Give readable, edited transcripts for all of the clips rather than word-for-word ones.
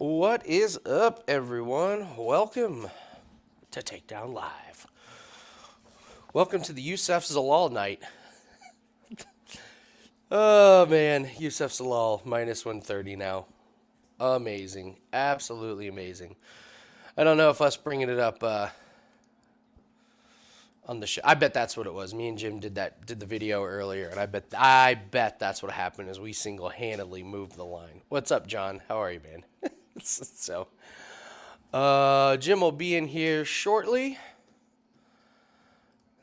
What is up, everyone? Welcome to Takedown Live. Welcome to the Youssef Zalal night. Oh, man. Youssef Zalal, minus 130 now. Amazing. Absolutely amazing. I don't know if us bringing it up on the show. I bet that's what it was. Me and Jim did the video earlier, and I bet that's what happened is we single-handedly moved the line. What's up, John? How are you, man? So, Jim will be in here shortly.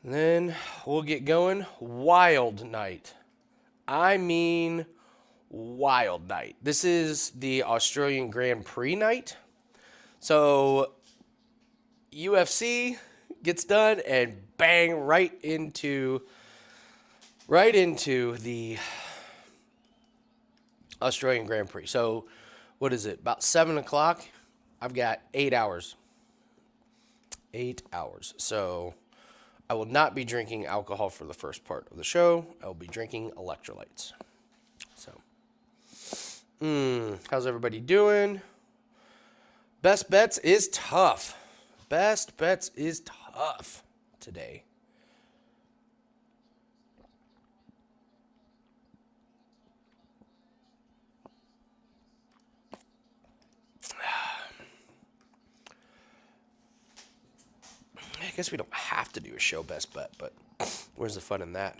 And then we'll get going. Wild night. I mean, wild night. This is the Australian Grand Prix night. So, UFC gets done and bang right into the Australian Grand Prix. So, what is it? About 7 o'clock. I've got 8 hours. 8 hours. So, I will not be drinking alcohol for the first part of the show. I will be drinking electrolytes. So, how's everybody doing? Best bets is tough. Best bets is tough today. I guess we don't have to do a show best bet, but where's the fun in that?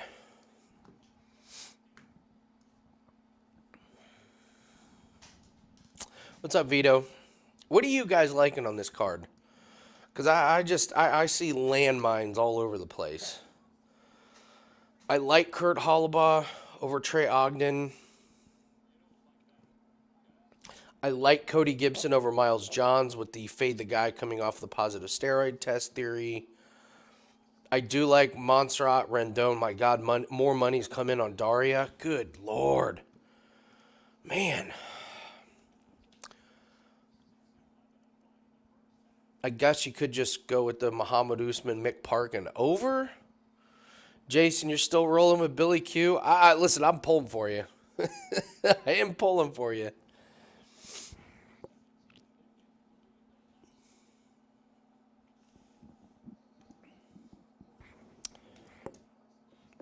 What's up, Vito? What are you guys liking on this card? Because I see landmines all over the place. I like Holobaugh over Trey Ogden. I like Cody Gibson over Miles Johns with the fade the guy coming off the positive steroid test theory. I do like Montserrat Rendon. My God, more money's come in on Daria. Good Lord. Man. I guess you could just go with the Muhammad Usman, Mick Parkin over. Jason, you're still rolling with Billy Q. Listen, I'm pulling for you. I am pulling for you.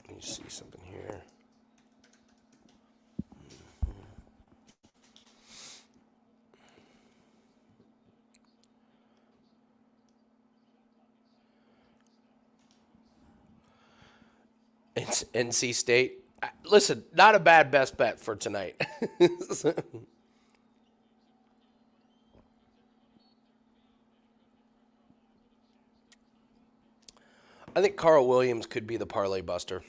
Let me see something here. It's NC State. Listen, not a bad best bet for tonight. I think Karl Williams could be the parlay buster.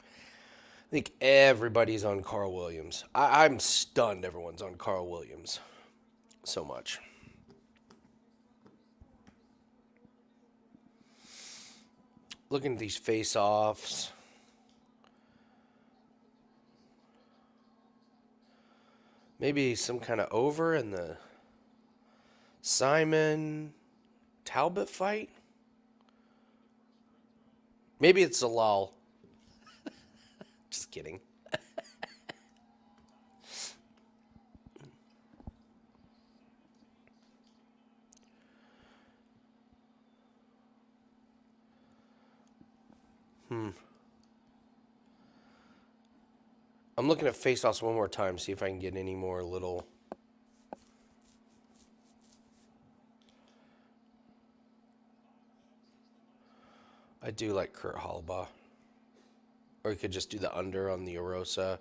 I think everybody's on Karl Williams. I'm stunned everyone's on Karl Williams so much. Looking at these face-offs. Maybe some kind of over in the Saaiman Talbott fight. Maybe it's Zalal. Just kidding. I'm looking at face-offs one more time, see if I can get any more little... I do like Kurt Holobaugh. Or you could just do the under on the Erosa.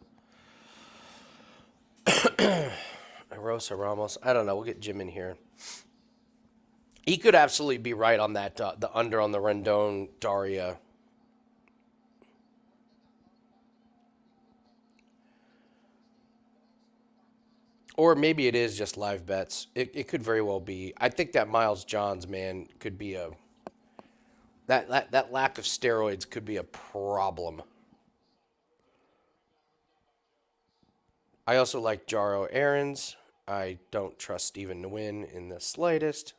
Erosa, Ramos. I don't know. We'll get Jim in here. He could absolutely be right on that, the under on the Rendon Daria. Or maybe it is just live bets. It could very well be. I think that Miles Johns, man, could be a... That lack of steroids could be a problem. I also like Jarno Aarons. I don't trust Steven Nguyen in the slightest.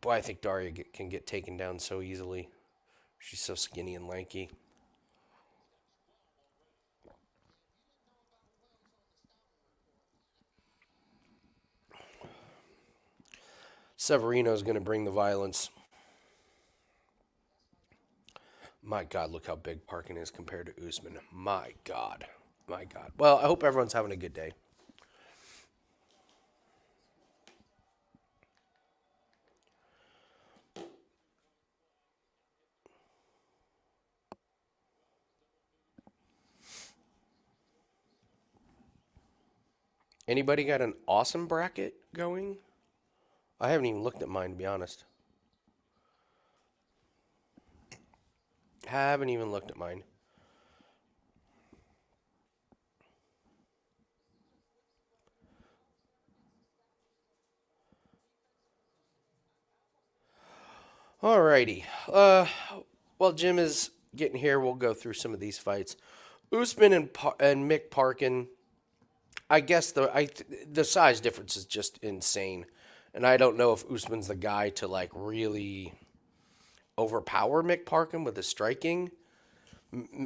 Boy, I think Daria can get taken down so easily. She's so skinny and lanky. Severino's going to bring the violence. My God, look how big Parkin is compared to Usman. My God. My God. Well, I hope everyone's having a good day. Anybody got an awesome bracket going? I haven't even looked at mine, to be honest. Haven't even looked at mine. Alrighty. While Jim is getting here, we'll go through some of these fights. Usman and Mick Parkin. I guess the size difference is just insane, and I don't know if Usman's the guy to like really overpower Mick Parkin with his striking.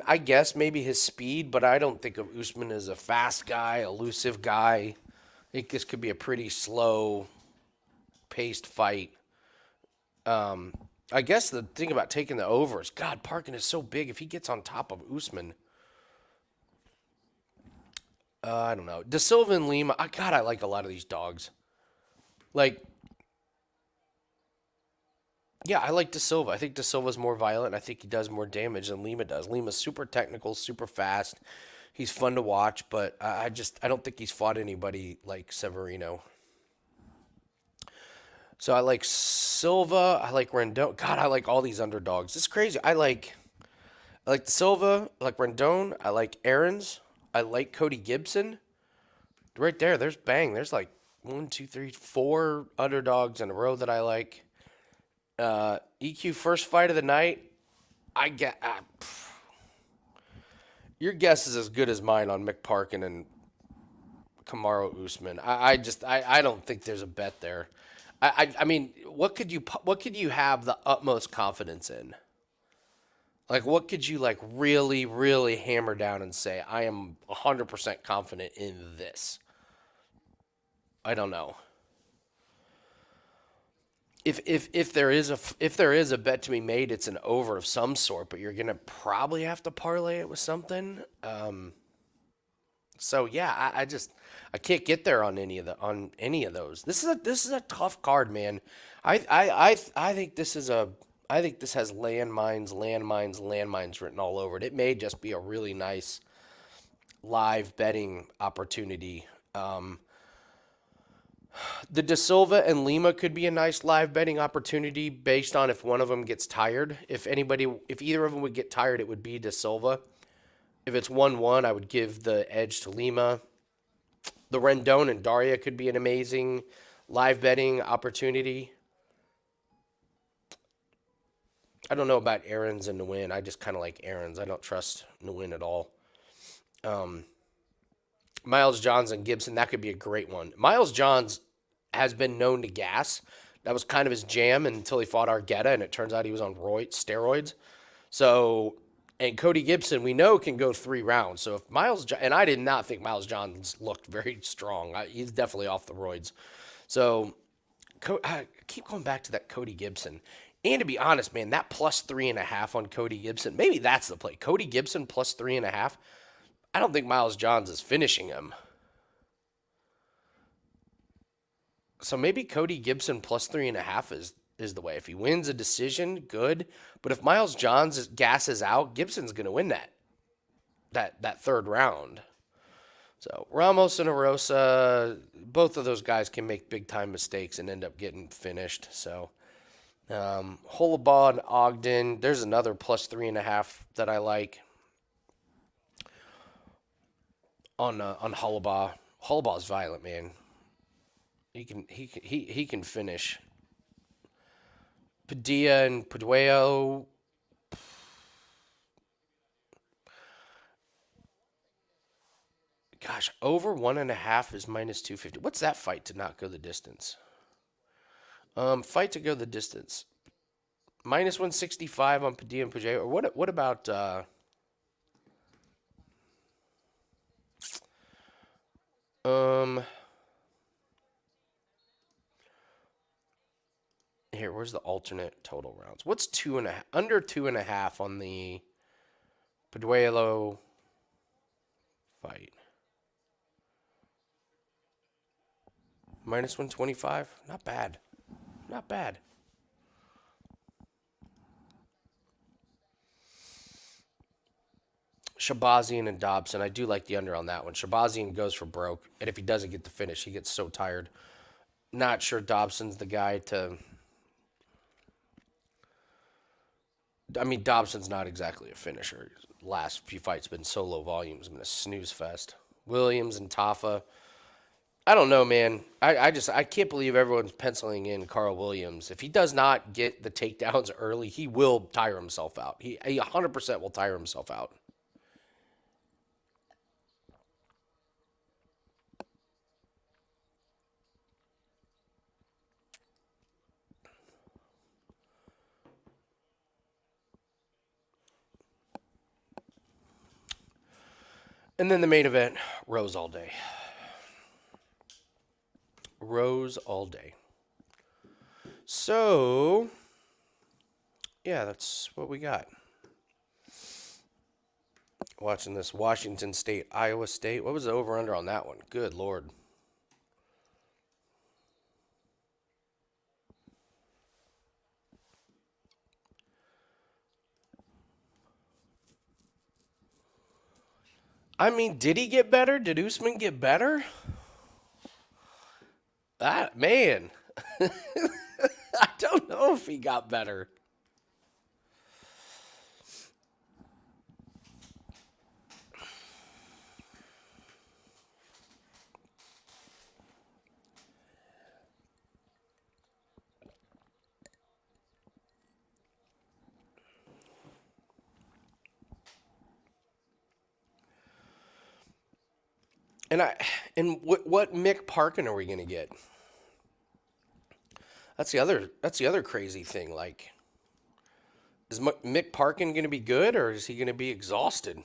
I guess maybe his speed, but I don't think of Usman as a fast guy, elusive guy. I think this could be a pretty slow paced fight. I guess the thing about taking the over is, God, Parkin is so big. If he gets on top of Usman, I don't know. Da Silva and Lima, God, I like a lot of these dogs. Like, yeah, I like Da Silva. I think Da Silva's more violent. I think he does more damage than Lima does. Lima's super technical, super fast. He's fun to watch, but I don't think he's fought anybody like Severino. So I like Silva. I like Rendon. God, I like all these underdogs. It's crazy. I like Da Silva. I like Rendon. I like Aarons. I like Cody Gibson. Right there, there's bang. There's like 1, 2, 3, 4 underdogs in a row that I like. EQ first fight of the night. I get your guess is as good as mine on Mick Parkin and Kamaru Usman. I don't think there's a bet there. I mean, what could you have the utmost confidence in? Like, what could you like really, really hammer down and say, I am 100% confident in this? I don't know. If there is a bet to be made, it's an over of some sort, but you're gonna probably have to parlay it with something. So yeah, I can't get there on any of those. This is a tough card, man. I think this is I think this has landmines, landmines, landmines written all over it. It may just be a really nice live betting opportunity. The Da Silva and Lima could be a nice live betting opportunity based on if one of them gets tired. If either of them would get tired, it would be Da Silva. If it's 1-1, I would give the edge to Lima. The Rendon and Daria could be an amazing live betting opportunity. I don't know about Aarons and Nguyen. I just kind of like Aarons. I don't trust Nguyen at all. Miles Johns and Gibson, that could be a great one. Miles Johns has been known to gas. That was kind of his jam until he fought Argueta, and it turns out he was on steroids. So, and Cody Gibson, we know, can go 3 rounds. So if and I did not think Miles Johns looked very strong. He's definitely off the roids. So I keep going back to that Cody Gibson. And to be honest, man, that plus 3.5 on Cody Gibson, maybe that's the play. Cody Gibson plus 3.5. I don't think Miles Johns is finishing him. So maybe Cody Gibson plus 3.5 is the way. If he wins a decision, good. But if Miles Johns gasses out, Gibson's going to win that third round. So Ramos and Erosa, both of those guys can make big time mistakes and end up getting finished. So Holobaugh and Ogden, there's another plus 3.5 that I like. On Holobaugh. Holobaugh's violent, man. He can finish. Padilla and Pajuelo. Gosh, over 1.5 is minus 250. What's that fight to not go the distance? Fight to go the distance. Minus 165 on Padilla and Pajuelo. Or what about Here, where's the alternate total rounds? What's 2.5? Under 2.5 on the Pajuelo fight. Minus 125. Not bad. Not bad. Shahbazyan and Dobson. I do like the under on that one. Shahbazyan goes for broke, and if he doesn't get the finish, he gets so tired. Not sure Dobson's the guy to. I mean, Dobson's not exactly a finisher. Last few fights been so low volume. It's been a snooze fest. Williams and Tafa. I don't know, man. I can't believe everyone's penciling in Karl Williams. If he does not get the takedowns early, he will tire himself out. He 100% will tire himself out. And then the main event, Rose all day. Rose all day. So, yeah, that's what we got. Watching this Washington State, Iowa State. What was the over-under on that one? Good Lord. I mean, did he get better? Did Usman get better? That man. I don't know if he got better. And what Mick Parkin are we gonna get? That's the other crazy thing. Like, is Mick Parkin gonna be good or is he gonna be exhausted?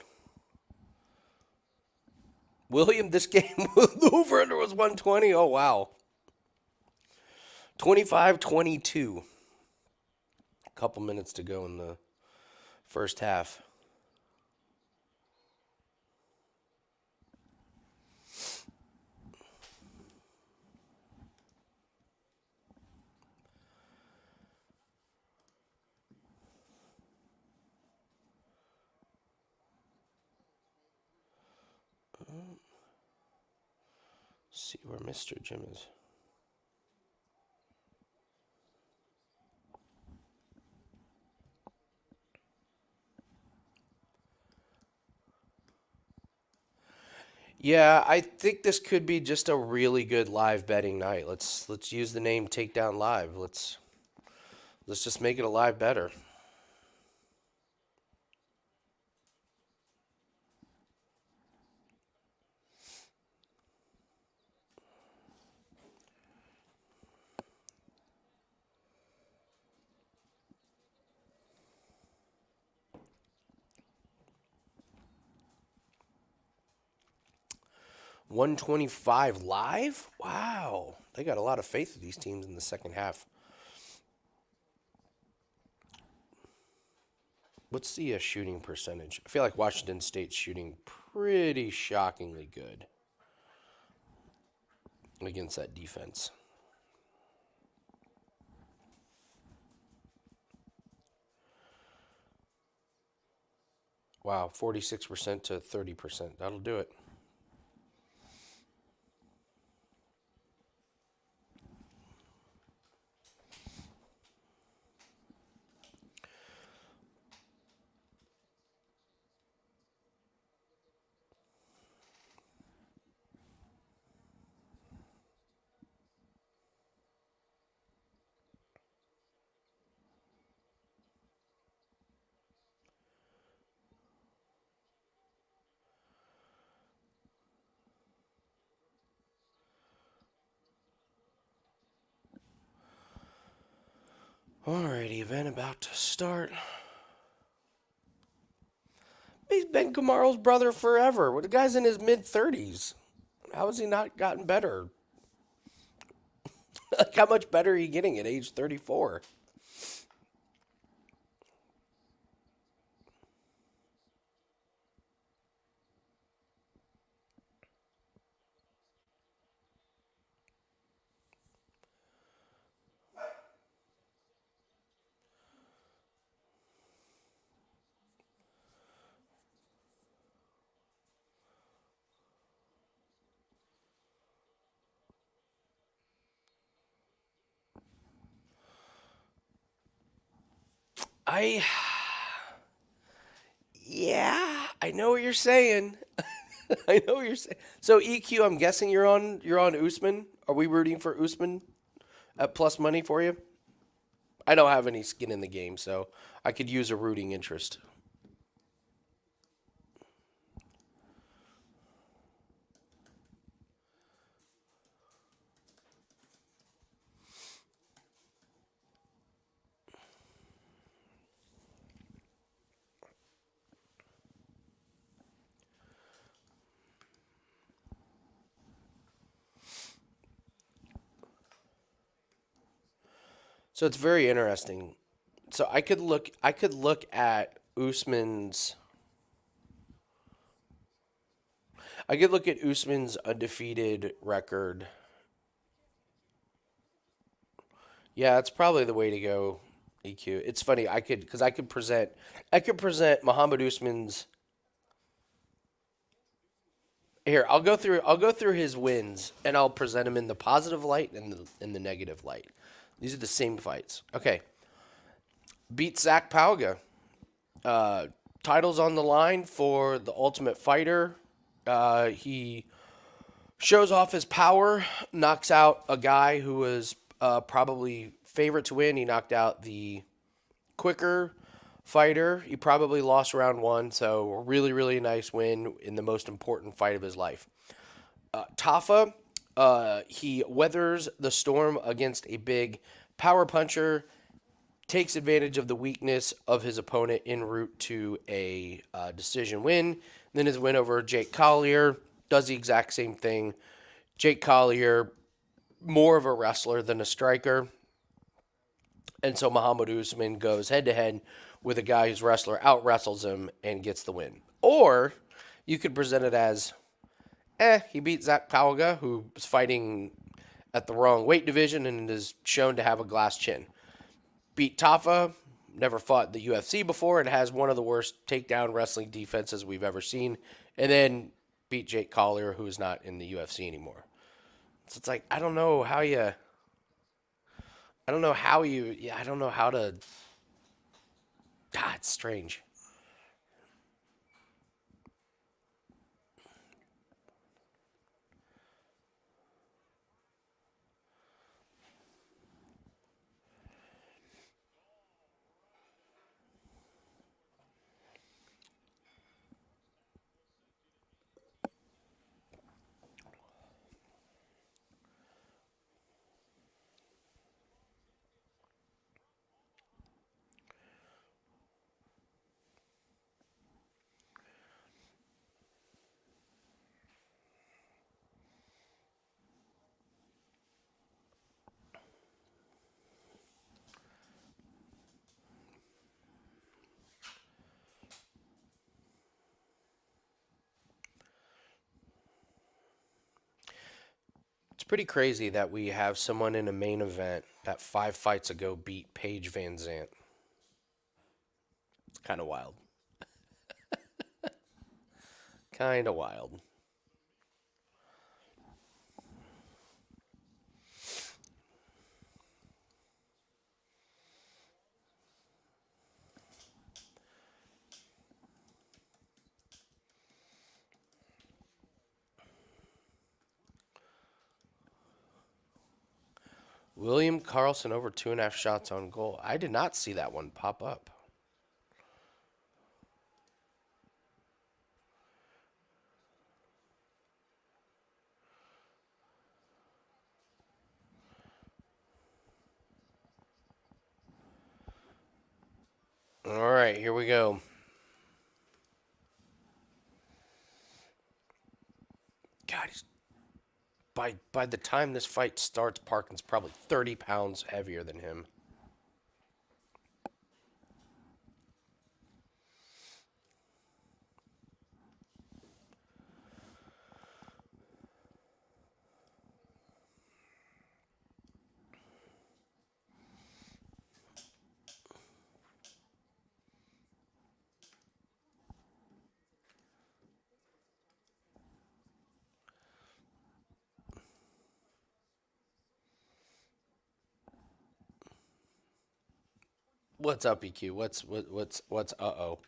William, this game the over under was 120. Oh wow. 25-22. A couple minutes to go in the first half. See where Mr. Jim is. Yeah, I think this could be just a really good live betting night. Let's use the name Takedown Live. Let's just make it a live better. $125 live? Wow. They got a lot of faith in these teams in the second half. What's the shooting percentage? I feel like Washington State's shooting pretty shockingly good against that defense. Wow, 46% to 30%. That'll do it. Alrighty, event about to start. He's been Kamaro's brother forever. Well, the guy's in his mid-30s. How has he not gotten better? Like, how much better are you getting at age 34? I Yeah, I know what you're saying. I know what you're saying. So EQ, I'm guessing you're on Usman. Are we rooting for Usman at plus money for you? I don't have any skin in the game, so I could use a rooting interest. So it's very interesting. So I could look at Usman's I could look at Usman's undefeated record. Yeah, it's probably the way to go, EQ. It's funny, I could present Muhammad Usman's. Here, I'll go through his wins and I'll present him in the positive light and the negative light. These are the same fights. Okay. Beat Zach Pauga. Uh, Titles on the line for the Ultimate Fighter. He shows off his power, knocks out a guy who was probably favorite to win. He knocked out the quicker fighter. He probably lost round one, so a really, really nice win in the most important fight of his life. Tafa, he weathers the storm against a big power puncher, takes advantage of the weakness of his opponent en route to a decision win. Then his win over Jake Collier does the exact same thing. Jake Collier, more of a wrestler than a striker. And so Muhammad Usman goes head to head with a guy whose wrestler out wrestles him and gets the win. Or you could present it as, he beat Zach Pauga, who was fighting at the wrong weight division and is shown to have a glass chin. Beat Tafa, never fought the UFC before and has one of the worst takedown wrestling defenses we've ever seen. And then beat Jake Collier, who's not in the UFC anymore. So it's like, I don't know how to, it's strange. It's pretty crazy that we have someone in a main event that 5 fights ago beat Paige Van Zant. It's kind of wild. Kind of wild. William Carlson over 2.5 shots on goal. I did not see that one pop up. All right, here we go. God, by the time this fight starts, Parkin's probably 30 pounds heavier than him. What's up, EQ? What's uh-oh?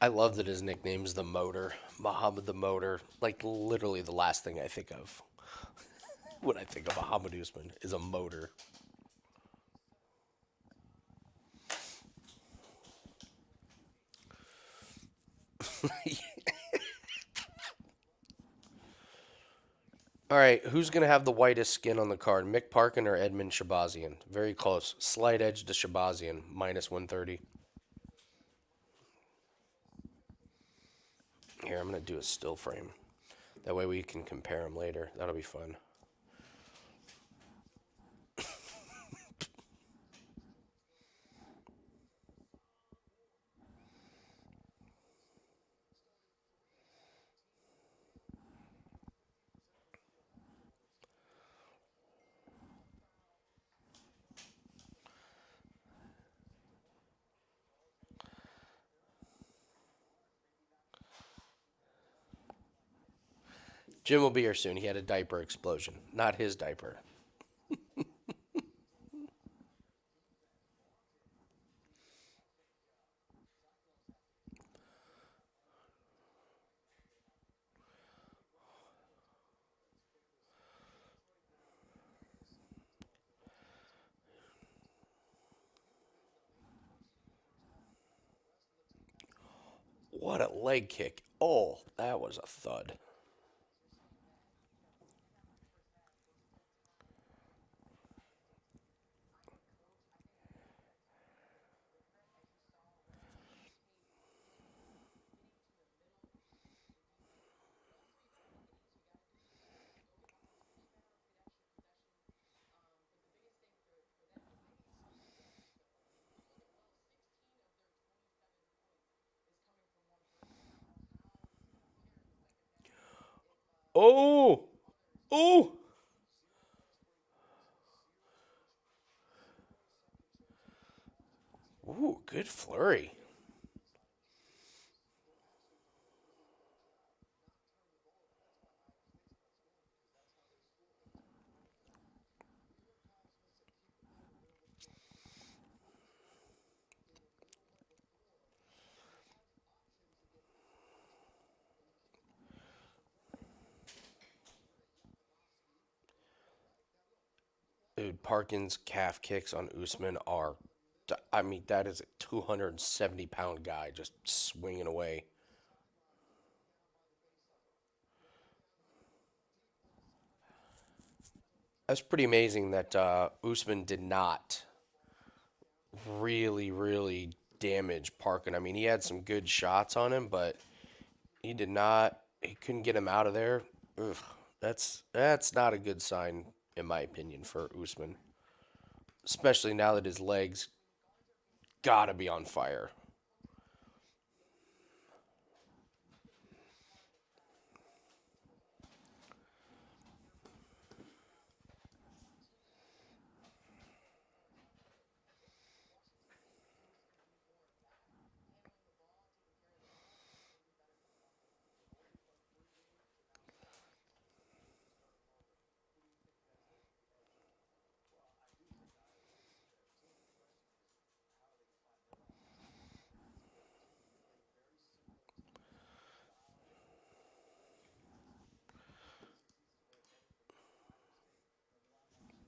I love that his nickname's the Motor, Muhammad the Motor. Like literally the last thing I think of when I think of Muhammad Usman is a motor. All right, who's going to have the whitest skin on the card? Mick Parkin or Edmen Shahbazyan? Very close. Slight edge to Shahbazyan, minus 130. Here, I'm going to do a still frame. That way we can compare them later. That'll be fun. Jim will be here soon. He had a diaper explosion. Not his diaper. What a leg kick. Oh, that was a thud. Oh! Oh! Ooh, good flurry. Dude, Parkin's calf kicks on Usman are, I mean, that is a 270-pound guy just swinging away. That's pretty amazing that Usman did not really damage Parkin. I mean, he had some good shots on him, but he did not. He couldn't get him out of there. Ugh, that's not a good sign, in my opinion, for Usman. Especially now that his legs gotta be on fire.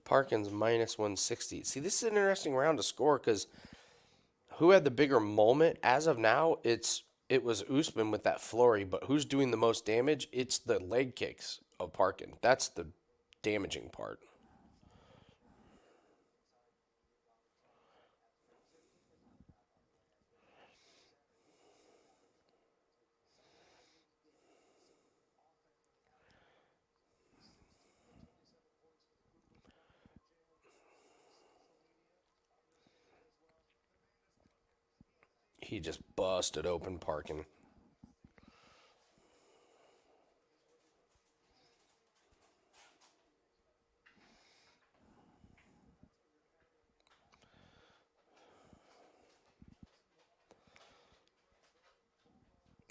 Parkins minus 160. See, this is an interesting round to score because who had the bigger moment? As of now, it was Usman with that flurry, but who's doing the most damage? It's the leg kicks of Parkin. That's the damaging part. He just busted open Parkin.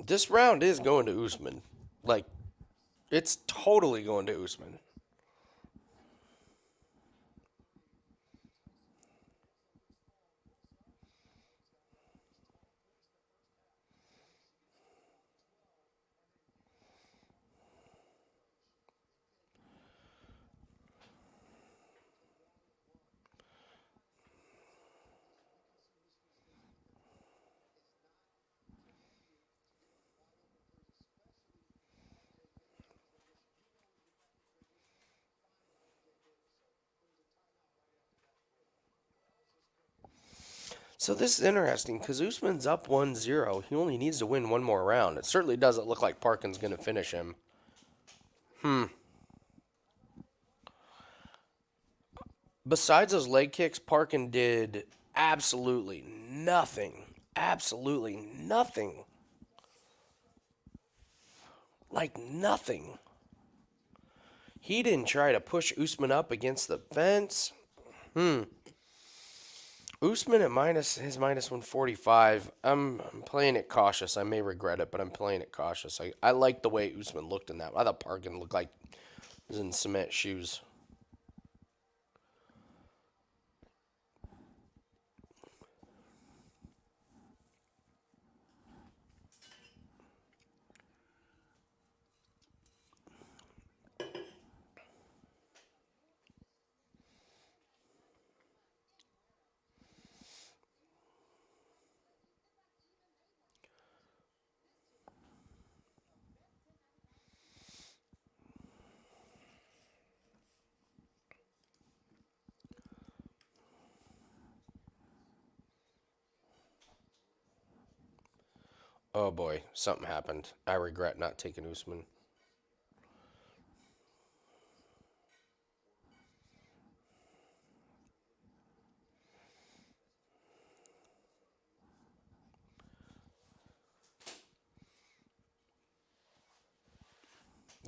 This round is going to Usman. Like, it's totally going to Usman. So this is interesting because Usman's up 1-0. He only needs to win one more round. It certainly doesn't look like Parkin's going to finish him. Besides those leg kicks, Parkin did absolutely nothing. Absolutely nothing. Like nothing. He didn't try to push Usman up against the fence. Usman at his minus 145. I'm playing it cautious. I may regret it, but I'm playing it cautious. I like the way Usman looked in that. I thought Parkin looked like he was in cement shoes. Oh boy, something happened. I regret not taking Usman.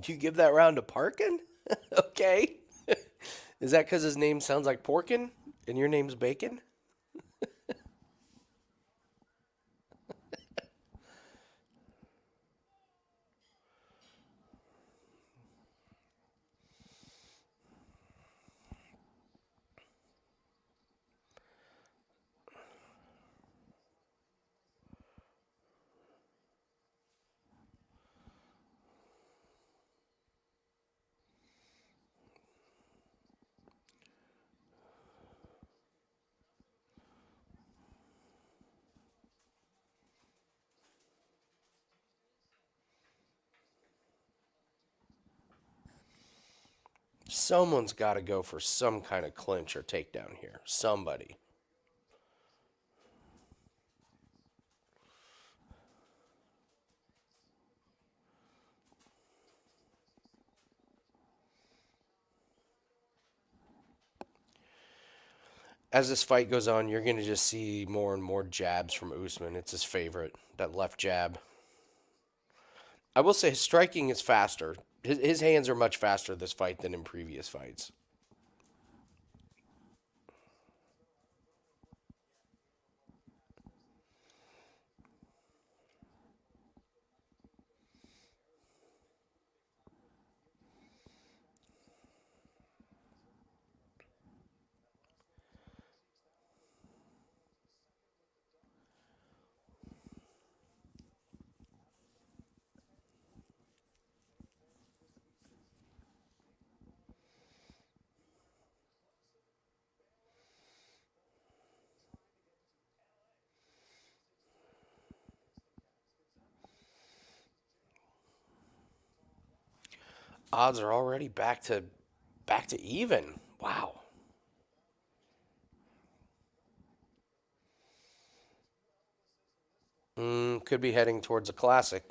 You give that round to Parkin? Okay. Is that because his name sounds like Porkin and your name's Bacon? Someone's got to go for some kind of clinch or takedown here. Somebody. As this fight goes on, you're going to just see more and more jabs from Usman. It's his favorite, that left jab. I will say his striking is faster. His hands are much faster this fight than in previous fights. Odds are already back to even. Wow. Could be heading towards a classic.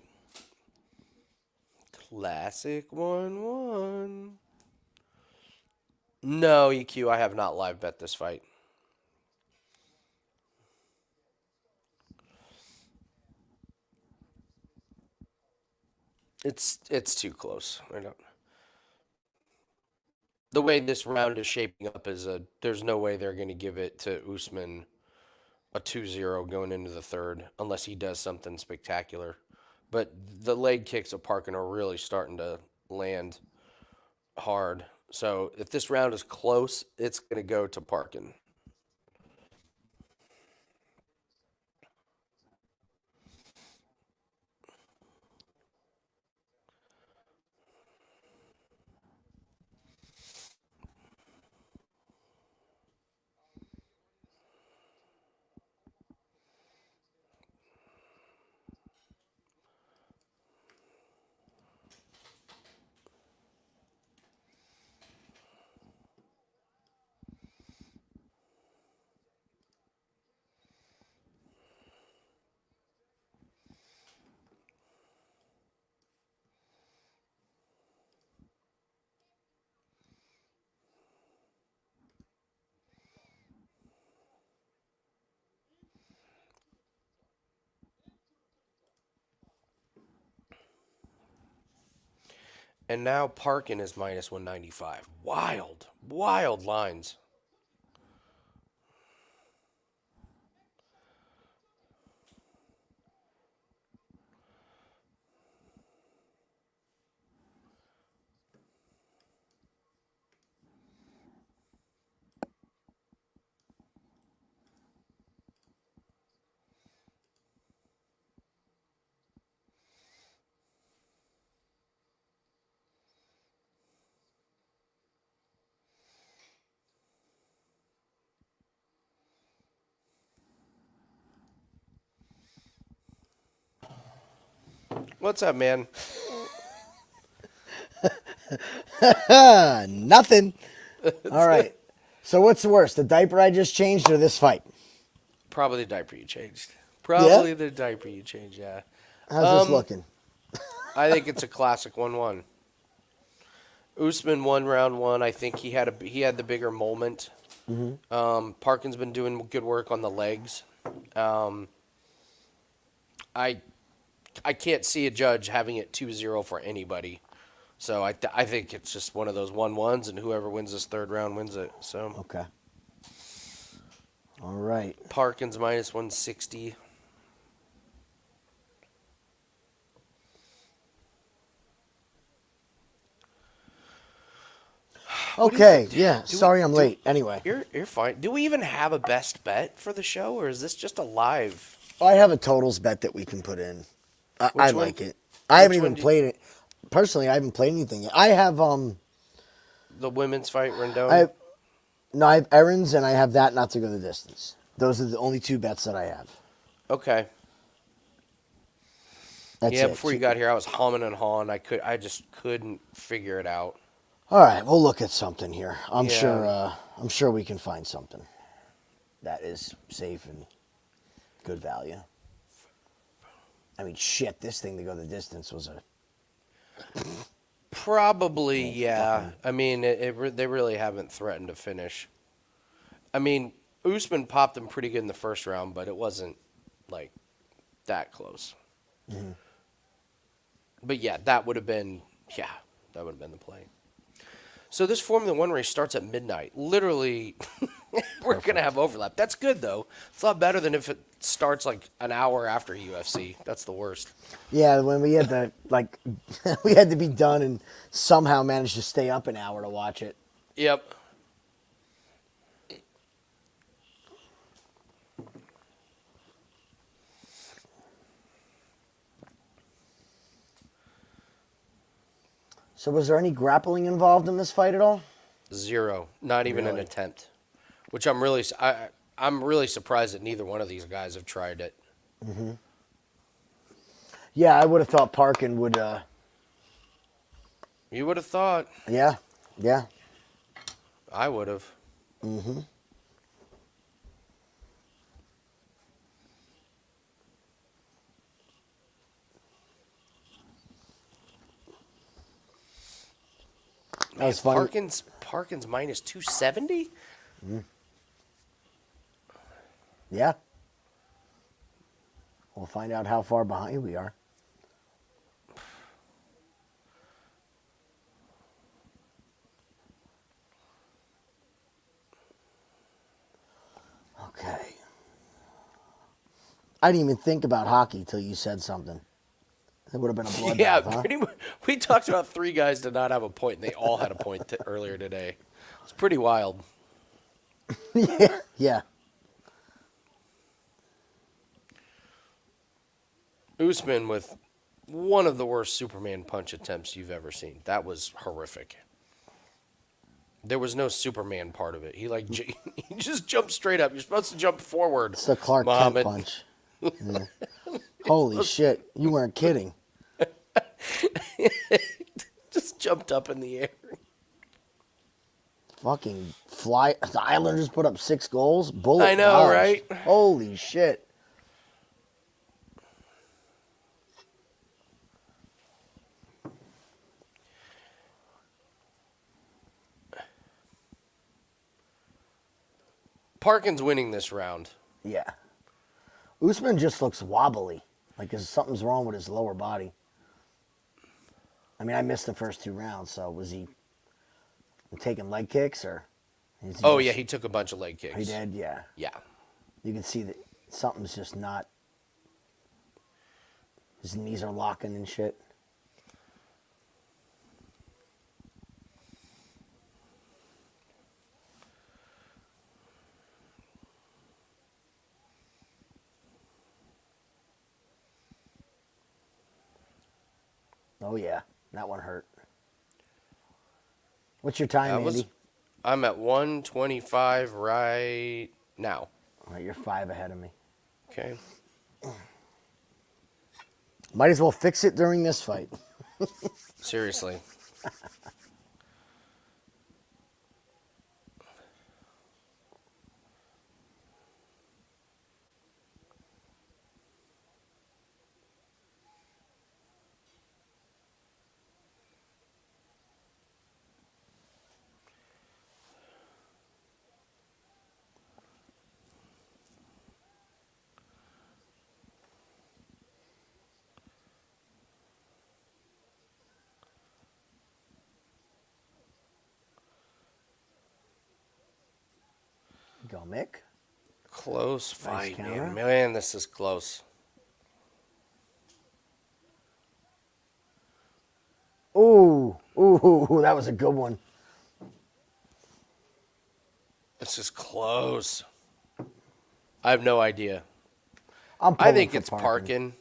Classic 1-1. No, EQ, I have not live bet this fight. It's too close. I don't. The way this round is shaping up is there's no way they're going to give it to Usman a 2-0 going into the third unless he does something spectacular. But the leg kicks of Parkin are really starting to land hard. So if this round is close, it's going to go to Parkin. And now Parkin is minus 195. Wild, wild lines. What's up, man? Nothing. All right. So what's the worst, the diaper I just changed or this fight? Probably the diaper you changed. Yeah? Probably the diaper you changed, yeah. How's this looking? I think it's a classic 1-1. Usman won round one. I think he had the bigger moment. Parkin's been doing good work on the legs. I can't see a judge having it 2-0 for anybody. So I think it's just one of those 1-1s, and whoever wins this third round wins it. So Okay. All right. Parkin's minus 160. Okay. Yeah. Sorry I'm late. Anyway. You're fine. Do we even have a best bet for the show, or is this just a live? I have a totals bet that we can put in. I Which one? like it. I haven't Which one even played it. Personally, I haven't played anything yet. I have The women's fight, Rendon? I have errands and I have that not to go the distance. Those are the only two bets that I have. Okay. That's Yeah, it. before you got here, I was humming and hawing. I just couldn't figure it out. All right, we'll look at something here. I'm Yeah. sure we can find something that is safe and good value. I mean, shit, this thing to go the distance was a Probably, yeah. I mean, they really haven't threatened to finish. I mean, Usman popped him pretty good in the first round, but it wasn't, like, that close. But, yeah, that would have been the play. So this Formula One race starts at midnight. Literally, we're going to have overlap. That's good, though. It's a lot better than if it starts, like, an hour after UFC. That's the worst. Yeah, when we had to we had to be done and somehow managed to stay up an hour to watch it. Yep. So was there any grappling involved in this fight at all? 0. Not even an Really? attempt. Which I'm really surprised that neither one of these guys have tried it. Yeah, I would have thought Parkin would You would have thought. Yeah. Yeah. I would have. Mm-hmm. That was funny. Parkins minus 270? Yeah. We'll find out how far behind we are. Okay. I didn't even think about hockey till you said something. It would have been a bloodbath, Yeah, huh? pretty much. We talked about 3 guys did not have a point, and they all had a point earlier today. It's pretty wild. Yeah. Yeah. Usman with one of the worst Superman punch attempts you've ever seen. That was horrific. There was no Superman part of it. He he just jumped straight up. You're supposed to jump forward. It's the Clark Muhammad. Kent punch. Yeah. Holy shit. You weren't kidding. Just jumped up in the air. Fucking fly. The Islanders put up 6 goals. Bullet I know, dodge. right? Holy shit. Parkin's winning this round. Yeah. Usman just looks wobbly. Like something's wrong with his lower body. I mean, I missed the first 2 rounds, so was he taking leg kicks or? Oh, yeah, he took a bunch of leg kicks. He did, yeah. Yeah. You can see that something's just not. His knees are locking and shit. Oh, yeah. That one hurt. What's your time, Andy? I'm at 125 right now. All right, you're 5 ahead of me. Okay. Might as well fix it during this fight. Seriously. Go, Mick. Close fight, counter. man. Man, this is close. Ooh, that was a good one. This is close. I have no idea. I think it's Parkin.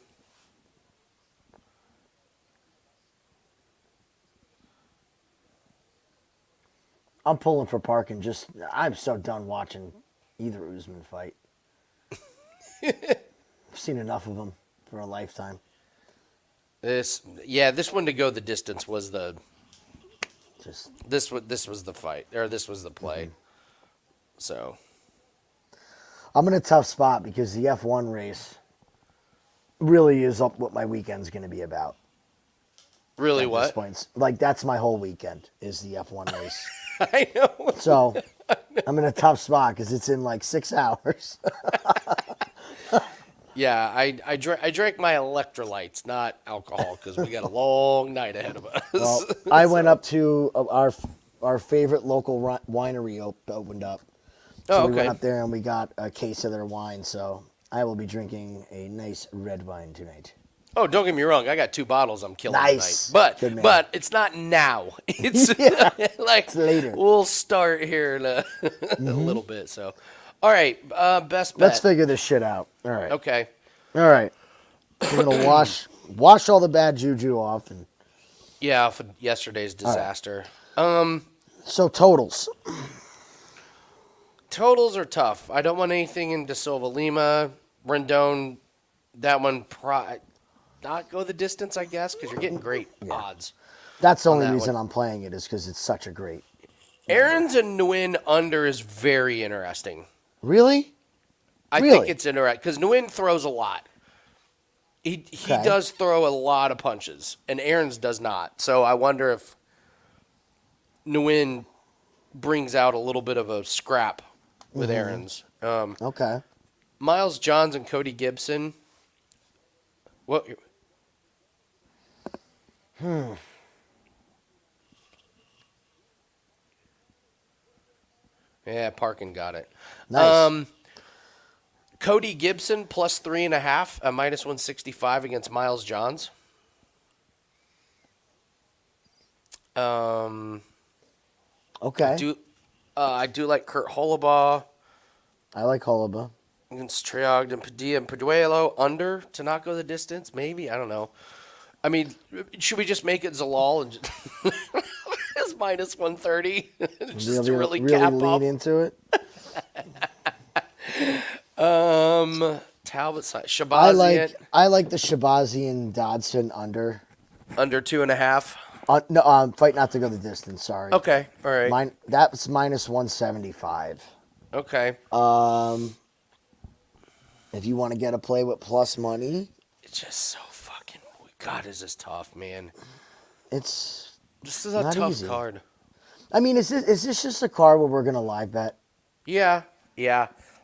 I'm pulling for Parkin. I'm so done watching either Usman fight. I've seen enough of them for a lifetime. This one to go the distance was this was the fight, or this was the play. Mm-hmm. So I'm in a tough spot because the F1 race really is up what my weekend's going to be about. really, At what? this point. Like, that's my whole weekend is the F1 race. I know. So I'm in a tough spot because it's in like 6 hours. Yeah, I drank my electrolytes, not alcohol, because we got a long night ahead of us. Well, I went up to our favorite local winery opened up. So we went up there and we got a case of their wine. So I will be drinking a nice red wine tonight. Oh, don't get me wrong. I got 2 bottles I'm killing Nice. tonight. Good man. But it's not now. It's like It's later. We'll start here in a little bit. So, all right, best bet. Let's figure this shit out. All right. Okay. All right. We're gonna wash all the bad juju off and. Yeah, for yesterday's disaster. So totals. Totals are tough. I don't want anything in De Silva Lima, Rendon. That one not go the distance, I guess, because you're getting great odds. That's the on only that reason one. I'm playing it is because it's such a great. Aaron's and Nguyen under is very interesting. Really? I think it's interesting because Nguyen throws a lot. He Okay. does throw a lot of punches, and Aaron's does not. So I wonder if Nguyen brings out a little bit of a scrap with Aaron's. Okay. Miles Johns and Cody Gibson. What? Yeah, Parkin got it. Nice. Cody Gibson plus 3.5 at minus 165 against Miles Johns. Okay. I do like Kurt Holobaugh I like Holobaugh. against Trey, Ogden, Padilla, and Pajuelo under to not go the distance. Maybe, I don't know. I mean, should we just make it Zalal and just it's minus 130 just to really cap lean off? into it. Talbott, Shahbazyan I like the Shahbazyan Dodson under. under 2.5. No, fight not to go the distance. Sorry. Okay, all right. That's minus 175. Okay. If you want to get a play with plus money, It's just so fucking. God, is this tough, man? it's. This is a Not tough easy. card. I mean, is this just a card where we're gonna live bet? Yeah.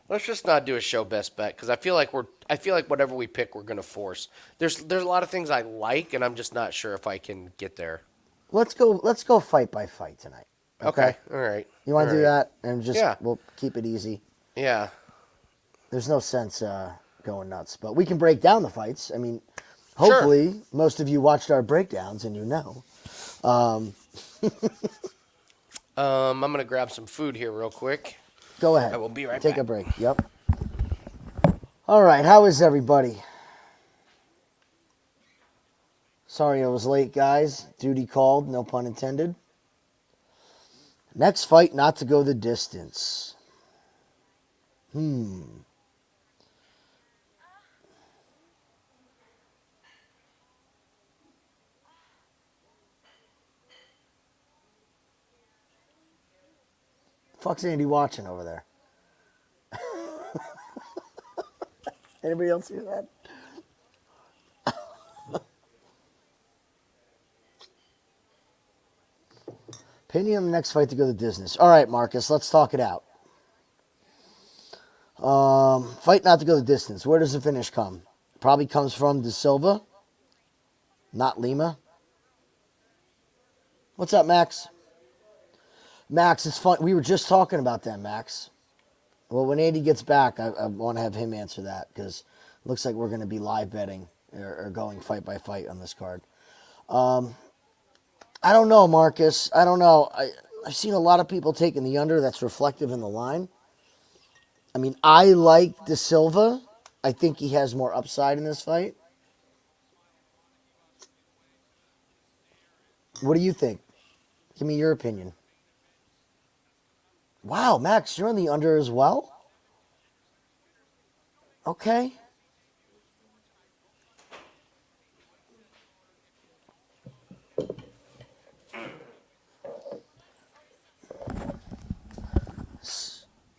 Let's just not do a show best bet because I feel like whatever we pick, we're gonna force. There's a lot of things I like, and I'm just not sure if I can get there. Let's go fight by fight tonight. Okay. All right. You want to All do right. that and just Yeah. we'll keep it easy. Yeah. There's no sense going nuts, but we can break down the fights. I mean, hopefully most of you watched our breakdowns and you know. I'm gonna grab some food here real quick. Go ahead. I will be right Take back. a break. Yep. All right. How is everybody? Sorry I was late, guys. Duty called. No pun intended. Next fight, not to go the distance. Fuck's Andy watching over there? Anybody else hear that? Opinion on the next fight to go the distance. All right, Marcus, let's talk it out. Fight not to go the distance. Where does the finish come? Probably comes from De Silva, not Lima. What's up, Max? Max, it's fun. We were just talking about that, Max. Well, when Andy gets back, I want to have him answer that because it looks like we're going to be live betting or going fight by fight on this card. I don't know, Marcus. I don't know. I've seen a lot of people taking the under. That's reflective in the line. I mean, I like De Silva. I think he has more upside in this fight. What do you think? Give me your opinion. Wow, Max, you're on the under as well? Okay.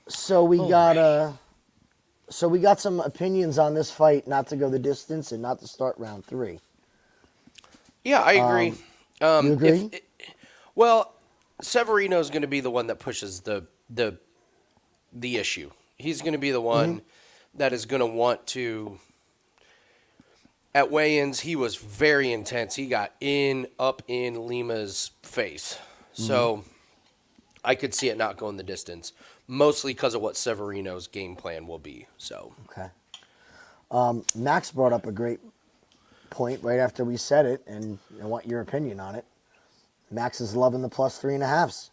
So we got some opinions on this fight not to go the distance and not to start round 3. Yeah, I agree. You agree? Well, Severino's going to be the one that pushes the issue. He's going to be the one that is going to want to. At weigh-ins, he was very intense. He got up in Lima's face. So I could see it not going the distance, mostly because of what Severino's game plan will be. So Okay. Max brought up a great point right after we said it, and I want your opinion on it. Max is loving the plus 3.5s.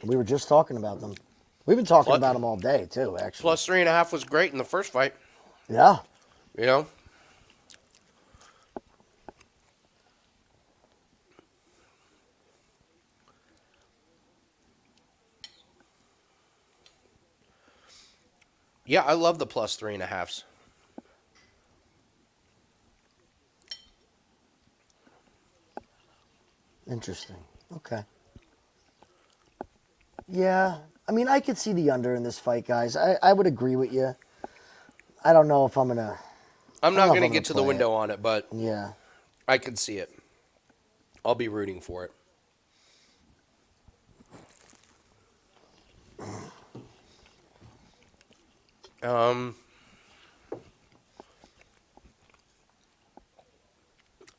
We were just talking about them. We've been talking about them all day, too, actually. plus 3.5 was great in the first fight. Yeah. You know? Yeah, I love the plus 3.5s. Interesting. Okay. Yeah. I mean, I could see the under in this fight, guys. I would agree with you. I don't know if I'm going to... I'm not going to get to the window on it, but yeah, I can see it. I'll be rooting for it.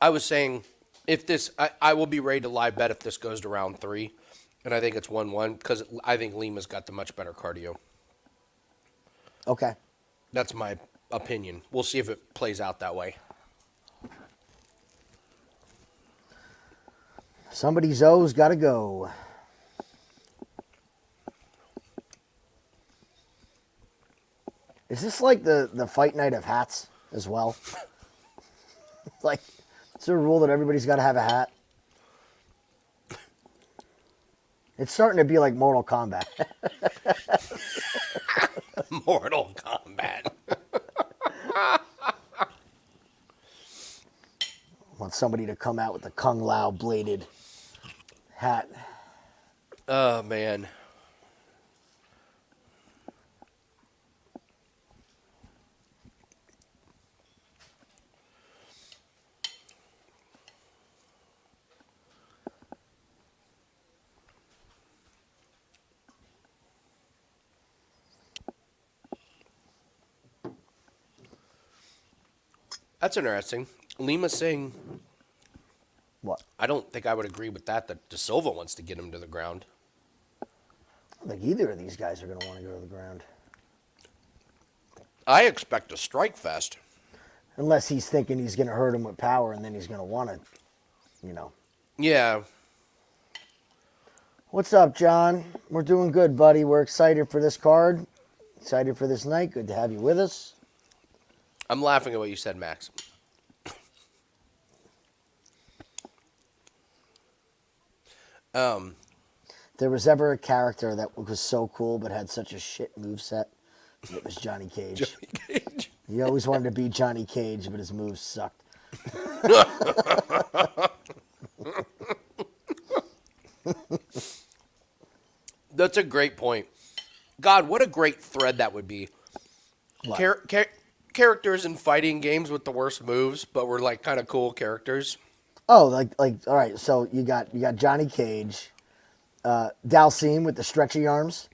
I was saying, if this, I will be ready to live bet if this goes to round 3, and I think it's 1-1 because I think Lima's got the much better cardio. Okay. That's my opinion. We'll see if it plays out that way. Somebody's O's got to go. Is this like the fight night of hats as well? Like, is there a rule that everybody's got to have a hat? It's starting to be like Mortal Kombat. Mortal Kombat. Want somebody to come out with the Kung Lao bladed hat. Oh, man. That's interesting. Lima saying... What? I don't think I would agree with that De Silva wants to get him to the ground. I don't think either of these guys are going to want to go to the ground. I expect a strike fest. Unless he's thinking he's going to hurt him with power and then he's going to want to, you know. Yeah. What's up, John? We're doing good, buddy. We're excited for this card. Excited for this night. Good to have you with us. I'm laughing at what you said, Max. There was ever a character that was so cool but had such a shit moveset. It was Johnny Cage. Johnny Cage. He always wanted to be Johnny Cage, but his moves sucked. That's a great point. God, what a great thread that would be. Characters in fighting games with the worst moves, but were like kind of cool characters. Oh, like all right. So you got Johnny Cage, Dalcine with the stretchy arms.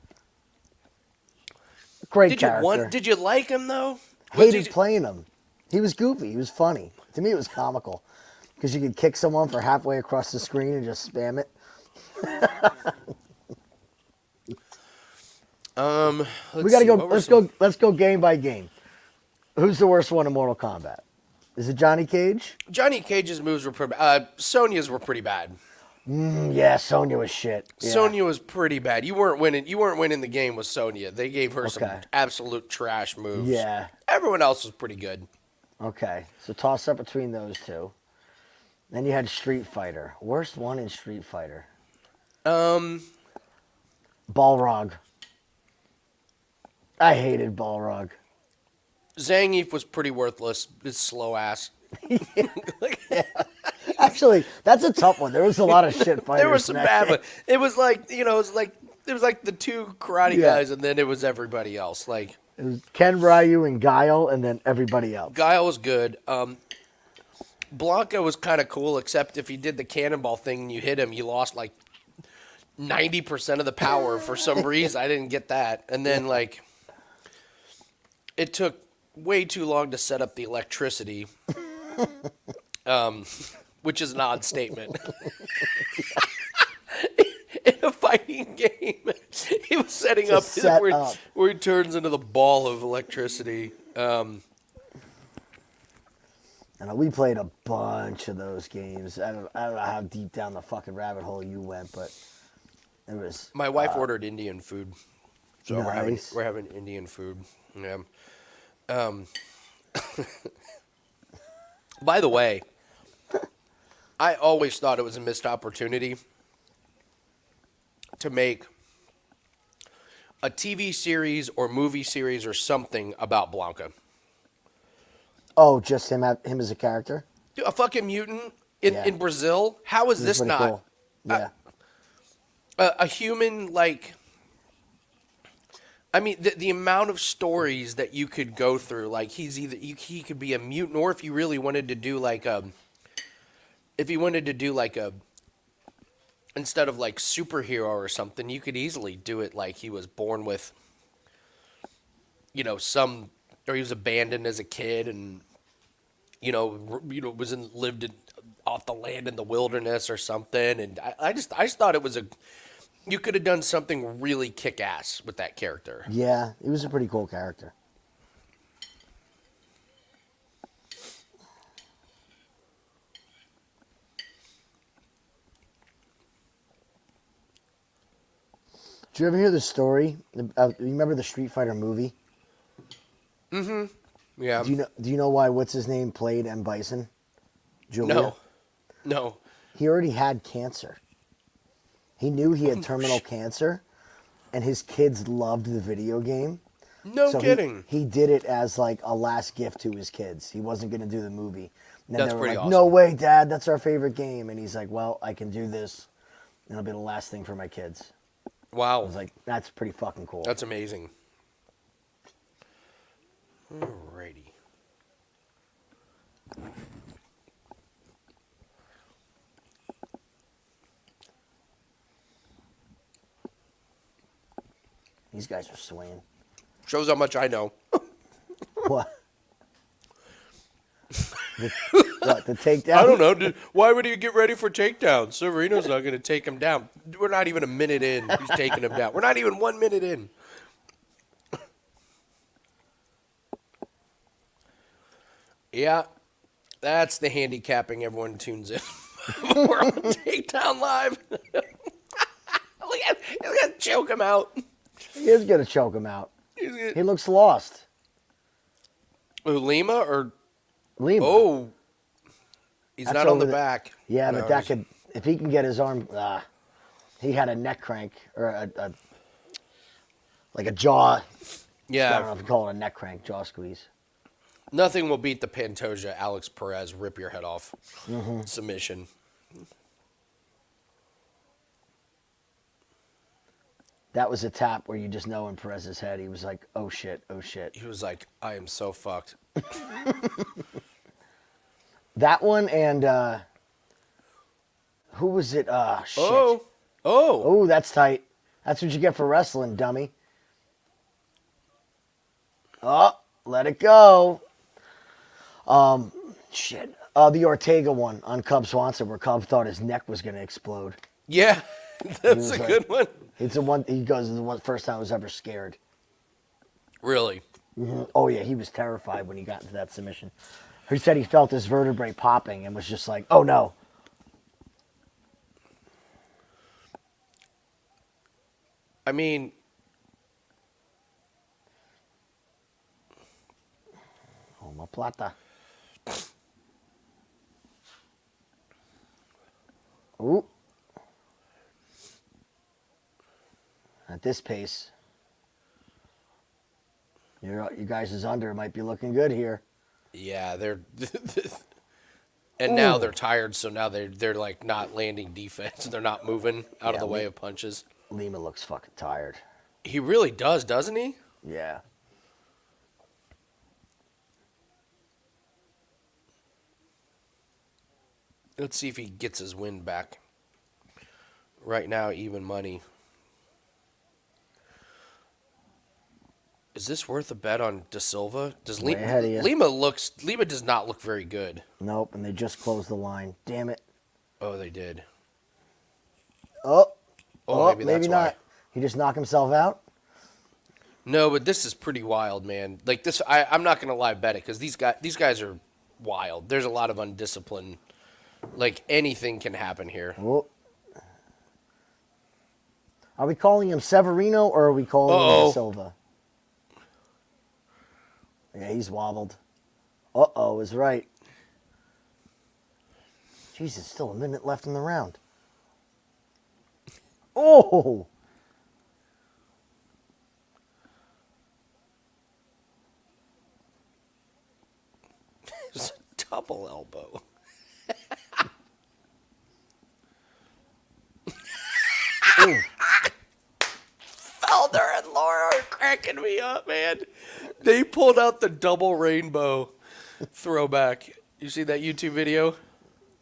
Great character. Did you like him though? Hated playing him. He was goofy. He was funny. To me, it was comical because you could kick someone for halfway across the screen and just spam it. We gotta go. Let's go game by game. Who's the worst one in Mortal Kombat? Is it Johnny Cage? Johnny Cage's moves were pretty bad. Sonya's were pretty bad. Yeah, Sonya was shit. Yeah. Sonya was pretty bad. You weren't winning the game with Sonya. They gave her some absolute trash moves. Yeah. Everyone else was pretty good. Okay, so toss up between those two. Then you had Street Fighter. Worst one in Street Fighter. Balrog. I hated Balrog. Zangief was pretty worthless. His slow ass. Yeah. Actually, that's a tough one. There was a lot of shit fighters. There was some bad ones. It was like, it was like the two karate guys, and then it was everybody else. Like it was Ken, Ryu, and Guile, and then everybody else. Guile was good. Blanca was kind of cool, except if he did the cannonball thing and you hit him, you lost like 90% of the power for some reason. I didn't get that. And then like it took way too long to set up the electricity, which is an odd statement. In a fighting game, he was setting up where he turns into the ball of electricity. And we played a bunch of those games. I don't know how deep down the fucking rabbit hole you went, but it was. My wife ordered Indian food, so nice. we're having Indian food. Yeah. By the way, I always thought it was a missed opportunity to make a TV series or movie series or something about Blanca. Oh, just him as a character? A fucking mutant in Brazil. How is this not cool. Yeah. a human like? I mean, the amount of stories that you could go through. Like he could be a mutant, or if you really wanted to do like a, instead of like superhero or something, you could easily do it like he was born with, or he was abandoned as a kid and, lived off the land in the wilderness or something. And I just thought it was you could have done something really kick ass with that character. Yeah, he was a pretty cool character. Did you ever hear the story? You remember the Street Fighter movie? Mm-hmm. Yeah. Do you know why what's his name played M. Bison? Julian? No. He already had cancer. He knew he had terminal cancer, and his kids loved the video game. No kidding. He did it as like a last gift to his kids. He wasn't going to do the movie. And then That's they were pretty like, awesome. No way, Dad, that's our favorite game. And he's like, well, I can do this. And it'll be the last thing for my kids. Wow. I was like, that's pretty fucking cool. That's amazing. Alrighty. These guys are swinging. Shows how much I know. What? The takedown? I don't know. Why would he get ready for takedown? Severino's not going to take him down. We're not even a minute in. He's taking him down. We're not even 1 minute in. Yeah, that's the handicapping everyone tunes in. We're on Takedown Live. Look at he's going to choke him out. He is going to choke him out. He looks lost. Who, Lima or... Lima. Oh, he's That's not on the over back. Yeah, No, but that could, if he can get his arm, he had a neck crank or like a jaw. Yeah, I don't know if you call it a neck crank, jaw squeeze. nothing will beat the Pantoja Alex Perez rip your head off submission. That was a tap where you just know in Perez's head, he was like, oh shit, oh shit. He was like, I am so fucked. That one and who was it? Shit. Oh, Oh, that's tight. That's what you get for wrestling, dummy. Oh, let it go. Shit. The Ortega one on Cub Swanson where Cub thought his neck was going to explode. yeah, that's a good one. It's the one, he goes, the first time I was ever scared. Really? Mm-hmm. Oh, yeah, he was terrified when he got into that submission. He said he felt his vertebrae popping and was just like, oh, no. I mean, Omoplata. Ooh. At this pace, you guys' under might be looking good here. yeah, they're and now they're tired, so now they're like not landing defense. They're not moving out of the way of punches. Lima looks fucking tired. He really does, doesn't he? Yeah. Let's see if he gets his win back. Right now, even money. Is this worth a bet on Da Silva? Does Way ahead of you. Lima does not look very good. Nope, and they just closed the line. Damn it. Oh, they did. Oh, Maybe that's not. why. He just knocked himself out? No, but this is pretty wild, man. Like this, I'm not gonna lie bet it because these guys are wild. There's a lot of undiscipline. Like anything can happen here. Oh. Are we calling him Severino or are we calling him Da Silva? Yeah, he's wobbled. Uh-oh, is right. Jesus, still a minute left in the round. Oh! It's a double elbow. cracking me up, man. They pulled out the double rainbow throwback. You see that YouTube video?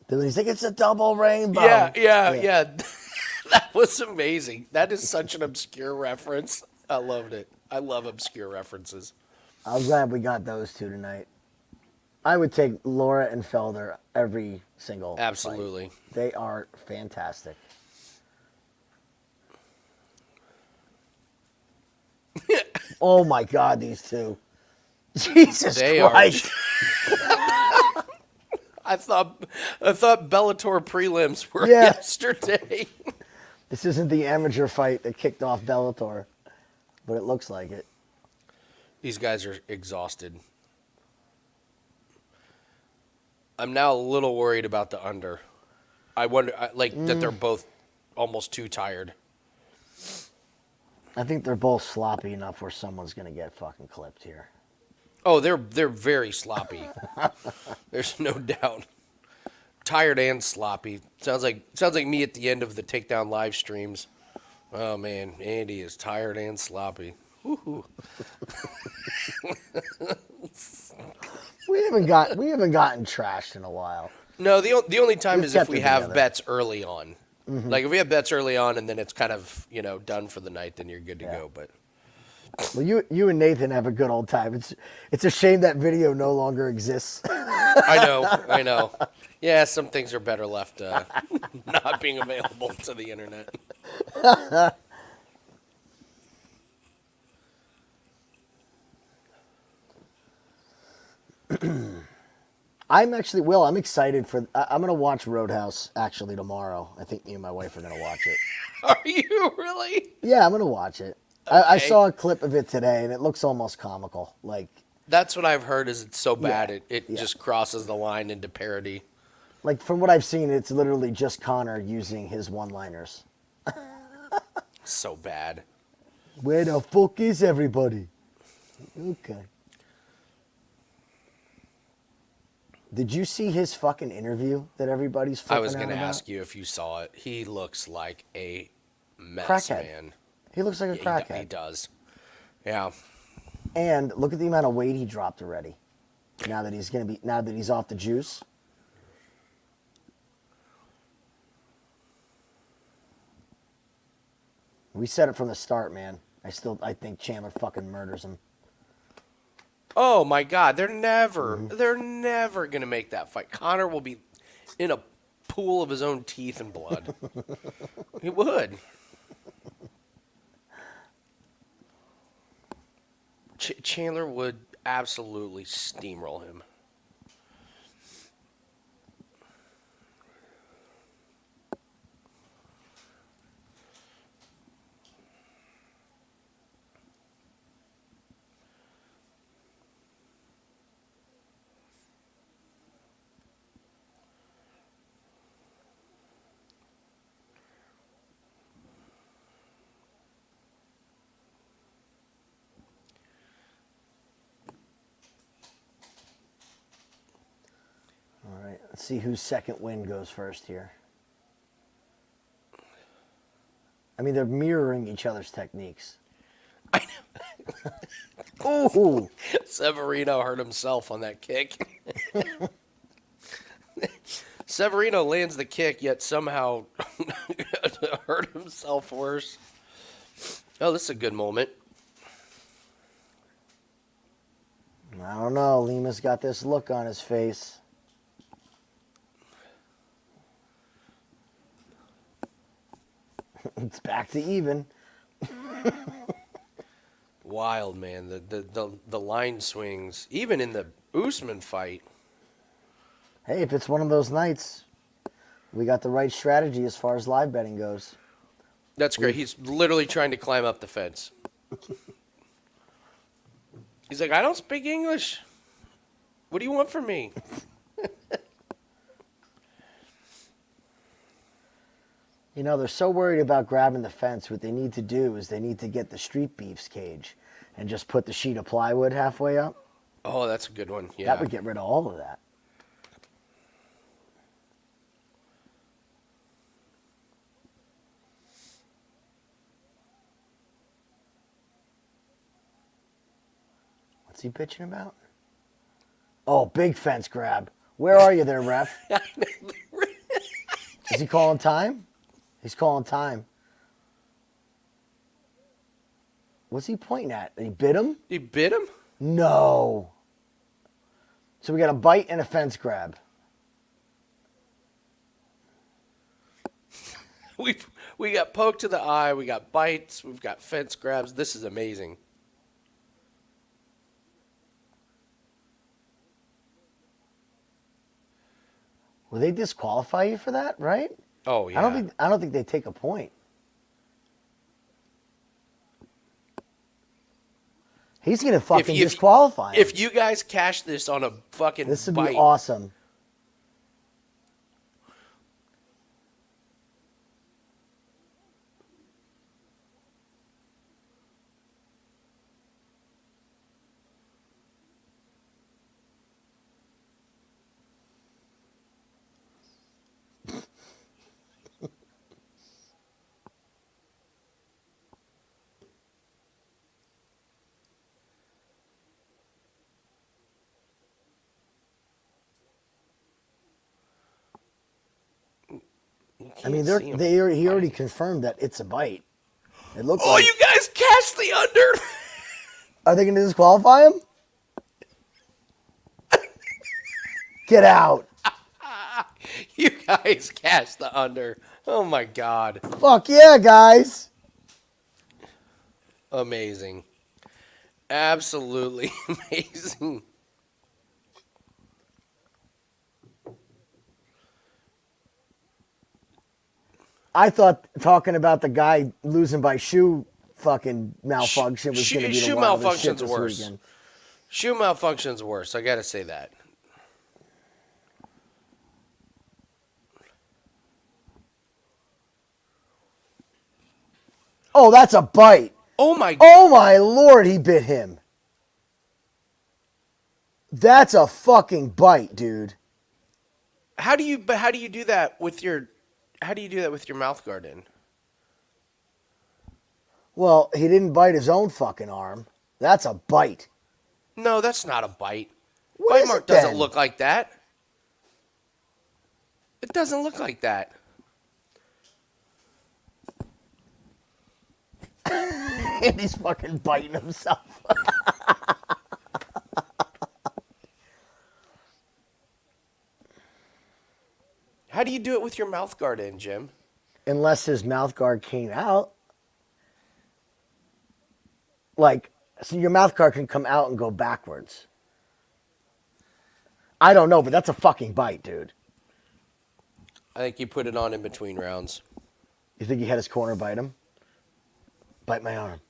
He's like, it's a double rainbow. Yeah. That was amazing. That is such an obscure reference. I loved it. I love obscure references. I'm glad we got those two tonight. I would take Laura and Felder every single Absolutely. fight. They are fantastic. Oh my God, these two. Jesus Christ. I thought Bellator prelims were yesterday. This isn't the amateur fight that kicked off Bellator, but it looks like it. These guys are exhausted. I'm now a little worried about the under. I wonder, that they're both almost too tired. I think they're both sloppy enough where someone's going to get fucking clipped here. Oh, they're very sloppy. There's no doubt. Tired and sloppy. Sounds like me at the end of the Takedown live streams. Oh man, Andy is tired and sloppy. Woo-hoo. We haven't gotten trashed in a while. No, the only time is if we have together. bets early on. Mm-hmm. Like if we have bets early on and then it's kind of done for the night, then you're good to go. But well, you and Nathan have a good old time. It's a shame that video no longer exists. I know. Yeah, some things are better left not being available to the internet. I'm excited for. I'm gonna watch Roadhouse actually tomorrow. I think me and my wife are gonna watch it. Are you really? Yeah, I'm gonna watch it. Okay. I saw a clip of it today, and it looks almost comical. Like that's what I've heard. Is it's so bad it just crosses the line into parody. Like from what I've seen, it's literally just Connor using his one-liners. So bad. Where the fuck is everybody? Okay. Did you see his fucking interview that everybody's fucking I was going to about? ask you if you saw it. He looks like a mess, crackhead. Man. He looks like a crackhead. He does. Yeah. And look at the amount of weight he dropped already. Now that he's off the juice. We said it from the start, man. I think Chandler fucking murders him. Oh my God, they're never gonna make that fight. Connor will be in a pool of his own teeth and blood. He would. Chandler would absolutely steamroll him. All right, let's see whose second win goes first here. I mean, they're mirroring each other's techniques. I know. Ooh. Severino hurt himself on that kick. Severino lands the kick, yet somehow hurt himself worse. Oh, this is a good moment. I don't know. Lima's got this look on his face. It's back to even. Wild, man. The line swings, even in the Usman fight. Hey, if it's one of those nights, we got the right strategy as far as live betting goes. That's great. He's literally trying to climb up the fence. He's like, I don't speak English. What do you want from me? You know, they're so worried about grabbing the fence. What they need to do is they need to get the street beefs cage and just put the sheet of plywood halfway up. Oh, that's a good one. Yeah. That would get rid of all of that. What's he bitching about? Oh, big fence grab. Where are you there, ref? Is he calling time? He's calling time. What's he pointing at? He bit him? He bit him? No. So we got a bite and a fence grab. We got poke to the eye. We got bites. We've got fence grabs. This is amazing. Will they disqualify you for that, right? Oh yeah. I don't think they take a point. He's gonna fucking disqualify him. If you guys cash this on a fucking This would bite, be awesome. I mean, he already confirmed that it's a bite. It looked like. You guys cast the under. Are they going to disqualify him? Get out. You guys cast the under. Oh my god. Fuck yeah, guys. Amazing. Absolutely amazing. I thought talking about the guy losing by shoe fucking malfunction was going to be the shoe wildest shit malfunction's this worse. weekend. Shoe malfunction's worse. I got to say that. Oh, that's a bite. Oh my Lord, he bit him. That's a fucking bite, dude. How do you do that with your mouth guard in? Well, he didn't bite his own fucking arm. That's a bite. No, that's not a bite. What Bite is mark it doesn't then? look like that. It doesn't look like that. And he's fucking biting himself. How do you do it with your mouth guard in, Jim? Unless his mouth guard came out. Like, so your mouth guard can come out and go backwards. I don't know, but that's a fucking bite, dude. I think you put it on in between rounds. You think he had his corner bite him? Bite my arm.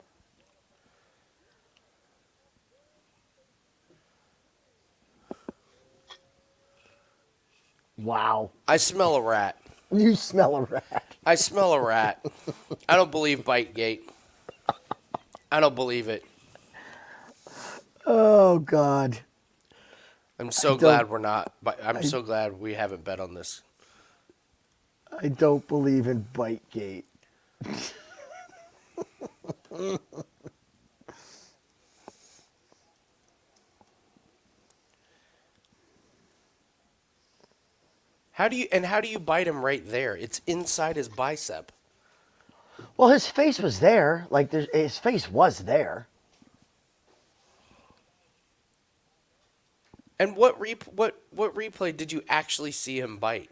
Wow. I smell a rat. You smell a rat. I smell a rat. I don't believe Bitegate. I don't believe it. Oh, God. I'm so glad we're not. I'm so glad we haven't bet on this. I don't believe in Bitegate. How do you bite him right there? It's inside his bicep. Well, his face was there. Like, his face was there. And what replay did you actually see him bite?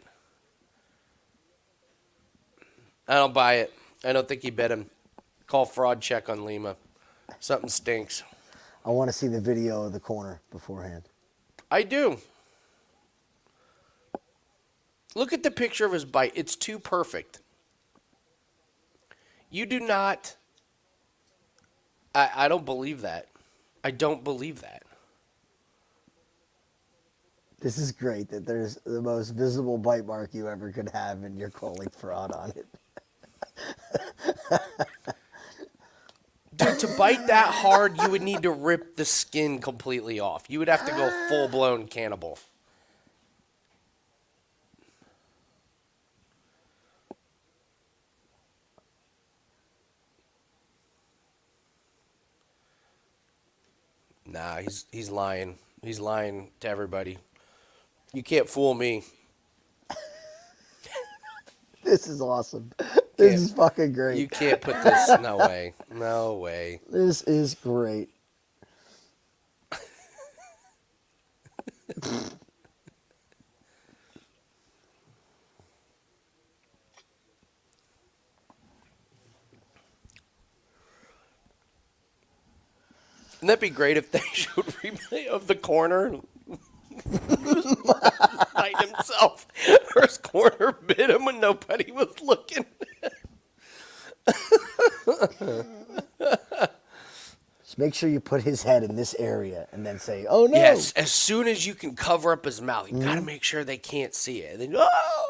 I don't buy it. I don't think he bit him. Call fraud check on Lima. Something stinks. I want to see the video of the corner beforehand. I do. Look at the picture of his bite. It's too perfect. You do not... I don't believe that. I don't believe that. This is great that there's the most visible bite mark you ever could have and you're calling fraud on it. Dude, to bite that hard, you would need to rip the skin completely off. You would have to go full-blown cannibal. Nah, he's lying. He's lying to everybody. You can't fool me. This is awesome. This Can't is fucking great. You can't put this. No way. No way. This is great. Wouldn't that be great if they showed replay of the corner? Fight himself. First corner bit him when nobody was looking. Just make sure you put his head in this area and then say, oh no. Yes, as soon as you can cover up his mouth, you gotta make sure they can't see it. And then, oh!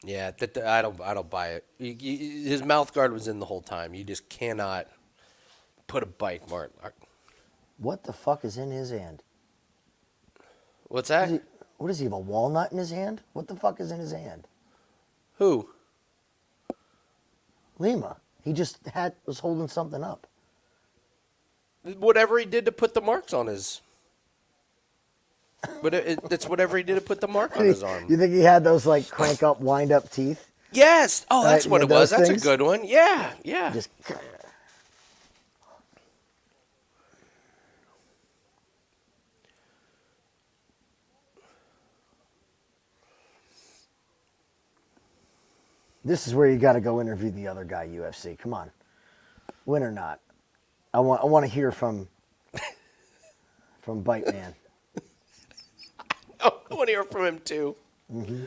Yeah, I don't buy it. His mouth guard was in the whole time. You just cannot put a bite mark. What the fuck is in his hand? What's that? What does he have, a walnut in his hand? What the fuck is in his hand? Who? Lima. He just was holding something up. Whatever he did to put the marks on his. But it's whatever he did to put the mark on his arm. You think he had those like crank up, wind up teeth? Yes. Oh, that's what it was. That's things? a good one. Yeah, yeah. Just. This is where you got to go interview the other guy, UFC. Come on, win or not. I want to hear from Bite Man. Oh, I want to hear from him too. Mm-hmm.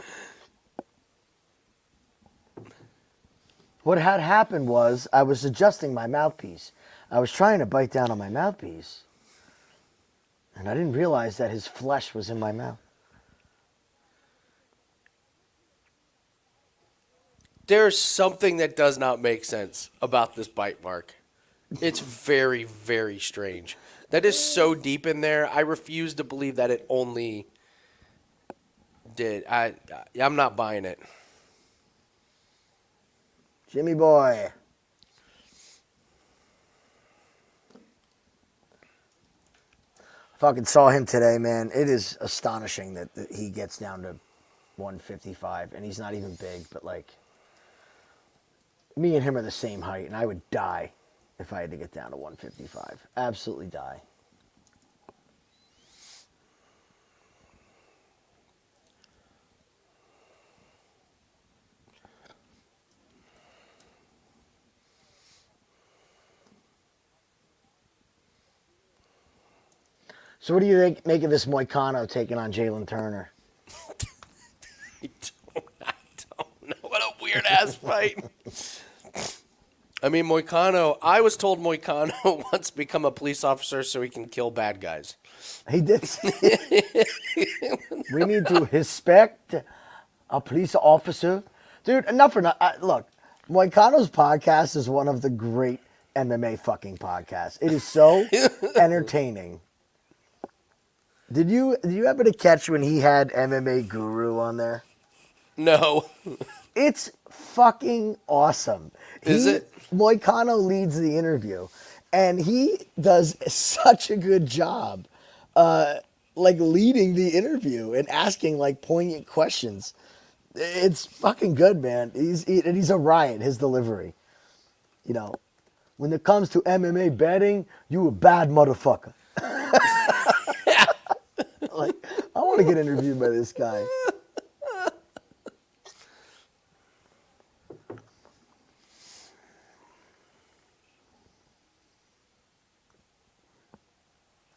What had happened was I was adjusting my mouthpiece. I was trying to bite down on my mouthpiece, and I didn't realize that his flesh was in my mouth. There's something that does not make sense about this bite mark. It's very, very strange. That is so deep in there. I refuse to believe that it only did. I'm not buying it. Jimmy boy. Fucking saw him today, man. It is astonishing that he gets down to 155, and he's not even big, but like, me and him are the same height, and I would die if I had to get down to 155. Absolutely die. So what do you make of this Moicano taking on Jalen Turner? I don't know. What a weird-ass fight. I mean, Moicano, I was told Moicano wants to become a police officer so he can kill bad guys. He did. We need to respect a police officer. Dude, enough for not. Look, Moicano's podcast is one of the great MMA fucking podcasts. It is so entertaining. Did you happen to catch when he had MMA Guru on there? No. It's fucking awesome. Is it? Moicano leads the interview, and he does such a good job, like leading the interview and asking like poignant questions. It's fucking good, man. He's a riot. His delivery, you know, when it comes to MMA betting, you a bad motherfucker. Like, I want to get interviewed by this guy.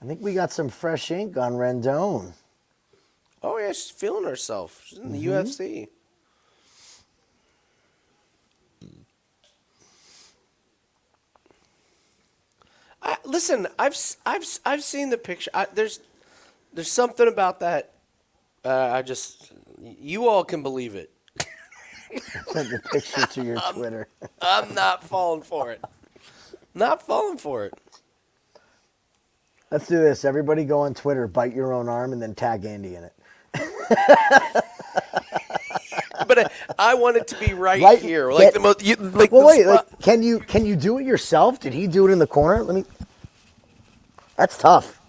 I think we got some fresh ink on Rendon. Oh, yeah, she's feeling herself. She's in the UFC. Listen, I've seen the picture. There's something about that. You all can believe it. Send the picture to your Twitter. I'm not falling for it. Not falling for it. Let's do this. Everybody go on Twitter, bite your own arm, and then tag Andy in it. But I want it to be right here, like the most. Can you do it yourself? Did he do it in the corner? That's tough.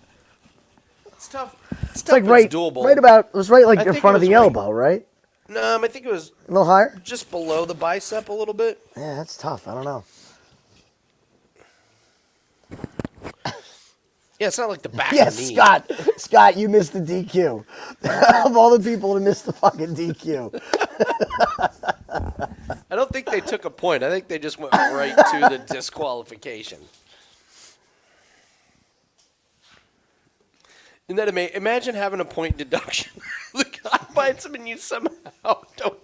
It's tough. It's like right, doable. Right about. It was right like in front of the elbow, right? No, I think it was a little higher, just below the bicep a little bit. Yeah, that's tough. I don't know. Yeah, it's not like the back of the knee. Scott, you missed the DQ. Of all the people to miss the fucking DQ. I don't think they took a point. I think they just went right to the disqualification. Isn't that amazing? Imagine having a point deduction. The guy bites him and you somehow don't,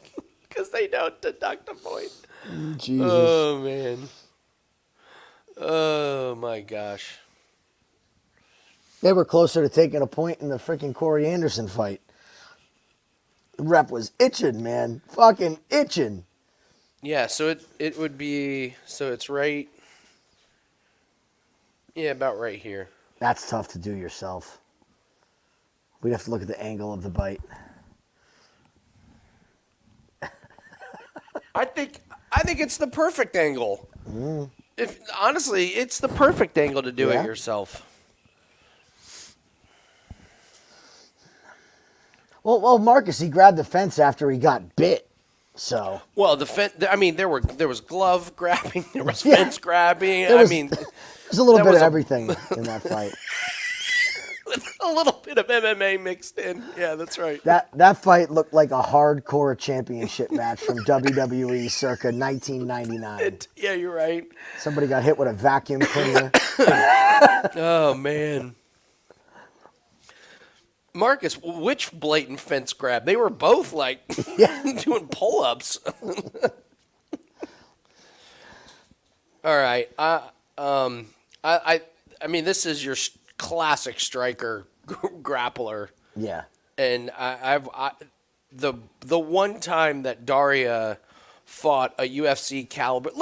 because they don't deduct a point. Jesus. Oh, man. Oh, my gosh. They were closer to taking a point in the freaking Corey Anderson fight. The rep was itching, man. Fucking itching. Yeah, so it would be, so it's right, yeah, about right here. That's tough to do yourself. We'd have to look at the angle of the bite. I think it's the perfect angle. If honestly, it's the perfect angle to do it yourself. Well, Marcus, he grabbed the fence after he got bit, so. Well, the fence. I mean, there was glove grabbing, there was fence grabbing. There's a little bit of everything in that fight. With a little bit of MMA mixed in. Yeah, that's right. That fight looked like a hardcore championship match from WWE circa 1999. Yeah, you're right. Somebody got hit with a vacuum cleaner. Oh man. Marcus, which blatant fence grab? They were both like doing pull-ups. All right. I mean, this is your classic striker grappler. Yeah. And the one time that Daria fought a UFC caliber.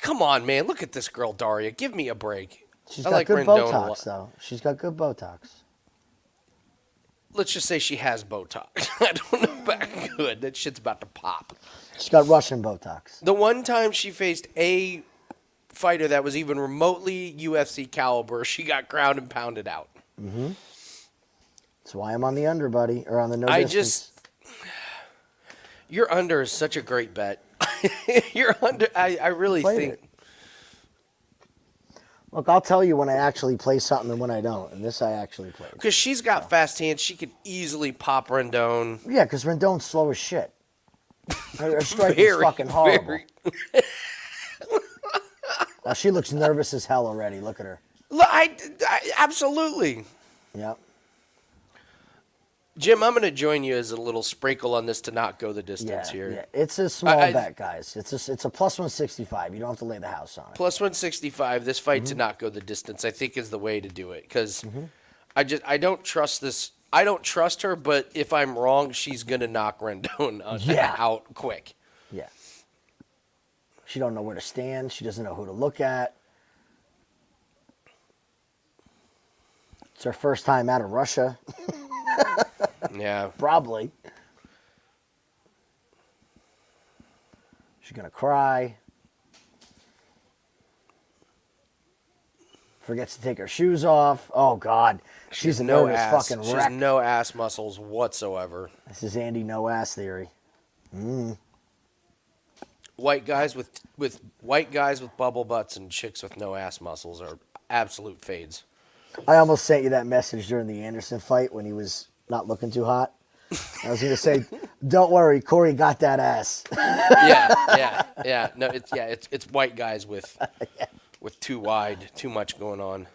Come on, man. Look at this girl, Daria. Give me a break. She's got good Botox, though. She's got good Botox. Let's just say she has Botox. I don't know about good. That shit's about to pop. She's got Russian Botox. The one time she faced a fighter that was even remotely UFC caliber, she got ground and pounded out. Mm-hmm. That's why I'm on the under, buddy, or on the no distance. Your under is such a great bet. Your under, I really think. It. Look, I'll tell you when I actually play something and when I don't, and this I actually played. Because she's got fast hands, she could easily pop Rendon. Yeah, because Rendon's slow as shit. Her strike is fucking horrible. Well, she looks nervous as hell already. Look at her. I absolutely. Yeah. Jim, I'm going to join you as a little sprinkle on this to not go the distance here. Yeah, it's a small bet, guys. It's a plus 165. You don't have to lay the house on it. Plus 165. This fight to not go the distance, I think, is the way to do it because I don't trust this. I don't trust her, but if I'm wrong, she's going to knock Rendon out quick. Yeah. She don't know where to stand. She doesn't know who to look at. It's her first time out of Russia. Yeah. Probably. She's going to cry. Forgets to take her shoes off. Oh, God. She's a nervous fucking wreck. She has no ass muscles whatsoever. This is Andy no ass theory. White guys with bubble butts and chicks with no ass muscles are absolute fades. I almost sent you that message during the Anderson fight when he was not looking too hot. I was going to say, don't worry, Corey got that ass. Yeah. No, it's white guys with too much going on.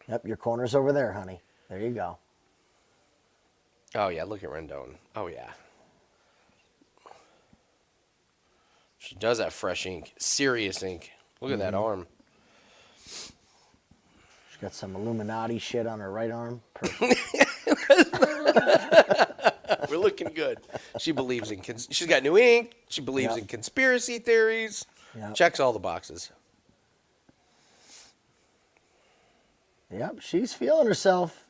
Yep, your corner's over there, honey. There you go. Oh, yeah, look at Rendon. Oh, yeah. She does have fresh ink. Serious ink. Look at that arm. She's got some Illuminati shit on her right arm. Perfect. We're looking good. She believes in... she's got new ink. She believes in conspiracy theories. Yep. Checks all the boxes. Yep, she's feeling herself.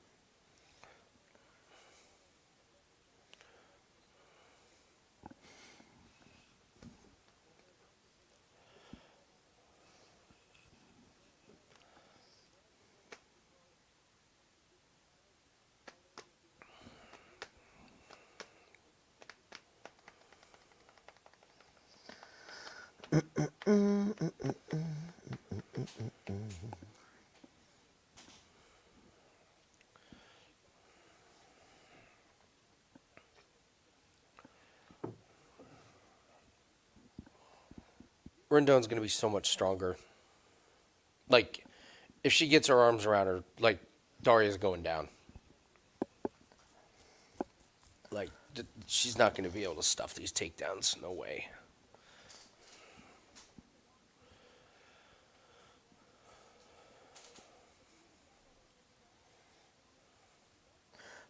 Rendon's going to be so much stronger. Like, if she gets her arms around her, like, Daria's going down. Like, she's not going to be able to stuff these takedowns. No way.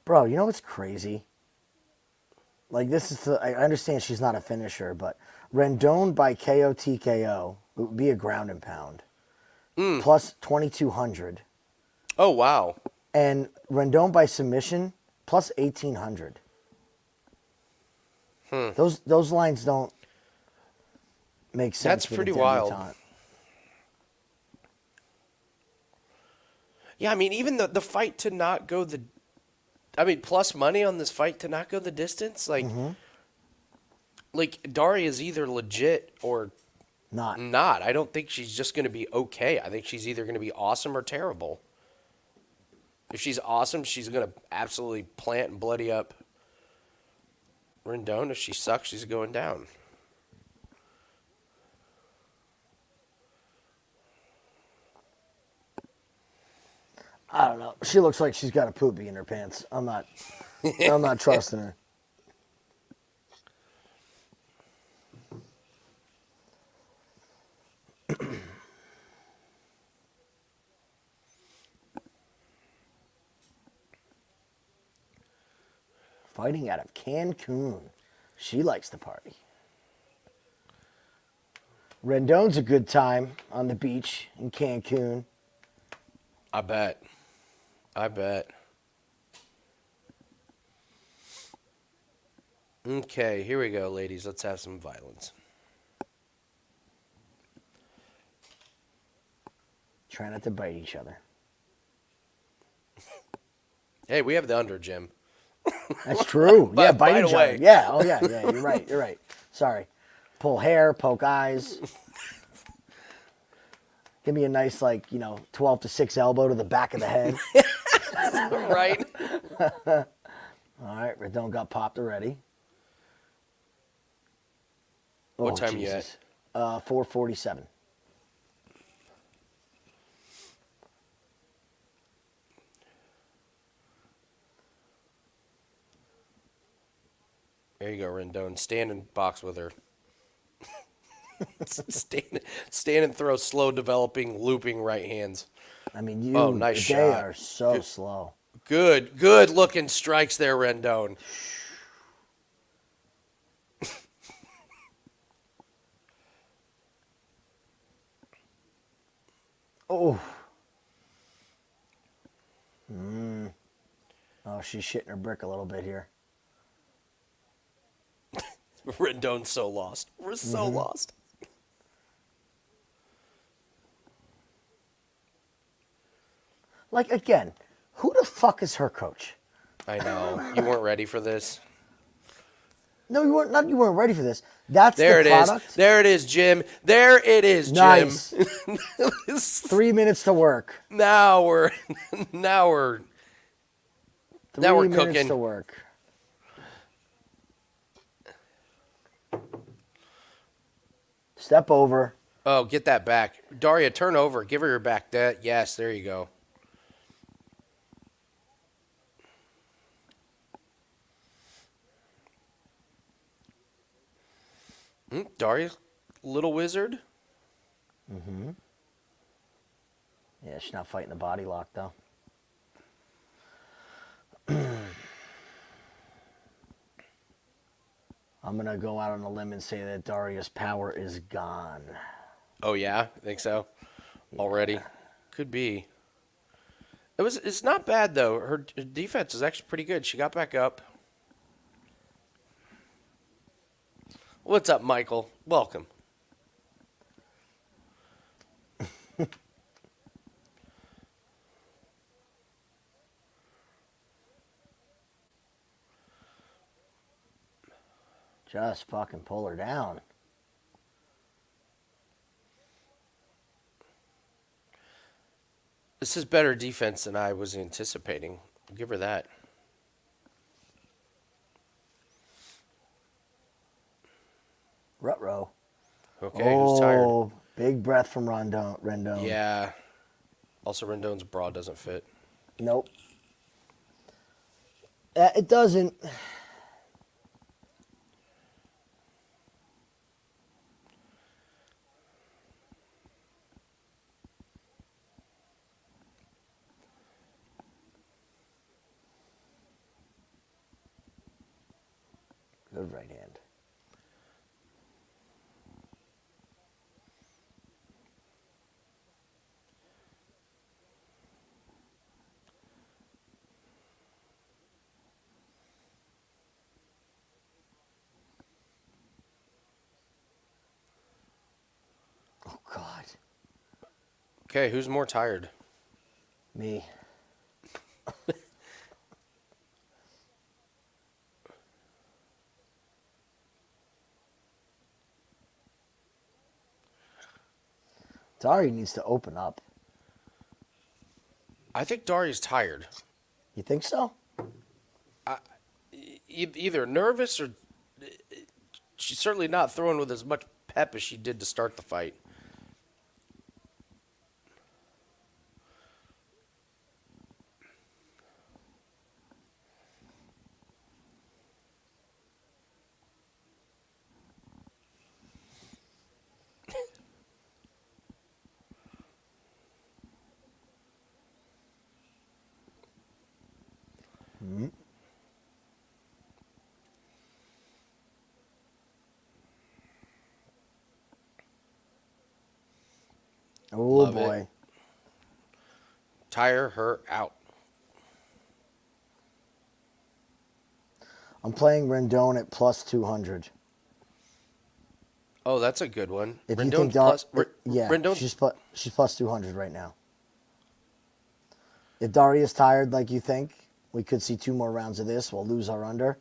Bro, you know what's crazy? Like, this is I understand she's not a finisher, but Rendon by KO TKO would be a ground and pound. Plus 2,200. Oh, wow. And Rendon by submission plus 1,800. Those lines don't make sense. That's pretty wild. Yeah, I mean, even the fight to not go the... I mean, plus money on this fight to not go the distance? Like, like Daria's either legit or not. I don't think she's just going to be okay. I think she's either going to be awesome or terrible. If she's awesome, she's going to absolutely plant and bloody up Rendon. If she sucks, she's going down. I don't know. She looks like she's got a poopy in her pants. I'm not trusting her. Fighting out of Cancun. She likes to party. Rendon's a good time on the beach in Cancun. I bet. Okay, here we go, ladies. Let's have some violence. Try not to bite each other. Hey, we have the under, Jim. That's true. Yeah, bite each away. other. Yeah, oh yeah, you're right. Sorry. Pull hair, poke eyes. Give me a nice, 12 to 6 elbow to the back of the head. Right. All right, Rendon got popped already. What time Jesus. You at? 4:47. There you go, Rendon. Stand and box with her. stand and throw slow developing, looping right hands. I mean, nice they shot. are so slow. Good looking strikes there, Rendon. Oh. Oh, she's shitting her brick a little bit here. Rendon's so lost. We're so lost. Like, again, who the fuck is her coach? I know. You weren't ready for this. No, you weren't. Not you weren't ready for this. That's there the product. There it is, Jim. There it is, Jim. Nice. 3 minutes to work. Now we're 3 cooking. minutes to work. Step over. Oh, get that back. Daria, turn over. Give her your back. Yes, there you go. Daria, little wizard. Yeah, she's not fighting the body lock, though. I'm going to go out on a limb and say that Daria's power is gone. Oh, yeah? Think so? Already? Could be. It's not bad though. Her defense is actually pretty good. She got back up. What's up, Michael? Welcome. Just fucking pull her down. This is better defense than I was anticipating. I'll give her that. Ruh-roh. Okay, who's tired? Oh, big breath from Rendon. Yeah. Also, Rendon's bra doesn't fit. Nope. It doesn't. Good right hand. Oh, God. Okay, who's more tired? Me. Dari needs to open up. I think Dari's tired. You think so? Either nervous or she's certainly not throwing with as much pep as she did to start the fight. Mm-hmm. Oh, Love boy. it. Tire her out. I'm playing Rendon at plus 200. Oh, that's a good one. If Rendon's you think plus, yeah, Rendon's, she's plus 200 right now. If Dari is tired like you think, we could see 2 more rounds of this. We'll lose our under.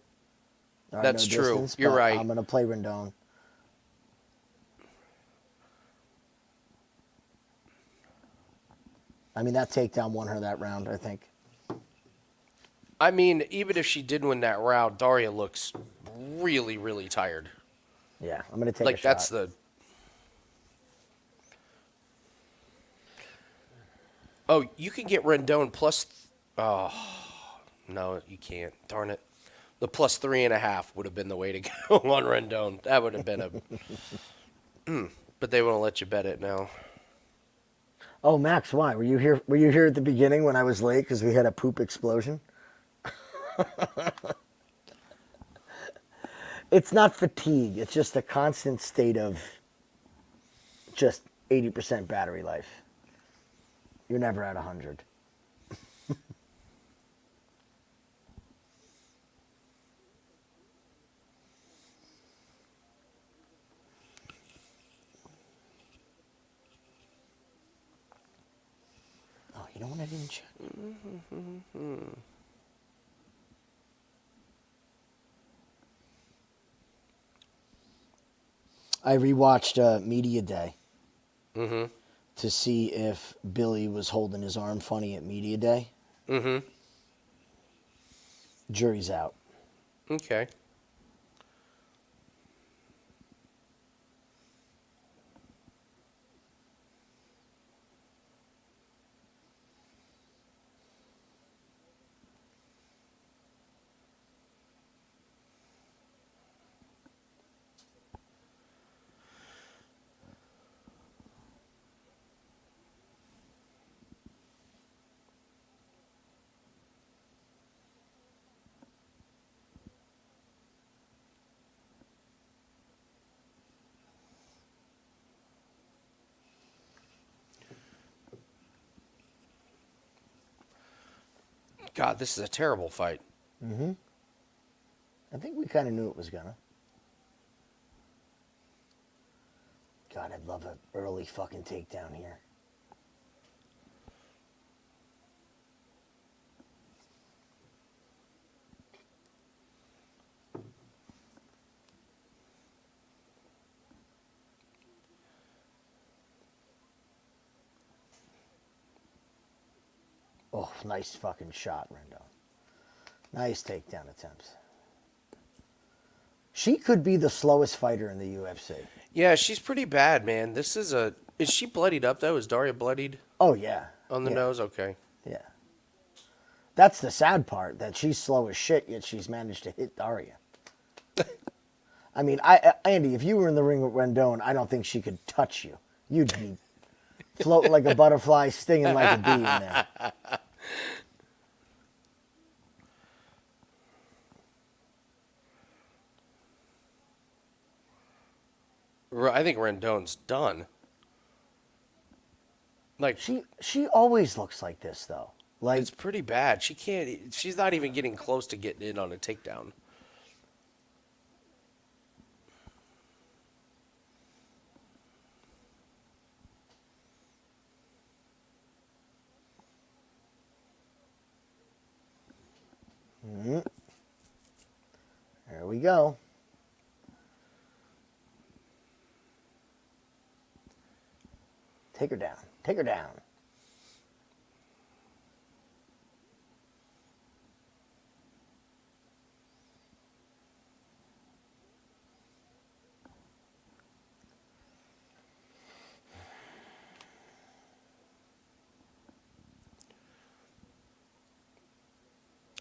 That's true. You're right. I'm going to play Rendon. I mean, that takedown won her that round, I think. I mean, even if she did win that round, Daria looks really, really tired. Yeah, I'm going to take a Like, shot. that's the... Oh, you can get Rendon plus... Oh, no, you can't. Darn it. The plus 3.5 would have been the way to go on Rendon. That would have been a... But they won't let you bet it now. Oh, Max, why? Were you here? Were you here at the beginning when I was late because we had a poop explosion? It's not fatigue. It's just a constant state of just 80% battery life. You're never at 100. Oh, you know what I didn't check? I rewatched Media Day to see if Billy was holding his arm funny at Media Day. Jury's out. Okay. God, this is a terrible fight. Mm-hmm. I think we kind of knew it was gonna. God, I'd love an early fucking takedown here. Oh, nice fucking shot, Rendon. Nice takedown attempts. She could be the slowest fighter in the UFC. Yeah, she's pretty bad, man. This is a... Is she bloodied up, though? Is Daria bloodied? Oh, yeah. On the nose? Okay. Yeah. That's the sad part, that she's slow as shit, yet she's managed to hit Daria. I mean, Andy, if you were in the ring with Rendon, I don't think she could touch you. You'd be floating like a butterfly, stinging like a bee in there. I think Rendon's done. Like she always looks like this though. Like it's pretty bad. She can't. She's not even getting close to getting in on a takedown. Mm-hmm. There we go. Take her down. Take her down.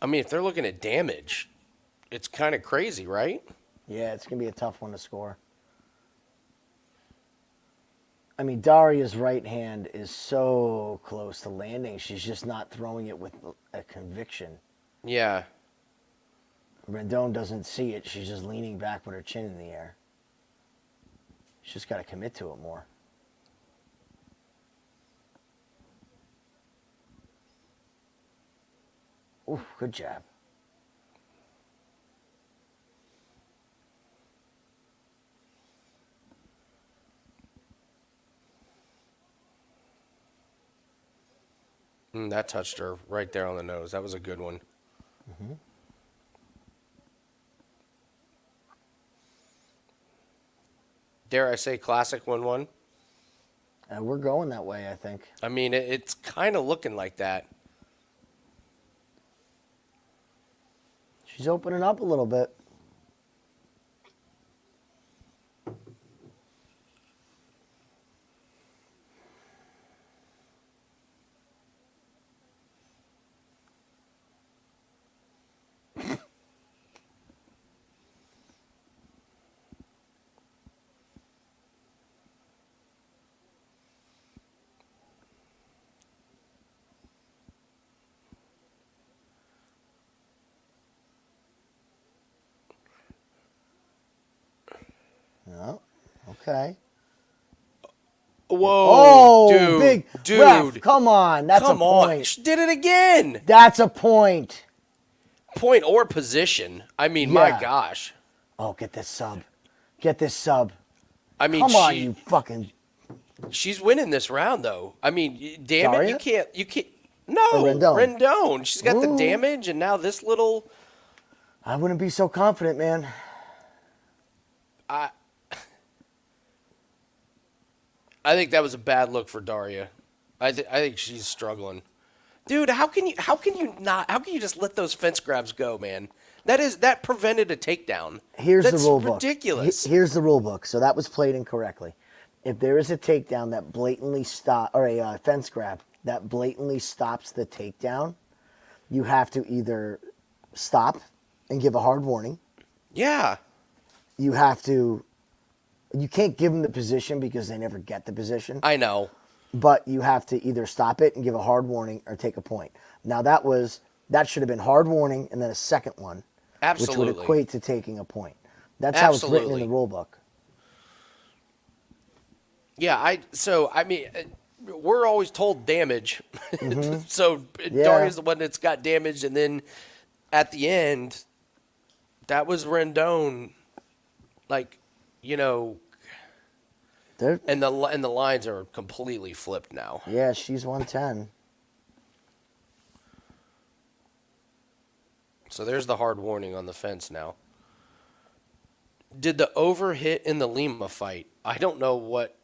I mean, if they're looking at damage, it's kind of crazy, right? Yeah, it's going to be a tough one to score. I mean, Daria's right hand is so close to landing. She's just not throwing it with a conviction. Yeah. Rendon doesn't see it. She's just leaning back with her chin in the air. She's just got to commit to it more. Ooh, good jab. That touched her right there on the nose. That was a good one. Mm-hmm. Dare I say classic 1-1? We're going that way, I think. I mean, it's kind of looking like that. She's opening up a little bit. No. Okay. Whoa, dude. Dude. Ref, come on. That's come a point. on. She did it again. That's a point. Point or position. I mean, my gosh. Oh, get this sub. Get this sub. I mean, come on, you fucking... She's winning this round, though. I mean, damn Daria? it. You can't. No, Rendon. She's got the damage, and now this little... I wouldn't be so confident, man. I think that was a bad look for Daria. I think she's struggling. Dude, how can you just let those fence grabs go, man? That prevented a takedown. That's the rule book. Ridiculous. Here's the rule book. So that was played incorrectly. If there is a takedown that blatantly or a fence grab that blatantly stops the takedown, you have to either stop and give a hard warning. Yeah. You can't give them the position because they never get the position. I know. But you have to either stop it and give a hard warning or take a point. Now that should have been hard warning and then a second one. Absolutely. Which would equate to taking a point. That's how it's written in the rule book. Yeah, we're always told damage. So Yeah. Daria's the one that's got damaged, and then at the end, that was Rendon. Like, you know, and the lines are completely flipped now. Yeah, she's 110. So there's the hard warning on the fence now. Did the over hit in the Lima fight? I don't know what.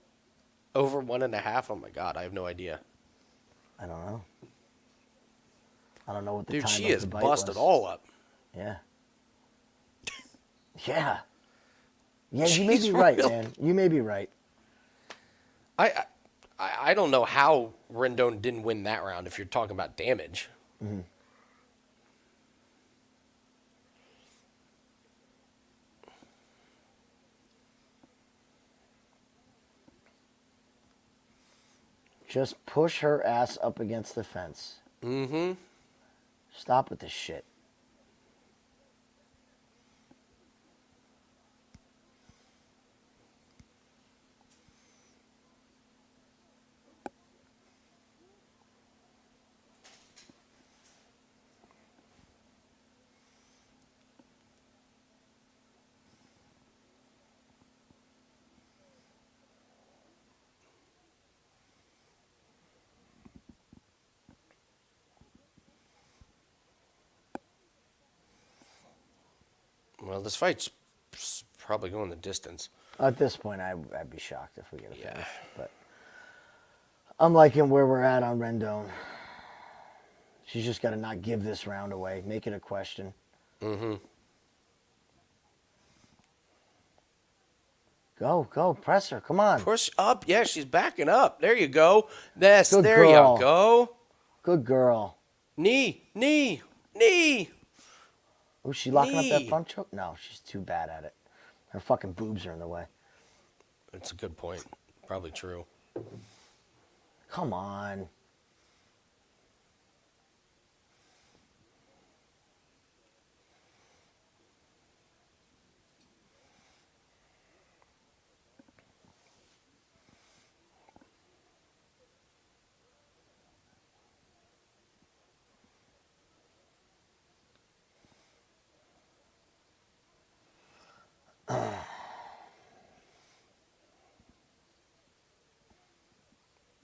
Over 1.5? Oh my God, I have no idea. I don't know. I don't know what the Dude, time she of is the bite busted was. all up. Yeah. Yeah. Yeah, you may be right, man. You may be right. I don't know how Rendon didn't win that round if you're talking about damage. Mm-hmm. Just push her ass up against the fence. Mm-hmm. Stop with this shit. Well, this fight's probably going the distance. At this point, I'd be shocked if we get a finish. But I'm liking where we're at on Rendon. She's just got to not give this round away. Make it a question. Mm-hmm. Go, press her. Come on. Push up. Yeah, she's backing up. There you go. There girl. you go. Good girl. Knee. Oh, she locking up that Knee. front choke? No, she's too bad at it. Her fucking boobs are in the way. That's a good point. Probably true. Come on.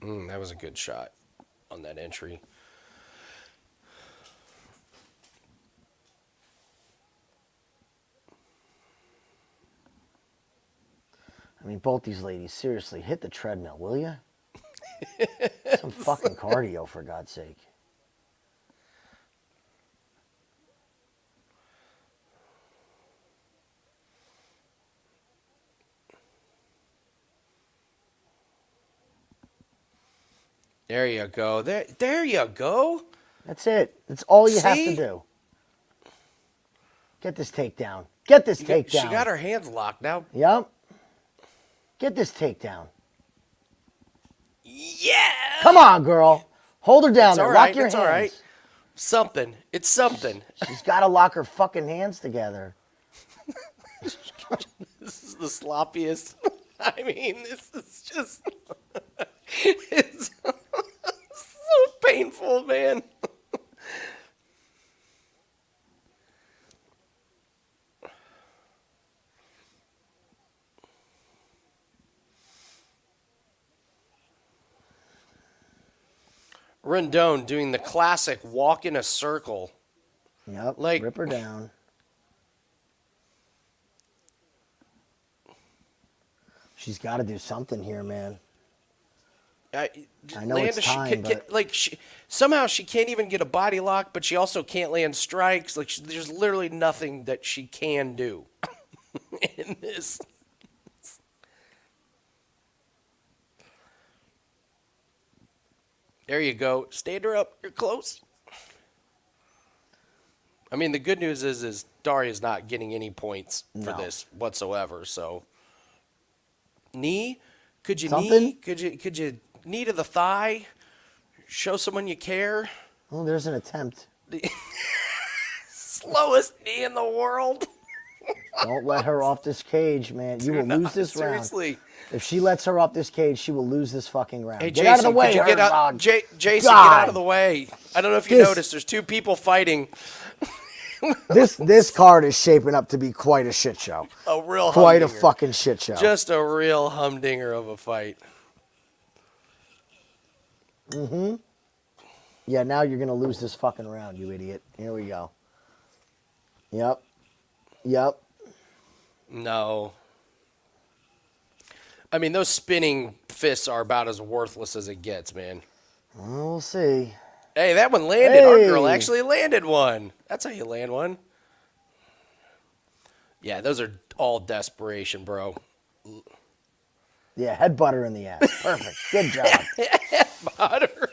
That was a good shot on that entry. I mean, both these ladies, seriously, hit the treadmill, will you? Some fucking cardio, for God's sake. There you go. There you go. That's it. That's all you have to See? do. Get this takedown. Get this takedown. She got her hands locked now. Yep. Get this takedown. Yeah. Come on, girl. Hold her down It's there. all Lock right, your it's hands. all right. Something. It's something. She's got to lock her fucking hands together. This is the sloppiest. I mean, this is just. It's so painful, man. Rendon doing the classic walk in a circle. Yep. Like- Rip her down. She's got to do something here, man. I know it's time, somehow she can't even get a body lock, but she also can't land strikes. Like there's literally nothing that she can do in this. There you go. Stand her up. You're close. I mean, the good news is Daria's not getting any points for No. this whatsoever. So, knee? Could you Something? knee? Could you knee to the thigh? Show someone you care. Oh, there's an attempt. Slowest knee in the world. Don't let her off this cage, man. You will lose this round. Seriously. If she lets her off this cage, she will lose this fucking round. Hey, Get out of the Jason, way, could you get out? Herzog. Jason, God. get out of the way. I don't know if you noticed. There's two people fighting. This card is shaping up to be quite a shit show. Quite a fucking shit show. Just a real humdinger of a fight. Mm-hmm. Yeah, now you're gonna lose this fucking round, you idiot. Here we go. Yep. No. I mean, those spinning fists are about as worthless as it gets, man. We'll see. Hey, that one landed. Hey. Our girl actually landed one. That's how you land one. Yeah, those are all desperation, bro. Yeah, head butter in the ass. Perfect. Good job. Head butter.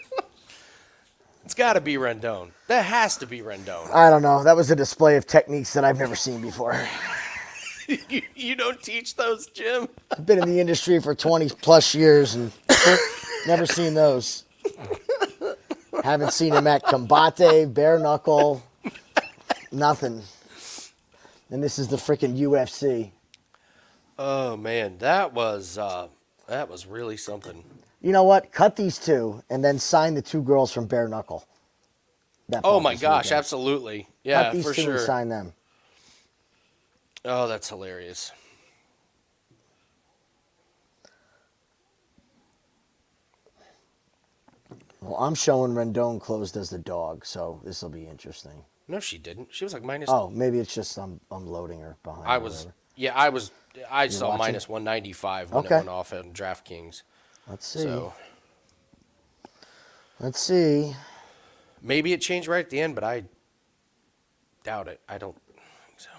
It's got to be Rendon. That has to be Rendon. I don't know. That was a display of techniques that I've never seen before. You don't teach those, Jim? I've been in the industry for 20 plus years and never seen those. Haven't seen him at combate, bare knuckle, nothing. And this is the freaking UFC. Oh man, that was really something. You know what? Cut these two and then sign the two girls from bare knuckle. Oh my gosh, weekend. Absolutely. Yeah, Cut these for two sure. And sign them. Oh, that's hilarious. Well, I'm showing Rendon closed as the dog, so this will be interesting. No, she didn't. She was like minus. Oh, maybe it's just I'm loading her behind. I saw minus 195 when it went off on DraftKings. Let's see. So. Let's see. Maybe it changed right at the end, but I doubt it. I don't think so.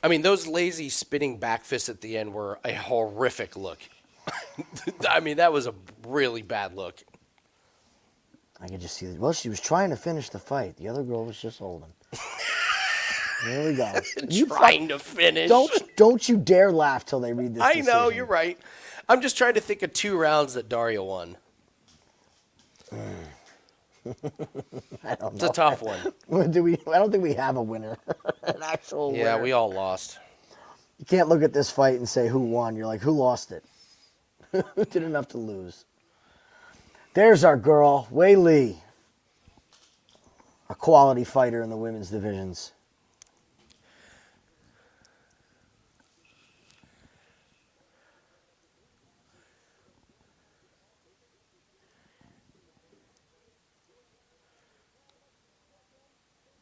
I mean, those lazy spinning back fists at the end were a horrific look. I mean, that was a really bad look. I could just see that. Well, she was trying to finish the fight. The other girl was just holding. There we go. Trying to finish. Don't you dare laugh till they read this I know, you're right. I'm just trying to think of 2 rounds that Daria won. I don't know. It's a tough one. I don't think we have a winner. An actual winner. Yeah, we all lost. You can't look at this fight and say who won. You're like, who lost it? Who did enough to lose? There's our girl, Wei Li. A quality fighter in the women's divisions.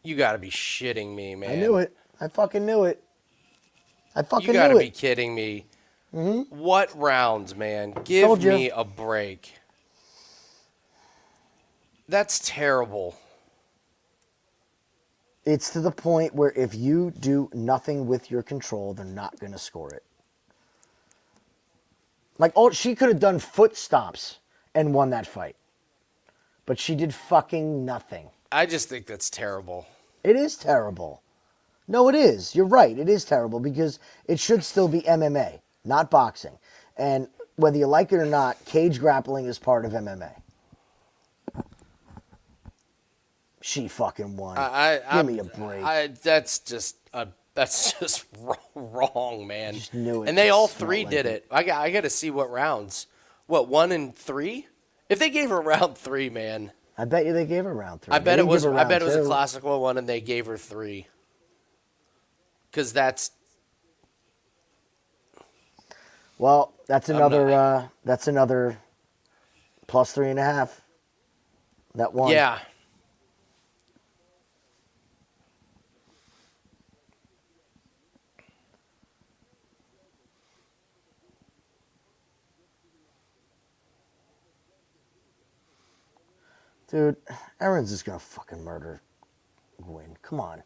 You gotta be shitting me, man. I knew it. I fucking knew it. You gotta be kidding me. Mm-hmm. What rounds, man? Give me a break. That's terrible. It's to the point where if you do nothing with your control, they're not going to score it. Like, she could have done foot stomps and won that fight. But she did fucking nothing. I just think that's terrible. It is terrible. No, it is. You're right. It is terrible because it should still be MMA, not boxing. And whether you like it or not, cage grappling is part of MMA. She fucking won. Give me a break. That's just wrong, man. Just knew it. And they all 3 did it. I got to see what rounds. What, 1 and 3? If they gave her round 3, man. I bet you they gave her round 3. I bet it was a classical one, and they gave her 3. Because that's. Well, that's another. That's another plus 3.5. That one. Yeah. Dude, Aaron's just going to fucking murder Gwyn. Come on.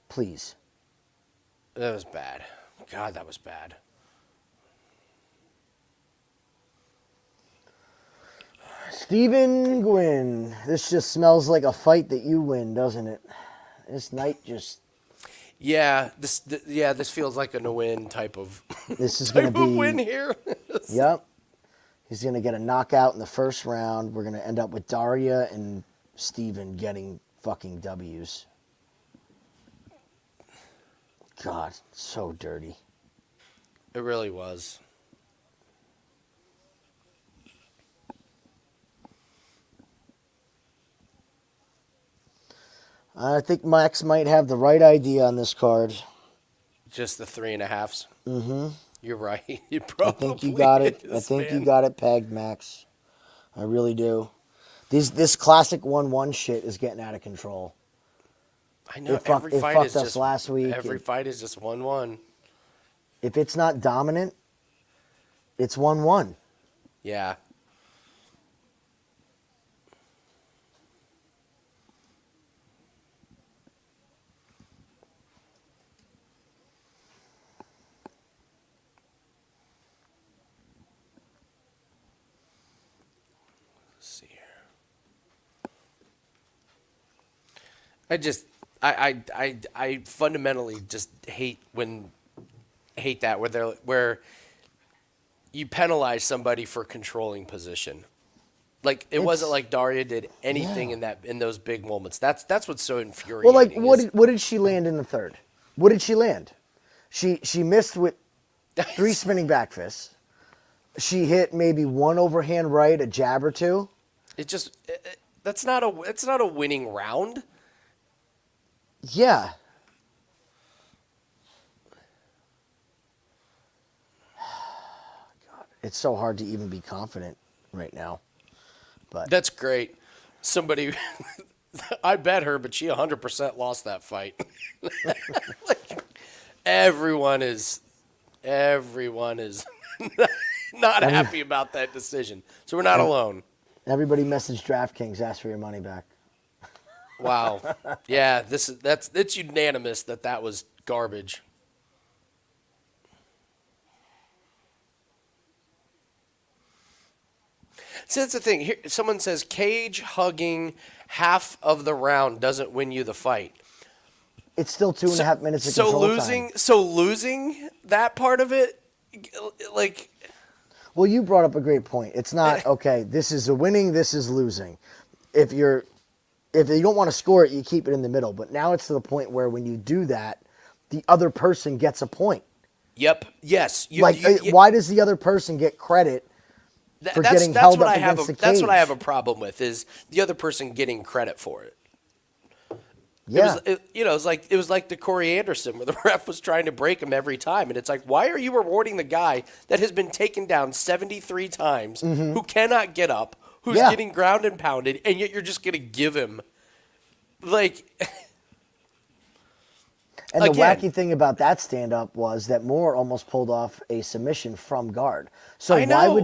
Please. That was bad. God, that was bad. Stephen Gwyn. This just smells like a fight that you win, doesn't it? This night just... Yeah, this feels like a no-win type of, this is going to be win here. Yep. He's going to get a knockout in the first round. We're going to end up with Daria and Steven getting fucking W's. God, so dirty. It really was. I think Max might have the right idea on this card. Just the 3.5s. Mm-hmm. You're right. You I probably think you got it. I is, think you man. got it pegged, Max. I really do. This classic 1-1 shit is getting out of control. I know It every fight fucked is us just last week. Every fight is just 1-1. If it's not dominant, it's 1-1. Yeah. Let's see here. I fundamentally just hate that where you penalize somebody for controlling position. Like it wasn't like Daria did anything in those big moments. That's what's so infuriating. Well, like what did she land in the third? What did she land? She missed with 3 spinning back fists. She hit maybe 1 overhand right, a jab or 2. That's not a winning round. Yeah. God, it's so hard to even be confident right now. But That's great. Somebody, I bet her, but she 100% lost that fight. Like, everyone is not happy about that decision. So we're not alone. everybody messaged DraftKings, ask for your money back. Wow. Yeah, it's unanimous that was garbage. See, that's the thing. Here, someone says cage hugging half of the round doesn't win you the fight. It's still 2.5 minutes of control time. So losing that part of it, like. Well, you brought up a great point. It's not okay. This is a winning. This is losing. If you don't want to score it, you keep it in the middle. But now it's to the point where when you do that, the other person gets a point. Yep. Yes. Why does the other person get credit for getting held up against the cage? That's what I have a problem with, is the other person getting credit for it. Yeah. It was like the Corey Anderson where the ref was trying to break him every time, and it's like, why are you rewarding the guy that has been taken down 73 times, who cannot get up, who's getting ground and pounded, and yet you're just going to give him, like. And the wacky thing about that stand-up was that Moore almost pulled off a submission from guard. So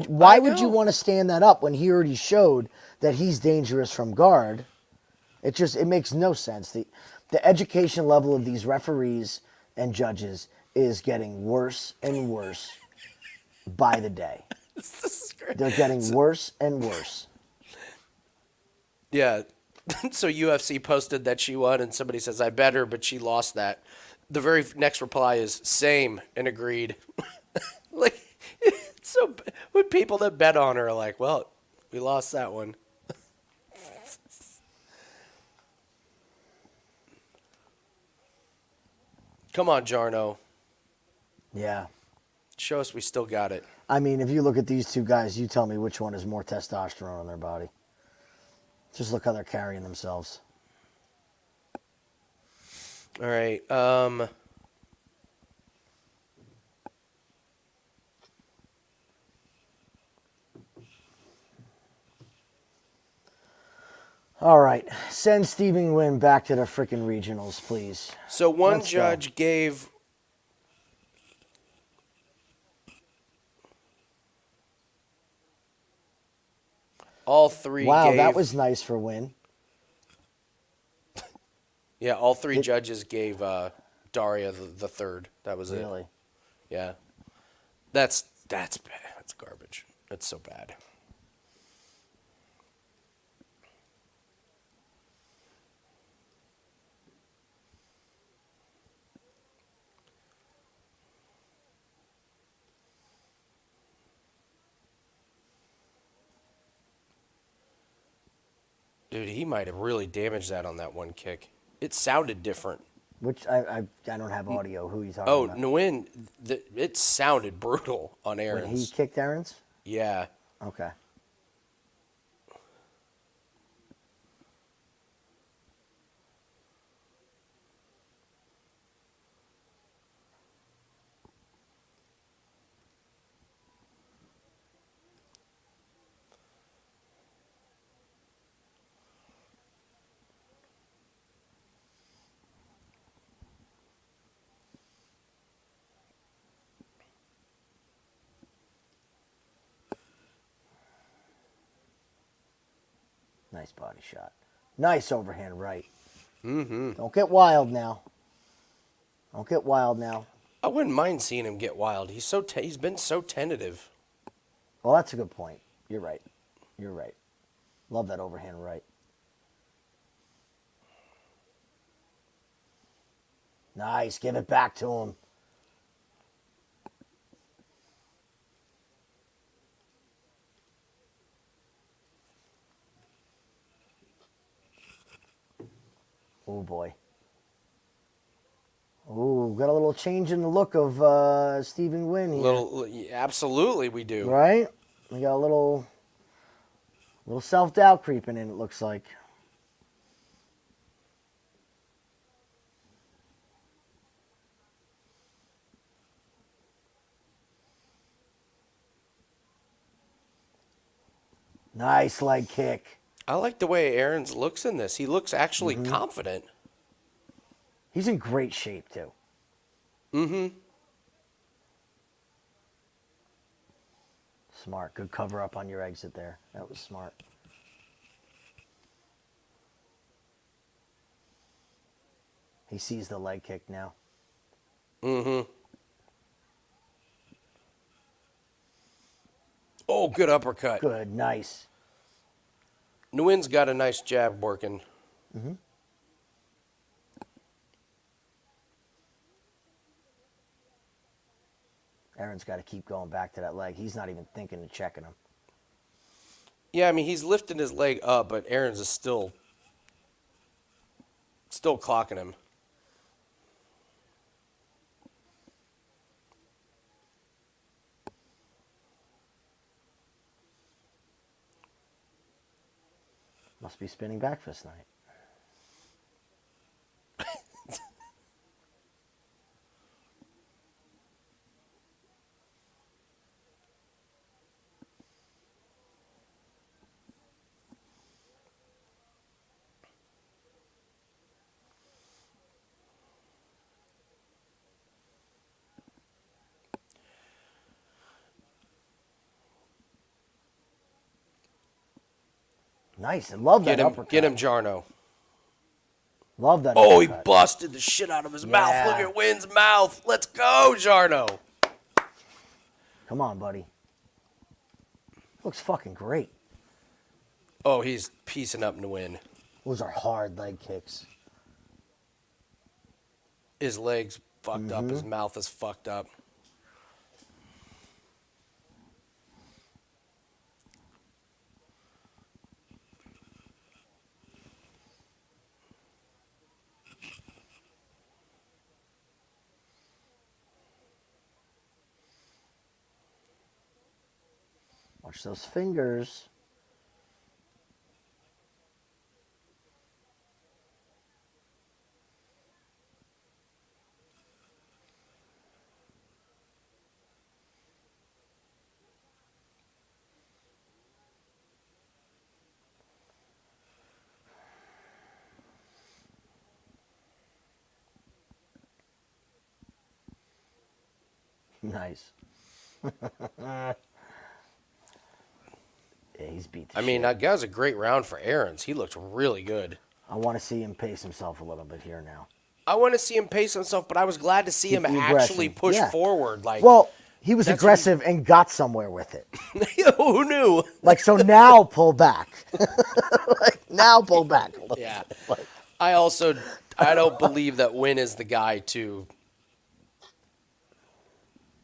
why would you want to stand that up when he already showed that he's dangerous from guard? It makes no sense. The education level of these referees and judges is getting worse and worse by the day. This is great. They're getting worse and worse. Yeah. So UFC posted that she won, and somebody says, I bet her, but she lost that. The very next reply is, same, and agreed. Like, so when people that bet on her are like, well, we lost that one. Come on, Jarno. Yeah. Show us we still got it. I mean, if you look at these two guys, you tell me which one has more testosterone on their body. Just look how they're carrying themselves. All right. All right. Send Stephen Wynn back to the frickin' regionals, please. So one judge gave all three. Wow, that was nice for Wynn. Yeah, all three judges gave Daria the third. That was it. Really? Yeah. That's bad. That's garbage. That's so bad. Dude, he might have really damaged that on that one kick. It sounded different. Which I don't have audio. Who you talking Oh, about? Nguyen, it sounded brutal on When he Aaron's. kicked Aaron's? Yeah. Okay. Nice body shot. Nice overhand right. Mm-hmm. Don't get wild now. Don't get wild now. I wouldn't mind seeing him get wild. He's been so tentative. Well, that's a good point. You're right. You're right. Love that overhand right. Nice. Give it back to him. Oh, boy. Oh, got a little change in the look of Stephen Nguyen here. Absolutely, we do. Right? We got a little self-doubt creeping in, it looks like. Nice leg kick. I like the way Aaron's looks in this. He looks actually confident. He's in great shape, too. Mm-hmm. Smart. Good cover up on your exit there. That was smart. He sees the leg kick now. Mm-hmm. Oh, good uppercut. Good. Nice. Nguyen's got a nice jab working. Mm-hmm. Aaron's got to keep going back to that leg. He's not even thinking of checking him. Yeah, I mean, he's lifting his leg up, but Aaron's is still clocking him. Must be spinning back fist night. Nice. I love that uppercut. Get him, Jarno. Love that Oh, uppercut. he busted the shit out of his mouth. Look at Nguyen's mouth. Let's go, Jarno. Come on, buddy. Looks fucking great. Oh, he's piecing up Nguyen. Those are hard leg kicks. His leg's fucked up. His mouth is fucked up. Watch those fingers. Nice. Yeah, he's beat the shit. That was a great round for Aaron's. He looked really good. I want to see him pace himself a little bit here now. I want to see him pace himself, but I was glad to see him actually push forward. Well, he was aggressive and got somewhere with it. Who knew? So now pull back. Now pull back. Yeah. I don't believe that Nguyen is the guy to.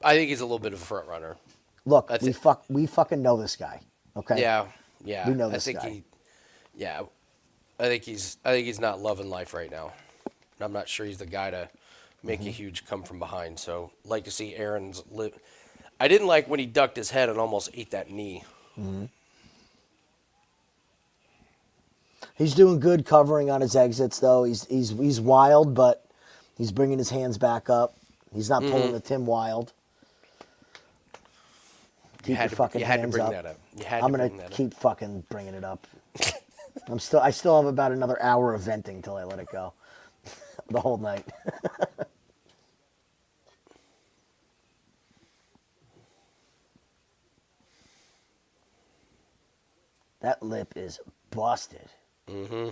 I think he's a little bit of a front runner. Look, we fucking know this guy. Okay. Yeah. We know this guy. I think he's not loving life right now. And I'm not sure he's the guy to make a huge come from behind. So, like to see Aaron's lip. I didn't like when he ducked his head and almost ate that knee. He's doing good covering on his exits, though. He's wild, but he's bringing his hands back up. He's not pulling the Tim Wild. Keep your fucking hands up. I'm gonna keep fucking bringing it up. I still have about another hour of venting till I let it go. The whole night. That lip is busted. Mm-hmm.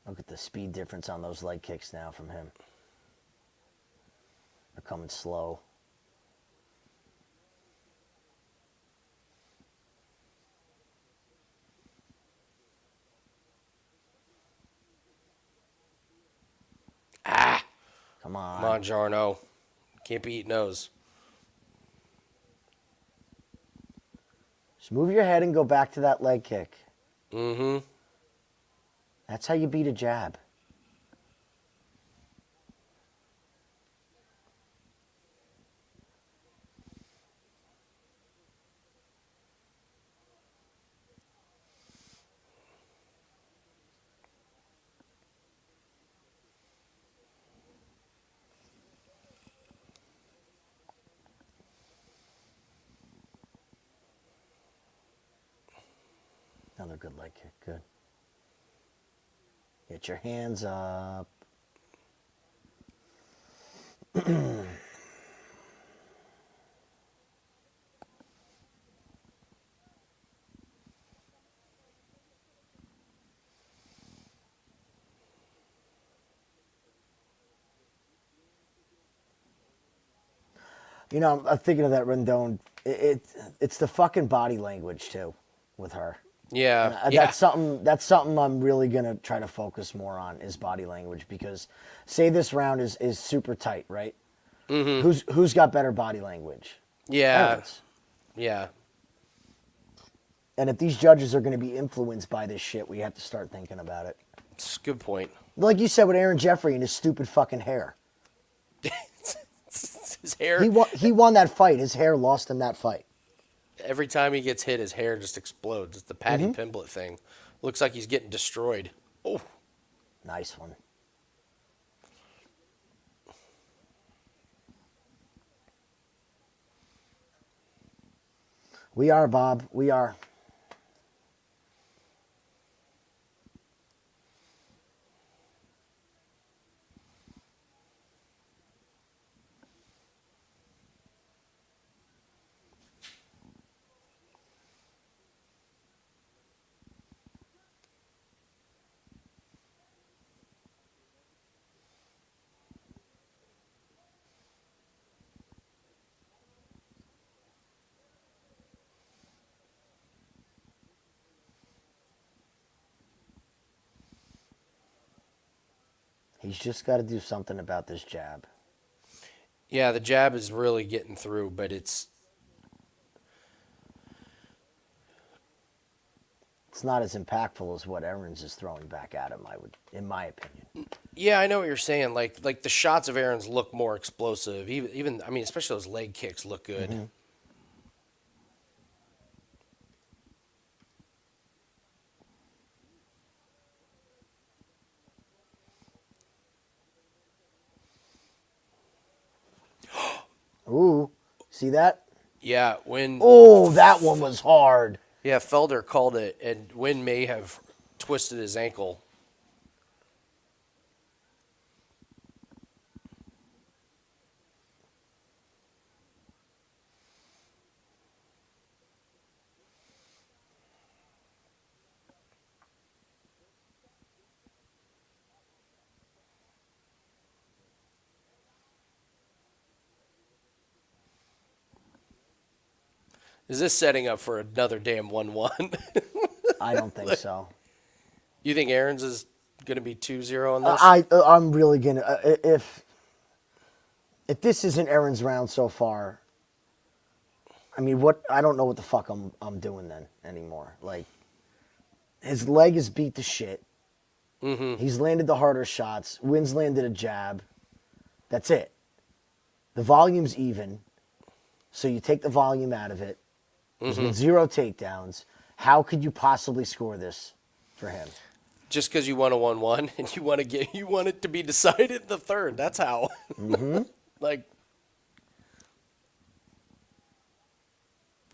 Look at the speed difference on those leg kicks now from him. They're coming slow. Come on. Come on, Jarno. Can't be eating those. Just move your head and go back to that leg kick. Mm-hmm. That's how you beat a jab. Another good leg kick. Good. Get your hands up. You know, I'm thinking of that Rendon. It's the fucking body language too, with her. Yeah, That's something I'm really gonna try to focus more on is body language, because say this round is super tight, right? Mm-hmm. Who's got better body language? Yeah, Aaron's. yeah. And if these judges are going to be influenced by this shit, we have to start thinking about it. It's a good point. Like you said with Aaron Jeffrey and his stupid fucking hair. His hair. He won that fight. His hair lost him that fight. Every time he gets hit, his hair just explodes. It's the Patty Pimblett thing. Looks like he's getting destroyed. Oh, nice one. We are, Bob. We are. He's just got to do something about this jab. yeah, the jab is really getting through, but it's not as impactful as what Aaron's is throwing back at him, in my opinion. yeah. I know what you're saying. Like the shots of Aaron's look more explosive. Even I mean, especially those leg kicks look good. Mm-hmm. Ooh, see that? Yeah, when Oh, that one was hard. yeah, Felder called it, and Wynn may have twisted his ankle. Is this setting up for another damn 1-1? I don't think so. You think Aaron's is going to be 2-0 on this? I'm really gonna if this isn't Aaron's round so far, I mean, what? I don't know what the fuck I'm doing then anymore. Like, his leg is beat to shit. Mm-hmm. He's landed the harder shots. Wynn's landed a jab. That's it. The volume's even, so you take the volume out of it. There's been 0 takedowns. How could you possibly score this for him? Just because you want a 1-1 and you want it to be decided in the third. That's how. Like,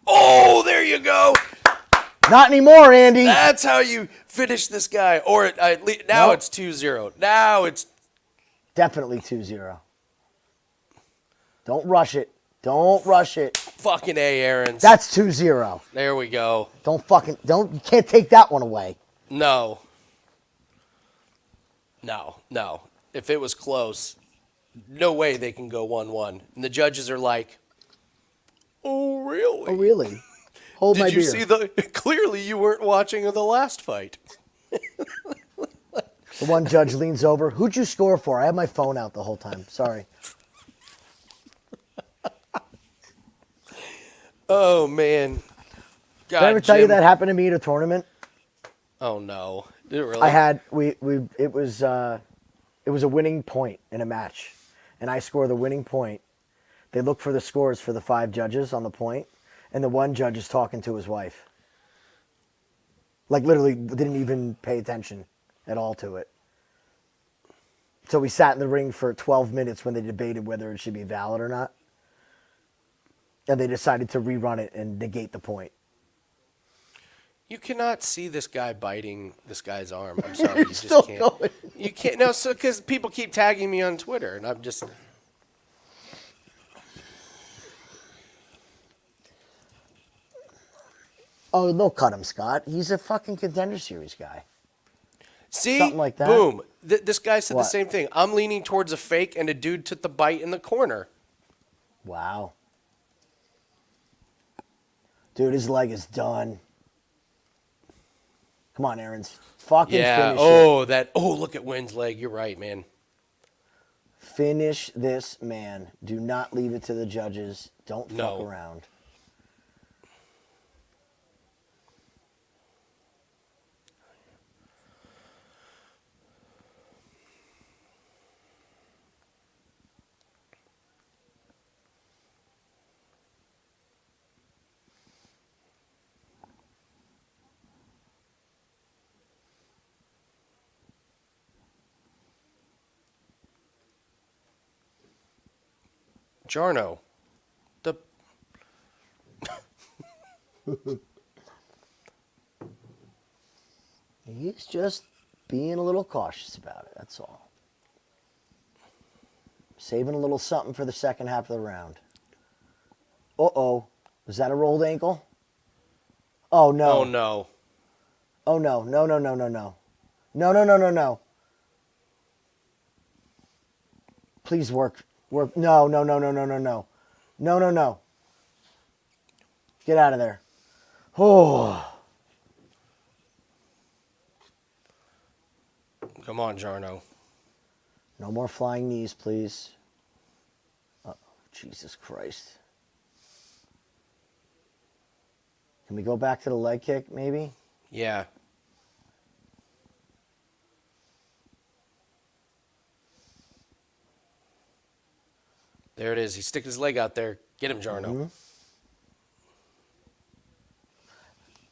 oh, there you go. Not anymore, Andy. That's how you finish this guy. Or now Nope. it's 2-0. Now it's Definitely 2-0. Don't rush it. Don't rush it. fucking A, Aarons. That's 2-0. There we go. You can't take that one away. No. If it was close, no way they can go 1-1. And the judges are like, oh, really? Oh, really? Hold my Did you beer. see clearly you weren't watching the last fight. The one judge leans over. Who'd you score for? I had my phone out the whole time. Sorry. Oh, man. God, Did I ever tell you Jim. that happened to me at a tournament? Oh, no. Did it really? I had it was a winning point in a match, and I score the winning point. They look for the scores for the 5 judges on the point, and the one judge is talking to his wife. Like, literally didn't even pay attention at all to it. So we sat in the ring for 12 minutes when they debated whether it should be valid or not. And they decided to rerun it and negate the point. You cannot see this guy biting this guy's arm. I'm sorry. You just Still can't. going. You can't. No, so because people keep tagging me on Twitter, and I'm just. Oh, they'll cut him, Scott. He's a fucking Contender Series guy. See? Something like that. Boom. This guy said What? the same thing. I'm leaning towards a fake, and a dude took the bite in the corner. Wow. Dude, his leg is done. Come on, Aarons. Fucking Yeah. finish it. Look at Wynn's leg. You're right, man. Finish this man. Do not leave it to the judges. Don't fuck No. around. Jarno. The. He's just being a little cautious about it. That's all. Saving a little something for the second half of the round. Uh-oh. Was that a rolled ankle? Oh, no. Oh, no. Oh, no. No, no, no, no, no. No, no, no, no, no. Please work. Work. No, no, no, no, no, no, no. No, no, no. Get out of there. Oh. Come on, Jarno. No more flying knees, please. Oh, Jesus Christ. Can we go back to the leg kick, maybe? Yeah. There it is. He's sticking his leg out there. Get him, Jarno. Mm-hmm.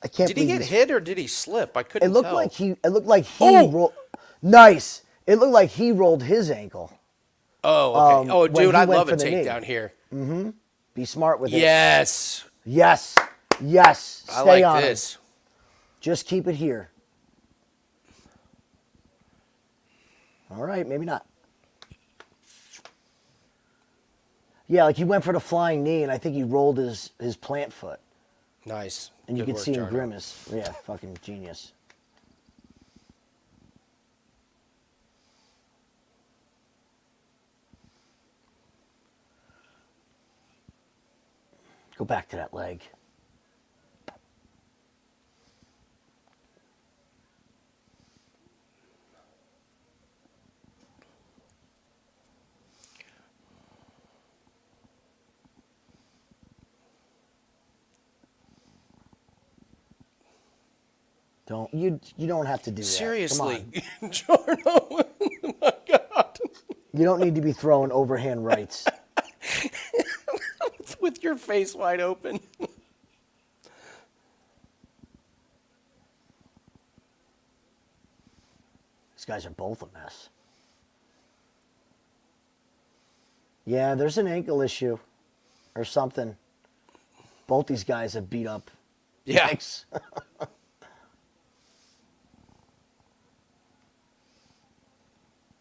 I can't Did he believe get this. hit or did he slip? I couldn't It looked tell. like he. It looked like he Oh! rolled. Nice. It looked like he rolled his ankle. Oh, okay. when Dude, he I went love a for the knee. takedown here. Be smart with it. Yes. Yes. Yes. Stay I like on this. it. Just keep it here. All right, maybe not. Yeah, like he went for the flying knee, and I think he rolled his plant foot. Nice. And you Good could work, see him Jarno. grimace. Yeah, fucking genius. Go back to that leg. You don't have to do that. Seriously, Jarno. Oh my God. You don't need to be throwing overhand rights. With your face wide open. These guys are both a mess. Yeah, there's an ankle issue or something. Both these guys have beat up. Yeah.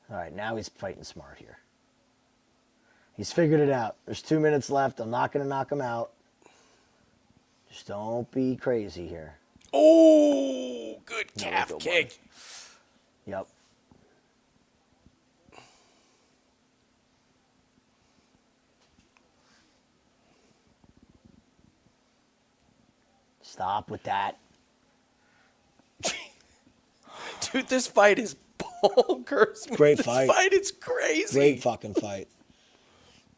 All right, now he's fighting smart here. He's figured it out. There's 2 minutes left. I'm not going to knock him out. Just don't be crazy here. Oh, good calf kick. Yep. Stop with that. Dude, this fight is bonkers. Great fight. This fight is crazy. Great fucking fight.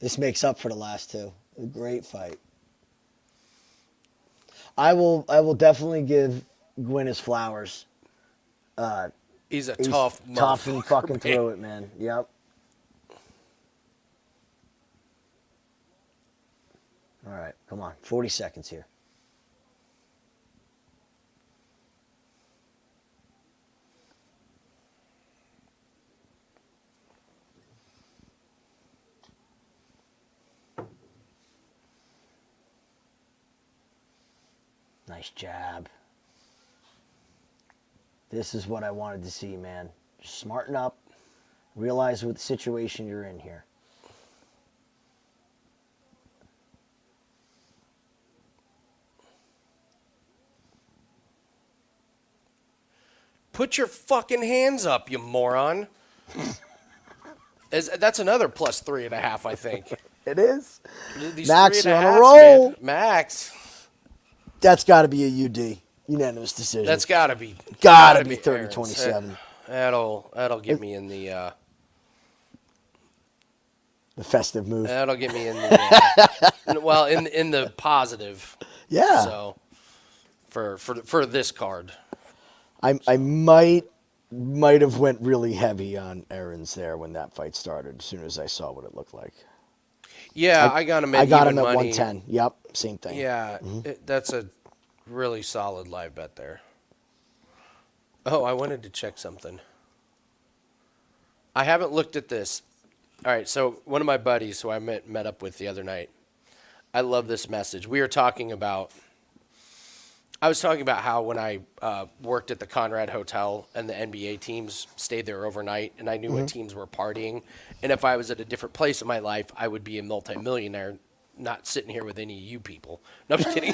This makes up for the last two. A great fight. I will definitely give Gwynn his flowers. He's He's tough and fucking through it, man. Yep. All right, come on. 40 seconds here. Nice jab. This is what I wanted to see, man. Just smarten up. Realize what situation you're in here. Put your fucking hands up, you moron. That's another plus 3.5, I think. It is. These Max, you're on a 3.5s, roll. man. Max. That's got to be a UD. Unanimous decision. That's gotta be. Gotta be Aaron's. 30-27. That'll get me in the. The festive move. That'll get me in the. Well, in the positive. Yeah. So, for this card. I might have went really heavy on Aaron's there when that fight started. As soon as I saw what it looked like. Yeah, I got him at I got him even at money. 110. Yep, same thing. Yeah, that's a really solid live bet there. Oh, I wanted to check something. I haven't looked at this. All right, so one of my buddies who I met up with the other night, I love this message. I was talking about how when I worked at the Conrad Hotel and the NBA teams stayed there overnight, and I knew what teams were partying. And if I was at a different place in my life, I would be a multimillionaire, not sitting here with any of you people. No, I'm just kidding.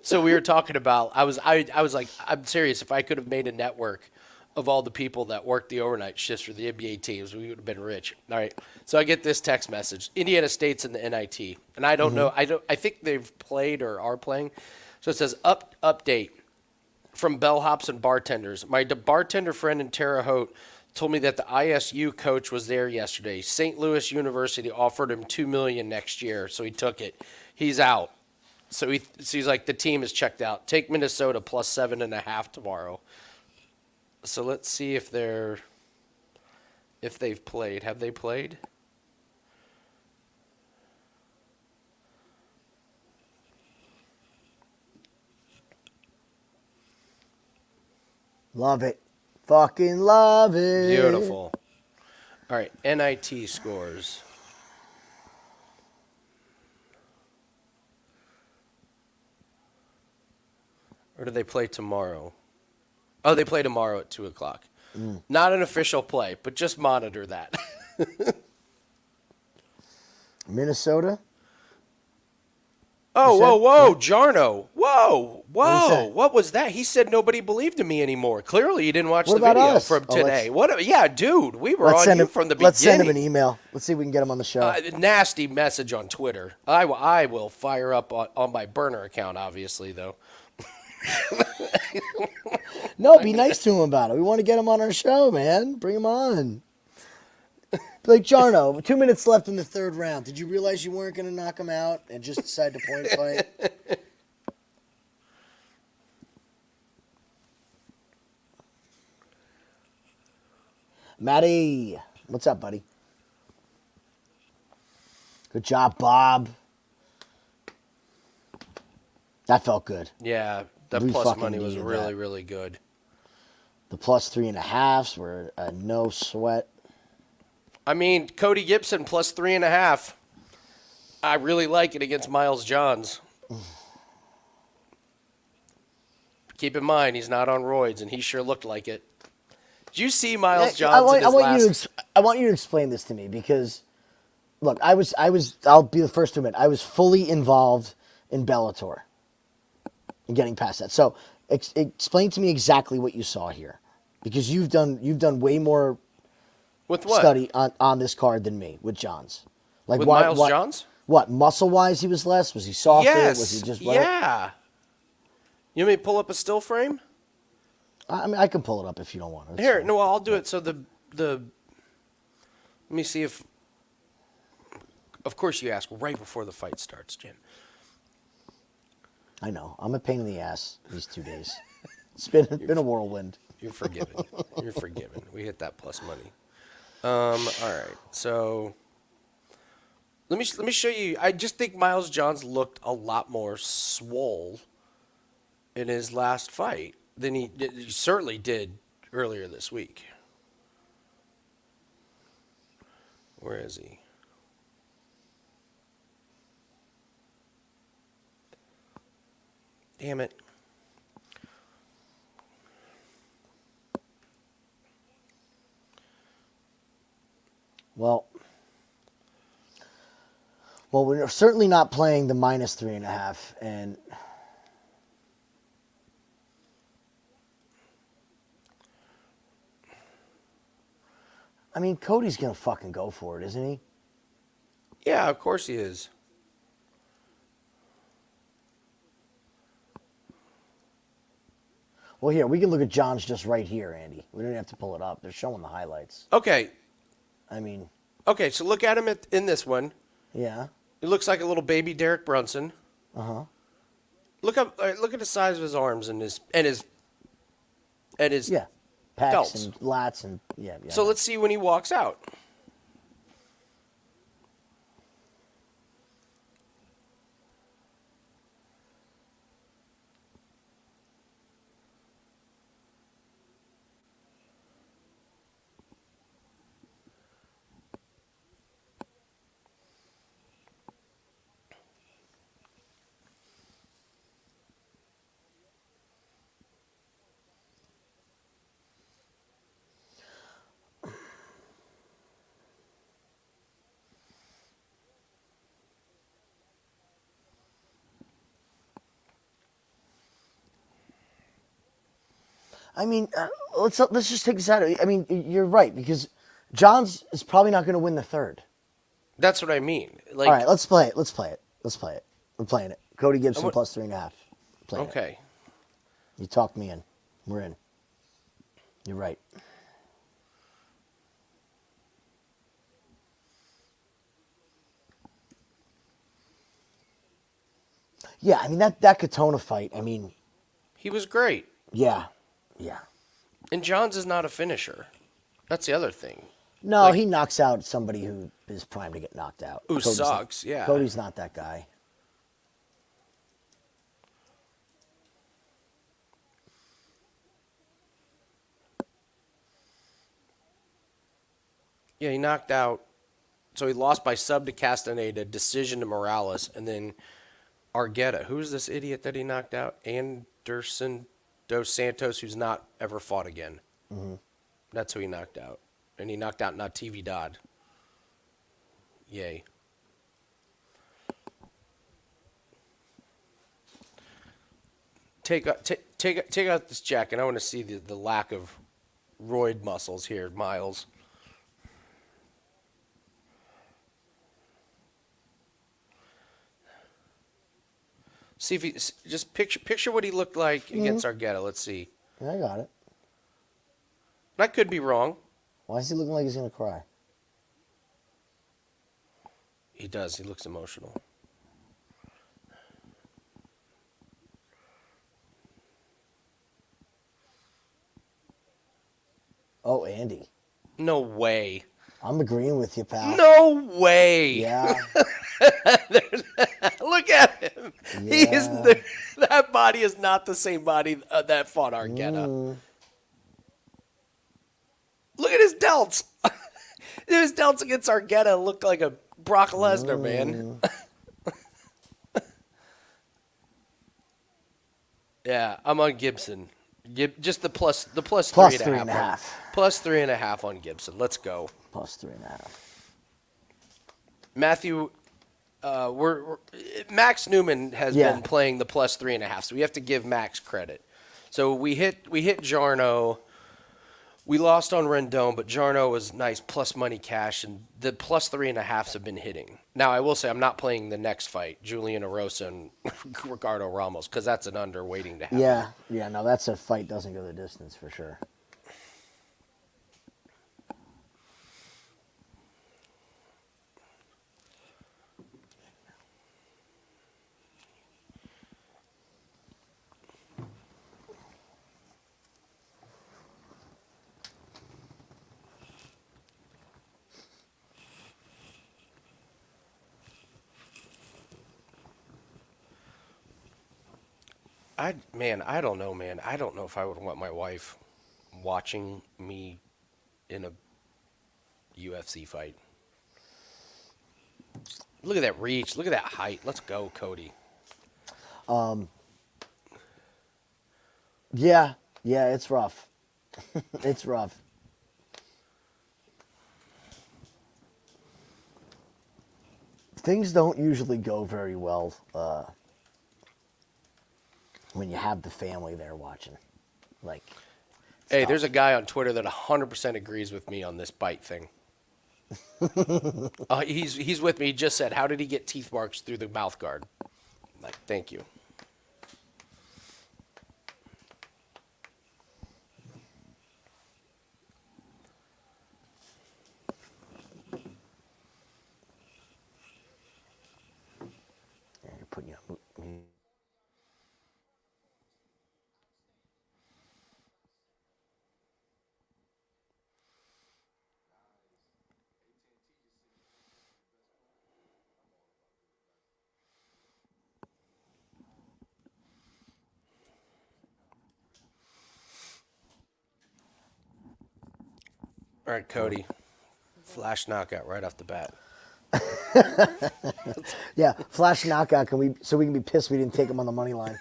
So we were talking about, I was like, I'm serious. If I could have made a network of all the people that worked the overnight shifts for the NBA teams, we would have been rich. All right. So I get this text message. Indiana State's in the NIT. And I don't know. I think they've played or are playing. So it says update from bellhops and bartenders. My bartender friend in Terre Haute told me that the ISU coach was there yesterday. St. Louis University offered him $2 million next year, so he took it. He's out. So he's like, the team is checked out. Take Minnesota plus 7.5 tomorrow. So let's see if they've played. Have they played? Love it. Fucking love it. Beautiful. All right, NIT scores. Or do they play tomorrow? Oh, they play tomorrow at 2 o'clock. Not an official play, but just monitor that. Minnesota? Oh, You said- whoa, Jarno. Whoa. What is that? What was that? He said nobody believed in me anymore. Clearly, you didn't watch What the about video us? from Oh, today. Yeah, dude, we were Let's on send you him from the beginning. Let's send him an email. Let's see if we can get him on the show. Nasty message on Twitter. I will fire up on my burner account, obviously, though. No, be nice to him about it. We want to get him on our show, man. Bring him on. Like, Jarno, 2 minutes left in the third round. Did you realize you weren't going to knock him out and just decide to point fight? Matty. What's up, buddy? Good job, Bob. That felt good. Yeah, that We plus fucking money was needed really, that. really good. The plus 3.5s were no sweat. I mean, Cody Gibson plus 3.5. I really like it against Miles Johns. Keep in mind, he's not on roids, and he sure looked like it. Did you see Miles Johns in his last... I want you to explain this to me because, look, I'll be the first to admit, I was fully involved in Bellator and getting past that. So explain to me exactly what you saw here because you've done way more With what? study on this card than me with Johns. Like With Miles Johns? What, muscle-wise he was less? Was he softer? Yes. Was he just yeah. You want me to pull up a still frame? I mean, I can pull it up if you don't want it. Here, no, I'll do it. So the let me see if. Of course, you ask right before the fight starts, Jim. I know. I'm a pain in the ass these 2 days. It's been a whirlwind. You're forgiven. You're forgiven. We hit that plus money. All right. So let me show you. I just think Miles Johns looked a lot more swole in his last fight than he certainly did earlier this week. Where is he? Damn it. Well, we're certainly not playing the minus 3.5, and I mean, Cody's gonna fucking go for it, isn't he? Yeah, of course he is. Well, here, we can look at John's just right here, Andy. We don't have to pull it up. They're showing the highlights. Okay. I mean... Okay, so look at him in this one. Yeah. He looks like a little baby Derek Brunson. Uh-huh. Look at the size of his arms and his Yeah. Pecs delts. and lats and... Yeah. So let's see when he walks out. I mean, let's just take this out. I mean, you're right, because Johns is probably not going to win the third. That's what I mean. Like, all right, let's play it. We're playing it. Cody Gibson plus 3.5. Okay. You talked me in. We're in. You're right. Yeah, I mean, that Katona fight, I mean... He was great. Yeah. And Johns is not a finisher. That's the other thing. No, he knocks out somebody who is primed to get knocked out. Who sucks, yeah. Cody's not that guy. Yeah, he knocked out. So he lost by sub to Castaneda, decision to Morales, and then Argueta. Who's this idiot that he knocked out? Anderson Dos Santos, who's not ever fought again. Mm-hmm. That's who he knocked out. And he knocked out Natividad. Yay. Take out this jacket. I want to see the lack of roid muscles here, Miles. See if he just picture what he looked like against Argueta. Let's see. I got it. I could be wrong. Why is he looking like he's gonna cry? He does. He looks emotional. Oh, Andy. No way. I'm agreeing with you, pal. No way. Yeah. Look at him. He is Yeah. that body is not the same body that fought Argetta. Look at his delts. His delts against Argetta look like a Brock Lesnar, man. Yeah, I'm on Gibson. Just the plus Plus 3.5. Plus 3.5 on Gibson. Let's go. Plus 3.5. Matthew, Max Newman has been playing the plus 3.5, so we have to give Max credit. So we hit Jarno. We lost on Rendon, but Jarno was nice plus money cash, and the plus 3.5s have been hitting. Now, I will say I'm not playing the next fight, Julian Erosa and Ricardo Ramos, because that's an under waiting to happen. Yeah, no, that's a fight doesn't go the distance for sure. I don't know, man. I don't know if I would want my wife watching me in a UFC fight. Look at that reach. Look at that height. Let's go, Cody. Yeah, it's rough. It's rough. Things don't usually go very well when you have the family there watching. Like, hey, there's a guy on Twitter that 100% agrees with me on this bite thing. He's with me. He just said, how did he get teeth marks through the mouth guard? I'm like, thank you. Yeah, you're putting you on. All right, Cody. Flash knockout right off the bat. Yeah, flash knockout. So we can be pissed we didn't take him on the money line.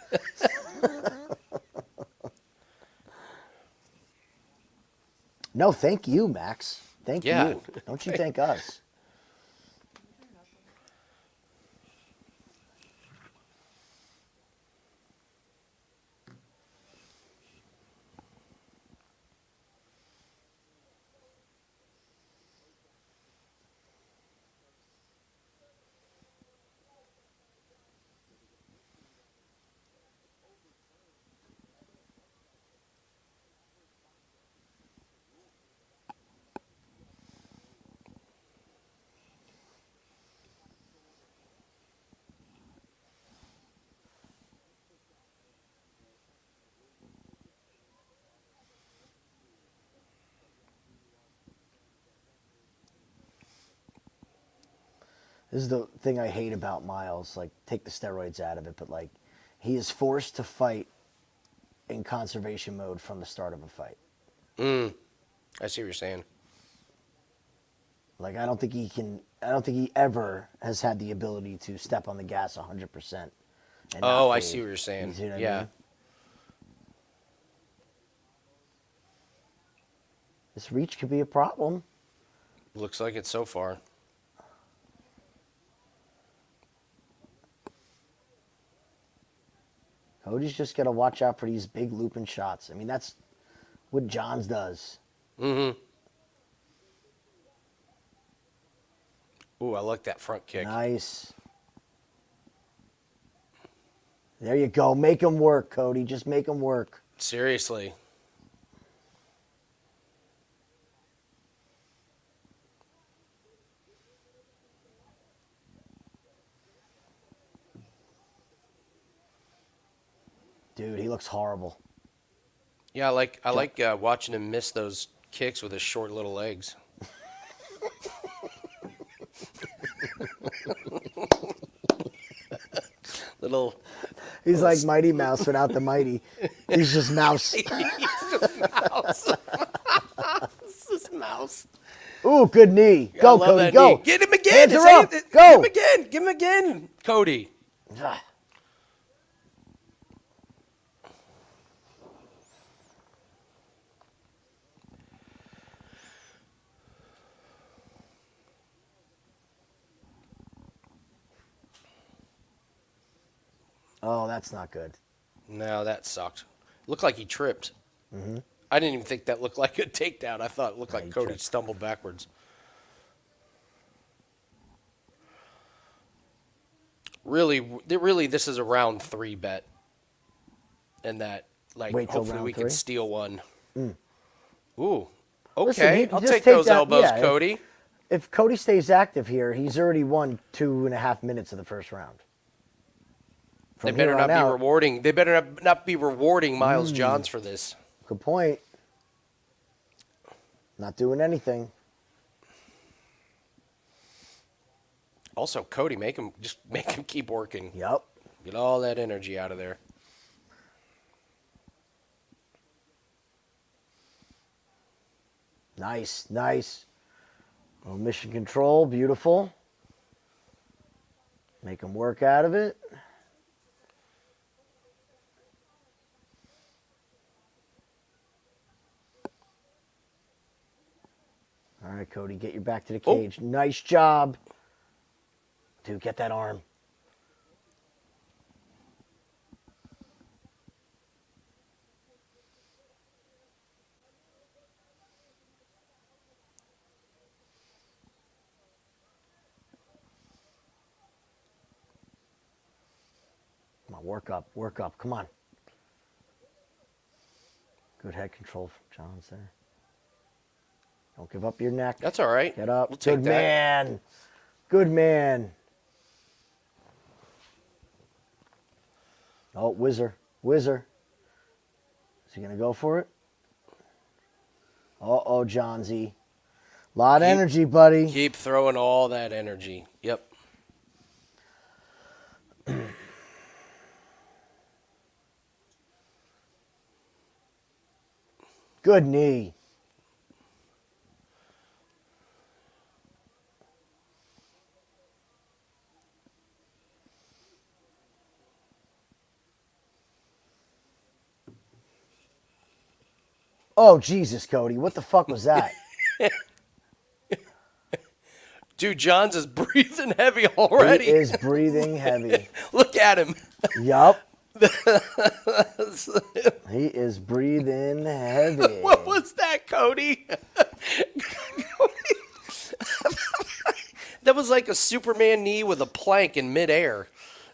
No, thank you, Max. Thank you. Don't you thank us. This is the thing I hate about Miles. Like, take the steroids out of it, but like, he is forced to fight in conservation mode from the start of a fight. I see what you're saying. Like, I don't think he ever has had the ability to step on the gas 100%. Oh, I see what you're saying. You see what I yeah. mean? This reach could be a problem. Looks like it so far. Cody's just got to watch out for these big looping shots. I mean, that's what Johns does. Mm-hmm. Ooh, I like that front kick. Nice. There you go. Make him work, Cody. Just make him work. Seriously. Dude, he looks horrible. Yeah, I like watching him miss those kicks with his short little legs. Little. He's like Mighty Mouse without the mighty. He's just mouse. He's just mouse. It's just mouse. Ooh, good knee. Go, Cody, go. Knee. Get him again. Hands are up. Go. Get him again. Give him again, Cody. Oh, that's not good. No, that sucked. Looked like he tripped. Mm-hmm. I didn't even think that looked like a takedown. I thought it looked like Cody stumbled backwards. Really, this is a round 3 bet. And that, like, hopefully we can steal one. Mm. Ooh. Okay, Listen, I'll take those elbows, yeah, Cody. If Cody stays active here, he's already won 2.5 minutes of the first round. They better not be rewarding. They better not be rewarding Miles Johns for this. Good point. Not doing anything. Also, Cody, make him keep working. Yep. Get all that energy out of there. Nice, nice. Oh, mission control, beautiful. Make him work out of it. All right, Cody, get your back to the cage. Oh. Nice job. Dude, get that arm. Come on, work up, come on. Good head control from Johns there. Don't give up your neck. That's all right. Get up. We'll take Good that. man. Good man. Oh, whizzer. Whizzer. Is he going to go for it? Uh-oh, Johnsy. Lot of energy, buddy. Keep throwing all that energy. Yep. Good knee. Oh, Jesus, Cody. What the fuck was that? Dude, Johns is breathing heavy already. He is breathing heavy. Look at him. Yup. He is breathing heavy. What was that, Cody? That was like a Superman knee with a plank in midair.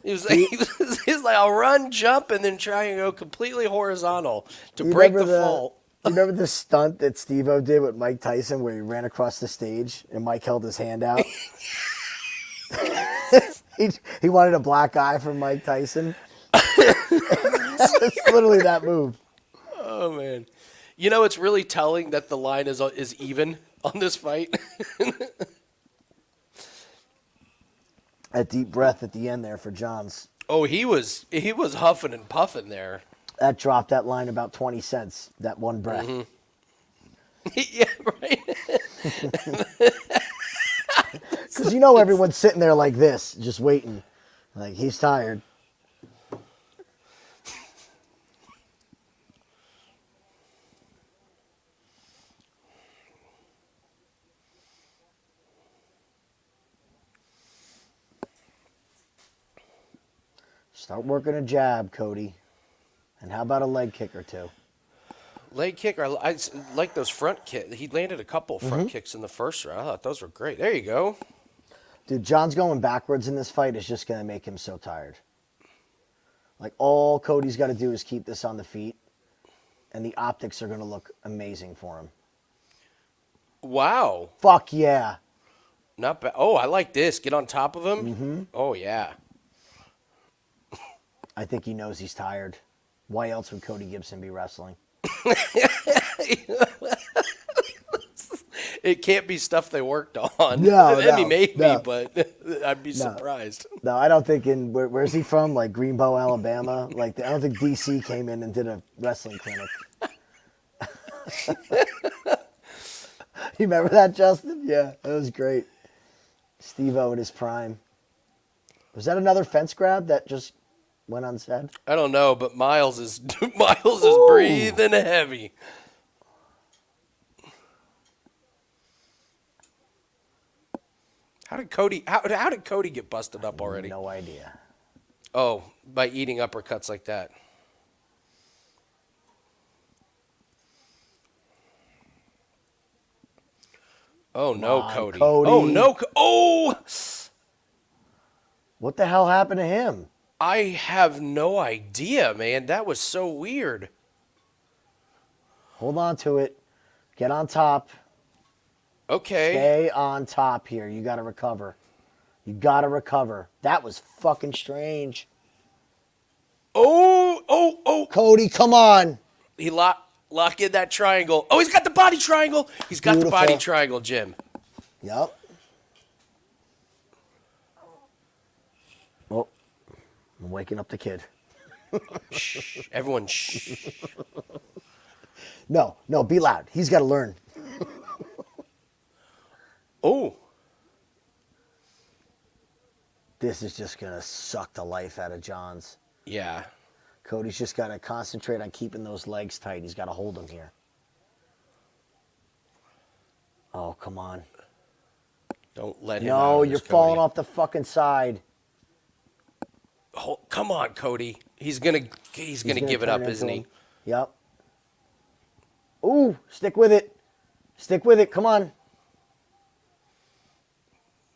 He was like, I'll run, jump, and then try and go completely horizontal to break the fall. You remember the stunt that Steve-O did with Mike Tyson where he ran across the stage and Mike held his hand out? he wanted a black eye from Mike Tyson. It's literally that move. Oh, man. You know, it's really telling that the line is even on this fight. A deep breath at the end there for Johns. Oh, he was huffing and puffing there. That dropped that line about 20 cents, that one breath. Mm-hmm. Yeah, right. Because you know everyone's sitting there like this, just waiting. Like, he's tired. Start working a jab, Cody. And how about a leg kick or two? Leg kick, I like those front kicks. He landed a couple front kicks in the first round. I thought those were great. There you go. Dude, John's going backwards in this fight is just going to make him so tired. Like, all Cody's got to do is keep this on the feet, and the optics are going to look amazing for him. Wow. Fuck yeah. Not bad. Oh, I like this. Get on top of him. Mm-hmm. Oh, yeah. I think he knows he's tired. Why else would Cody Gibson be wrestling? It can't be stuff they worked on. No, I mean, maybe, no. but I'd be surprised. No, I don't think where's he from? Like Greenbow, Alabama? Like, I don't think DC came in and did a wrestling clinic. You remember that, Justin? Yeah, that was great. Steve-O in his prime. Was that another fence grab that just went unsaid? I don't know, but Miles is breathing heavy. How did Cody get busted up already? No idea. Oh, by eating uppercuts like that. Oh no, Cody. Oh no. Oh! What the hell happened to him? I have no idea, man. That was so weird. Hold on to it. Get on top. Okay. Stay on top here. You got to recover. You got to recover. That was fucking strange. Oh. Cody, come on. He lock in that triangle. Oh, he's got the body triangle. He's got the body triangle, Jim. Yep. Oh, I'm waking up the kid. Shh. Everyone, shh. No, be loud. He's got to learn. Oh. This is just going to suck the life out of John's. Yeah. Cody's just got to concentrate on keeping those legs tight. He's got to hold them here. Oh, come on. Don't let him No, you're falling off the fucking side. Oh, come on, Cody. He's gonna give it up, isn't he? Yep. Ooh, stick with it. Stick with it. Come on.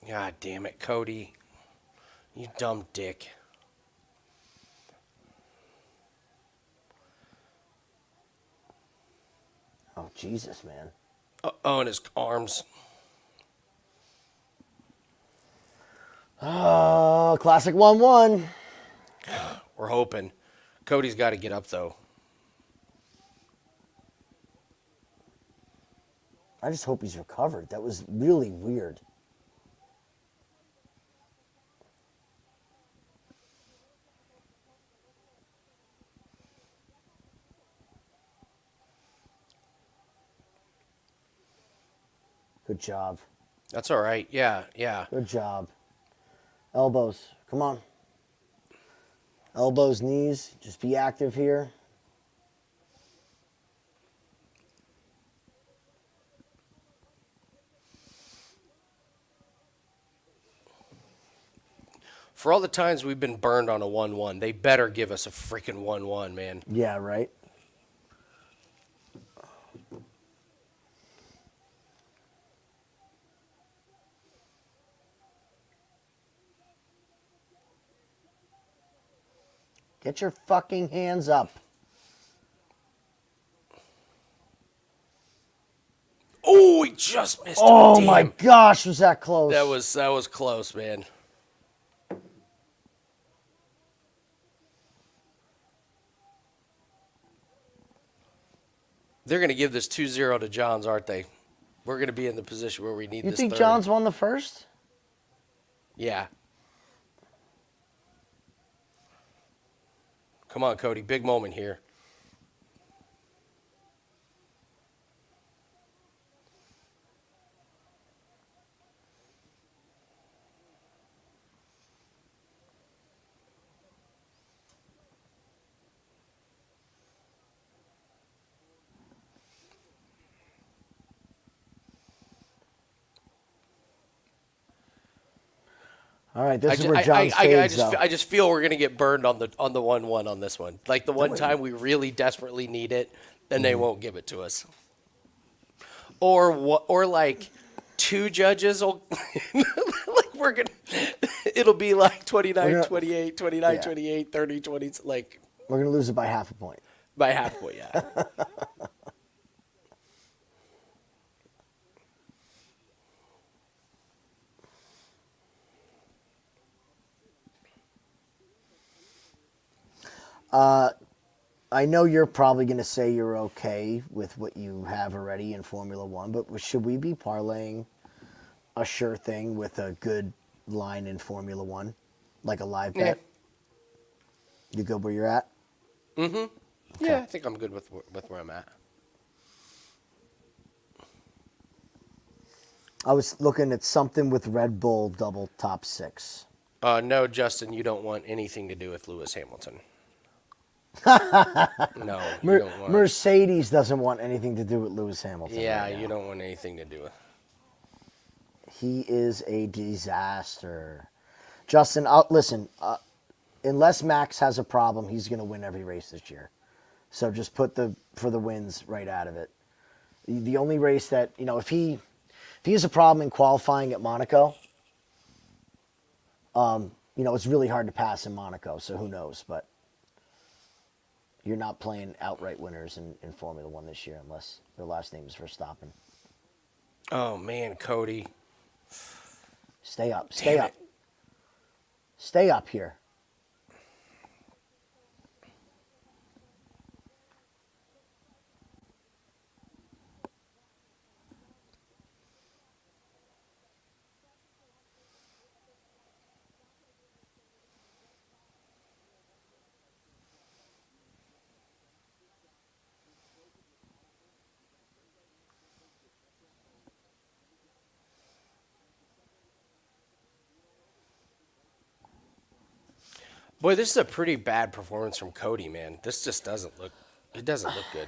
God damn it, Cody. You dumb dick. Oh, Jesus, man. Oh, and his arms. Oh, classic 1-1. We're hoping. Cody's got to get up, though. I just hope he's recovered. That was really weird. Good job. That's all right. Yeah. Good job. Elbows. Come on. Elbows, knees. Just be active here. For all the times we've been burned on a 1-1, they better give us a freaking 1-1, man. Yeah, right. Get your fucking hands up. Oh, he just missed. Oh my gosh, was that close? That was close, man. They're going to give this 2-0 to Johns, aren't they? We're going to be in the position where we need this. You think third. Johns won the first? Yeah. Come on, Cody. Big moment here. All right, this is where John's fades, I just feel we're gonna get burned on the 1-1 on this one. Like the one time we really desperately need it, then they won't give it to us. Or like two judges will like we're gonna. It'll be like 29-28, 29-28, 30-20. Like we're gonna lose it by half a point. By half a point, yeah. I know you're probably going to say you're okay with what you have already in Formula One, but should we be parlaying a sure thing with a good line in Formula One, like a live bet? You good where you're at? Mm-hmm. Okay. Yeah, I think I'm good with where I'm at. I was looking at something with Red Bull double top 6. No, Justin, you don't want anything to do with Lewis Hamilton. No, you don't want. Mercedes doesn't want anything to do with Lewis Hamilton. Yeah, right now. You don't want anything to do with. He is a disaster. Justin, listen, unless Max has a problem, he's going to win every race this year. So just put for the wins right out of it. The only race that, if he has a problem in qualifying at Monaco, it's really hard to pass in Monaco, so who knows, but you're not playing outright winners in Formula One this year unless their last name is Verstappen. Oh, man, Cody. Stay up. Stay up. Stay up here. Boy, this is a pretty bad performance from Cody, man. This just doesn't look. It doesn't look good.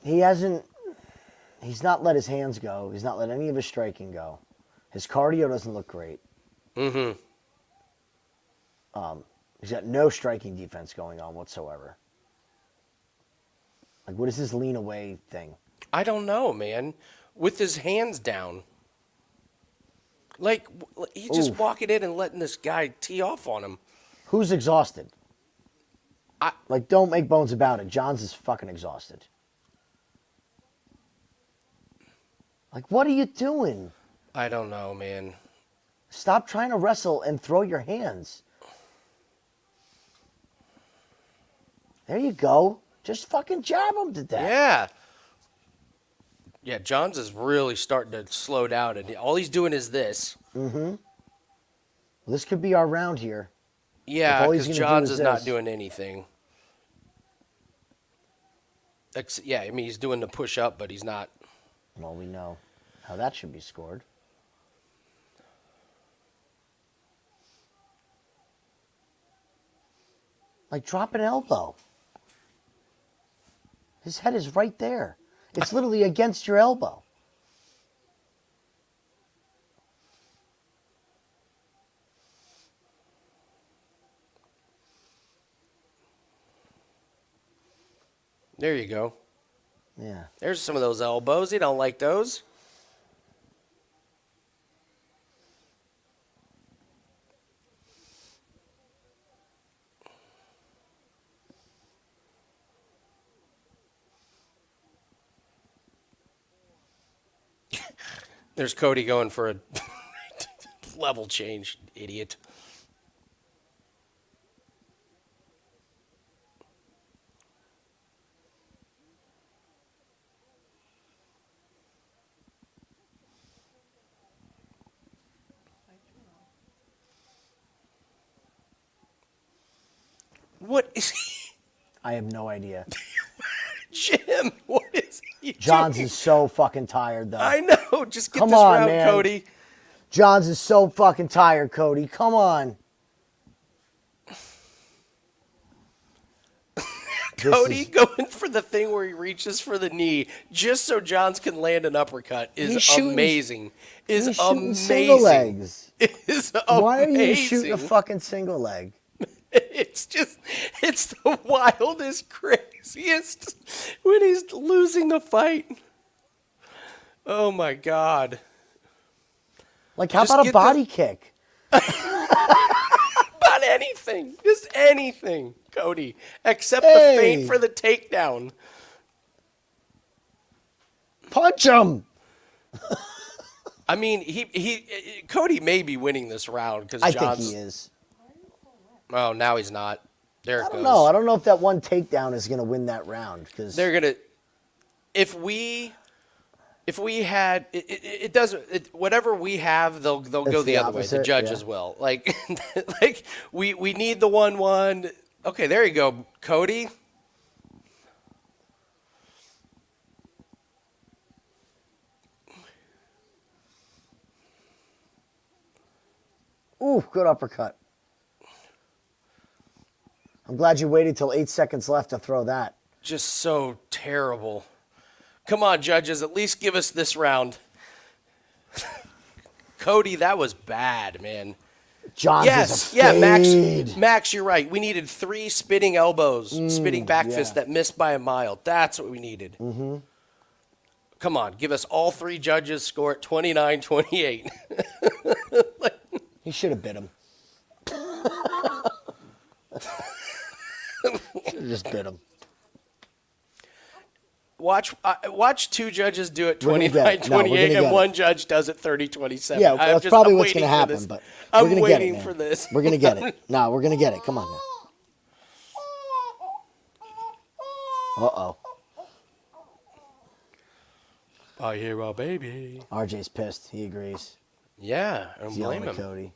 He's not let his hands go. He's not let any of his striking go. His cardio doesn't look great. Mm-hmm. He's got no striking defense going on whatsoever. Like, what is this lean away thing? I don't know, man. With his hands down. Like, he's just walking in and letting this guy tee off on him. Who's exhausted? Don't make bones about it. Johns is fucking exhausted. Like, what are you doing? I don't know, man. Stop trying to wrestle and throw your hands. There you go. Just fucking jab him to death. Yeah. Yeah, Johns is really starting to slow down, and all he's doing is this. Mm-hmm. Well, this could be our round here. Yeah, because Johns is not doing anything. Yeah, I mean, he's doing the push-up, but he's not. Well, we know how that should be scored. Like, drop an elbow. His head is right there. It's literally against your elbow. There you go. Yeah. There's some of those elbows. You don't like those. There's Cody going for a level change, idiot. What is he? I have no idea. Jim, what is he Johns doing? is so fucking tired, though. I know. Just get Come this on, round, man. Cody. Johns is so fucking tired, Cody. Come on. Cody going for the thing where he reaches for the knee just so Johns can land an uppercut is amazing. He's shooting single legs. Is amazing. Why are you shooting a fucking single leg? It's the wildest, craziest when he's losing the fight. Oh my God. Like, how about a body kick? About anything. Just anything, Cody. Except the feint for the takedown. Punch him. I mean, Cody may be winning this round because I think he is. Oh, now he's not. There it I don't goes. know. I don't know if that one takedown is going to win that round. Because They're going to... If we had... It doesn't... whatever we have, they'll go the other way. The judges will. Like, we need the 1-1. Okay, there you go, Cody. Ooh, good uppercut. I'm glad you waited till 8 seconds left to throw that. Just so terrible. Come on, judges, at least give us this round. Cody, that was bad, man. John, Max, you're right. We needed 3 spitting elbows, spitting back fists that missed by a mile. That's what we needed. Mm-hmm. Come on, give us all 3 judges, score it 29-28. He should have bit him. Should have just bit him. Watch 2 judges do it 29-28 and 1 judge does it 30-27. Yeah, that's probably what's going to happen. But I'm waiting for this. We're going to get it. No, we're going to get it. Come on now. Uh-oh. I hear a baby. RJ's pissed. He agrees. Yeah, I don't He's blame him. Cody.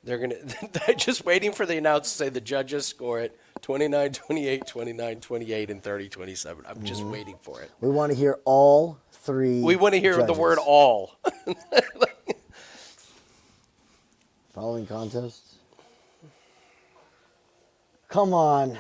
They're just waiting for the announcer to say the judges score it 29-28, 29-28, and 30-27. I'm just waiting for it. We want to hear all 3. We want to hear judges. the word all. Following contests. Come on.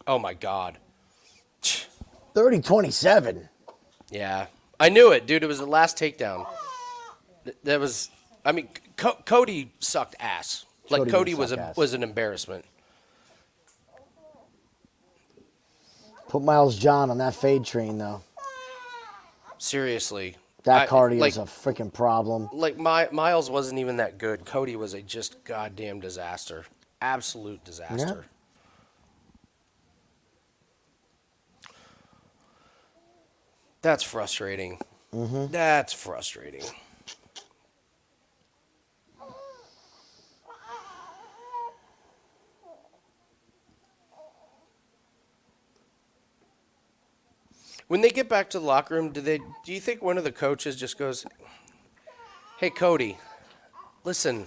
Oh, my God. 30-27. Yeah. I knew it, dude. It was the last takedown. That was... I mean, Cody sucked ass. Like, Cody was an embarrassment. Put Miles John on that fade train, though. Seriously. That cardio is a freaking problem. Like, Miles wasn't even that good. Cody was a just goddamn disaster. Absolute disaster. Yeah. That's frustrating. Mm-hmm. That's frustrating. When they get back to the locker room, do you think one of the coaches just goes, "Hey, Cody, listen,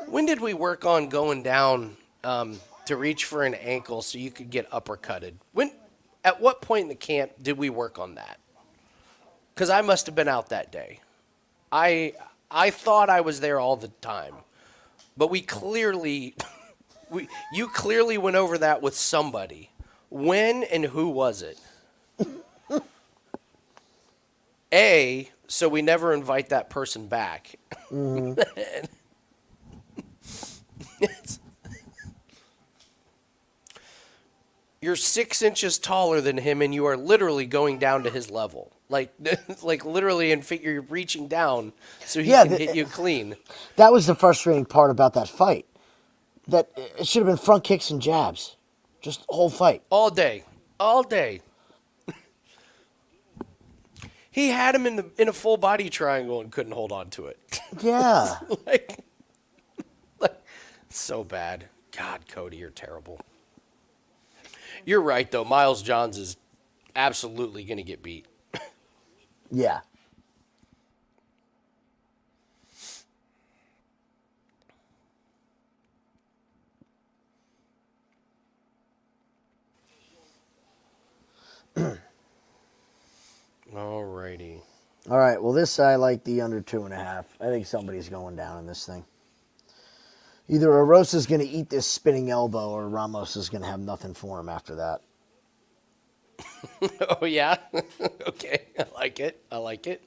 when did we work on going down to reach for an ankle so you could get uppercutted? At what point in the camp did we work on that? Because I must have been out that day. I thought I was there all the time, but you clearly went over that with somebody. When and who was it? So we never invite that person back. Mm-hmm. You're 6 inches taller than him, and you are literally going down to his level. Like literally, and you're reaching down so he can hit you clean. That was the frustrating part about that fight. That it should have been front kicks and jabs. Just the whole fight. All day. He had him in a full body triangle and couldn't hold on to it. Yeah. like so bad. God, Cody, you're terrible. You're right, though. Miles Johns is absolutely going to get beat. Yeah. Alrighty. All right. Well, this I like the under 2.5. I think somebody's going down in this thing. Either Erosa's going to eat this spinning elbow or Ramos is going to have nothing for him after that. Oh, yeah? Okay. I like it.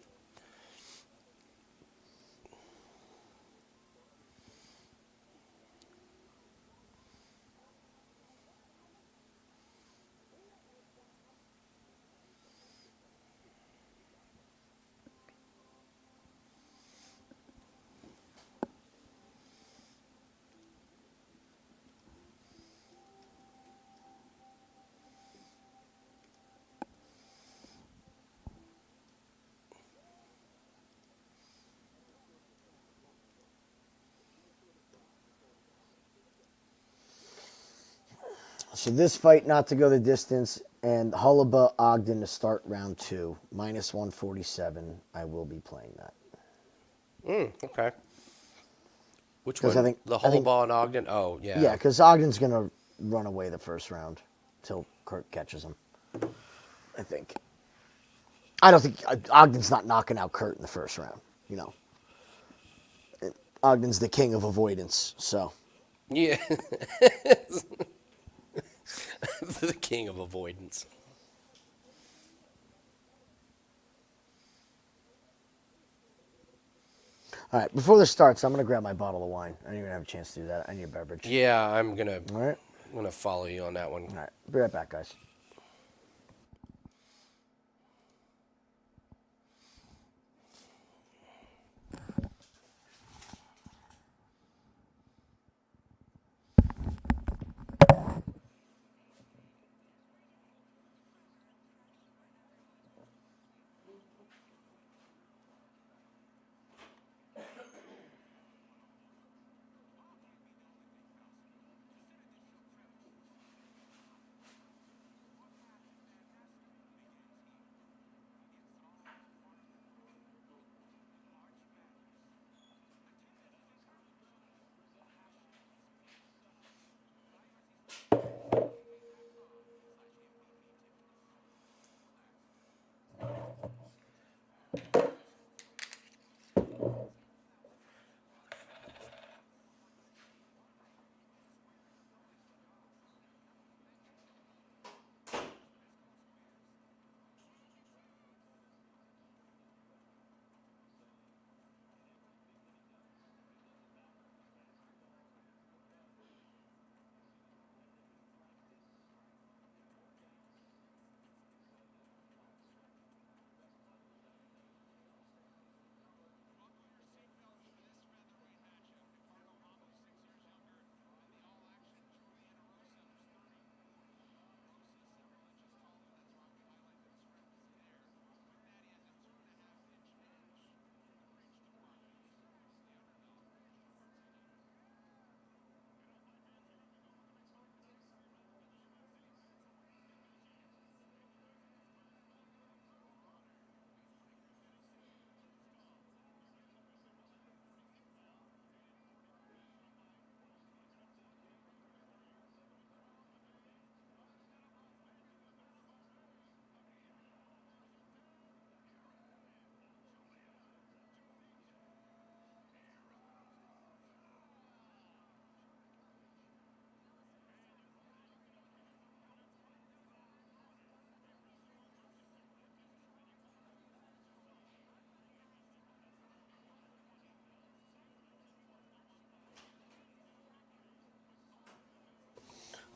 So this fight not to go the distance, and Holobaugh Ogden to start round 2, minus 147. I will be playing that. Okay. Which 'Cause one? I think- The I think- Holobaugh and Ogden? Oh, yeah. Yeah, because Ogden's going to run away the first round till Kurt catches him. I think. I don't think Ogden's not knocking out Kurt in the first round. You know, Ogden's the king of avoidance. So Yeah. The king of avoidance. all right, before this starts, I'm going to grab my bottle of wine. I didn't even have a chance to do that. I need a beverage. Yeah, I'm gonna All right. follow you on that one. All right. Be right back, guys.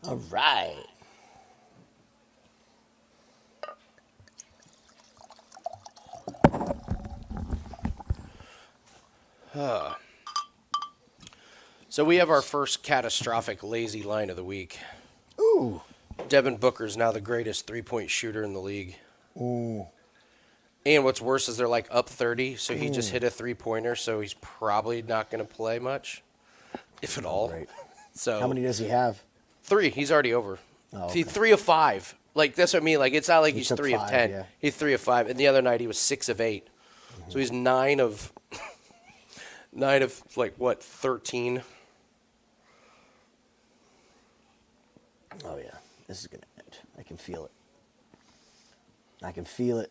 All right. So we have our first catastrophic lazy line of the week. Ooh. Devin Booker's now the greatest three-point shooter in the league. Ooh. And what's worse is they're like up 30, so he just hit a three-pointer, so he's probably not going to play much, if at all. Great. So How many does he have? 3. He's already over. Oh, See, okay. 3 of 5. Like, that's what I mean. Like, it's not like he's took 3 of 5, 10. yeah. He's 3 of 5. And the other night he was 6 of 8. So he's 9 of 9 of like what, 13. Oh, yeah. This is going to end. I can feel it. I can feel it.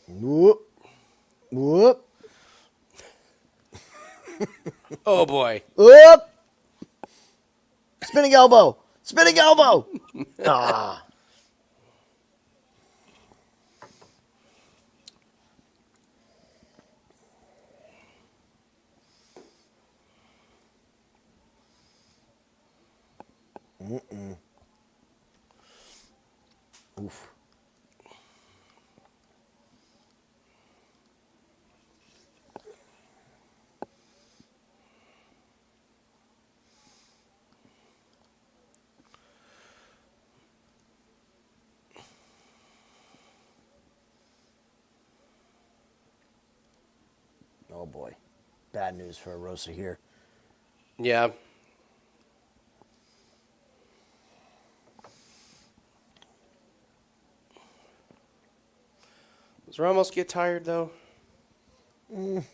Whoop. Whoop. Oh boy. Whoop. Spinning elbow. Spinning elbow. Ah. Oof. Oh, boy. Bad news for Erosa here. Yeah. Does Ramos get tired, though? We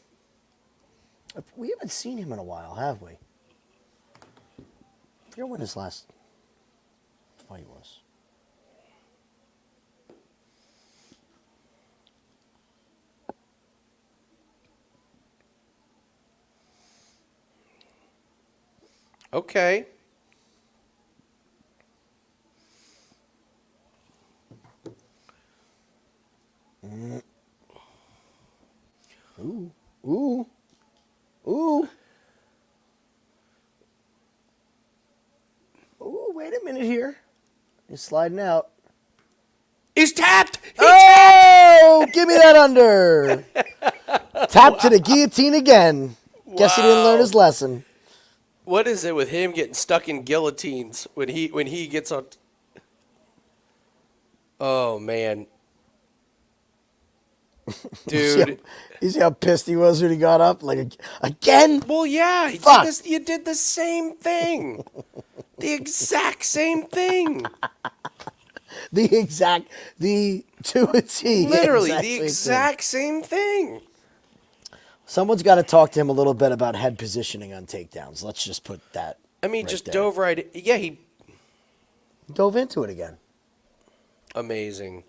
haven't seen him in a while, have we? I forget when his last fight was. Okay. Ooh. Ooh. Ooh. Ooh, wait a minute here. He's sliding out. He's tapped! Oh, give me that under. Tap to the guillotine again. Guess he didn't learn his lesson. What is it with him getting stuck in guillotines when he gets on? Oh, man. Dude. You see how pissed he was when he got up? Like, again? Well, yeah. Fuck. You did the same thing. The exact same thing. The to a T. Literally, the exact same thing. Someone's got to talk to him a little bit about head positioning on takedowns. Let's just put that. I mean, right just there. dove right. Yeah, he Dove into it again. amazing.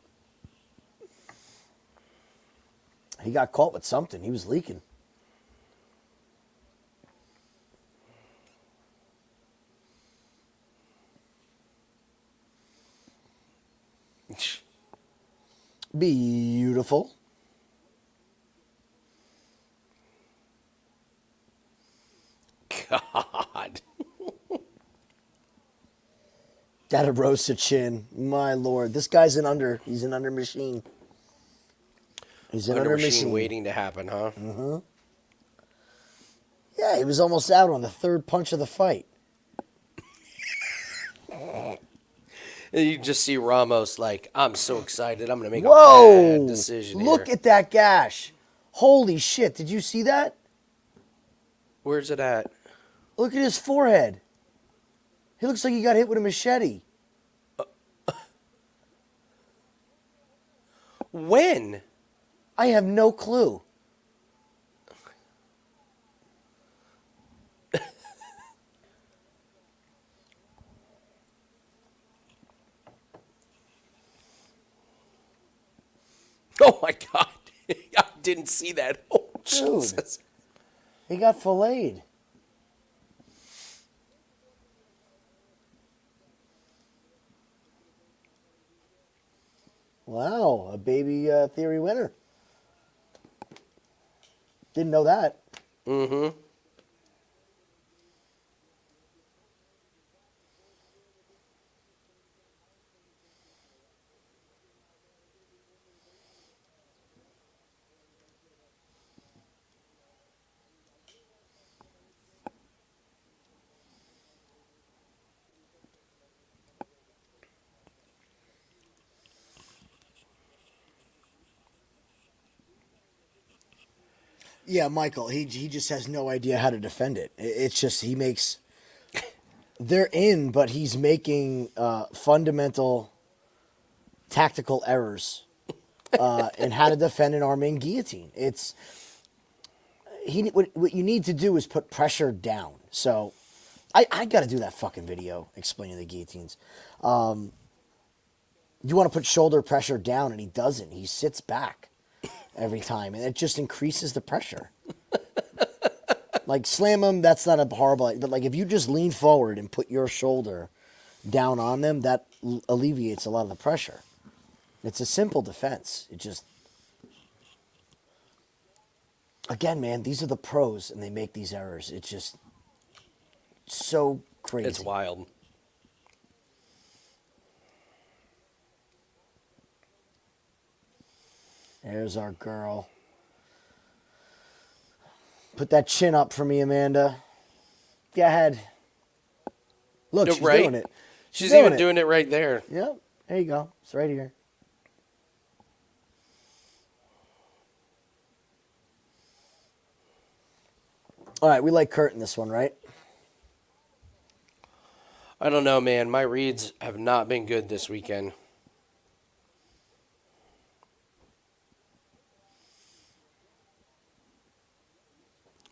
He got caught with something. He was leaking. Beautiful. God. That Erosa chin. My lord. This guy's an under. He's an under machine. He's an under machine. Waiting to happen, huh? Mm-hmm. Yeah, he was almost out on the third punch of the fight. And you just see Ramos like, I'm so excited. I'm going to make a bad decision Look here. at that gash. Holy shit. Did you see that? Where's it at? Look at his forehead. He looks like he got hit with a machete. When? I have no clue. Oh, my God. I didn't see that. Oh, Jesus. He got filleted. Wow, a baby theory winner. Didn't know that. Mm-hmm. Yeah, Michael, he just has no idea how to defend it. It's just he makes... They're in, but he's making fundamental tactical errors in how to defend an arm-in guillotine. It's... What you need to do is put pressure down. So, I got to do that fucking video explaining the guillotines. You want to put shoulder pressure down, and he doesn't. He sits back every time, and it just increases the pressure. Like, slam them, that's not a horrible... But, like, if you just lean forward and put your shoulder down on them, that alleviates a lot of the pressure. It's a simple defense. It just... Again, man, these are the pros, and they make these errors. It's just so crazy. It's wild. There's our girl. Put that chin up for me, Amanda. Go ahead. Look, she's doing it. She's even doing it right there. Yep. There you go. It's right here. All right, we like Kurt in this one, right? I don't know, man. My reads have not been good this weekend.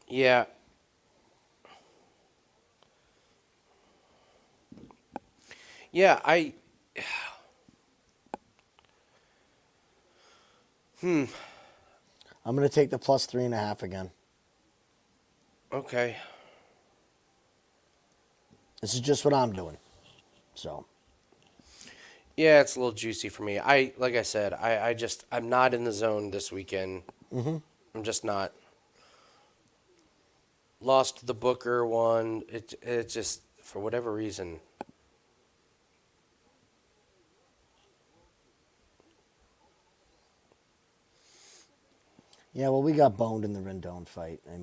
Yeah. Yeah, I'm going to take the plus 3.5 again. Okay. This is just what I'm doing. So. Yeah, it's a little juicy for me. Like I said, I'm not in the zone this weekend. Mm-hmm. I'm just not. Lost the Booker one. It just, for whatever reason. Yeah, well, we got boned in the Rendon fight. I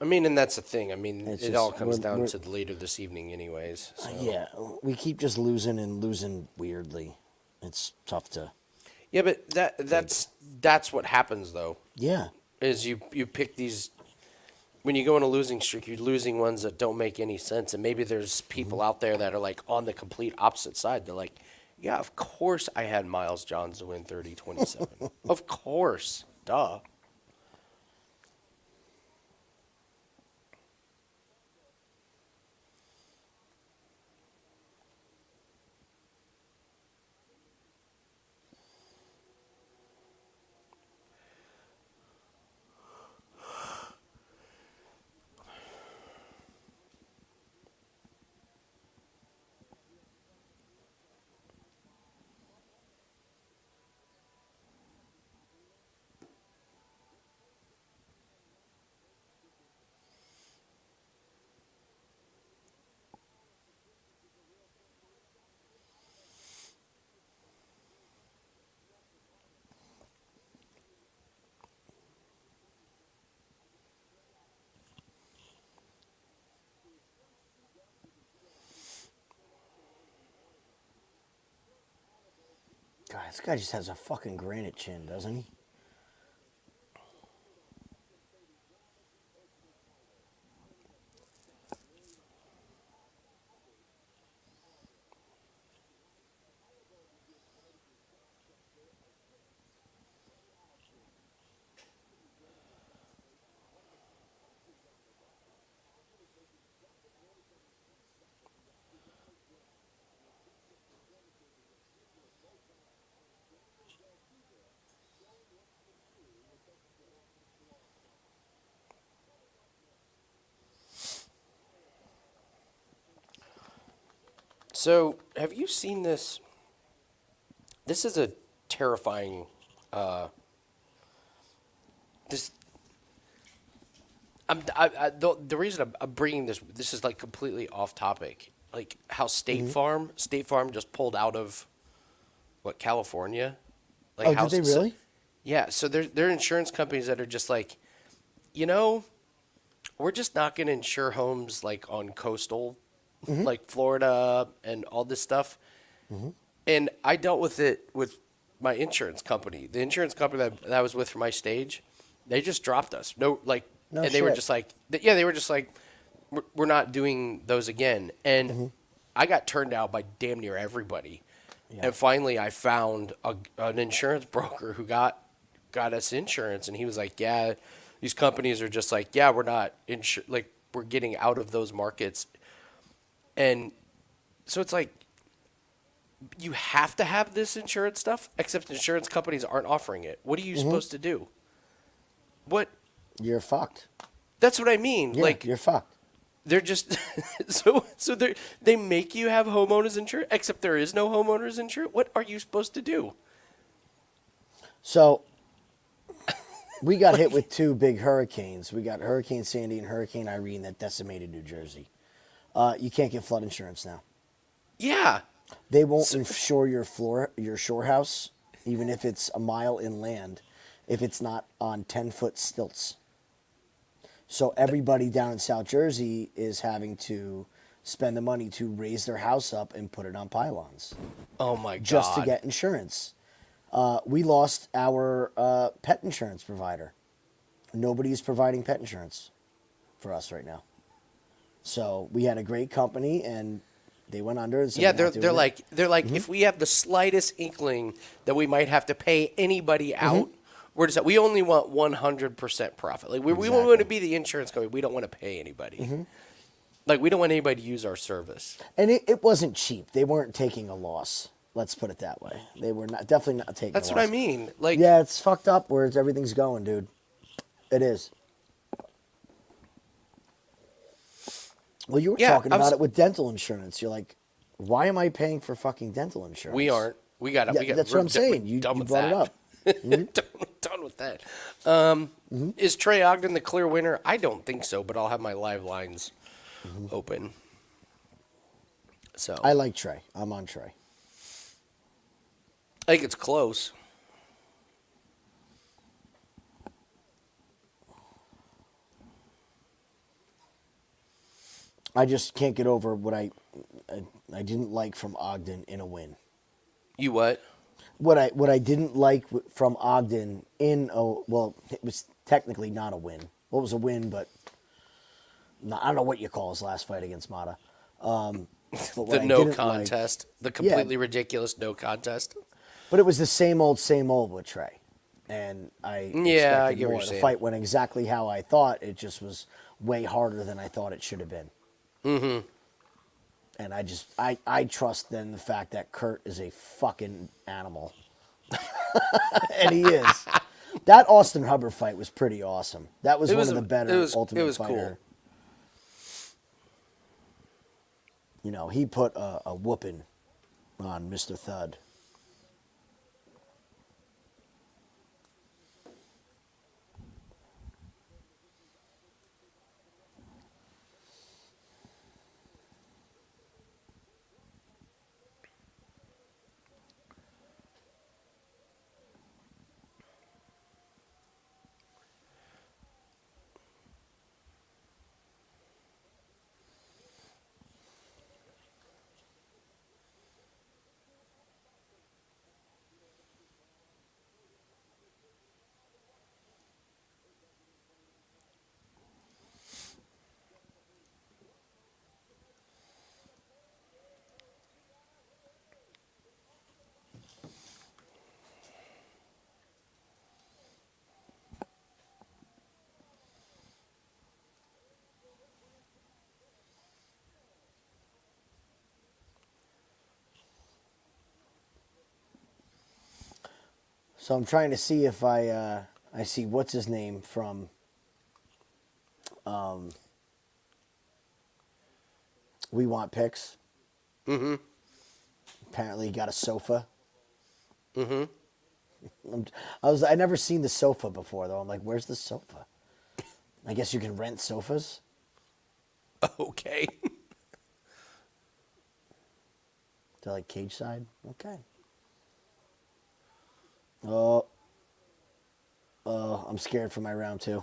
mean, and that's the thing. It just, all comes down to later this evening, anyways. So. Yeah, we keep just losing and losing weirdly. It's tough to. Yeah, but that's what happens though. Yeah. Is you pick these. When you go on a losing streak, you're losing ones that don't make any sense, and maybe there's people out there that are like on the complete opposite side. They're like, yeah, of course I had Miles Johns to win 30-27. Of course. Duh. God, this guy just has a fucking granite chin, doesn't he? So, have you seen this? This is a terrifying. This. The reason I'm bringing this is like completely off topic. Like how State Farm just pulled out of what, California? Like Oh, how did they really? Yeah, so they're insurance companies that are just like, you know, we're just not going to insure homes like on coastal, like Florida and all this stuff. And I dealt with it with my insurance company. The insurance company that I was with for my stage, they just dropped us. No, like, No and they were shit. just like, yeah, they were just like, we're not doing those again. And I got turned out by damn near everybody. Yeah. And finally, I found an insurance broker who got us insurance, and he was like, "Yeah, these companies are just like, yeah, we're not like we're getting out of those markets." And so it's like you have to have this insurance stuff, except insurance companies aren't offering it. What are you supposed to do? What? You're fucked. That's what I mean. Yeah, Like you're fucked. they're just so they make you have homeowners insurance, except there is no homeowners insurance. What are you supposed to do? So we got hit with two big hurricanes. We got Hurricane Sandy and Hurricane Irene that decimated New Jersey. You can't get flood insurance now. Yeah. They won't insure your shore house, even if it's a mile inland, if it's not on 10-foot stilts. So everybody down in South Jersey is having to spend the money to raise their house up and put it on pylons. Oh my god. Just to get insurance. We lost our pet insurance provider. Nobody's providing pet insurance for us right now. So we had a great company, and they went under. And Yeah, they're like if we have the slightest inkling that we might have to pay anybody out, we're just we only want 100% profit. Like we want to be the insurance company. We don't want to pay anybody. Like we don't want anybody to use our service. And it wasn't cheap. They weren't taking a loss. Let's put it that way. They were definitely not taking. That's a what loss. I mean. Like yeah, it's fucked up where everything's going, dude. It is. Well, you were talking about it with dental insurance. You're like, why am I paying for fucking dental insurance? we aren't. We got. That's what I'm saying. You brought it up. Done with that. Is Trey Ogden the clear winner? I don't think so, but I'll have my live lines open. So I like Trey. I'm on Trey. I think it's close. I just can't get over what I didn't like from Ogden in a win. You what? What I didn't like from Ogden in it was technically not a win. Well, it was a win, but I don't know what you call his last fight against Mata. The no contest, the completely ridiculous no contest. But it was the same old with Trey, and I expected get more. what you're The saying. fight went exactly how I thought. It just was way harder than I thought it should have been. Mm-hmm. And I trust then the fact that Kurt is a fucking animal. And he is. That Austin Hubbard fight was pretty awesome. That was one of the better Ultimate Fighter. Cool. You know, he put a whooping on Mr. Thud. So I'm trying to see if I see what's his name from We Want Picks. Mm-hmm. Apparently he got a sofa. Mm-hmm. I never seen the sofa before though. I'm like, where's the sofa? I guess you can rent sofas. Okay. They're like cage side. Okay. Oh, I'm scared for my round 2.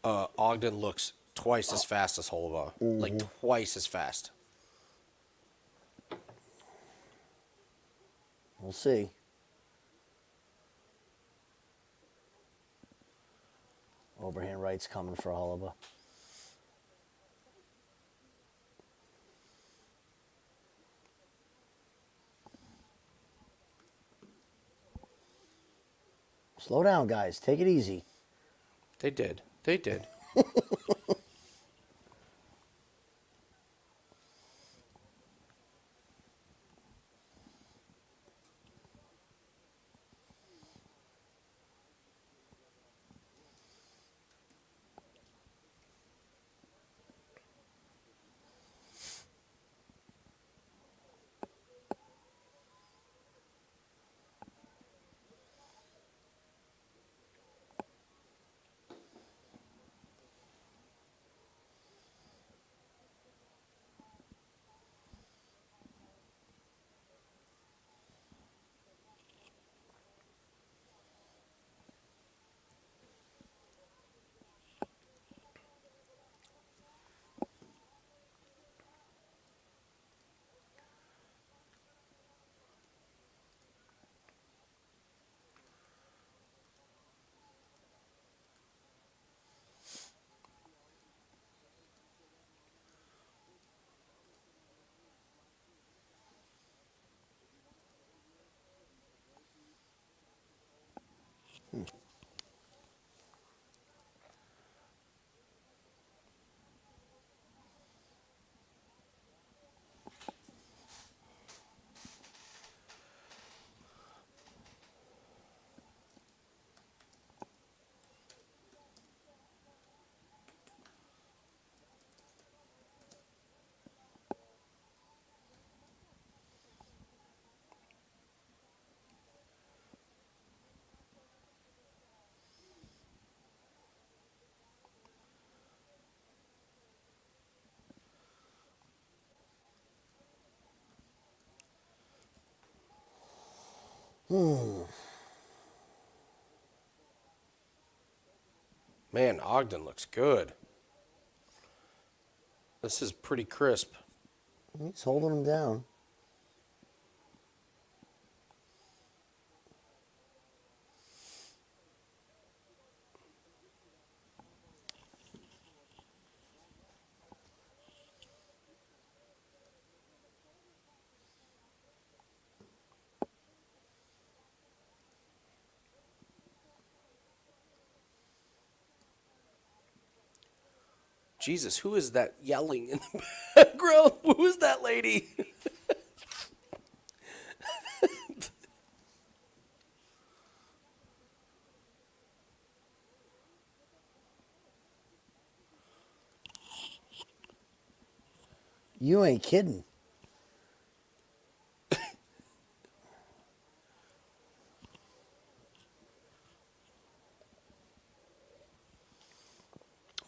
Ogden looks twice as fast as Holobaugh. Like twice as fast. We'll see. Overhand right's coming for Holobaugh. Slow down, guys. Take it easy. They did. They did. Man, Ogden looks good. This is pretty crisp. He's holding him down. Jesus, who is that yelling in the background? Who is that lady? You ain't kidding.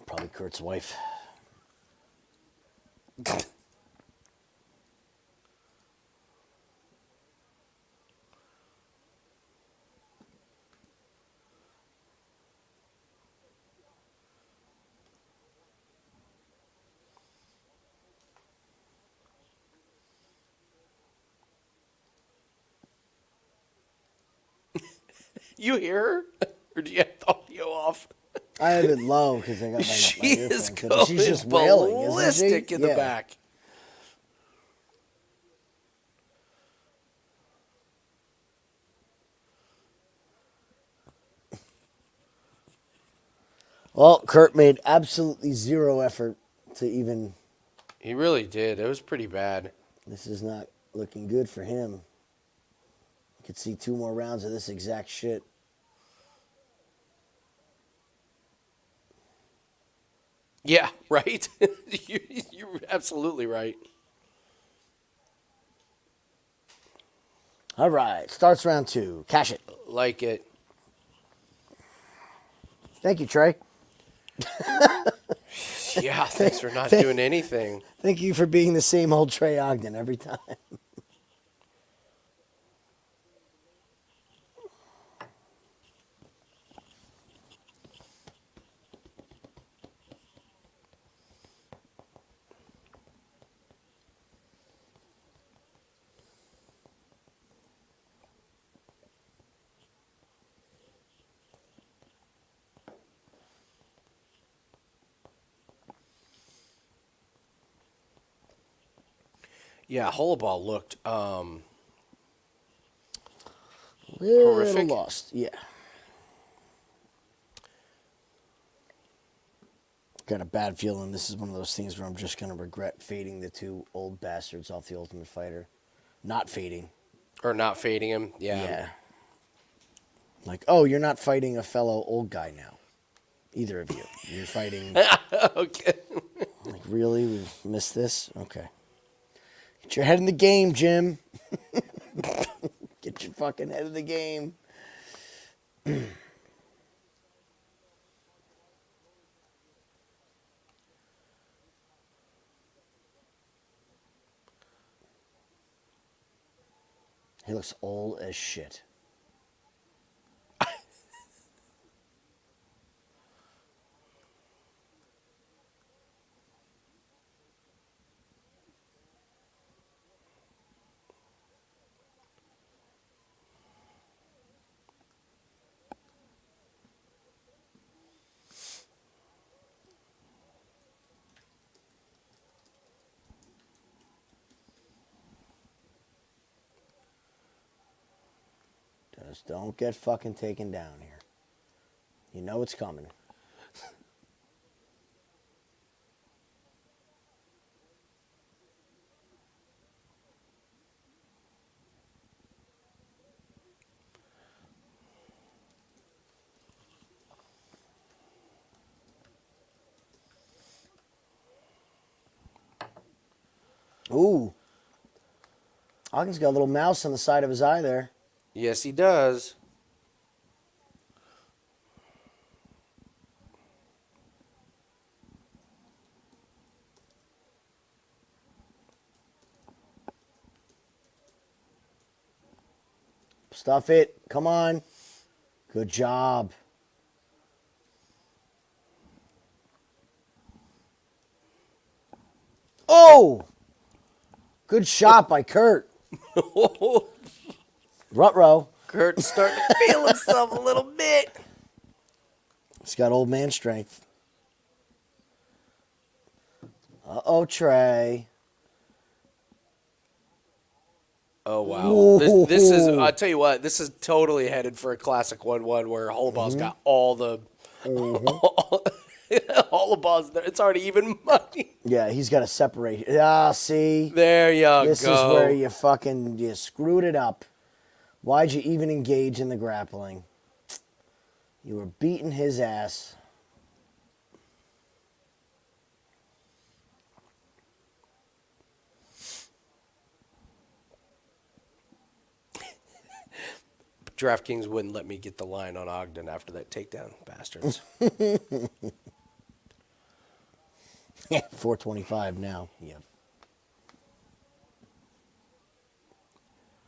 Probably Kurt's wife. You hear her? Or do you have the audio off? I have it low because I got my She earphones is in, going but she's just wailing, isn't ballistic she? in the back. Well, Kurt made absolutely zero effort to even. He really did. It was pretty bad. This is not looking good for him. You could see 2 more rounds of this exact shit. Yeah, right? You're absolutely right. All right, starts round 2. Cash it. Like it. Thank you, Trey. Yeah, thanks for not doing anything. Thank you for being the same old Trey Ogden every time. Yeah, Holobaugh looked Little horrific. lost, yeah. Got a bad feeling this is one of those things where I'm just going to regret fading the 2 old bastards off the Ultimate Fighter. Not fading. Or not fading him. Yeah. Like, oh, you're not fighting a fellow old guy now. Either of you. You're fighting. Okay. Like, really? We missed this? Okay. Get your head in the game, Jim. Get your fucking head in the game. He looks old as shit. Just don't get fucking taken down here. You know it's coming. Ooh. Ogden's got a little mouse on the side of his eye there. Yes, he does. Stuff it. Come on. Good job. Oh! Good shot by Kurt. Ruh-roh. Kurt's starting to feel himself a little bit. He's got old man strength. Uh-oh, Trey. Oh, wow. This is, I'll tell you what, this is totally headed for a classic 1-1 where Holobaugh's got all the, Holobaugh's there. It's already even money. Yeah, he's got to separate. Ah, see? There you go. This is where you screwed it up. Why'd you even engage in the grappling? You were beating his ass. DraftKings wouldn't let me get the line on Ogden after that takedown, bastards. 425 now. Yep.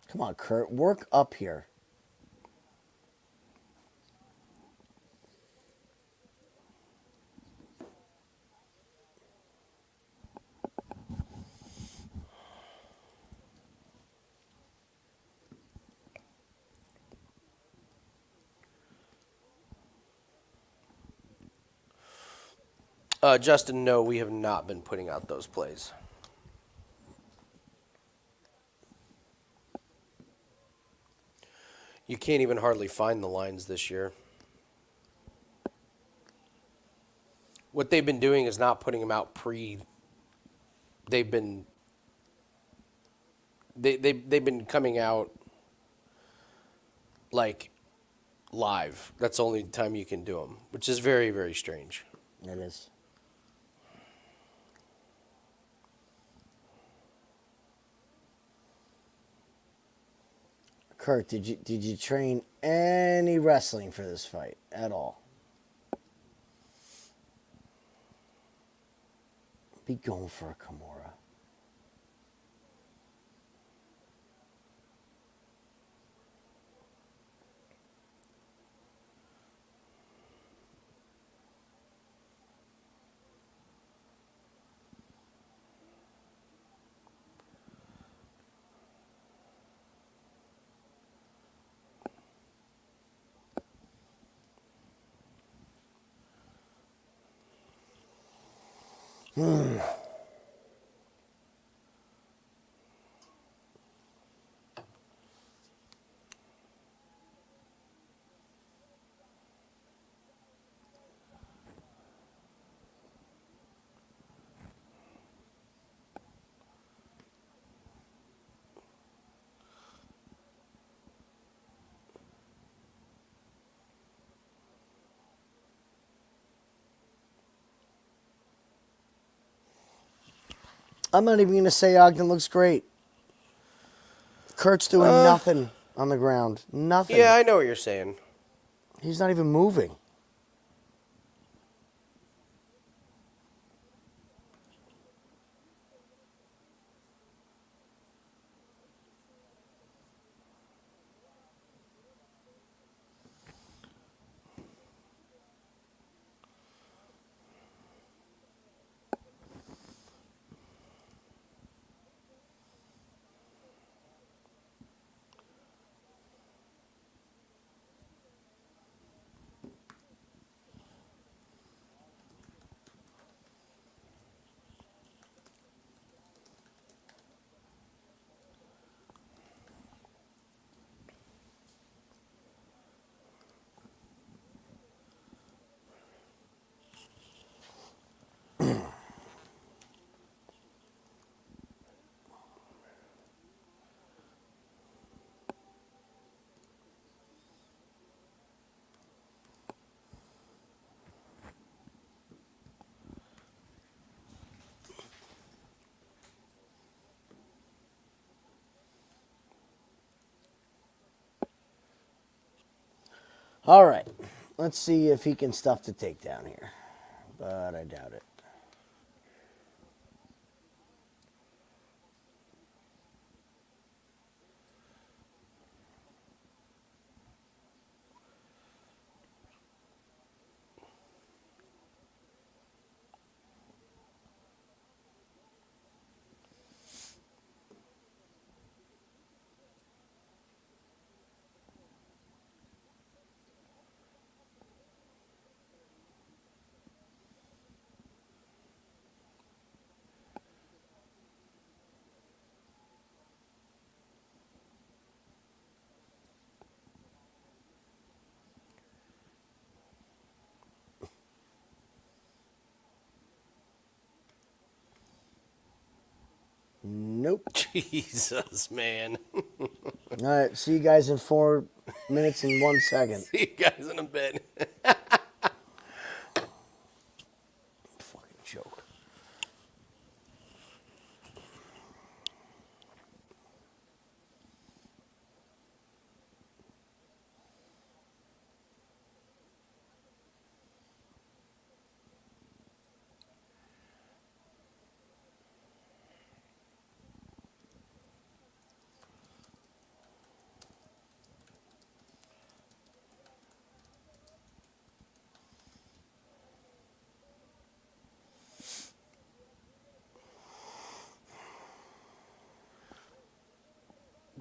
Come on, Kurt. Work up here. Justin, no, we have not been putting out those plays. You can't even hardly find the lines this year. What they've been doing is not putting them out pre. They've been coming out like live. That's the only time you can do them, which is very, very strange. It is. Kurt, did you train any wrestling for this fight at all? Be going for a Kimura. I'm not even going to say Ogden looks great. Kurt's doing nothing on the ground. Nothing. Yeah, I know what you're saying. He's not even moving. All right. Let's see if he can stuff the takedown here. But I doubt it. Nope. Jesus, man. All right. See you guys in 4 minutes and 1 second. See you guys in a bit. Fucking joke.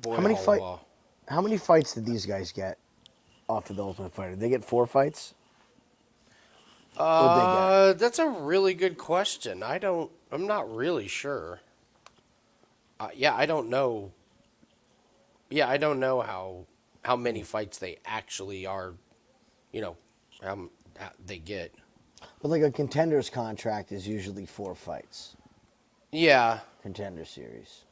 Boy, How many fights did these guys get off of the Ultimate Fighter? Did they get 4 fights? That's a really good question. I'm not really sure. Yeah, I don't know. Yeah, I don't know how many fights they actually are, how they get. But like a Contender's contract is usually 4 fights. Yeah. Contender series.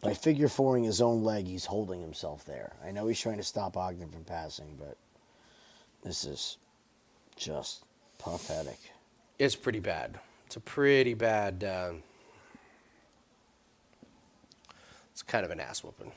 By figure fouring his own leg, he's holding himself there. I know he's trying to stop Ogden from passing, but this is just pathetic. It's pretty bad. It's a pretty bad. It's kind of an ass whooping.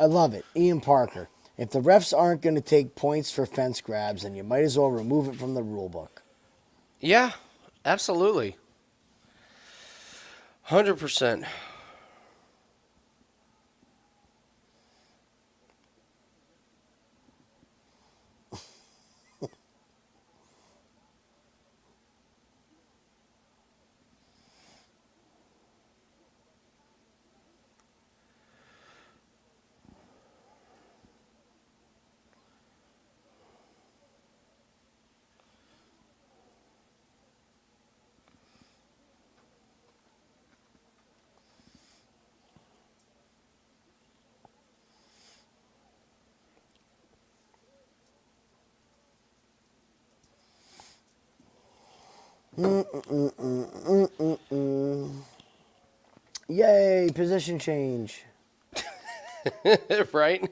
I love it. Ian Parker. If the refs aren't going to take points for fence grabs, then you might as well remove it from the rule book. Yeah, absolutely. 100%. Yay, position change. Right?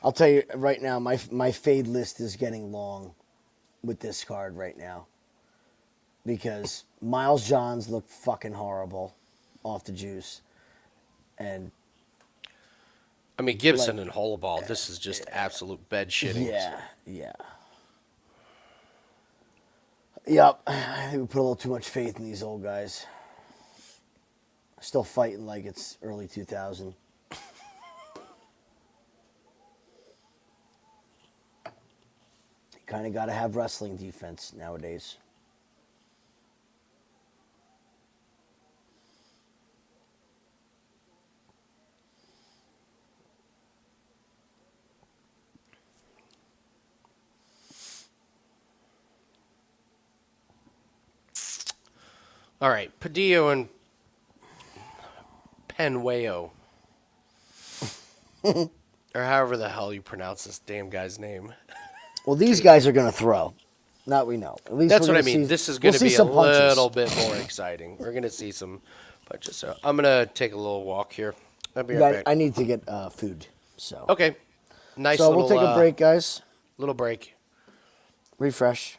I'll tell you right now, my fade list is getting long with this card right now. Because Miles Johns looked fucking horrible off the juice. And I mean, Gibson and Holobaugh, this is just absolute bed shitting. Yeah. Yep. I think we put a little too much faith in these old guys. Still fighting like it's early 2000. You kind of got to have wrestling defense nowadays. All right, Padilla and Pajuelo. Or however the hell you pronounce this damn guy's name. Well, these guys are going to throw. That we know. At least That's what I mean. This is going to be a little bit more exciting. We're going to see some punches. So I'm going to take a little walk here. I'll be right back. I need to get food. So okay. Nice so little, we'll take a break, guys. Little break. Refresh.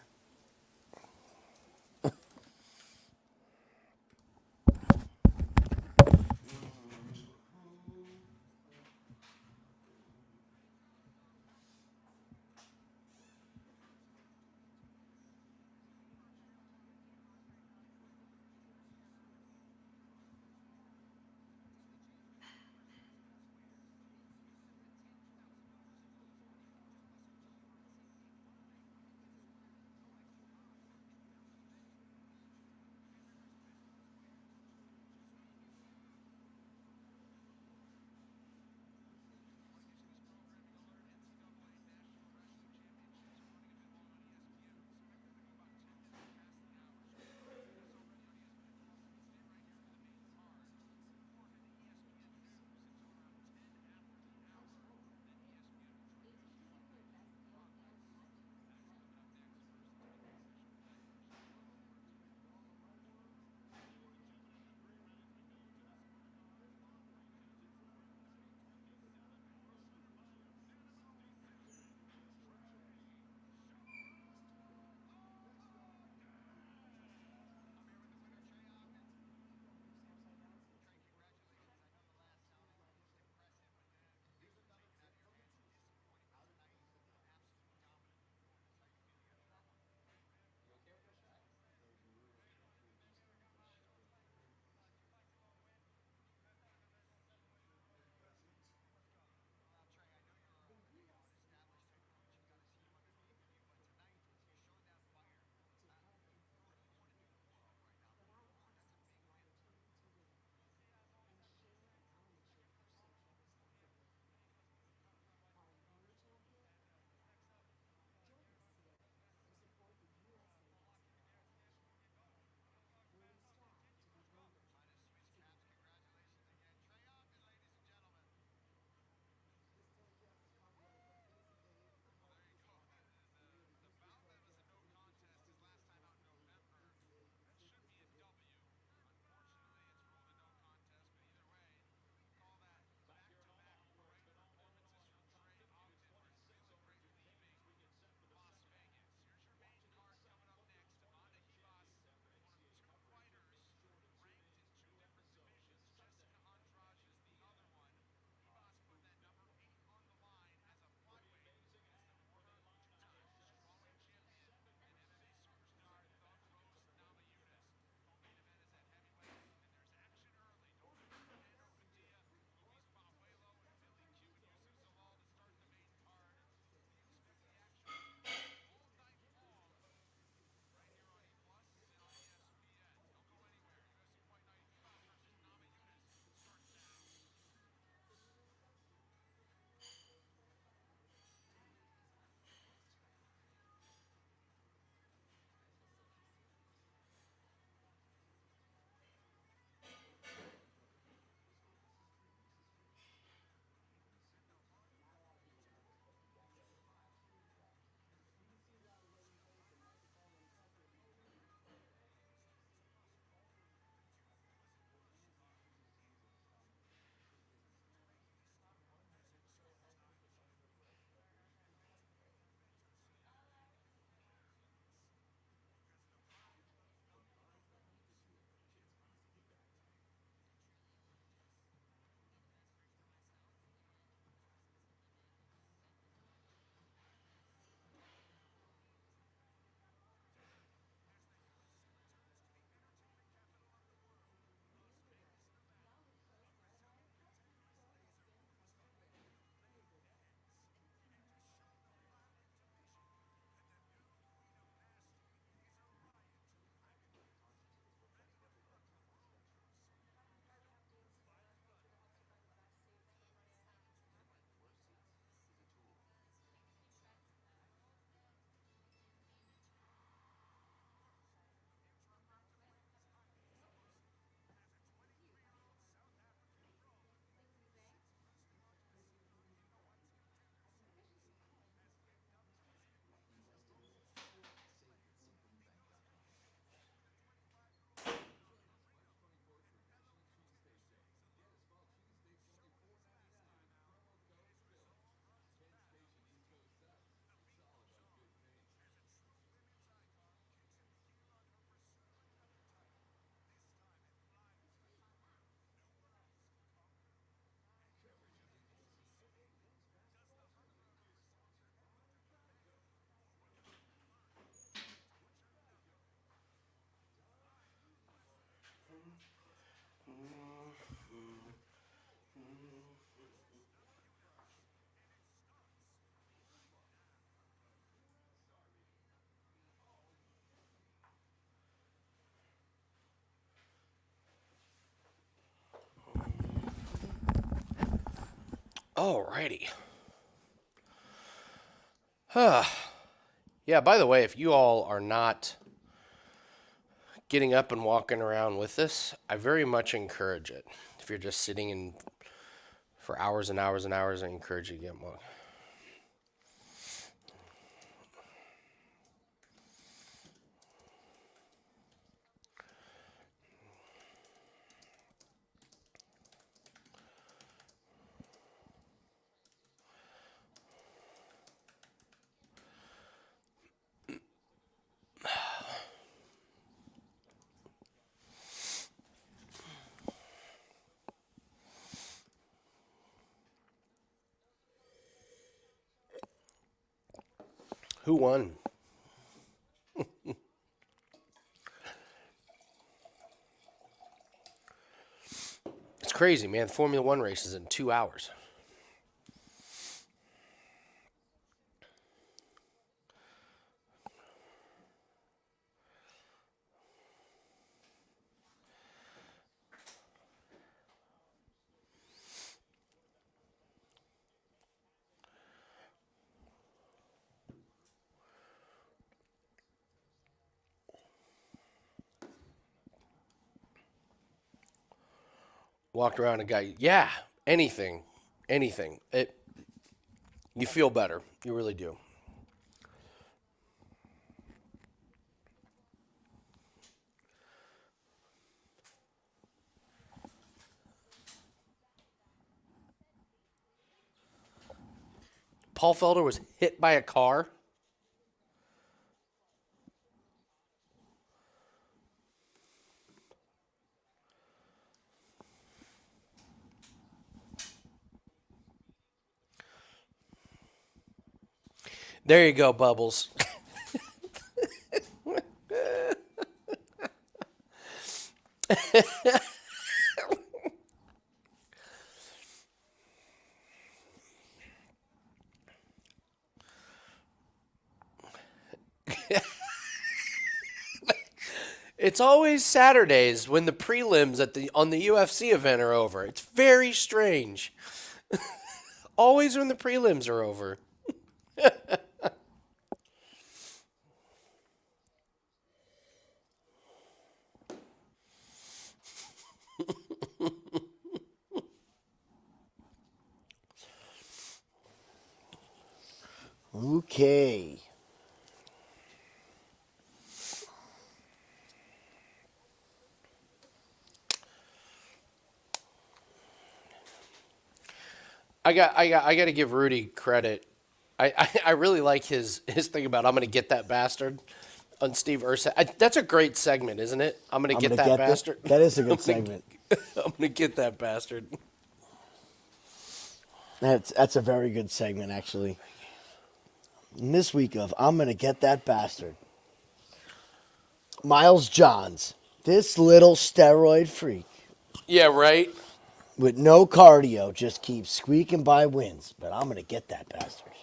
Alrighty. Yeah, by the way, if you all are not getting up and walking around with us, I very much encourage it. If you're just sitting in for hours and hours and hours, I encourage you to get more. Who won? It's crazy, man. Formula One race is in 2 hours. Walked around and got, yeah, anything. You feel better. You really do. Paul Felder was hit by a car. There you go, Bubbles. It's always Saturdays when the prelims on the UFC event are over. It's very strange. Always when the prelims are over. Okay. I got to give Rudy credit. I really like his thing about I'm going to get that bastard on Steve Ursa. That's a great segment, isn't it? I'm going to get that bastard. That is a good segment. I'm going to get that bastard. That's a very good segment, actually. And this week of I'm going to get that bastard. Miles Johns, this little steroid freak. Yeah, right? With no cardio, just keeps squeaking by wins. But I'm going to get that bastard.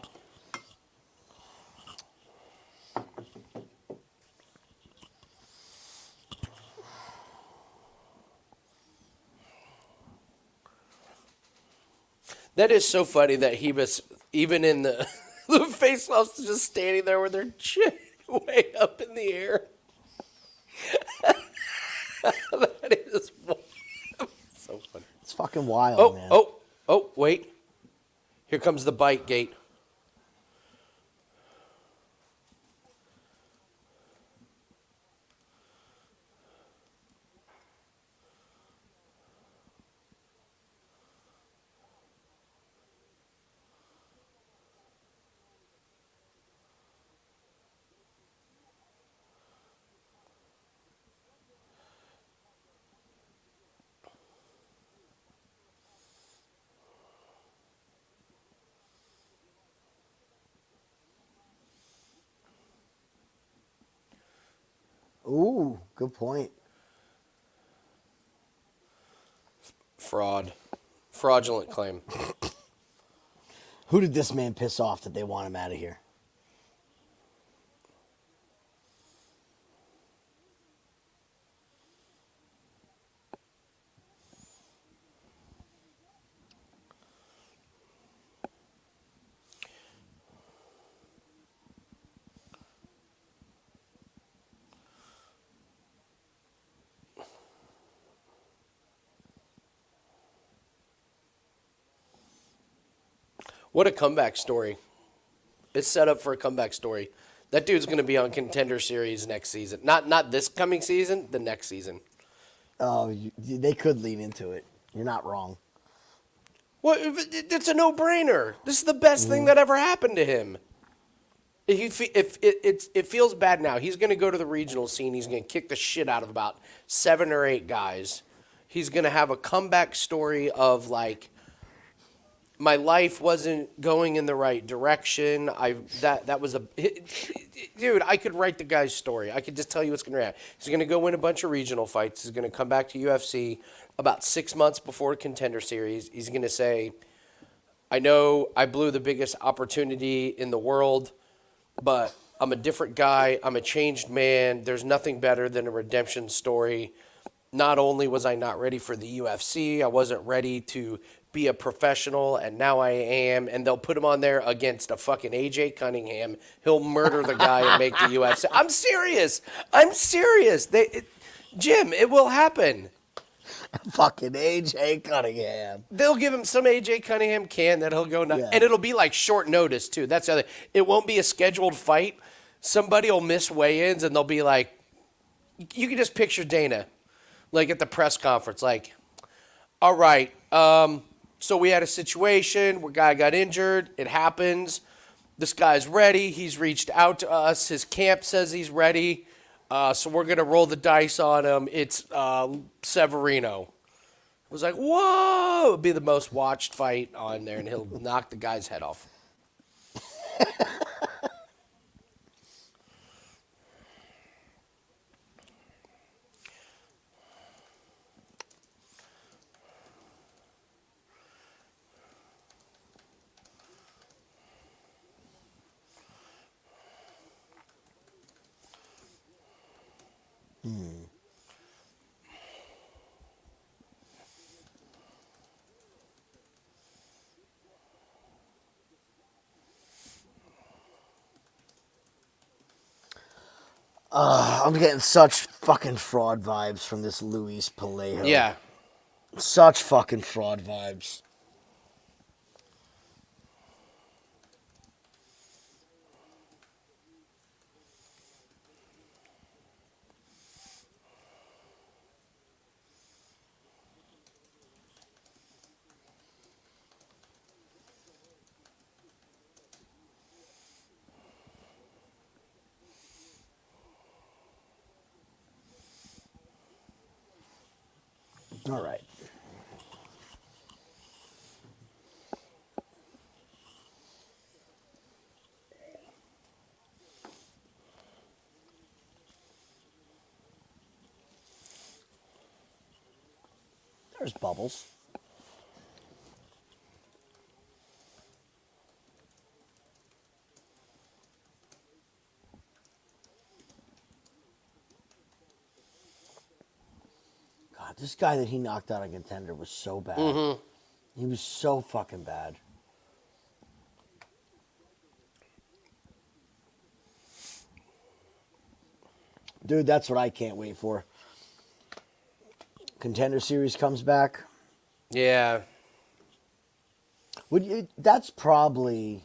That is so funny that he was, even in the, the face-offs, just standing there with their chin way up in the air. That is so funny. It's fucking wild, man. Oh, wait. Here comes the bite gate. Ooh, good point. Fraudulent claim. Who did this man piss off that they want him out of here? What a comeback story. It's set up for a comeback story. That dude's going to be on Contender Series next season. Not this coming season, the next season. Oh, they could lean into it. You're not wrong. Well, it's a no-brainer. This is the best thing that ever happened to him. If it feels bad now, he's going to go to the regional scene. He's going to kick the shit out of about 7 or 8 guys. He's going to have a comeback story of like, my life wasn't going in the right direction. That was dude. I could write the guy's story. I could just tell you what's going to happen. He's going to go win a bunch of regional fights. He's going to come back to UFC about 6 months before Contender Series. He's going to say, "I know I blew the biggest opportunity in the world, but I'm a different guy. I'm a changed man. There's nothing better than a redemption story. Not only was I not ready for the UFC, I wasn't ready to be a professional, and now I am." And they'll put him on there against a fucking AJ Cunningham. He'll murder the guy and make the UFC. I'm serious. Jim, it will happen. Fucking AJ Cunningham. They'll give him some AJ Cunningham can that he'll go nuts. Yeah. And it'll be like short notice, too. That's the other. It won't be a scheduled fight. Somebody will miss weigh-ins, and they'll be like, you can just picture Dana, like at the press conference, like, all right, so we had a situation where a guy got injured. It happens. This guy's ready. He's reached out to us. His camp says he's ready. So we're going to roll the dice on him. It's Severino. It was like, whoa. It would be the most watched fight on there, and he'll knock the guy's head off. I'm getting such fucking fraud vibes from this Luis Palejo. Yeah. Such fucking fraud vibes. All right. There's Bubbles. God, this guy that he knocked out on Contender was so bad. Mm-hmm. He was so fucking bad. Dude, that's what I can't wait for. Contender Series comes back. Yeah. That's probably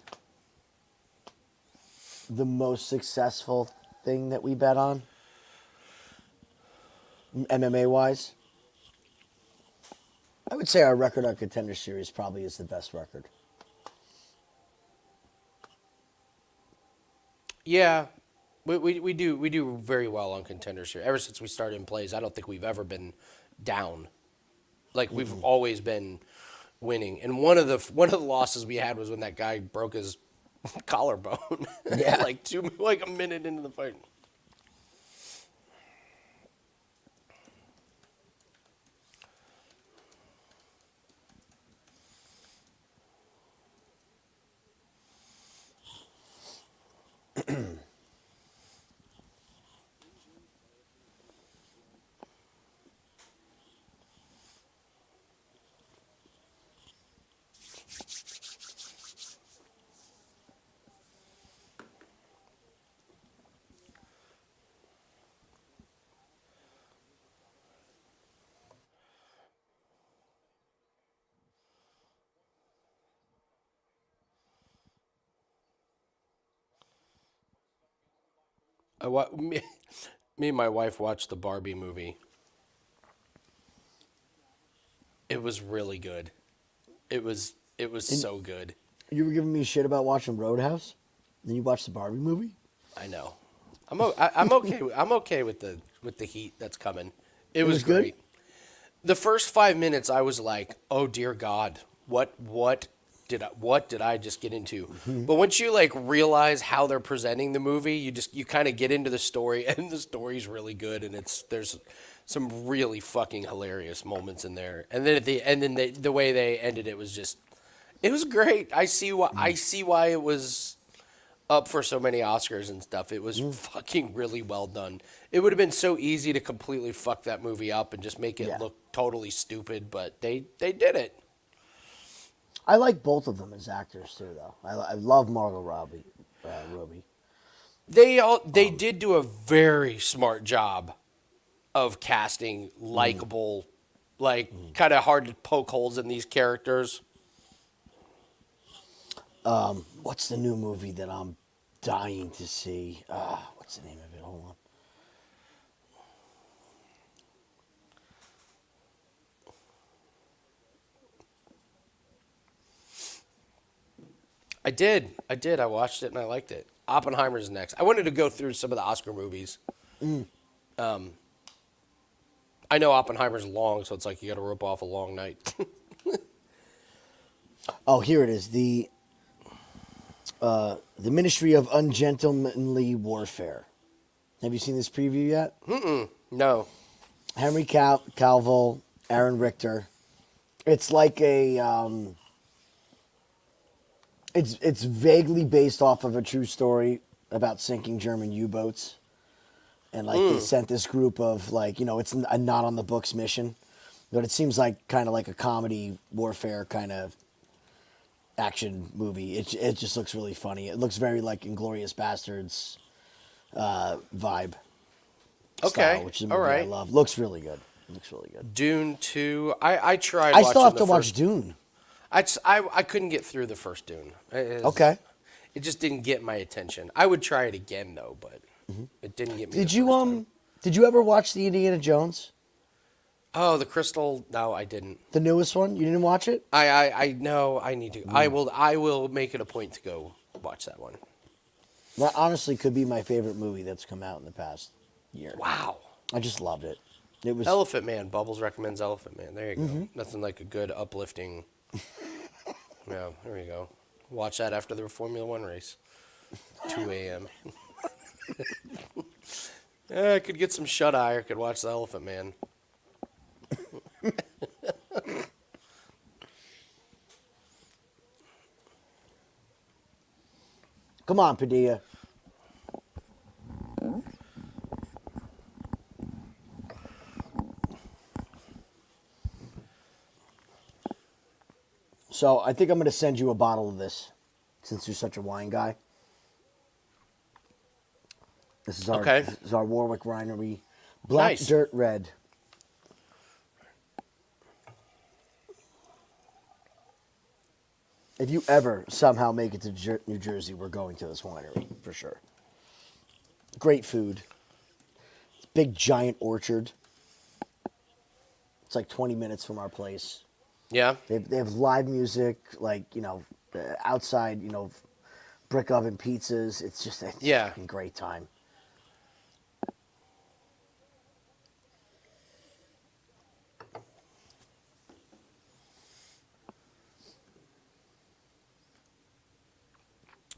the most successful thing that we bet on, MMA-wise. I would say our record on Contender Series probably is the best record. Yeah. We do very well on Contender Series. Ever since we started in plays, I don't think we've ever been down. Like, we've always been winning. And one of the losses we had was when that guy broke his collarbone. Yeah. like a minute into the fight. Me and my wife watched the Barbie movie. It was really good. It was And so good. you were giving me shit about watching Roadhouse. Then you watched the Barbie movie. I know. I'm okay. I'm okay with the heat that's coming. It It was was good. great. The first 5 minutes, I was like, "Oh dear God, what did I just get into?" But once you like realize how they're presenting the movie, you kind of get into the story, and the story's really good, and there's some really fucking hilarious moments in there. And then the way they ended it was just, it was great. I see why it was up for so many Oscars and stuff. It was fucking really well done. It would have been so easy to completely fuck that movie up and just make it Yeah. look totally stupid, but they did it. I like both of them as actors too, though. I love Margot Robbie. Robbie. They did do a very smart job of casting likable, like kind of hard to poke holes in these characters. What's the new movie that I'm dying to see? What's the name of it? Hold on. I watched it and I liked it. Oppenheimer's next. I wanted to go through some of the Oscar movies. I know Oppenheimer's long, so it's like you got to rope off a long night. Oh, here it is. The Ministry of Ungentlemanly Warfare. Have you seen this preview yet? No. Henry Cavill, Aaron Richter. It's like a. It's vaguely based off of a true story about sinking German U-boats, and like they sent this group of it's a not on the books mission, but it seems like kind of like a comedy warfare kind of action movie. It just looks really funny. It looks very like Inglorious Bastards vibe. Okay. Style, which is a movie All I right. love. Looks really good. Looks really good. Dune 2. I tried I watching still have the to watch first. Dune. I couldn't get through the first Dune. Okay. It just didn't get my attention. I would try it again though, but it didn't get me. Did the you first time. Did you ever watch the Indiana Jones, Oh, the Crystal. No, I didn't. the newest one? You didn't watch it? I know. I need to. I will make it a point to go watch that one. That honestly could be my favorite movie that's come out in the past year. Wow. I just loved it. It was Elephant Man. Bubbles recommends Elephant Man. There you go. Nothing like a good uplifting. Yeah, there you go. Watch that after the Formula One race. 2 a.m. Yeah, I could get some shut eye or could watch the Elephant Man. Come on, Padilla. So I think I'm going to send you a bottle of this, since you're such a wine guy. This is our Okay. This is our Warwick Winery Black Nice. Dirt Red. If you ever somehow make it to New Jersey, we're going to this winery for sure. Great food. It's a big giant orchard. It's like 20 minutes from our place. Yeah. They have live music, outside, brick oven pizzas. It's just a Yeah. fucking great time.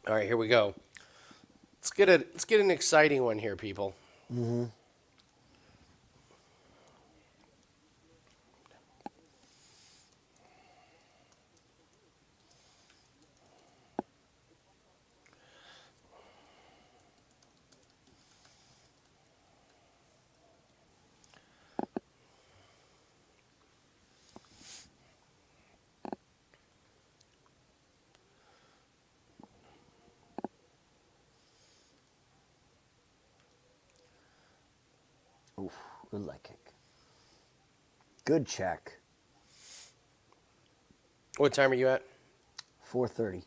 All right, here we go. Let's get an exciting one here, people. Oof, good leg kick. Good check. What time are you at? 4:30.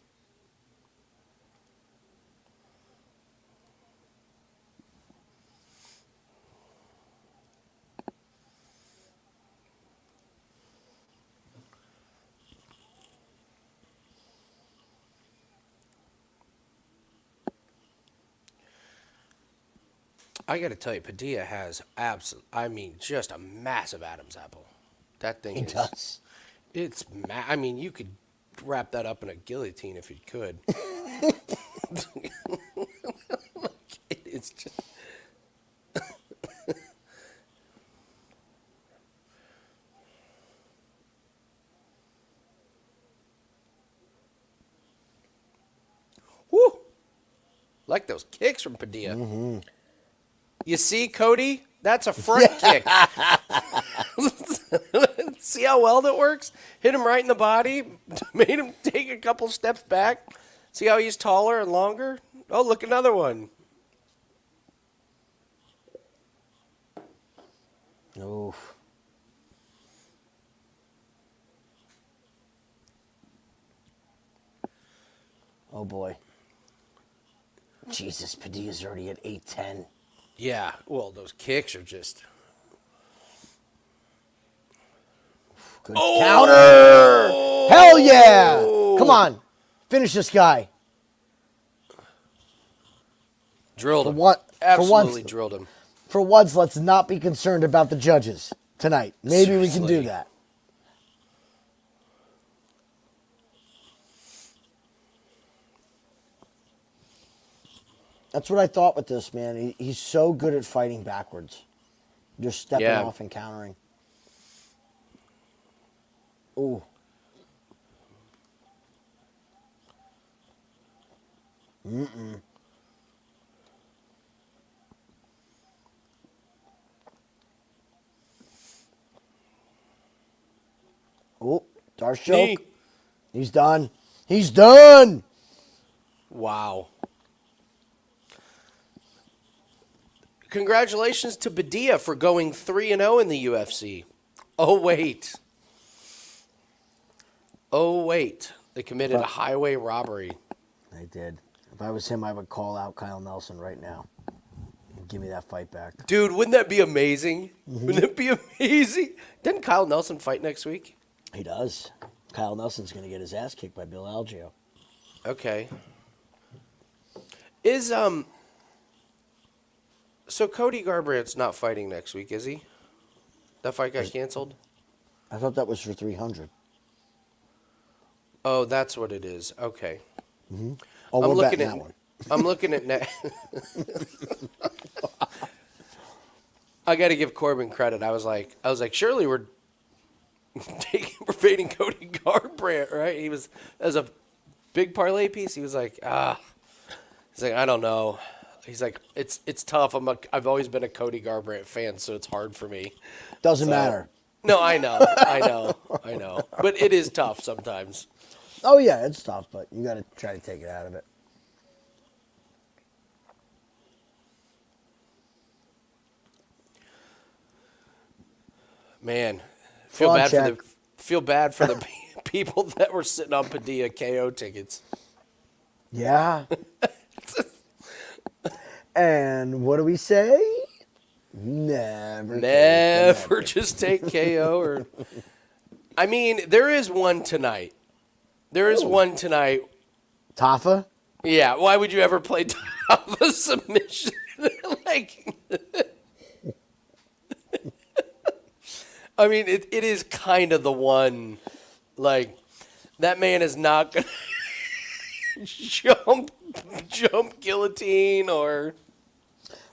I got to tell you, Padilla has just a massive Adam's apple. That thing He is. does. It's. You could wrap that up in a guillotine if you could. It's just. Woo! Like those kicks from Padilla. Mm-hmm. You see, Cody? That's a front kick. See how well that works? Hit him right in the body. Made him take a couple steps back. See how he's taller and longer? Oh, look, another one. Oof. Oh, boy. Jesus, Padilla's already at 8-10. Yeah, well, those kicks are just... Good counter! Hell yeah! Come on. Finish this guy. Drilled him. Absolutely drilled him. For once, let's not be concerned about the judges tonight. Maybe Seriously. we can do that. That's what I thought with this, man. He's so good at fighting backwards. Just stepping off and countering. Ooh. Mm-mm. Oh, Darce choke. He's done. He's done. Wow. Congratulations to Padilla for going 3-0 in the UFC. Oh, wait. Oh, wait. They committed a highway robbery. They did. If I was him, I would call out Kyle Nelson right now. Give me that fight back. Dude, wouldn't that be amazing? Mm-hmm. Wouldn't it be amazing? Doesn't Kyle Nelson fight next week? He does. Kyle Nelson's going to get his ass kicked by Bill Algeo. Okay. So Cody Garbrandt's not fighting next week, is he? That fight got canceled? I thought that was for 300. Oh, that's what it is. Okay. Mm-hmm. Oh, we're betting that one. I'm looking at I got to give Corbin credit. I was like, surely we're fading Cody Garbrandt, right? He was as a big parlay piece. He was like, He's like, I don't know. He's like, it's tough. I've always been a Cody Garbrandt fan, so it's hard for me. Doesn't matter. No, I know. But it is tough sometimes. Oh yeah, it's tough, but you got to try to take it out of it. Man, feel bad for the people that were sitting on Padilla KO tickets. Yeah. And what do we say? Never just take KO. Or, I mean, there is one tonight. Tafa? Yeah. Why would you ever play Tafa submission? I mean, it is kind of the one. Like, that man is not gonna jump guillotine or.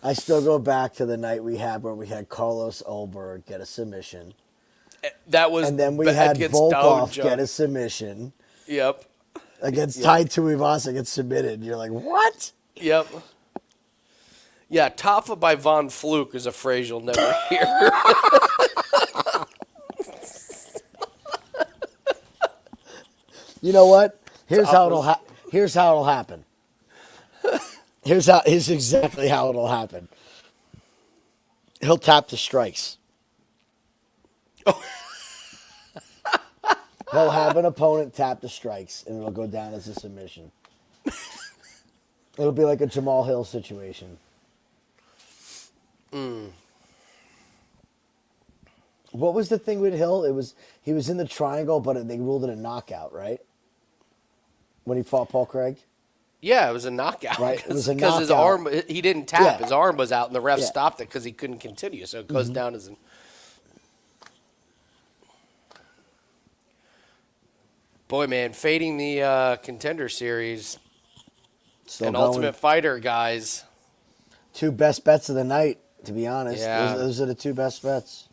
I still go back to the night we had where we had Carlos Ulberg get a submission. That was, and then we had Volkov get a submission. Yep. Against Tai Tuivasa gets submitted. You're like, what? Yep. Yeah, Tafa by Von Fluke is a phrase you'll never hear. You know what? Here's how it'll happen. Here's exactly how it'll happen. He'll tap the strikes. Oh. He'll have an opponent tap the strikes, and it'll go down as a submission. It'll be like a Jamal Hill situation. What was the thing with Hill? He was in the triangle, but they ruled it a knockout, right? When he fought Paul Craig? Yeah, it was a knockout. Right, it was a because his knockout. arm, he didn't tap. Yeah. His arm was out, and the ref Yeah. stopped it because he couldn't continue. So it goes down as. Boy, man, fading the Contender Series Still and going. Ultimate Fighter, guys. 2 best bets of the night, to be honest. Yeah. Those are the 2 best bets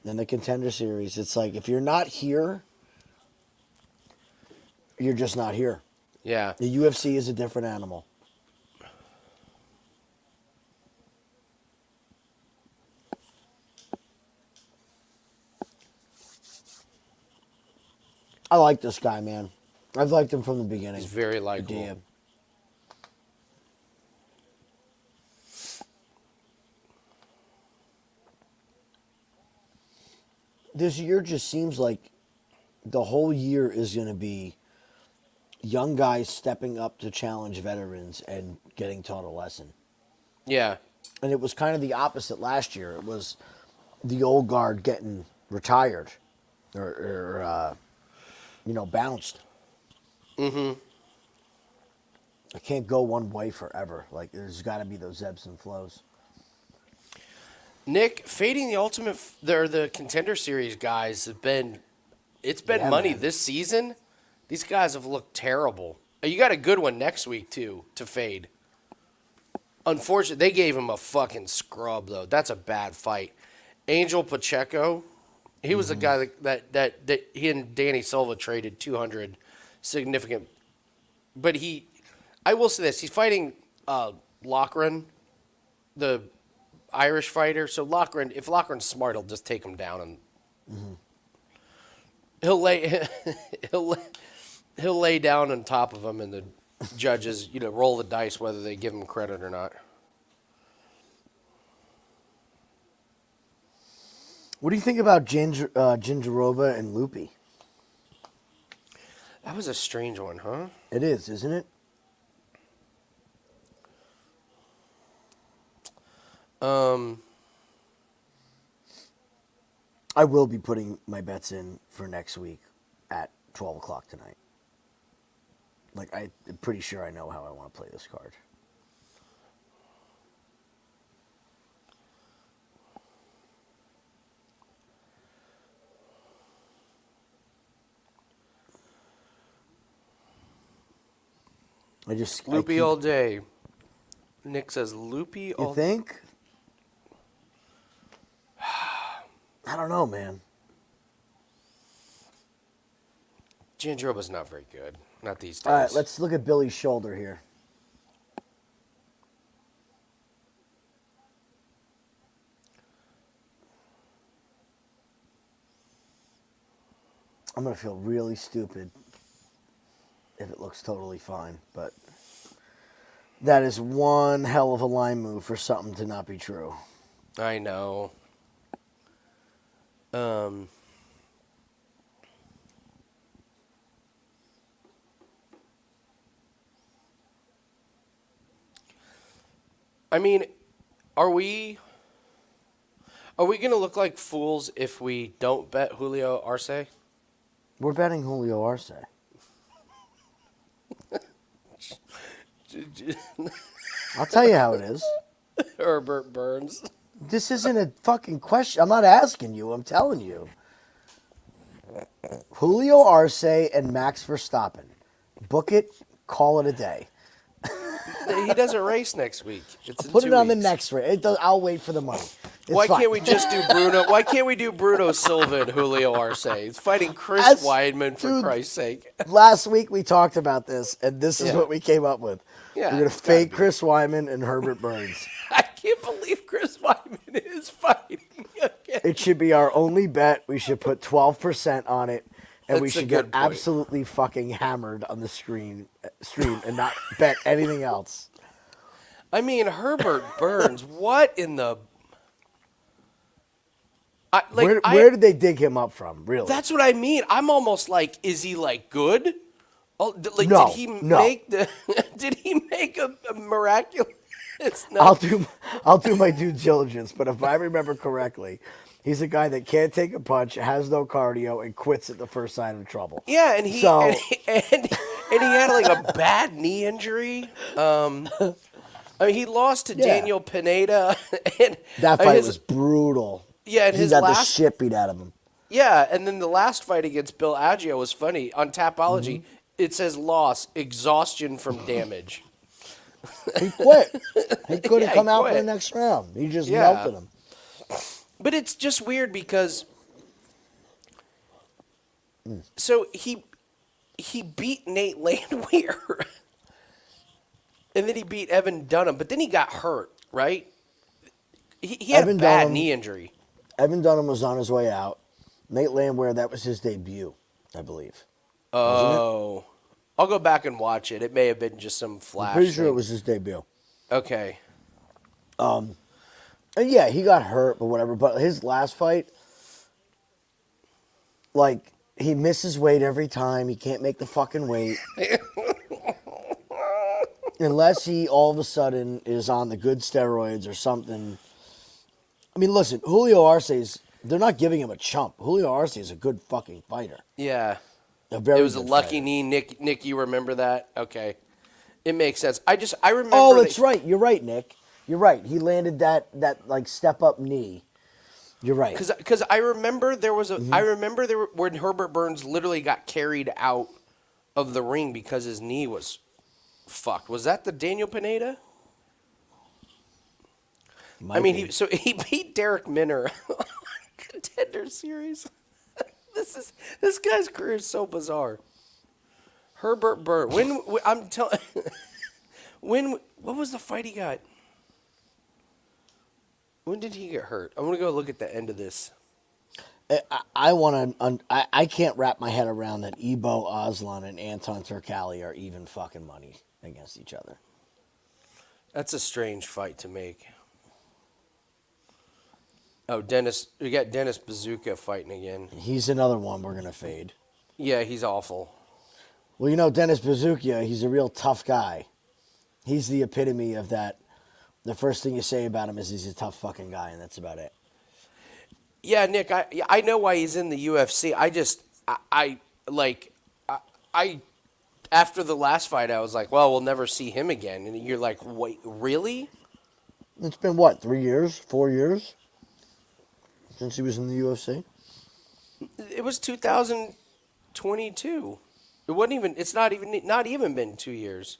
in the Contender Series. It's like, if you're not here, you're just not here. Yeah. The UFC is a different animal. I like this guy, man. I've liked him from the beginning. He's very likable. Padilla. This year just seems like the whole year is going to be young guys stepping up to challenge veterans and getting taught a lesson. Yeah. And it was kind of the opposite last year. It was the old guard getting retired or bounced. Mm-hmm. I can't go one way forever. Like, there's got to be those ebbs and flows. Nick, fading the Contender Series guys it's been money man. this season. These guys have looked terrible. You got a good one next week too to fade. Unfortunately, they gave him a fucking scrub though. That's a bad fight. Angel Pacheco, he was the guy that he and Danny Silva traded 200 significant. But I will say this: he's fighting Loughran, the Irish fighter. So Loughran, if Loughran's smart, he'll just take him down and he'll lay down on top of him, and the judges, roll the dice whether they give him credit or not. What do you think about Gingeroba and Loopy? That was a strange one, huh? It is, isn't it? I will be putting my bets in for next week at 12 o'clock tonight. Like, I'm pretty sure I know how I want to play this card. Loopy all day. Nick says loopy all day. You think? I don't know, man. Gingeroba's not very good. Not these days. All right, let's look at Billy's shoulder here. I'm going to feel really stupid if it looks totally fine, but that is one hell of a line move for something to not be true. I know. I mean, are we going to look like fools if we don't bet Julio Arce? We're betting Julio Arce. I'll tell you how it is. Herbert Burns. This isn't a fucking question. I'm not asking you. I'm telling you. Julio Arce and Max Verstappen. Book it. Call it a day. He does a race next week. Put it on the next race. I'll wait for the money. Why can't we just do Bruno? Why can't we do Bruno Silva and Julio Arce? He's fighting Chris Weidman, for Christ's sake. Last week we talked about this, and this is what we came up with. Yeah, we're going to fake Chris Weidman and Herbert Burns. I can't believe Chris Weidman is fighting again. It should be our only bet. We should put 12% on it, and we should get point. absolutely fucking hammered on the stream and not bet anything else. I mean, Herbert Burns, what in the... Where did they dig him up from, really? That's what I mean. I'm almost like, is he, good? Oh, no, did he no. make did he make a miraculous... No. I'll do my due diligence, but if I remember correctly, he's a guy that can't take a punch, has no cardio, and quits at the first sign of trouble. Yeah, and And he had like a bad knee injury. I mean, he lost to Daniel Pineda. And That fight was brutal. Yeah, and he his got last the shit beat out of him. Yeah, and then the last fight against Bill Aggio was funny. On Tapology, it says loss, exhaustion from damage. He quit. He couldn't Yeah, come he out for quit. the next round. He just Yeah. melted him. But it's just weird because so he beat Nate Landwehr. And then he beat Evan Dunham, but then he got hurt, right? He had Evan a bad Dunham- knee injury. Evan Dunham was on his way out. Nate Landwehr, that was his debut, I believe. Oh. I'll go back and watch it. It may have been just some flash. I'm pretty sure thing. it was his debut. Okay. And yeah, he got hurt, but whatever. But his last fight, like, he misses weight every time. He can't make the fucking weight. Unless he all of a sudden is on the good steroids or something. I mean, listen, Julio Arce's, they're not giving him a chump. Julio Arce is a good fucking fighter. Yeah. A very It was a good lucky fighter. knee. Nick, you remember that? Okay. It makes sense. I remember. Oh, that's right. You're right, Nick. You're right. He landed that like step up knee. You're right. Because I remember there was a. I remember when Herbert Burns literally got carried out of the ring because his knee was fucked. Was that the Daniel Pineda? Might I mean, be. he beat Derek Minner on Contender Series. This guy's career is so bizarre. Herbert Burns. I'm telling. What was the fight he got? When did he get hurt? I'm gonna go look at the end of this. I want to. I can't wrap my head around that Ebo Aslan and Anton Turkali are even fucking money against each other. That's a strange fight to make. Oh, we got Dennis Bazooka fighting again. He's another one we're gonna fade. Yeah, he's awful. Well, you know, Dennis Bazooka, he's a real tough guy. He's the epitome of that. The first thing you say about him is he's a tough fucking guy, and that's about it. Yeah, Nick, I know why he's in the UFC. I after the last fight, I was like, well, we'll never see him again. And you're like, wait, really? It's been what, 3 years, 4 years since he was in the UFC? It was 2022. It wasn't even. It's not even been 2 years.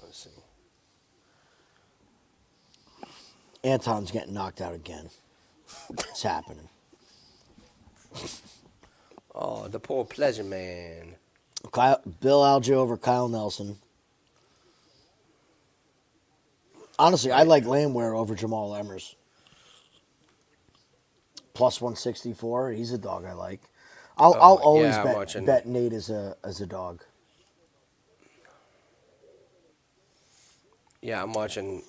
Let's see. Anton's getting knocked out again. It's happening. Oh, the poor pleasure man. Bill Algeo over Kyle Nelson. Honestly, I like Landwehr over Jamal Emmers. Plus 164. He's a dog I like. I'll always bet Nate as a dog. Yeah, I'm watching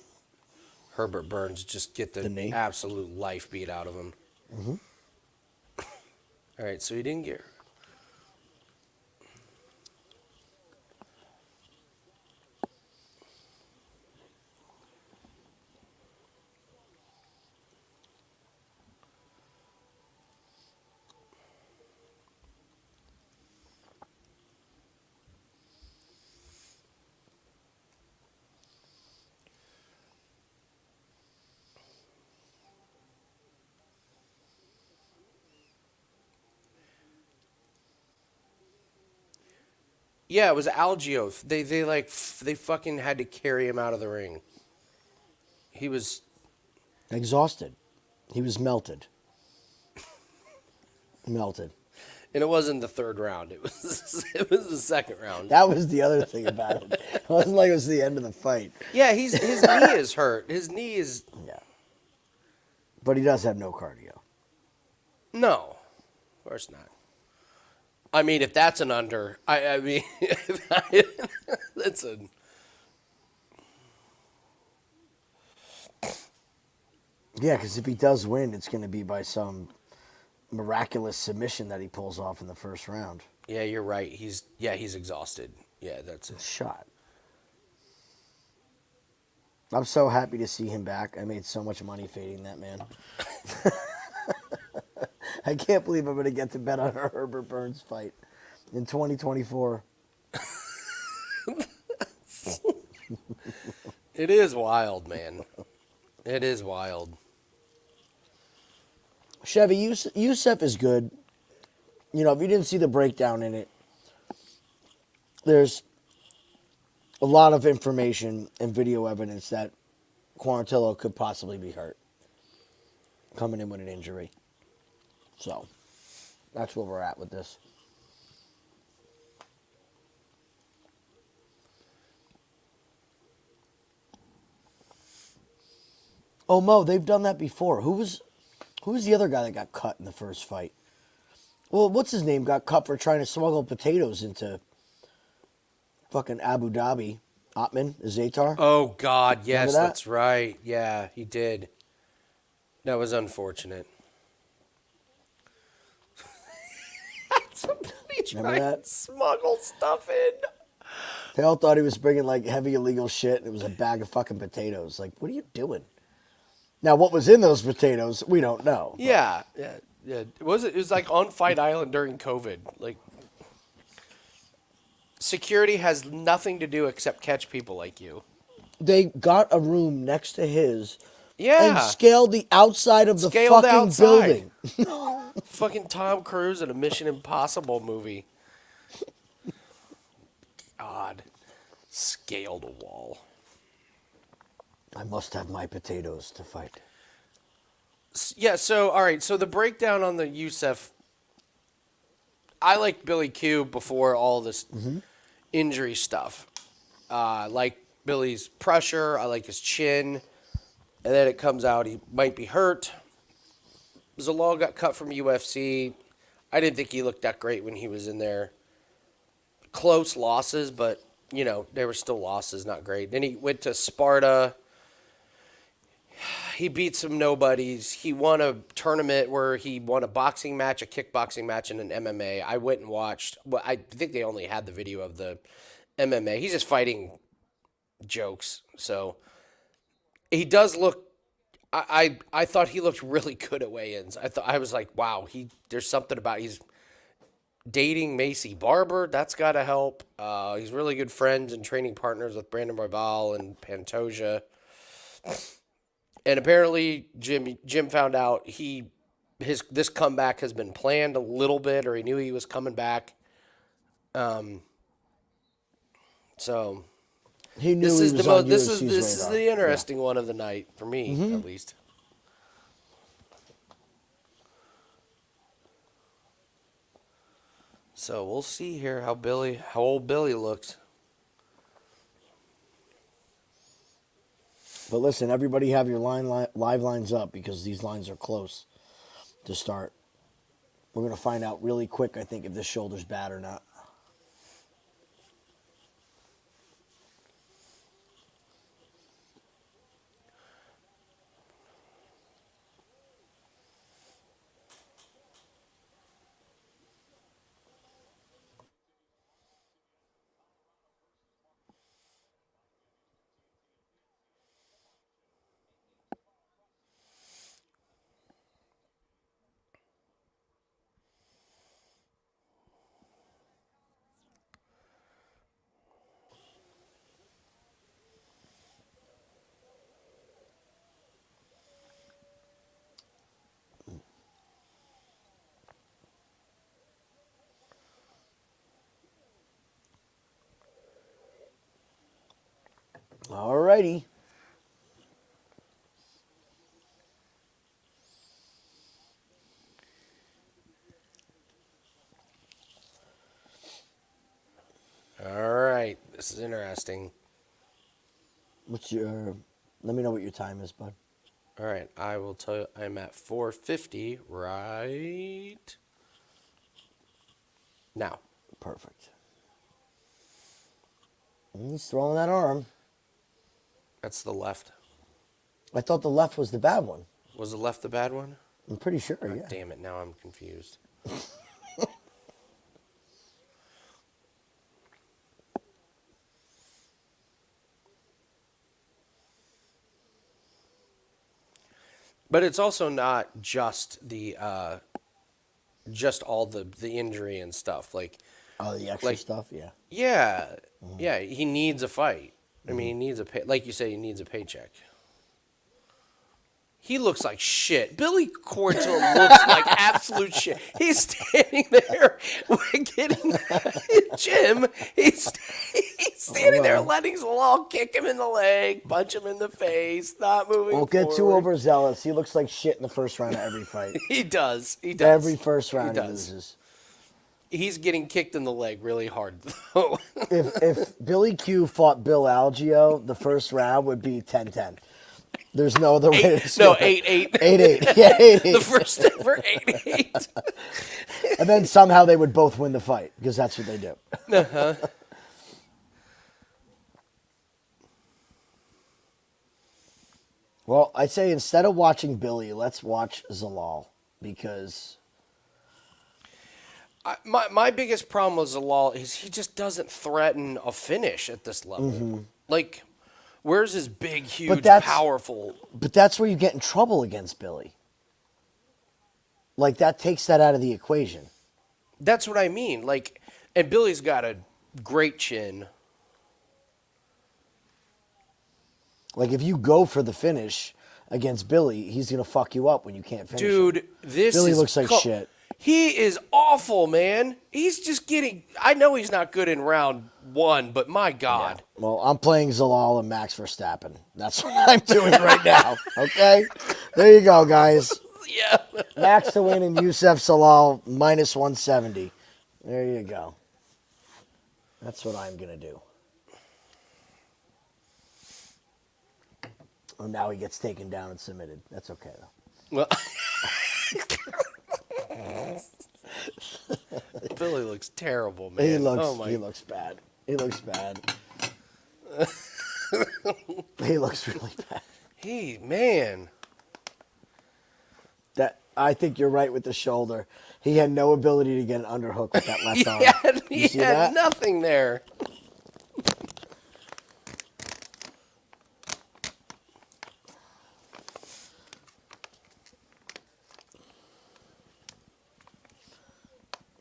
Herbert Burns just get the absolute life beat out of him. Mm-hmm. All right, so he didn't get. Yeah, it was Algeo. They fucking had to carry him out of the ring. He was exhausted. He was melted. Melted. And it wasn't the third round. It was the second round. That was the other thing about it. It wasn't like it was the end of the fight. Yeah, his knee is hurt. His knee is. Yeah. But he does have no cardio. No, of course not. I mean, if that's an under, I mean, that's a. Yeah, because if he does win, it's going to be by some miraculous submission that he pulls off in the first round. Yeah, you're right. He's exhausted. Yeah, that's it. Shot. I'm so happy to see him back. I made so much money fading that man. I can't believe I'm going to get to bet on a Herbert Burns fight in 2024. It is wild, man. It is wild. Chevy, Youssef is good. You know, if you didn't see the breakdown in it, there's a lot of information and video evidence that Quarantillo could possibly be hurt coming in with an injury. So, that's where we're at with this. Oh, Mo, they've done that before. Who was the other guy that got cut in the first fight? Well, what's his name got cut for trying to smuggle potatoes into fucking Abu Dhabi. Edmen, Zatar. Oh, God, yes, that? that's right. Yeah, he did. That was unfortunate. Somebody tried to smuggle stuff in. They all thought he was bringing, like, heavy illegal shit, and it was a bag of fucking potatoes. Like, what are you doing? Now, what was in those potatoes, we don't know. Yeah. It was like on Fight Island during COVID. Like, security has nothing to do except catch people like you. They got a room next to his and scaled the outside of the fucking building. Fucking Tom Cruise in a Mission Impossible movie. God. Scaled a wall. I must have my potatoes to fight. Yeah, so, all right. So the breakdown on the Youssef, I liked Billy Q before all this injury stuff. I like Billy's pressure. I like his chin. And then it comes out he might be hurt. Zalal got cut from UFC. I didn't think he looked that great when he was in there. Close losses, but, you know, they were still losses, not great. Then he went to Sparta. He beat some nobodies. He won a tournament where he won a boxing match, a kickboxing match, and an MMA. I went and watched. Well, I think they only had the video of the MMA. He's just fighting jokes. So he does look. I thought he looked really good at weigh-ins. I was like, wow. There's something about he's dating Macy Barber. That's got to help. He's really good friends and training partners with Brandon Royval and Pantoja. And apparently, Jim found out this comeback has been planned a little bit, or he knew he was coming back. So he knew this is the interesting one of the night for me, at least. So we'll see here how old Billy looks. But listen, everybody have your live lines up because these lines are close to start. We're going to find out really quick, I think, if this shoulder's bad or not. All righty. All right. This is interesting. Let me know what your time is, bud. All right. I will tell you, I'm at 4:50 right now. Perfect. He's throwing that arm. That's the left. I thought the left was the bad one. Was the left the bad one? I'm pretty sure, yeah. Damn it, now I'm confused. But it's also not just the just all the injury and stuff. Like, Oh, the extra stuff, yeah. yeah, yeah, he needs a fight. I mean, he needs like you say, he needs a paycheck. He looks like shit. Billy Quarantillo looks like absolute shit. He's standing there getting Jim. He's standing there letting Zalal kick him in the leg, punch him in the face, not moving Don't get too forward. overzealous. He looks like shit in the first round of every fight. He does. He does. Every first round he loses. He's getting kicked in the leg really hard, though. If Billy Q fought Bill Algeo, the first round would be 10-10. There's no other way to score. No, 8-8. 8-8. Yeah, 8-8. The first ever 8-8. And then somehow they would both win the fight because that's what they do. Uh-huh. Well, I say instead of watching Billy, let's watch Zalal because My biggest problem with Zalal is he just doesn't threaten a finish at this level. Like, where's his big, huge, powerful... But that's where you get in trouble against Billy. Like, that takes that out of the equation. That's what I mean. Like, and Billy's got a great chin. Like, if you go for the finish against Billy, he's going to fuck you up when you can't finish him. Billy looks like shit. He is awful, man. He's just getting... I know he's not good in round one, but my God. Yeah. Well, I'm playing Zalal and Max Verstappen. That's what I'm doing right now, okay? There you go, guys. Yeah. Max to win and Youssef Zalal minus 170. There you go. That's what I'm going to do. Oh, now he gets taken down and submitted. That's okay, though. Well... Billy looks terrible, man. He looks bad. He looks bad. He looks really bad. Man. I think you're right with the shoulder. He had no ability to get an underhook with that left arm. He had nothing there.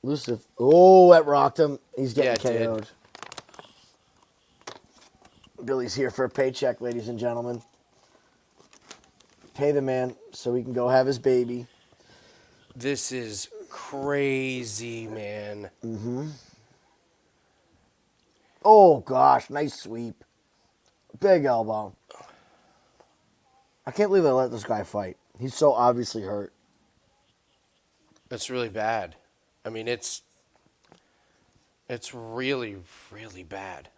Youssef. Oh, that rocked him. He's getting KO'd. Billy's here for a paycheck, ladies and gentlemen. Pay the man so he can go have his baby. This is crazy, man. Mm-hmm. Oh, gosh. Nice sweep. Big elbow. I can't believe they let this guy fight. He's so obviously hurt. It's really bad. I mean, it's really, really bad.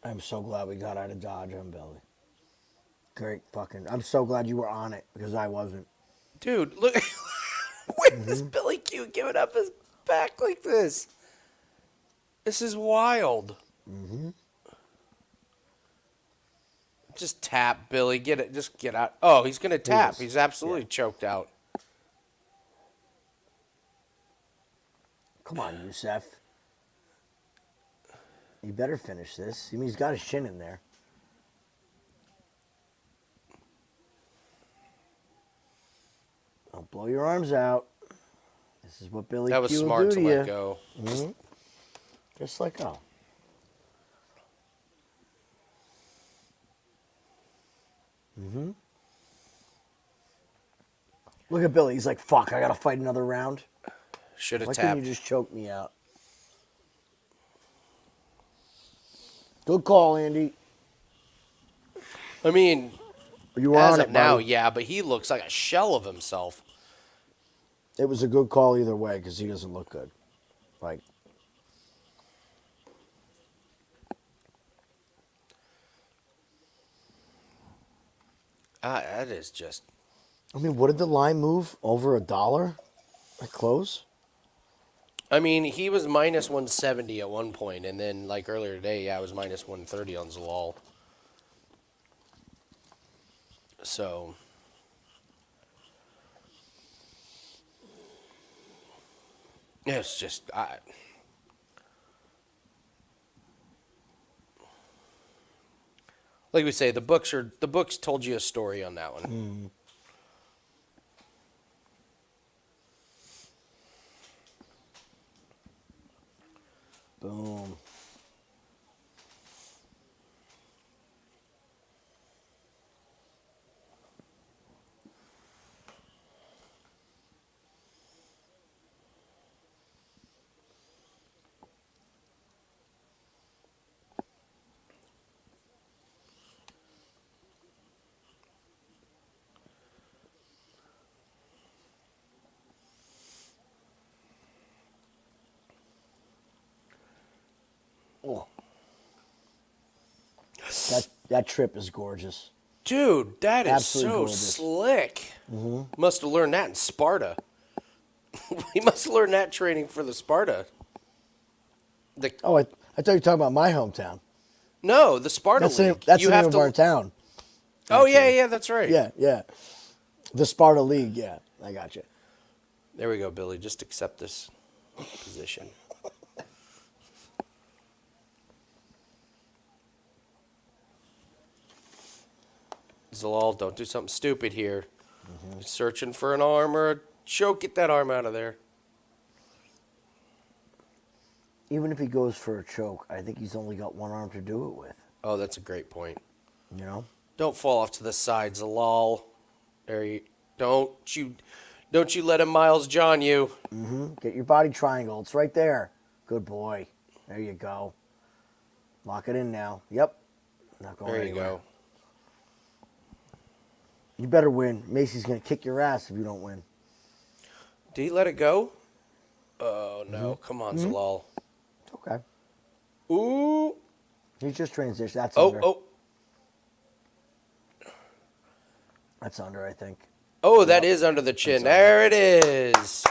I'm so glad we got out of Dodge on Billy. Great fucking... I'm so glad you were on it because I wasn't. Dude, look. When is Billy Q giving up his back like this? This is wild. Mm-hmm. Just tap, Billy. Get it. Just get out. Oh, he's going to tap. He's absolutely choked out. Come on, Youssef. You better finish this. I mean, he's got his chin in there. Don't blow your arms out. This is what Billy Q will do to you. That was smart to let go. Mm-hmm. Just let go. Mm-hmm. Look at Billy. He's like, fuck, I got to fight another round. Should have Why tapped. couldn't you just choke me out? Good call, Andy. I mean, you were as on of it now, buddy. yeah, but he looks like a shell of himself. It was a good call either way because he doesn't look good. Like, That is just... I mean, what did the line move? Over $1? Close? I mean, he was minus 170 at one point, and then, like, earlier today, yeah, it was minus 130 on Zalal. So, it's just, like we say, the books told you a story on that one. Mm. Boom. Oh. That trip is gorgeous. Dude, that is Absolutely so gorgeous. slick. Mm-hmm. Must have learned that in Sparta. He must have learned that training for the Sparta. I thought you were talking about my hometown. No, the Sparta League. That's the name of our town. Oh, yeah, that's right. Yeah. The Sparta League, yeah. I got you. There we go, Billy. Just accept this position. Zalal, don't do something stupid here. Mm-hmm. Searching for an arm or a choke. Get that arm out of there. Even if he goes for a choke, I think he's only got one arm to do it with. Oh, that's a great point. You know? Don't fall off to the side, Zalal. Don't you let him Miles John you. Mm-hmm. Get your body triangle. It's right there. Good boy. There you go. Lock it in now. Yep. Not going anywhere. There you go. You better win. Macy's going to kick your ass if you don't win. Did he let it go? Oh, no. Mm-hmm. Come on, Zalal. It's okay. Ooh. He's just transitioned. That's under. That's under, I think. Oh, that is under the chin. There it is.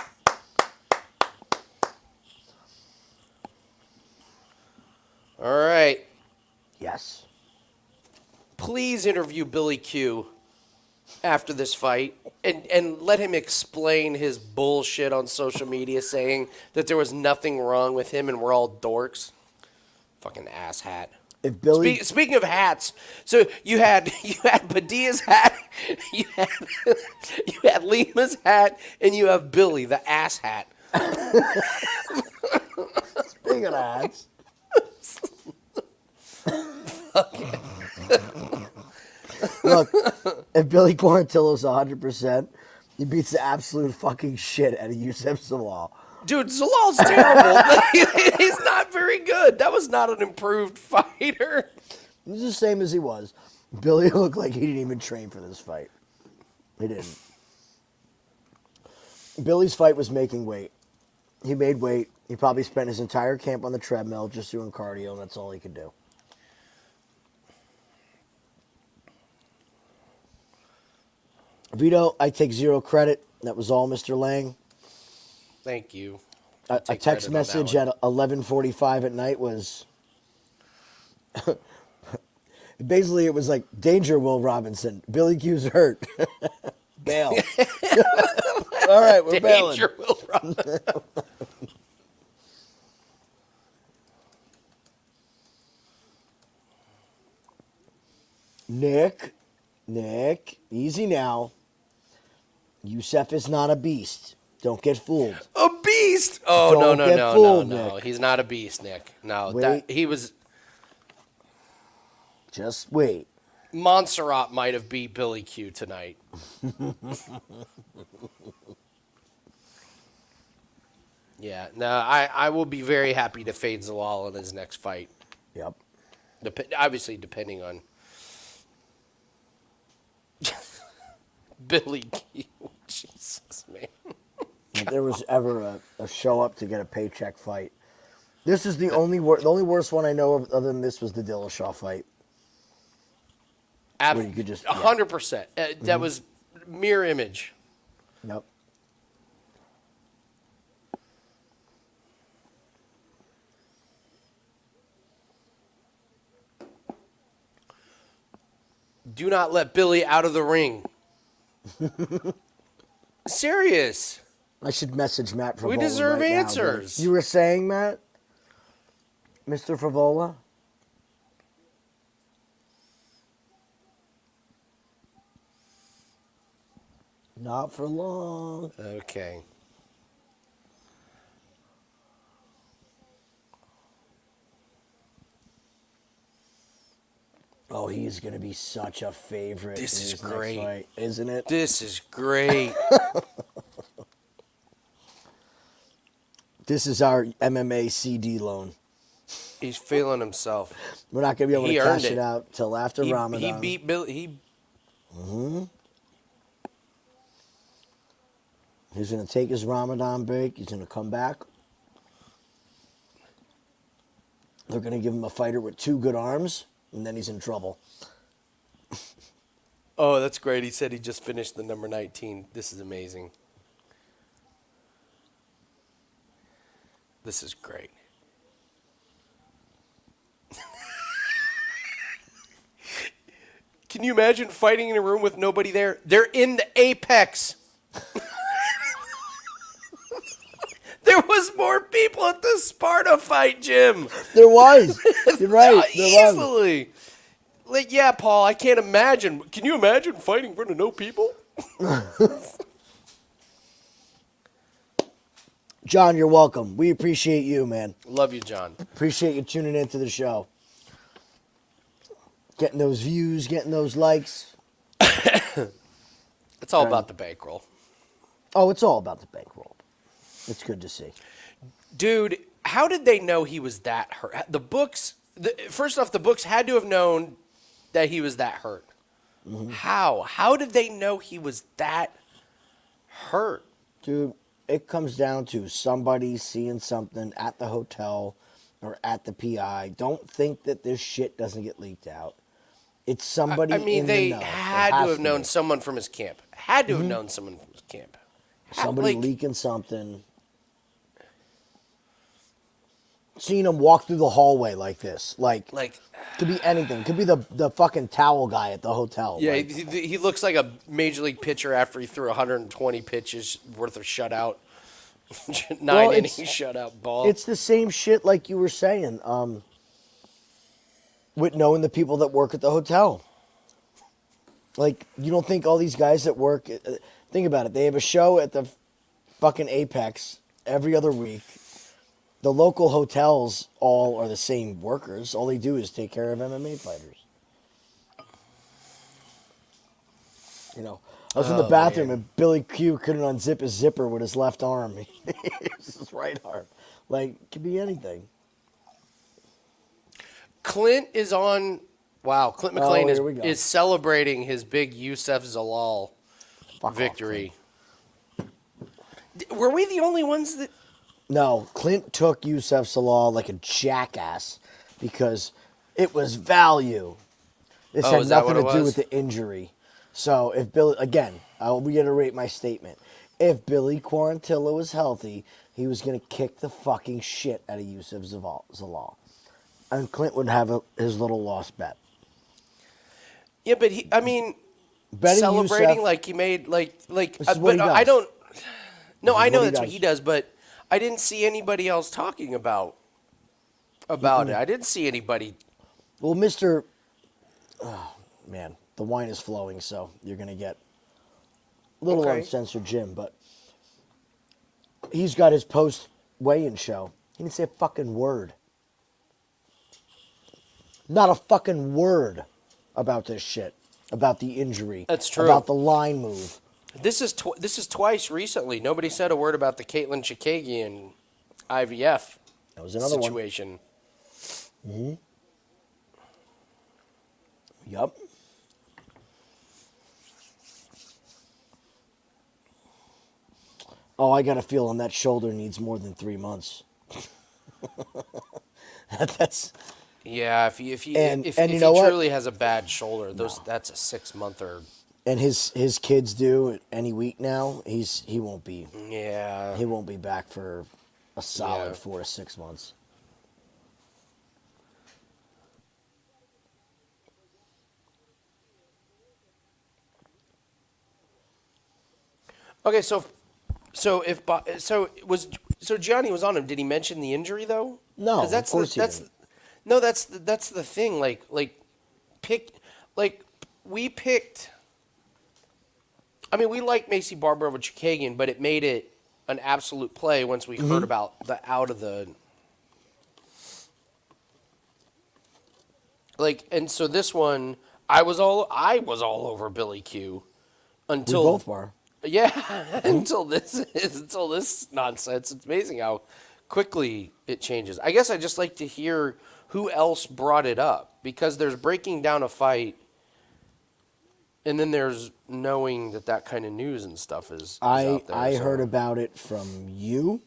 All right. Yes. Please interview Billy Q after this fight and let him explain his bullshit on social media saying that there was nothing wrong with him and we're all dorks. Fucking asshat. If Billy Speaking of hats, so you had Padilla's hat, you had Lima's hat, and you have Billy the ass hat. Speaking of hats. Look, if Billy Quarantillo's 100%, he beats the absolute fucking shit out of Youssef Zalal. Dude, Zalal's terrible. He's not very good. That was not an improved fighter. He's the same as he was. Billy looked like he didn't even train for this fight. He didn't. Billy's fight was making weight. He made weight. He probably spent his entire camp on the treadmill just doing cardio, and that's all he could do. Vito, I take zero credit. That was all Mr. Lang. Thank you. A text message at 11:45 at night was... Basically, it was like, danger, Will Robinson. Billy Q's hurt. Bail. All right, we're bailing. Danger, Will Robinson. Nick, easy now. Youssef is not a beast. Don't get fooled. A beast? Oh, Don't get fooled, no. Nick. He's not a beast, Nick. No, Wait. he was... Just wait. Montserrat might have beat Billy Q tonight. Yeah, no, I will be very happy to fade Zalal in his next fight. Yep. Obviously, depending on Billy Q. Jesus, man. If there was ever a show up to get a paycheck fight, this is the only worst one I know of other than this was the Dillashaw fight. Where you could just 100%. That was mirror image. Yep. Do not let Billy out of the ring. Serious. I should message Matt Favola. We deserve right answers. Now, you were saying, Matt? Mr. Favola? Not for long. Okay. Oh, he's going to be such a favorite. This is great. Fight, isn't it? This is great. This is our MMA CD loan. He's feeling himself. We're not going to be able to cash it out till after Ramadan. He beat Billy. He's going to take his Ramadan break. He's going to come back. They're going to give him a fighter with 2 good arms, and then he's in trouble. Oh, that's great. He said he just finished the number 19. This is amazing. This is great. Can you imagine fighting in a room with nobody there? They're in the apex. There was more people at the Sparta fight, Jim. There was. You're right. There Easily. Like, yeah, Paul, I can't imagine. Can you imagine fighting in front of no people? John, you're welcome. We appreciate you, man. Love you, John. Appreciate you tuning into the show. Getting those views, getting those likes. It's all about the bankroll. Oh, it's all about the bankroll. It's good to see. Dude, how did they know he was that hurt? First off, the books had to have known that he was that hurt. Mm-hmm. How? How did they know he was that hurt? Dude, it comes down to somebody seeing something at the hotel or at the PI. Don't think that this shit doesn't get leaked out. It's somebody they the know. Had to have known someone from his camp. Had to have known someone from his camp. Somebody leaking something. Seeing him walk through the hallway like this. Like could be anything. Could be the fucking towel guy at the hotel. Yeah, he looks like a major league pitcher after he threw 120 pitches worth of shutout. 9 inning shutout ball. It's the same shit like you were saying. With knowing the people that work at the hotel. Like, you don't think all these guys that work... Think about it. They have a show at the fucking Apex every other week. The local hotels all are the same workers. All they do is take care of MMA fighters. You know, I was in the bathroom and Billy Q couldn't unzip his zipper with his left arm. It's his right arm. Like, it could be anything. Clint is on... Wow, Clint McLean is celebrating his big Youssef Zalal victory. Were we the only ones that... No, Clint took Youssef Zalal like a jackass because it was value. This had nothing to do with the injury. So if Billy... Again, I'll reiterate my statement. If Billy Quarantillo was healthy, he was going to kick the fucking shit out of Youssef Zalal. And Clint would have his little lost bet. Yeah, but betting celebrating Youssef, like he made but I don't. No, I know that's what he does, but I didn't see anybody else talking about it. I didn't see anybody. Well, Mr. Oh man, the wine is flowing, so you're gonna get a little uncensored Jim, but he's got his post weigh-in show. He didn't say a fucking word. Not a fucking word about this shit, about the injury. That's true. About the line move. This is twice recently. Nobody said a word about the Caitlin Chikagian IVF that was another situation. Mm-hmm. Yup. Oh, I got a feeling that shoulder needs more than 3 months. That's... Yeah, if he truly has a bad shoulder, that's a 6-monther. And his kids do any week now. He won't be. Yeah. He won't be back for a solid 4 to 6 months. Okay, so Gianni was on him. Did he mention the injury though? No, 'Cause of course he didn't. No, that's the thing. Pick like we picked. I mean, we like Macy Barber over Chikagian, but it made it an absolute play once we heard about the out of the. And so this one, I was all over Billy Q until We both were. yeah, until this nonsense. It's amazing how quickly it changes. I guess I just like to hear who else brought it up, because there's breaking down a fight, and then there's knowing that kind of news and stuff is out there. I heard about it from you.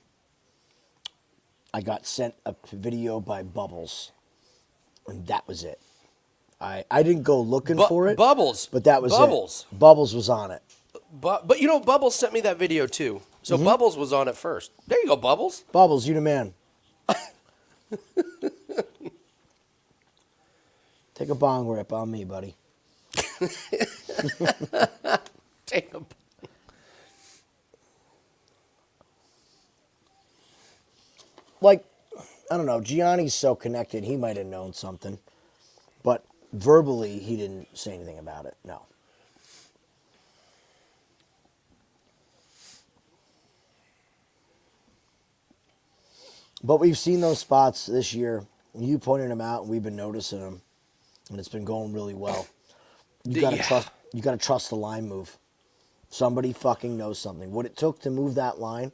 I got sent a video by Bubbles, and that was it. I didn't go looking for it. Bubbles, but that was Bubbles. it. Bubbles was on it. But Bubbles sent me that video too. So Bubbles was on it first. There you go, Bubbles. Bubbles, you the man. Take a bong rip on me, buddy. Take a. Like, I don't know. Gianni's so connected. He might have known something, but verbally, he didn't say anything about it. No. But we've seen those spots this year. You pointed them out, and we've been noticing them, and it's been going really well. You gotta trust. You gotta trust the line move. Somebody fucking knows something. What it took to move that line,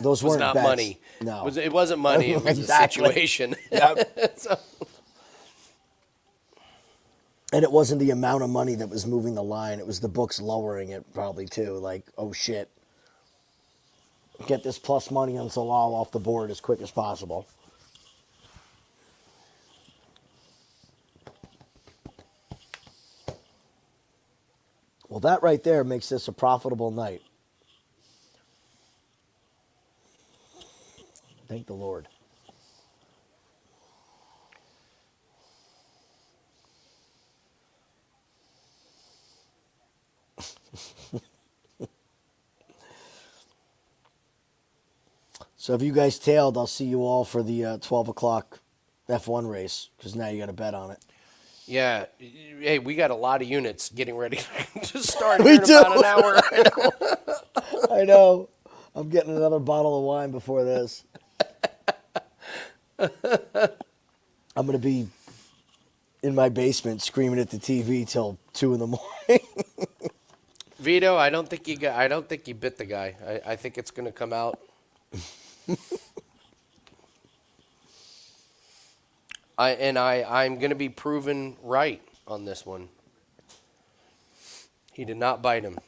those was weren't not bets. money. No, It wasn't money. It was Exactly. a situation. Yep. So- And it wasn't the amount of money that was moving the line. It was the books lowering it probably too. Like, oh shit. Get this plus money on Zalal off the board as quick as possible. Well, that right there makes this a profitable night. Thank the Lord. So if you guys tailed, I'll see you all for the 12 o'clock F1 race, because now you got to bet on it. yeah. Hey, we got a lot of units getting ready to start We here in do. about an hour. I know. I'm getting another bottle of wine before this. I'm going to be in my basement screaming at the TV till 2 in the morning. Vito, I don't think you bit the guy. I think it's going to come out. I'm going to be proven right on this one. He did not bite him.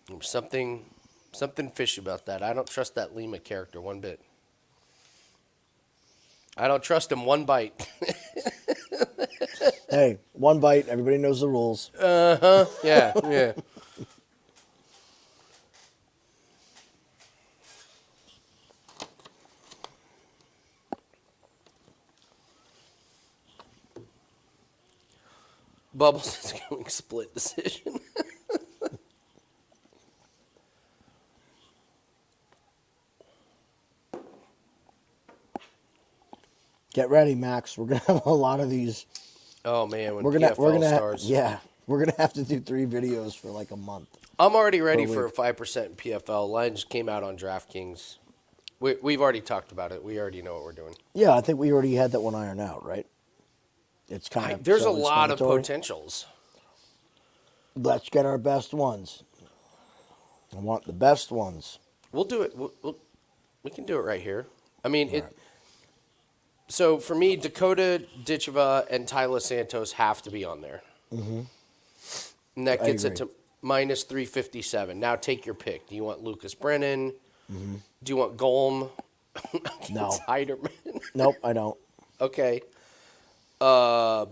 There was something fishy about that. I don't trust that Lima character one bit. I don't trust him one bite. Hey, one bite. Everybody knows the rules. Yeah, yeah. Bubbles is going split decision. Get ready, Max. We're gonna have a lot of these. Oh man, when We're PFL gonna starts. we're gonna have to do 3 videos for like a month. I'm already ready Per for a week. 5% PFL. Line just came out on DraftKings. We've already talked about it. We already know what we're doing. Yeah, I think we already had that one ironed out, right? It's kind of There's a lot of self-explanatory. potentials. Let's get our best ones. I want the best ones. We'll do it. We can do it right here. I mean, it. So for me, Dakota Ditcheva and Tyler Santos have to be on there. Mm-hmm. And that gets it agree. to minus 357. Now take your pick. Do you want Lucas Brennan? Mm-hmm. Do you want Golm? No. Heiderman? Nope, I don't. Okay. Do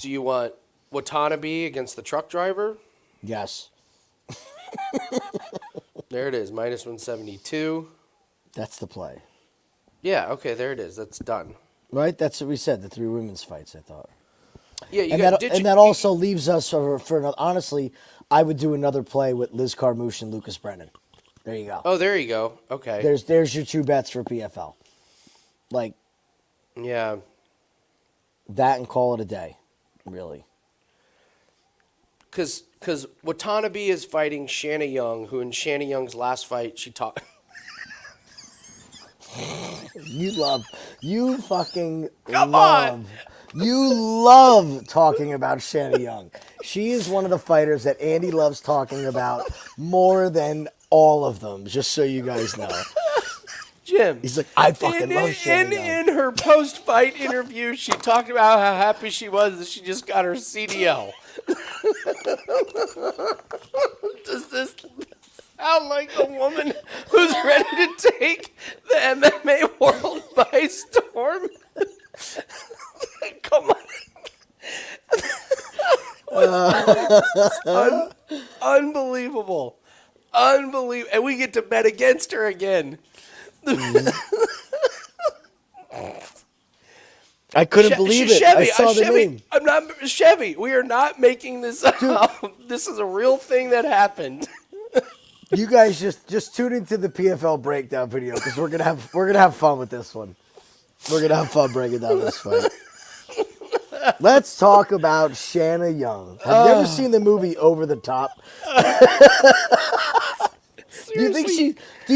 you want Watanabe against the truck driver? Yes. There it is, minus 172. That's the play. Yeah, okay, there it is. That's done. Right? That's what we said, the 3 women's fights, I thought. Yeah, you And got that also leaves us for honestly, I would do another play with Liz Carmouche and Lucas Brennan. There you go. Oh, there you go. Okay. There's your 2 bets for PFL. Like, yeah. that and call it a day, really. Because Watanabe is fighting Shanna Young, who in Shanna Young's last fight, she talked... You fucking Come love. on! You love talking about Shanna Young. She is one of the fighters that Andy loves talking about more than all of them, just so you guys know. Jim. He's like, I fucking love Shanna Young. In her post-fight interview, she talked about how happy she was that she just got her CDL. Does this sound like a woman who's ready to take the MMA world by storm? Come on. Unbelievable. Unbelievable. And we get to bet against her again. I couldn't believe it. Chevy, I saw the name. I'm not Chevy. We are not making this up. This is a real thing that happened. You guys just tune into the PFL breakdown video because we're gonna have fun with this one. We're gonna have fun breaking down this fight. Let's talk about Shanna Young. Have you ever seen the movie Over the Top? Do you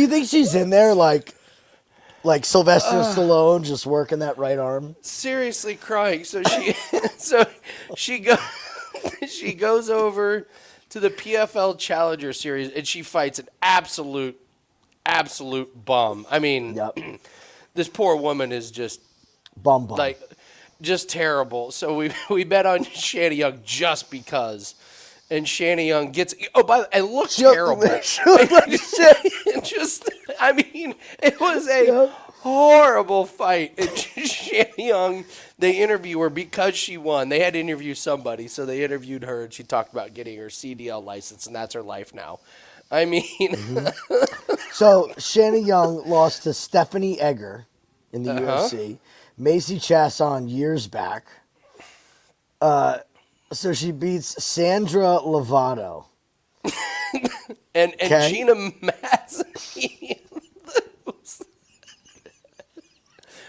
think she's in there like Sylvester Stallone just working that right arm? Seriously crying. So she goes over to the PFL Challenger Series and she fights an absolute bum. I mean, yep. This poor woman is just bum. Like just terrible. So we bet on Shanna Young just because. And Shanna Young gets it looked terrible. She looked like shit. I mean, it was a horrible fight. And Shanna Young, they interview her because she won. They had to interview somebody, so they interviewed her, and she talked about getting her CDL license, and that's her life now. I mean, So Shanna Young lost to Stephanie Egger in the UFC. Macy Chasson years back. So she beats Sandra Lovato. and Gina Mazzei,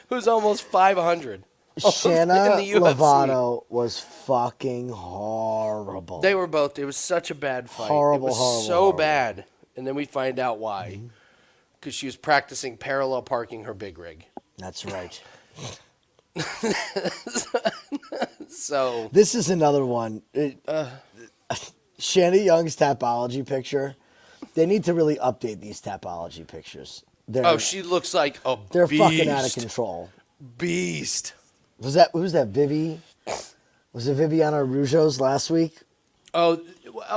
who's almost 500. Shanna Lovato was fucking horrible. They were both. It was such a bad fight. Horrible, it was horrible, so horrible. bad. And then we find out why. Because she was practicing parallel parking her big rig. That's right. So this is another one. Shanna Young's Tapology picture. They need to really update these Tapology pictures. She looks like a They're beast. fucking out of control. Beast. Who's that? Vivi? Was it Viviana Rougeos last week? Oh,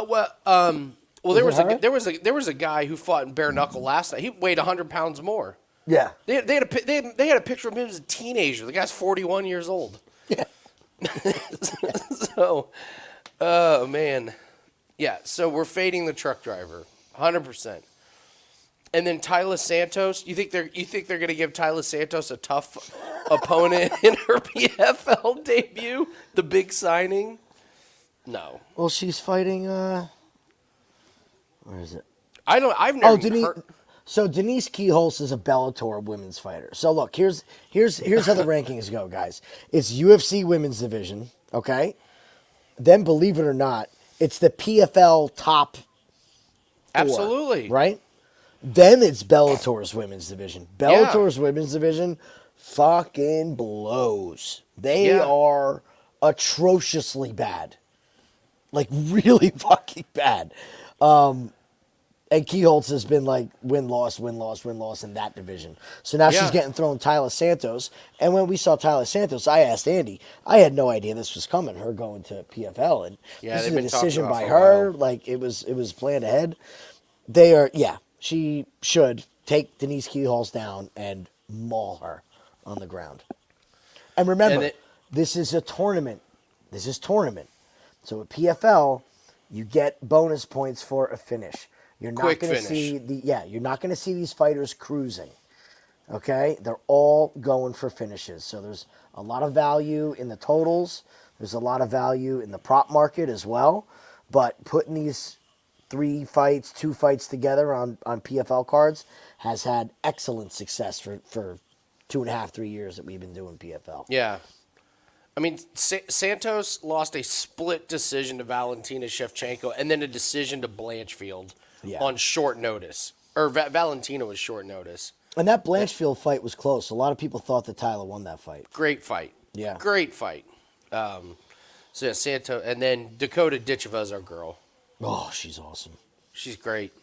well, there was a guy who fought in bare knuckle last night. He weighed 100 pounds more. Yeah. They had a picture of him as a teenager. The guy's 41 years old. Yeah. So, oh man, yeah. So we're fading the truck driver, 100%. And then Tyler Santos. You think they're gonna give Tyler Santos a tough opponent in her PFL debut? The big signing? No. Well, she's fighting. Where is it? I've never heard. So Denise Keyholz is a Bellator women's fighter. So look, here's how the rankings go, guys. It's UFC women's division, okay? Then believe it or not, it's the PFL top 4, Absolutely. right? Then it's Bellator's women's division. Bellator's women's division fucking blows. They are atrociously bad. Like really fucking bad. And Keyholz has been like win-loss in that division. So now she's getting thrown Tyler Santos. And when we saw Tyler Santos, I asked Andy. I had no idea this was coming, her going to PFL. And this is a decision by her. Like, it was planned ahead. She should take Denise Keyholz down and maul her on the ground. And remember, this is a tournament. This is tournament. So at PFL, you get bonus points for a finish. You're not going to see you're not going to see these fighters cruising. Okay? They're all going for finishes. So there's a lot of value in the totals. There's a lot of value in the prop market as well. But putting these 2 fights together on PFL cards has had excellent success for 2.5, 3 years that we've been doing PFL. Yeah. I mean, Santos lost a split decision to Valentina Shevchenko and then a decision to Blanchfield on short notice. Or Valentina was short notice. And that Blanchfield fight was close. A lot of people thought that Tyler won that fight. Great fight. Yeah. Great fight. So, yeah, Santos. And then Dakota Ditcheva is our girl. Oh, she's awesome. She's great.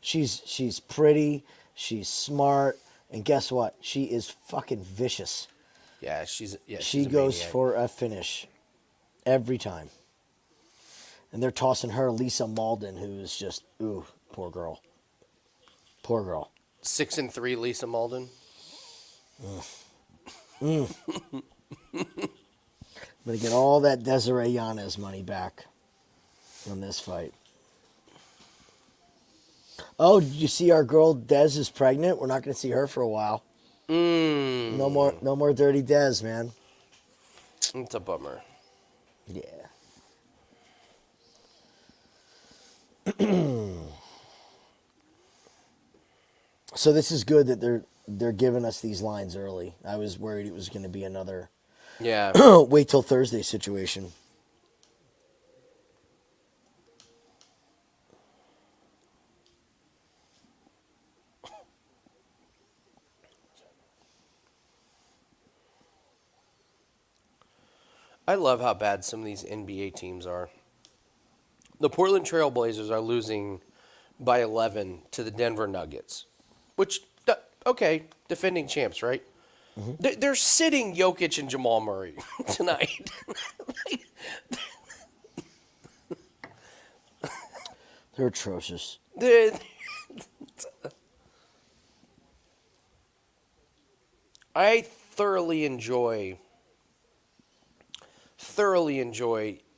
She's pretty. She's smart. And guess what? She is fucking vicious. Yeah, she's she a goes maniac. for a finish every time. And they're tossing her Lisa Malden, who's just, ooh, poor girl. Poor girl. 6-3 Lisa Malden. I'm going to get all that Desiree Yanez money back on this fight. Oh, did you see our girl Dez is pregnant? We're not going to see her for a while. No more dirty Dez, man. It's a bummer. Yeah. So this is good that they're giving us these lines early. I was worried it was going to be another wait till Thursday situation. I love how bad some of these NBA teams are. The Portland Trail Blazers are losing by 11 to the Denver Nuggets, which, okay, defending champs, right? Mm-hmm. They're sitting Jokic and Jamal Murray tonight. They're atrocious. I thoroughly enjoy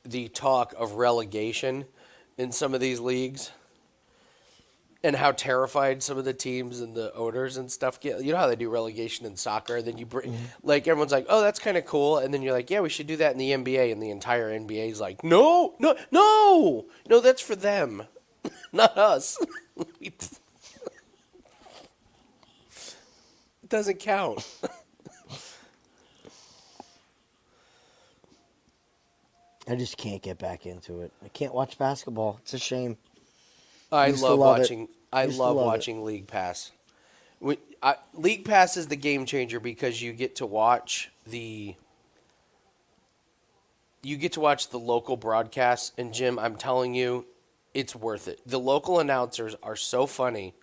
the talk of relegation in some of these leagues and how terrified some of the teams and the owners and stuff get. You know how they do relegation in soccer? Then you bring, like, everyone's like, oh, that's kind of cool. And then you're like, yeah, we should do that in the NBA. And the entire NBA is like, no, that's for them, not us. It doesn't count. I just can't get back into it. I can't watch basketball. It's a shame. I love watching League Pass. League Pass is the game changer because you get to watch the local broadcasts. And Jim, I'm telling you, it's worth it. The local announcers are so funny.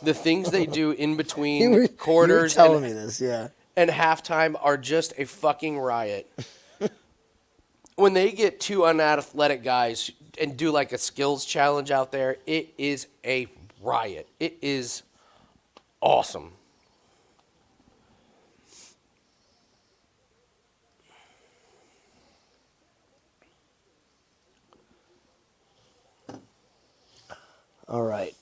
The things they do in between quarters you were telling me this, yeah. And halftime are just a fucking riot. When they get two unathletic guys and do like a skills challenge out there, it is a riot. It is awesome. All right.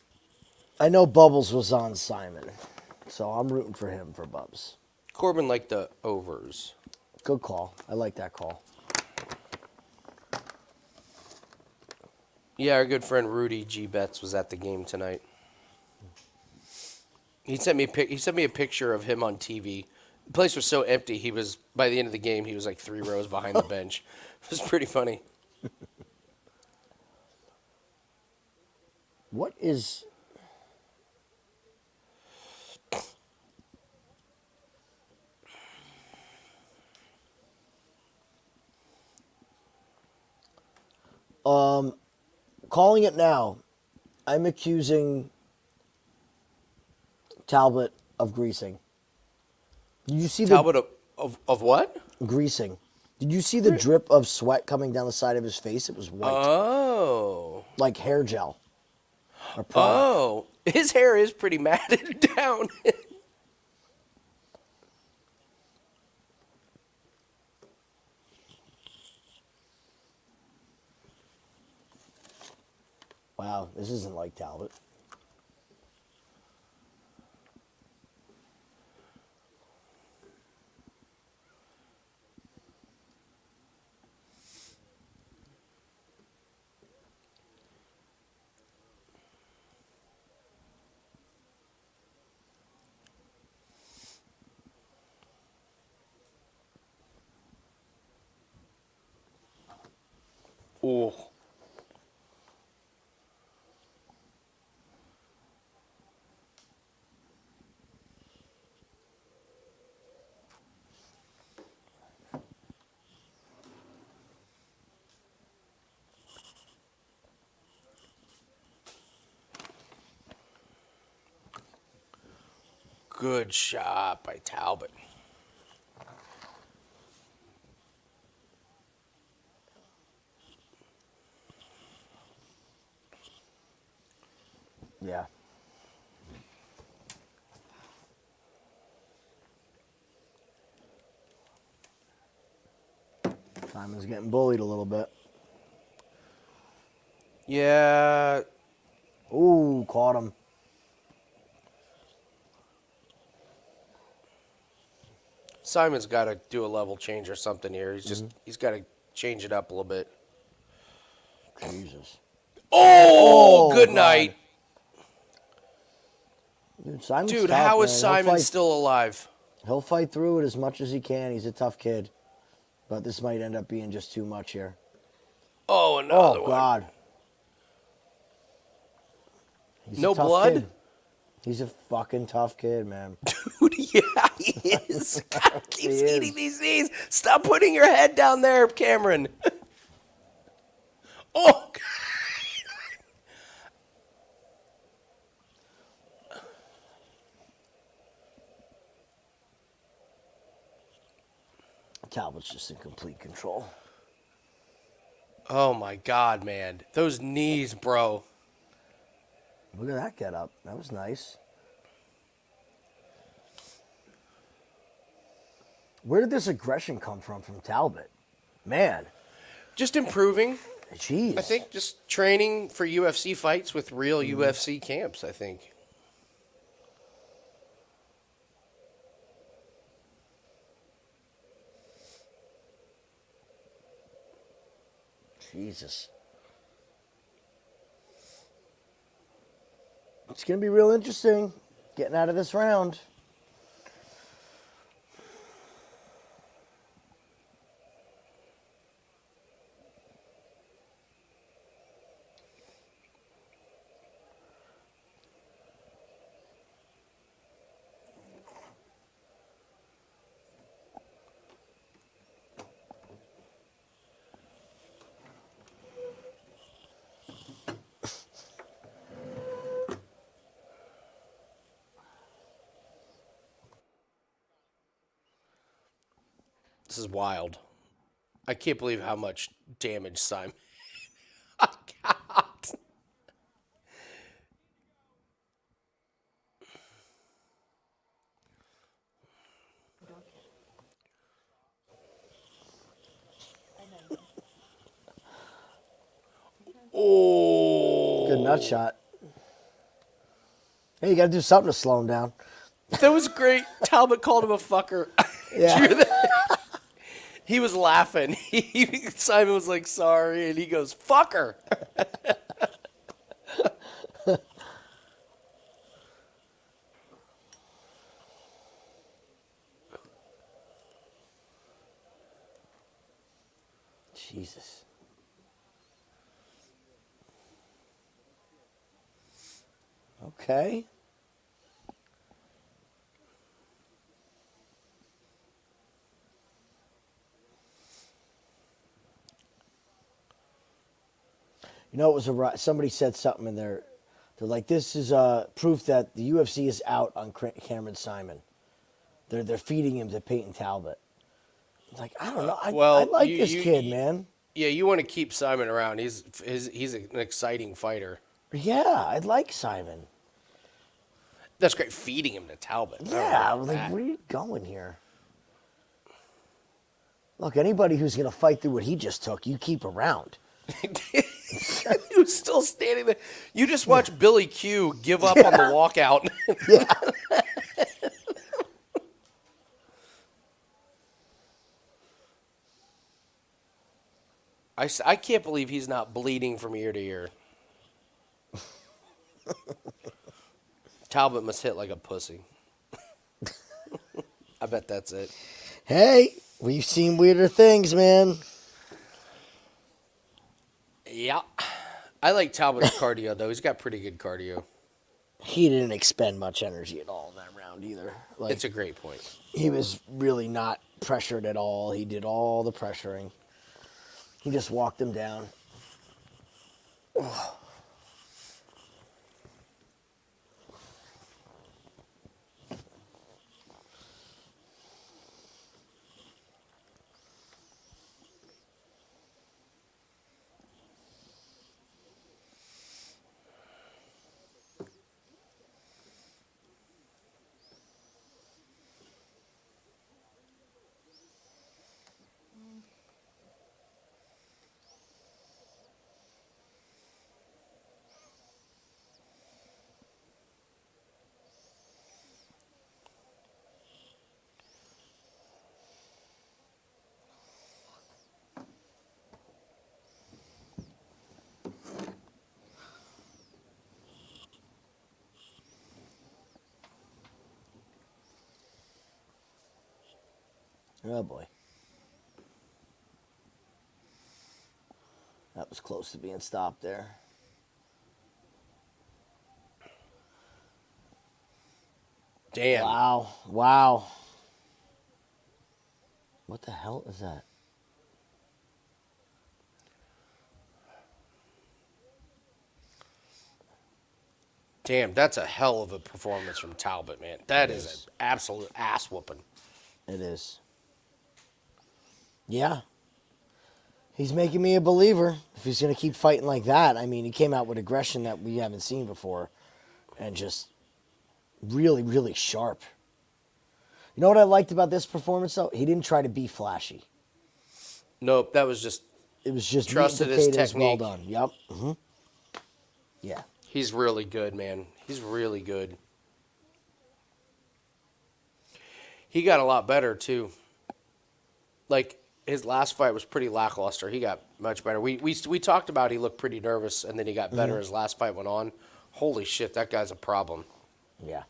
I know Bubbles was on Saaiman, so I'm rooting for him for Bubs. Corbin liked the overs. Good call. I like that call. Yeah, our good friend Rudy G. Betts was at the game tonight. He sent me a picture of him on TV. The place was so empty. He was, by the end of the game, he was like 3 rows behind the bench. It was pretty funny. What is... Calling it now, I'm accusing Talbott of greasing. Did you see Talbott of what? Greasing. Did you see the drip of sweat coming down the side of his face? It was white. Oh. Like hair gel. Oh. His hair is pretty matted down. Wow, this isn't like Talbott. Ooh. Good shot by Talbott. Yeah. Simon's getting bullied a little bit. Yeah. Ooh, caught him. Simon's got to do a level change or something here. He's got to change it up a little bit. Jesus. Oh, good God. night. Dude, Simon's Dude, tough, how is man. Simon still alive? He'll fight through it as much as he can. He's a tough kid. But this might end up being just too much here. Oh, another one. God. He's No a tough blood? Kid. He's a fucking tough kid, man. Dude, yeah, he is. God keeps eating these knees. Stop putting your head down there, Cameron. Oh, God. Talbot's just in complete control. Oh, my God, man. Those knees, bro. Look at that get up. That was nice. Where did this aggression come from Talbot? Man. Just improving. Jeez. I think just training for UFC fights with real UFC camps, I think. Jesus. It's going to be real interesting getting out of this round. This is wild. I can't believe how much damage Simon got. Oh. Good nut shot. Hey, you got to do something to slow him down. That was great. Talbot called him a fucker. Yeah. Did you hear that? He was laughing. Simon was like, sorry, and he goes, fucker. Jesus. Okay. You know, it was somebody said something in there. They're like, this is proof that the UFC is out on Cameron Saaiman. They're feeding him to Payton Talbot. Like, I don't know. I like this kid, man. Yeah, you want to keep Simon around. He's an exciting fighter. Yeah, I'd like Simon. That's great, feeding him to Talbot. Yeah, like, where are you going here? Look, anybody who's going to fight through what he just took, you keep around. He was still standing there. You just watched Billy Q give up on the walkout. Yeah. I can't believe he's not bleeding from ear to ear. Talbot must hit like a pussy. I bet that's it. Hey, we've seen weirder things, man. Yeah. I like Talbot's cardio, though. He's got pretty good cardio. He didn't expend much energy at all in that round either. Like, It's a great point. he was really not pressured at all. He did all the pressuring. He just walked him down. Oh, boy. That was close to being stopped there. Damn. Wow. What the hell is that? Damn, that's a hell of a performance from Talbot, man. That is an absolute ass whooping. It is. Yeah. He's making me a believer. If he's going to keep fighting like that, I mean, he came out with aggression that we haven't seen before. And just really, really sharp. You know what I liked about this performance, though? He didn't try to be flashy. Nope, that was just... It was just trusted his technique. Well done. Yep. Mm-hmm. Yeah. He's really good, man. He's really good. He got a lot better, too. Like, his last fight was pretty lackluster. He got much better. We talked about he looked pretty nervous, and then he got better as last fight went on. Holy shit, that guy's a problem. Yeah.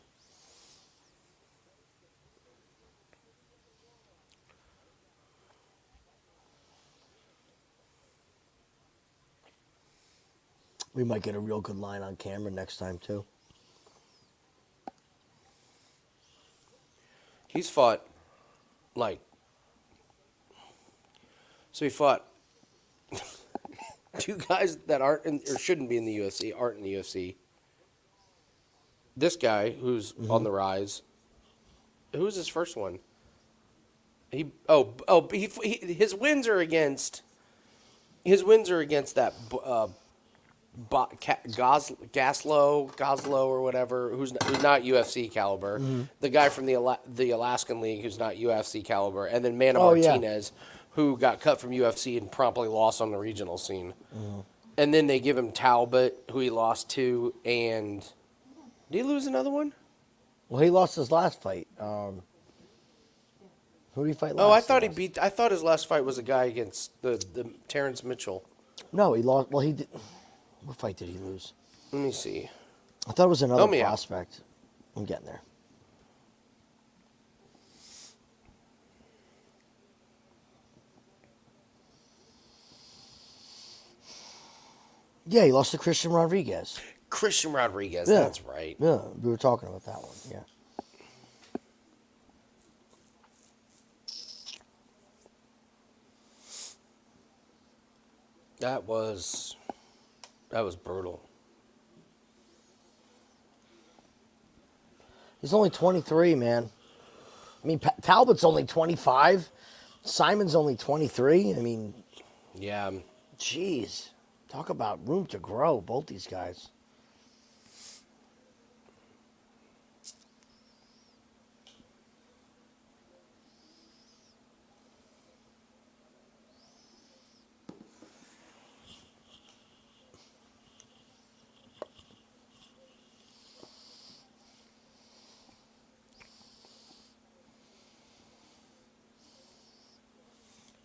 We might get a real good line on camera next time, too. He's fought, like... So he fought two guys that aren't in, or shouldn't be in the UFC, aren't in the UFC. This guy, who's on the rise... Who was his first one? His wins are against... His wins are against that... Goslow or whatever, who's not UFC caliber, the guy from the Alaskan League who's not UFC caliber, and then Manny Martinez, who got cut from UFC and promptly lost on the regional scene. And then they give him Talbot, who he lost to, and did he lose another one? Well, he lost his last fight. Who did he fight last? Oh, I thought I thought his last fight was a guy against the Terrence Mitchell. No, he lost. Well, he did. What fight did he lose? Let me see. I thought it was another prospect. I'm getting there. Yeah, he lost to Christian Rodriguez. Christian Rodriguez, that's right. Yeah, we were talking about that one, yeah. That was brutal. He's only 23, man. I mean, Talbot's only 25. Saaiman's only 23. I mean, yeah. Jeez. Talk about room to grow, both these guys.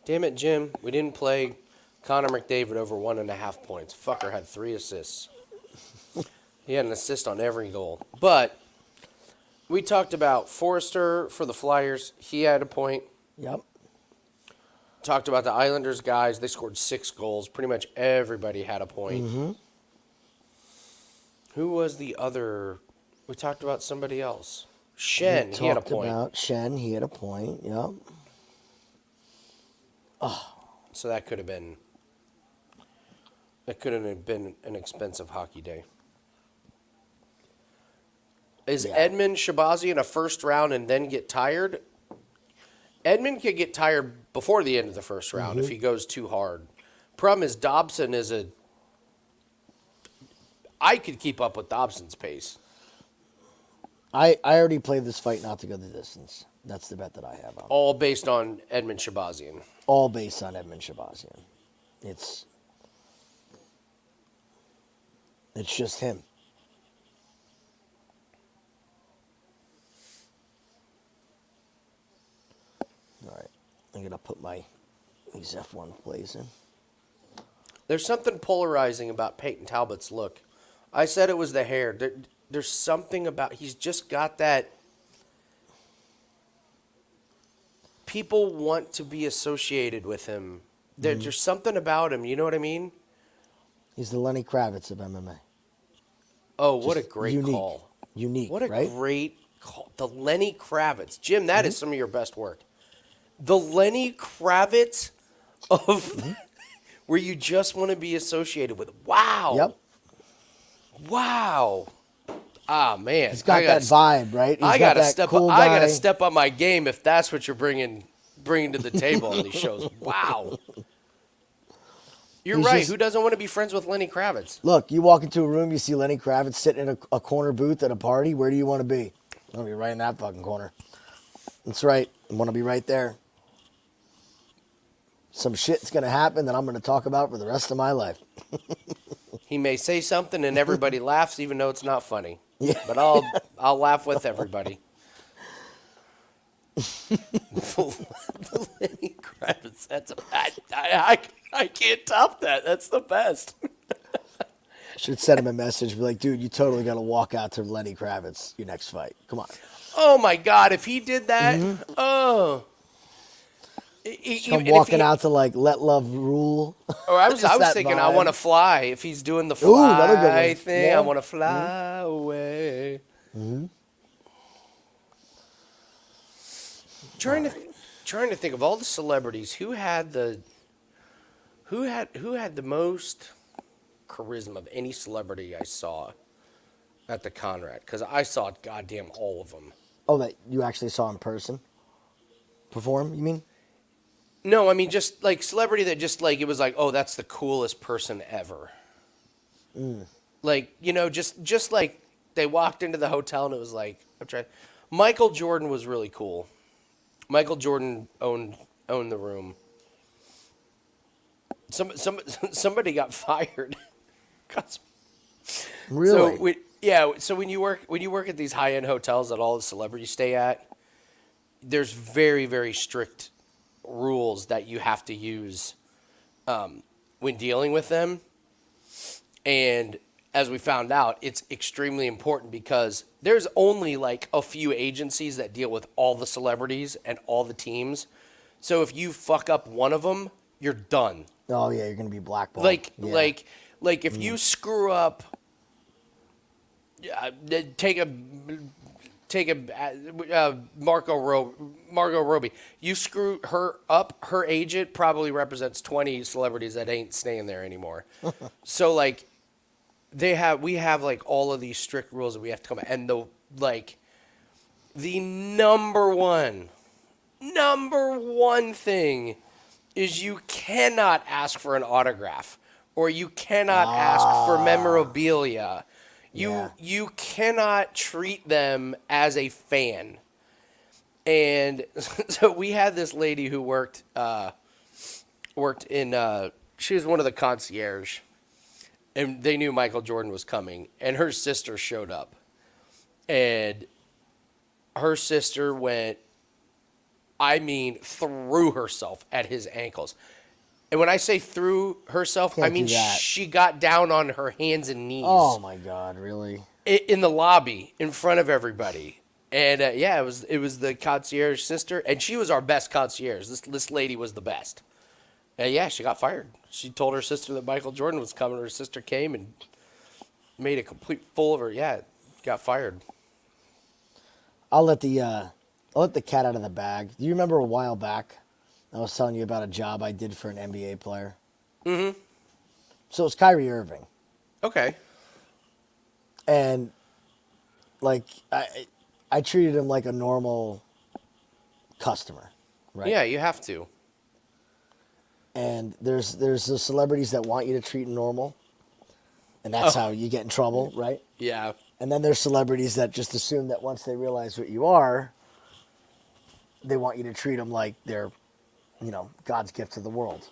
Damn it, Jim. We didn't play Connor McDavid over 1.5 points. Fucker had 3 assists. He had an assist on every goal. But we talked about Forrester for the Flyers. He had a point. Yep. talked about the Islanders guys. They scored 6 goals. Pretty much everybody had a point. Mm-hmm. Who was the other? We talked about somebody else. Shen, he had a point. Shen, he had a point, yep. So that could have been an expensive hockey day. Is Edmen Shahbazyan a first round and then get tired? Edmen could get tired before the end of the first round if he goes too hard. Problem is Dobson is I could keep up with Dobson's pace. I already played this fight not to go the distance. That's the bet that I have on. All based on Edmen Shahbazyan. All based on Edmen Shahbazyan. It's just him. All right. I'm going to put these F1 plays in. There's something polarizing about Payton Talbott's look. I said it was the hair. There's something about, he's just got that, people want to be associated with him. There's something about him, you know what I mean? He's the Lenny Kravitz of MMA. Oh, what a great call. Unique, What a right? great call. The Lenny Kravitz. Jim, that is some of your best work. The Lenny Kravitz of where you just want to be associated with. Wow. Yep. Wow. Ah, man. He's got that vibe, right? I got to step up. I got to step up my game if that's what you're bringing to the table on these shows. Wow. You're right. Who doesn't want to be friends with Lenny Kravitz? Look, you walk into a room, you see Lenny Kravitz sitting in a corner booth at a party. Where do you want to be? I want to be right in that fucking corner. That's right. I want to be right there. Some shit's going to happen that I'm going to talk about for the rest of my life. He may say something and everybody laughs, even though it's not funny. Yeah. But I'll laugh with everybody. Lenny Kravitz, I can't top that. That's the best. Should send him a message, be like, dude, you totally got to walk out to Lenny Kravitz your next fight. Come on. Oh my God, if he did that, I'm walking out to like Let Love Rule. Or I was thinking, vibe. I want to fly. If he's doing the fly thing, I want to fly away. Trying to think of all the celebrities who had the most charisma of any celebrity I saw at the Conrad, because I saw goddamn all of them. Oh, that you actually saw in person perform? You mean? No, I mean just like celebrity that just like it was like, oh, that's the coolest person ever. Like, you know, just like they walked into the hotel and it was like, Michael Jordan was really cool. Michael Jordan owned the room. Somebody got fired. Really? So when you work at these high-end hotels that all the celebrities stay at, there's very, very strict rules that you have to use when dealing with them. And as we found out, it's extremely important because there's only like a few agencies that deal with all the celebrities and all the teams. So if you fuck up one of them, you're done. Oh yeah, you're gonna be blackballed. Like if you screw up, take a Margot Robbie. You screw her up, her agent probably represents 20 celebrities that ain't staying there anymore. So like we have like all of these strict rules that we have to come, and the number one thing is you cannot ask for an autograph or you cannot ask for memorabilia. You cannot treat them as a fan. And so we had this lady who worked in she was one of the concierge, and they knew Michael Jordan was coming, and her sister showed up. And her sister went, threw herself at his ankles. And when I say threw herself, I mean she got down on her hands and knees. Oh my God, really? In the lobby, in front of everybody. And it was the concierge sister, and she was our best concierge. This lady was the best. Yeah, she got fired. She told her sister that Michael Jordan was coming. Her sister came and made a complete fool of her. Yeah, got fired. I'll let the cat out of the bag. Do you remember a while back I was telling you about a job I did for an NBA player? Mm-hmm. So it's Kyrie Irving. Okay. And like I treated him like a normal customer, right? Yeah, you have to. And there's the celebrities that want you to treat them normal, and that's how you get in trouble, right? Yeah. And then there's celebrities that just assume that once they realize what you are, they want you to treat them like they're, God's gift to the world.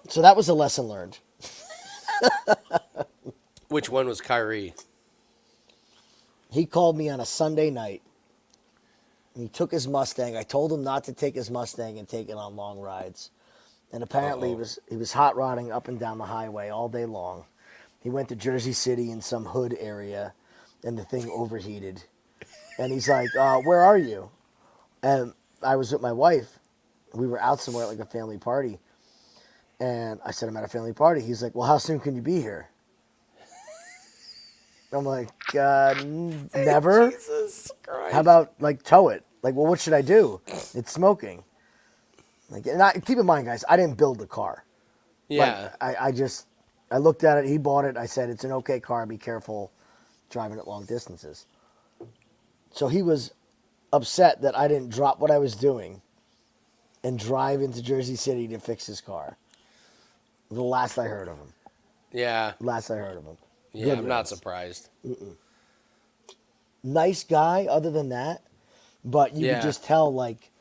So that was a lesson learned. Which one was Kyrie? He called me on a Sunday night. And he took his Mustang. I told him not to take his Mustang and take it on long rides. And apparently he was hot rodding up and down the highway all day long. He went to Jersey City in some hood area, and the thing overheated. And he's like, where are you? And I was with my wife. We were out somewhere at like a family party. And I said, I'm at a family party. He's like, well, how soon can you be here? I'm like, never. Jesus Christ. How about like tow it? Like, well, what should I do? It's smoking. Like, and keep in mind, guys, I didn't build the car. Yeah. Like, I looked at it. He bought it. I said, it's an okay car. Be careful driving it long distances. So he was upset that I didn't drop what I was doing and drive into Jersey City to fix his car. The last I heard of him. Yeah. Last I heard of him. Yeah, Good I'm not riddance. surprised. Nice guy other than that. But you could just tell, like,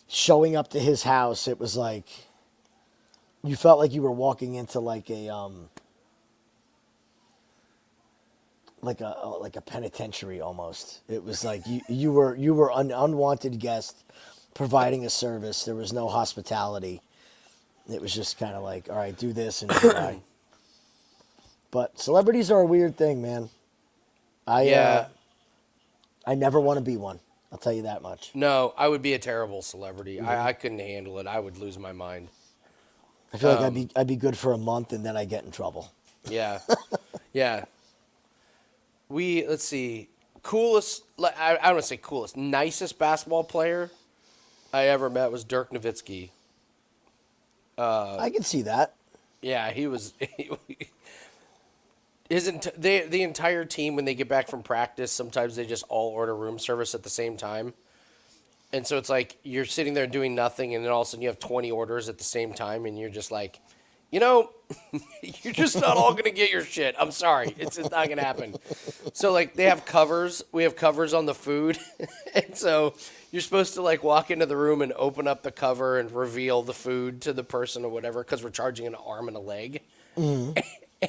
showing up to his house, it was like, you felt like you were walking into like a penitentiary almost. It was like you were an unwanted guest providing a service. There was no hospitality. It was just kind of like, all right, do this and goodbye. But celebrities are a weird thing, man. I never want to be one. I'll tell you that much. No, I would be a terrible celebrity. I couldn't handle it. I would lose my mind. I feel like I'd be good for a month and then I get in trouble. Yeah. Yeah. Let's see, coolest, I don't want to say coolest, nicest basketball player I ever met was Dirk Nowitzki. I can see that. Yeah, he was, the entire team, when they get back from practice, sometimes they just all order room service at the same time. And so it's like you're sitting there doing nothing, and then all of a sudden you have 20 orders at the same time, and you're just like, you're just not all going to get your shit. I'm sorry. It's not going to happen. So, like, they have covers. We have covers on the food. And so you're supposed to, like, walk into the room and open up the cover and reveal the food to the person or whatever, because we're charging an arm and a leg. Mm-hmm.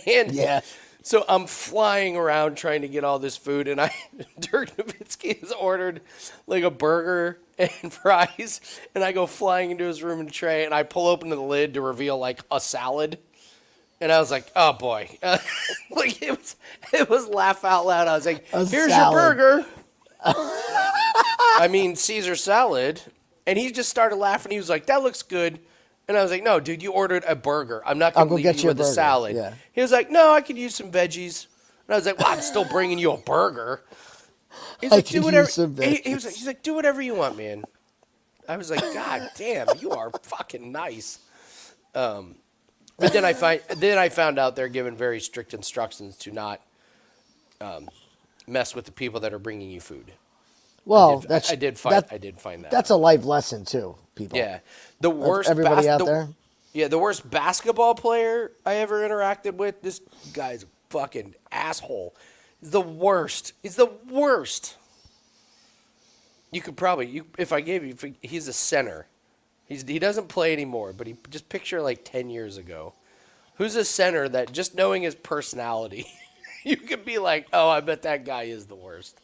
And yeah. So I'm flying around trying to get all this food, and Dirk Nowitzki has ordered like a burger and fries, and I go flying into his room and Trey, and I pull open the lid to reveal like a salad, and I was like, oh boy, like it was laugh out loud. I was like, here's your burger. I mean Caesar salad, and he just started laughing. He was like, that looks good. And I was like, no, dude, you ordered a burger. I'm not going to leave you with a salad. Yeah. He was like, no, I could use some veggies. And I was like, well, I'm still bringing you a burger. He's like, do whatever. He's like, do whatever you want, man. I was like, God damn, you are fucking nice. But then I found out they're given very strict instructions to not mess with the people that are bringing you food. Well, I did find that. That's a life lesson too, people. Yeah. The worst everybody out there. Yeah, the worst basketball player I ever interacted with. This guy's a fucking asshole. He's the worst. He's the worst. You could probably he's a center. He doesn't play anymore, but he just picture like 10 years ago. Who's a center that just knowing his personality, you could be like, oh, I bet that guy is the worst.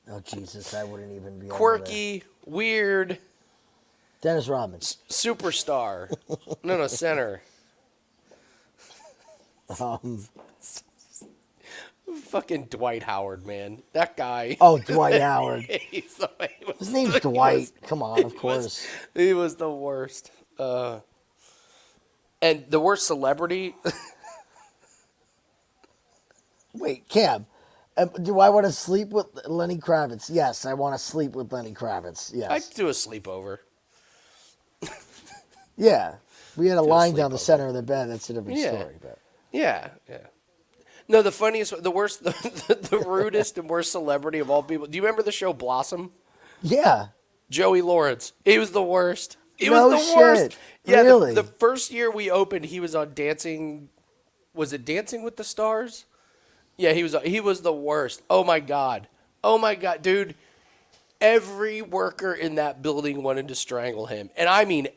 Oh Jesus, I wouldn't even be quirky, weird. Dennis Rodman. Superstar. No, center. Fucking Dwight Howard, man. That guy. Oh, Dwight Howard. His name's Dwight. Come on, of course. He was the worst. And the worst celebrity. Wait, Cam, do I want to sleep with Lenny Kravitz? Yes, I want to sleep with Lenny Kravitz. Yes. I'd do a sleepover. Yeah. We had a line down the sleepover. center of the bed. That's a different story. But Yeah. No, the funniest, the worst, the rudest and worst celebrity of all people. Do you remember the show Blossom? yeah. Joey Lawrence. He was the worst. He No was the shit. worst. Yeah, Really? the first year we opened, he was on Dancing. Was it Dancing with the Stars? Yeah, he was the worst. Oh my god, dude. Every worker in that building wanted to strangle him, and I mean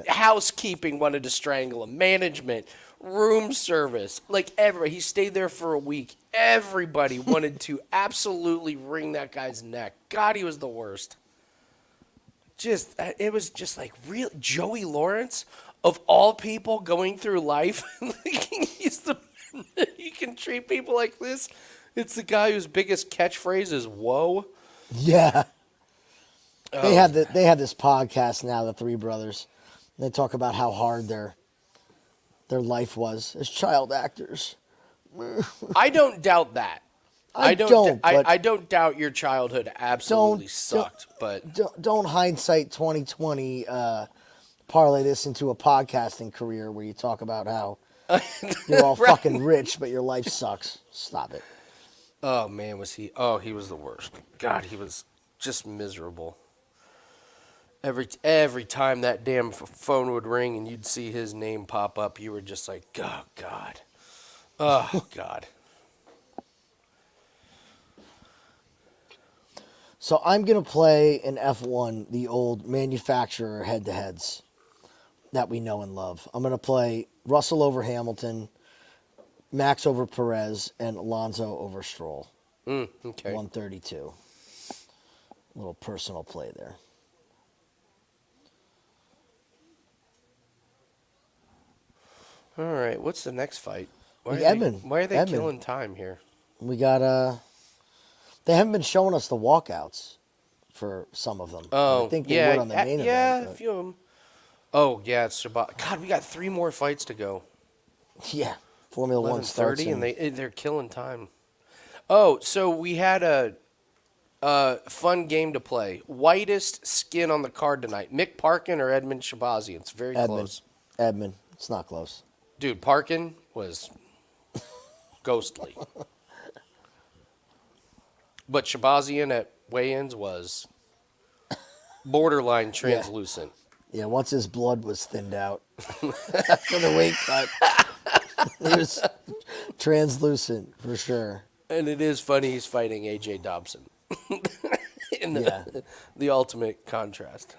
housekeeping wanted to strangle him. Management, room service, like everybody. He stayed there for a week. Everybody wanted to absolutely wring that guy's neck. God, he was the worst. It was just like real Joey Lawrence of all people going through life thinking he can treat people like this. It's the guy whose biggest catchphrase is "whoa." Yeah. They have this podcast now, the three brothers. They talk about how hard their life was as child actors. I don't doubt that. I don't doubt your childhood absolutely sucked, but don't hindsight 2020 parlay this into a podcasting career where you talk about how you're all fucking rich, but your life sucks. Stop it. Oh man, was he? Oh, he was the worst. God, he was just miserable. Every time that damn phone would ring and you'd see his name pop up, you were just like, oh God, oh God. So I'm gonna play in F1 the old manufacturer head-to-heads that we know and love. I'm gonna play Russell over Hamilton, Max over Perez, and Alonso over Stroll. Okay. 132. Little personal play there. All right, what's the next fight? Why are they killing time here? We got they haven't been showing us the walkouts for some of them. Oh, I think they would on the main event. Yeah, a few of them. Oh, yeah, it's Shahbazyan. God, we got 3 more fights to go. Yeah, Formula 1 starts. 11:30, and they're killing time. Oh, so we had a fun game to play. Whitest skin on the card tonight. Mick Parkin or Edmen Shahbazyan? It's very close. Edmen. It's not close. Dude, Parkin was ghostly. But Shahbazyan at weigh-ins was borderline translucent. Yeah, once his blood was thinned out after the weight cut, he was translucent for sure. And it is funny he's fighting AJ Dobson in the ultimate contrast.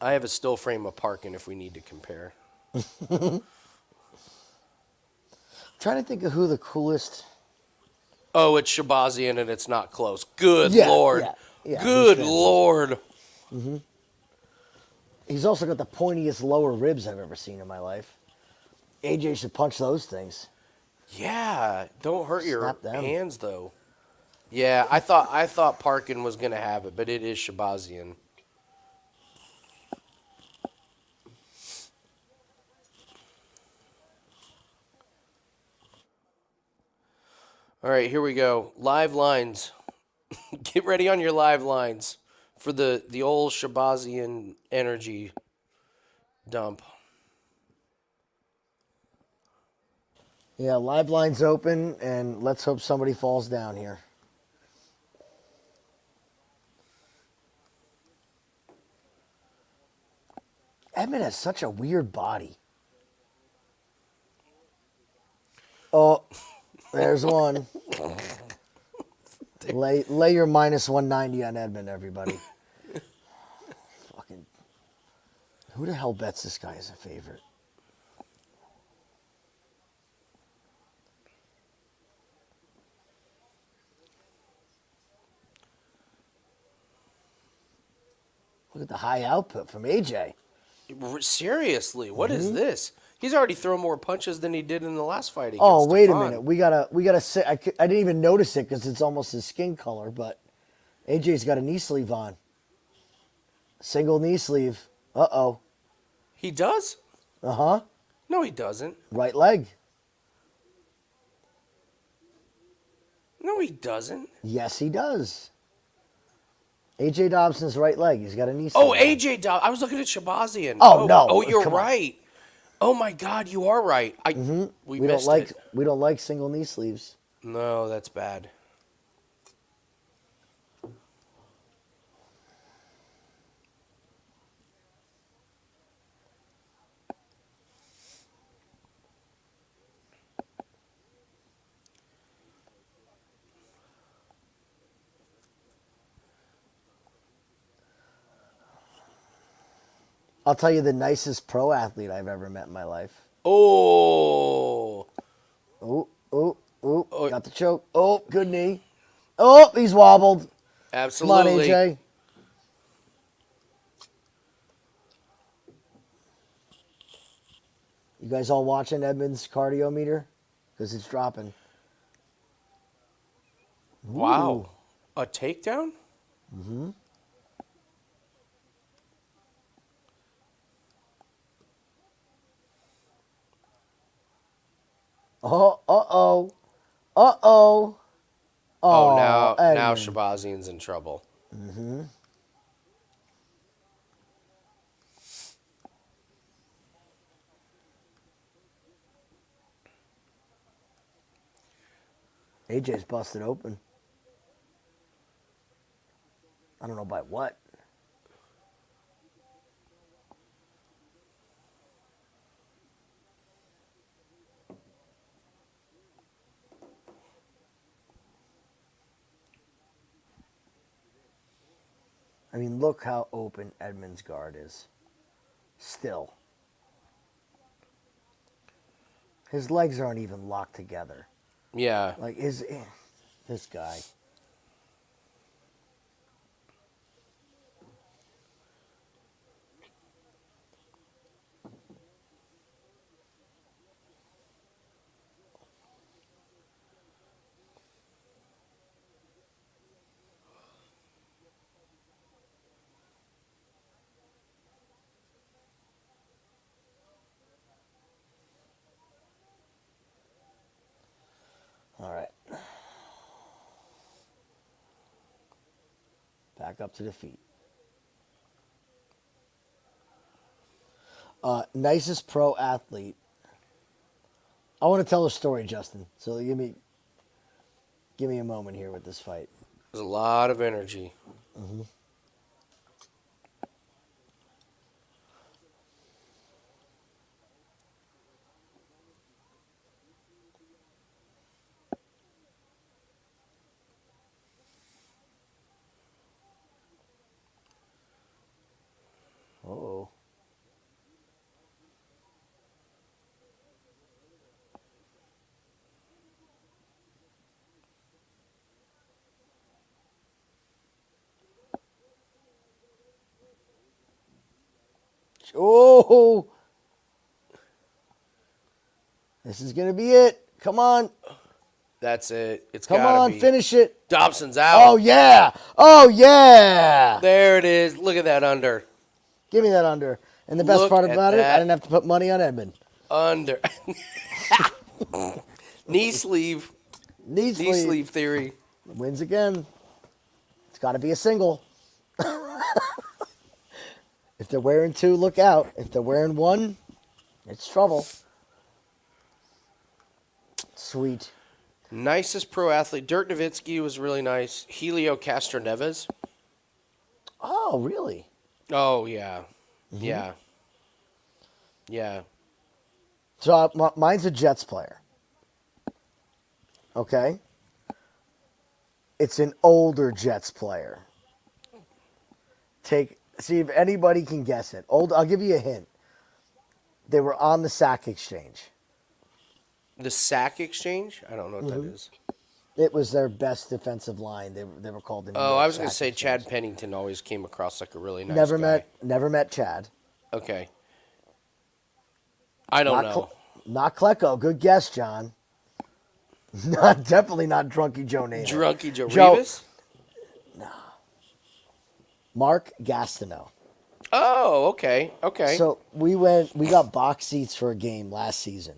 I have a still frame of Parkin if we need to compare. Trying to think of who the coolest. Oh, it's Shahbazyan and it's not close. Good Lord. Yeah, Good Lord. Mm-hmm. He's also got the pointiest lower ribs I've ever seen in my life. AJ should punch those things. Yeah, don't hurt your hands though. Yeah, I thought Parkin was gonna have it, but it is Shahbazyan. All right, here we go. Live lines. Get ready on your live lines for the old Shahbazyan energy dump. Yeah, live lines open, and let's hope somebody falls down here. Edmen has such a weird body. Oh, there's one. Lay your minus 190 on Edmen, everybody. Fucking. Who the hell bets this guy as a favorite? Look at the high output from AJ. Seriously, what is this? He's already thrown more punches than he did in the last fight against Oh, wait Tafa. a minute. We gotta sit. I didn't even notice it because it's almost his skin color, but AJ's got a knee sleeve on. Single knee sleeve. Uh-oh. He does? Uh-huh. No, he doesn't. Right leg. No, he doesn't. Yes, he does. A.J. Dobson's right leg. He's got a knee sleeve. Oh, A.J. Dobson. I was looking at Shahbazyan. Oh, no. Oh, you're Come on. right. Oh, my God, you are right. We missed it. We don't like single knee sleeves. No, that's bad. I'll tell you the nicest pro athlete I've ever met in my life. Oh. Oh, got the choke. Oh, good knee. Oh, he's wobbled. Absolutely. Come on, AJ. You guys all watching Edmen's cardio meter? Because it's dropping. Wow. A takedown? Mm-hmm. Oh, uh-oh. Uh-oh. Oh, now Edmen. Shahbazyan's in trouble. Mm-hmm. AJ's busted open. I don't know by what. I mean, look how open Edmen's guard is. Still. His legs aren't even locked together. Yeah. Like, this guy. All right. Back up to the feet. Nicest pro athlete. I want to tell a story, Justin. So give me a moment here with this fight. There's a lot of energy. Mm-hmm. Uh-oh. Oh! This is going to be it. Come on. That's it. It's Come gotta on, be. finish it. Dobson's out. Oh, yeah. Oh, yeah. There it is. Look at that under. Give me that under. And the best Look part at about it, I that. didn't have to put money on Edmen. Under. Knee sleeve. Knee Sleeve theory. Wins again. It's got to be a single. If they're wearing two, look out. If they're wearing one, it's trouble. Sweet. Nicest pro athlete. Dirk Nowitzki was really nice. Helio Castroneves. Oh, really? Oh, yeah. Mm-hmm. Yeah. Yeah. So mine's a Jets player. Okay? It's an older Jets player. See if anybody can guess it. I'll give you a hint. They were on the sack exchange. The sack exchange? I don't know what Mm-hmm. that is. It was their best defensive line. They were called the New Oh, York I was going to Sack say Exchange. Chad Pennington always came across like a really nice guy. Never met Chad. Okay. I don't know. Not Klecko. Good guess, John. Definitely not Drunky Joe Nader. Drunky Joe Ribas? Mark Gastineau. Oh, okay. Okay. So we got box seats for a game last season.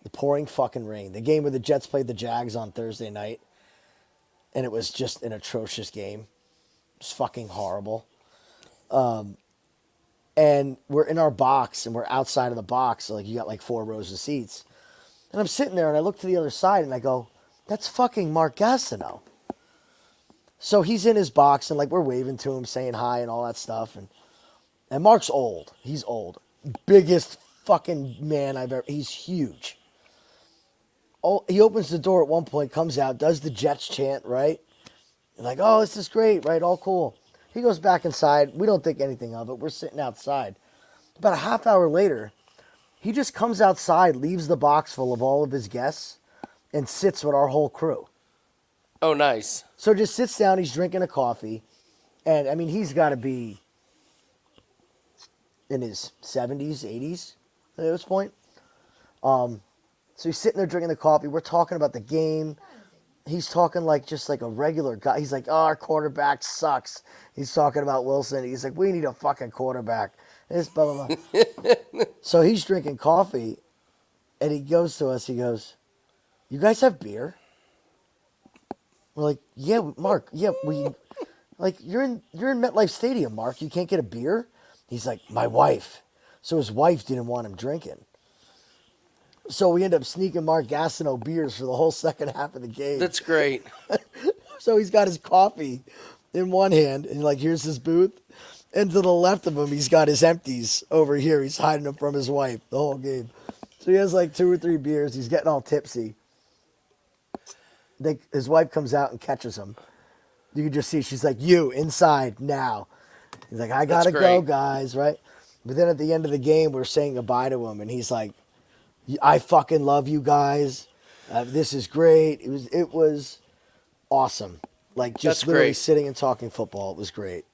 The pouring fucking rain. The game where the Jets played the Jags on Thursday night. And it was just an atrocious game. It was fucking horrible. And we're in our box and we're outside of the box. So like you got like 4 rows of seats. And I'm sitting there and I look to the other side and I go, that's fucking Mark Gastineau. So he's in his box and like we're waving to him, saying hi and all that stuff. And Mark's old. He's old. Biggest fucking man I've ever. He's huge. Oh, he opens the door at one point, comes out, does the Jets chant, right? And like, oh, this is great, right? All cool. He goes back inside. We don't think anything of it. We're sitting outside. About a half hour later, he just comes outside, leaves the box full of all of his guests, and sits with our whole crew. Oh, nice. So just sits down. He's drinking a coffee. And, I mean, he's got to be in his 70s, 80s at this point. So he's sitting there drinking the coffee. We're talking about the game. He's talking like just like a regular guy. He's like, oh, our quarterback sucks. He's talking about Wilson. He's like, we need a fucking quarterback. This blah, blah, blah. So he's drinking coffee, and he goes to us. He goes, you guys have beer? We're like, yeah, Mark. Yeah, we. Like you're in MetLife Stadium, Mark. You can't get a beer. He's like, my wife. So his wife didn't want him drinking. So we end up sneaking Mark Gastineau beers for the whole second half of the game. That's great. So he's got his coffee in one hand, and like, here's his booth. And to the left of him, he's got his empties over here. He's hiding them from his wife the whole game. So he has like 2 or 3 beers. He's getting all tipsy. His wife comes out and catches him. You can just see, she's like, you, inside, now. He's like, I gotta go, guys, right? But then at the end of the game, we're saying goodbye to him, and he's like, I fucking love you guys. This is great. It was awesome. Like, just literally sitting and talking football. It was great.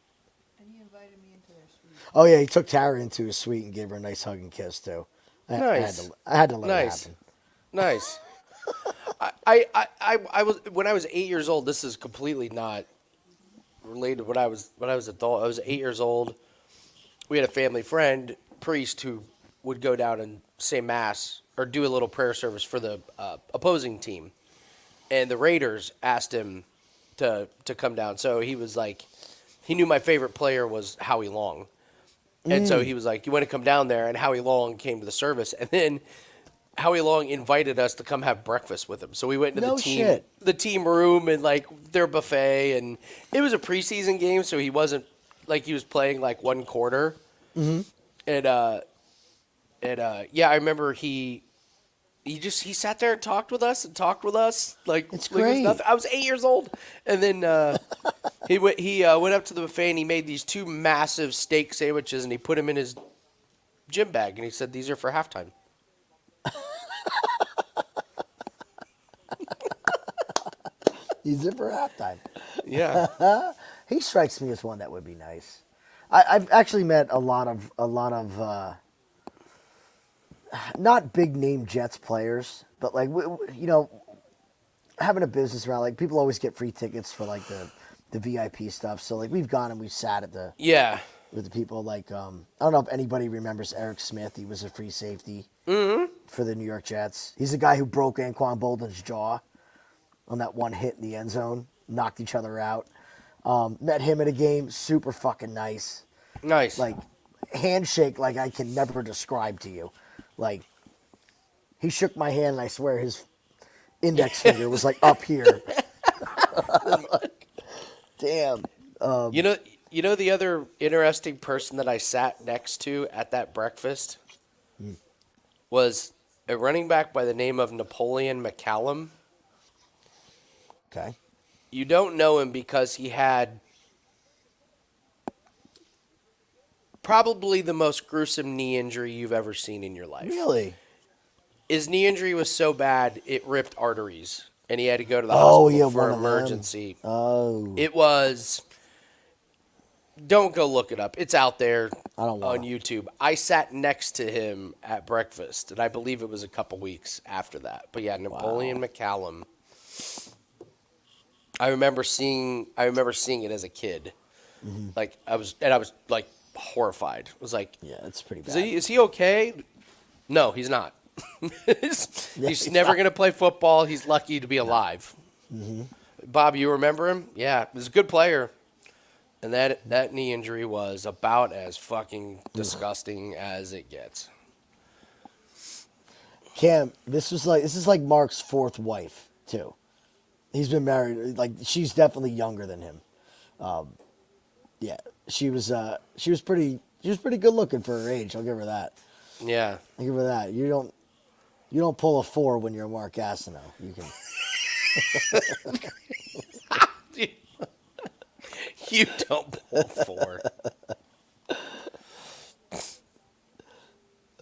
And he invited me into their suite. Oh, yeah, he took Tara into his suite and gave her a nice hug and kiss, too. Nice. I had to let it happen. Nice. I was when I was 8 years old. This is completely not related to when I was adult. I was 8 years old. We had a family friend, priest, who would go down and say mass or do a little prayer service for the opposing team, and the Raiders asked him to come down. So he was like, he knew my favorite player was Howie Long, and so he was like, you want to come down there? And Howie Long came to the service, and then Howie Long invited us to come have breakfast with him. So we went into the team room and like their buffet, and it was a preseason game, so he wasn't like he was playing like one quarter. Mm-hmm. And yeah, I remember he sat there and talked with us like it's like great. It was nothing. I was 8 years old, and then he went up to the buffet and he made these 2 massive steak sandwiches and he put them in his gym bag and he said, these are for halftime. These are for halftime. Yeah. He strikes me as one that would be nice. I've actually met a lot of not big name Jets players, but like you know, having a business around, like people always get free tickets for like the VIP stuff. So like we've gone and we've sat at with the people. Like I don't know if anybody remembers Eric Smith. He was a free safety for the New York Jets. He's the guy who broke Anquan Bolden's jaw on that one hit in the end zone, knocked each other out. Met him at a game, super fucking nice. Nice. Like, handshake like I can never describe to you. Like, he shook my hand and I swear his index finger was like up here. Like, damn. You know the other interesting person that I sat next to at that breakfast was a running back by the name of Napoleon McCallum. Okay. You don't know him because he had probably the most gruesome knee injury you've ever seen in your life. Really? His knee injury was so bad, it ripped arteries, and he had to go to the hospital for emergency. Oh. It was... Don't go look it up. It's out there on YouTube. I sat next to him at breakfast, and I believe it was a couple weeks after that. But yeah, Napoleon McCallum. I remember seeing it as a kid. Mm-hmm. Like I was like horrified. I was like, Yeah, it's pretty is bad. is he okay? No, he's not. He's never going to play football. He's lucky to be alive. Mm-hmm. Bob, you remember him? Yeah, he was a good player. And that knee injury was about as fucking disgusting as it gets. Cam, this is like Mark's fourth wife too. He's been married, like she's definitely younger than him. Yeah, she was pretty good looking for her age. I'll give her that. Yeah. I'll give her that. You don't pull a 4 when you're Mark Gastineau. You can. You don't pull 4.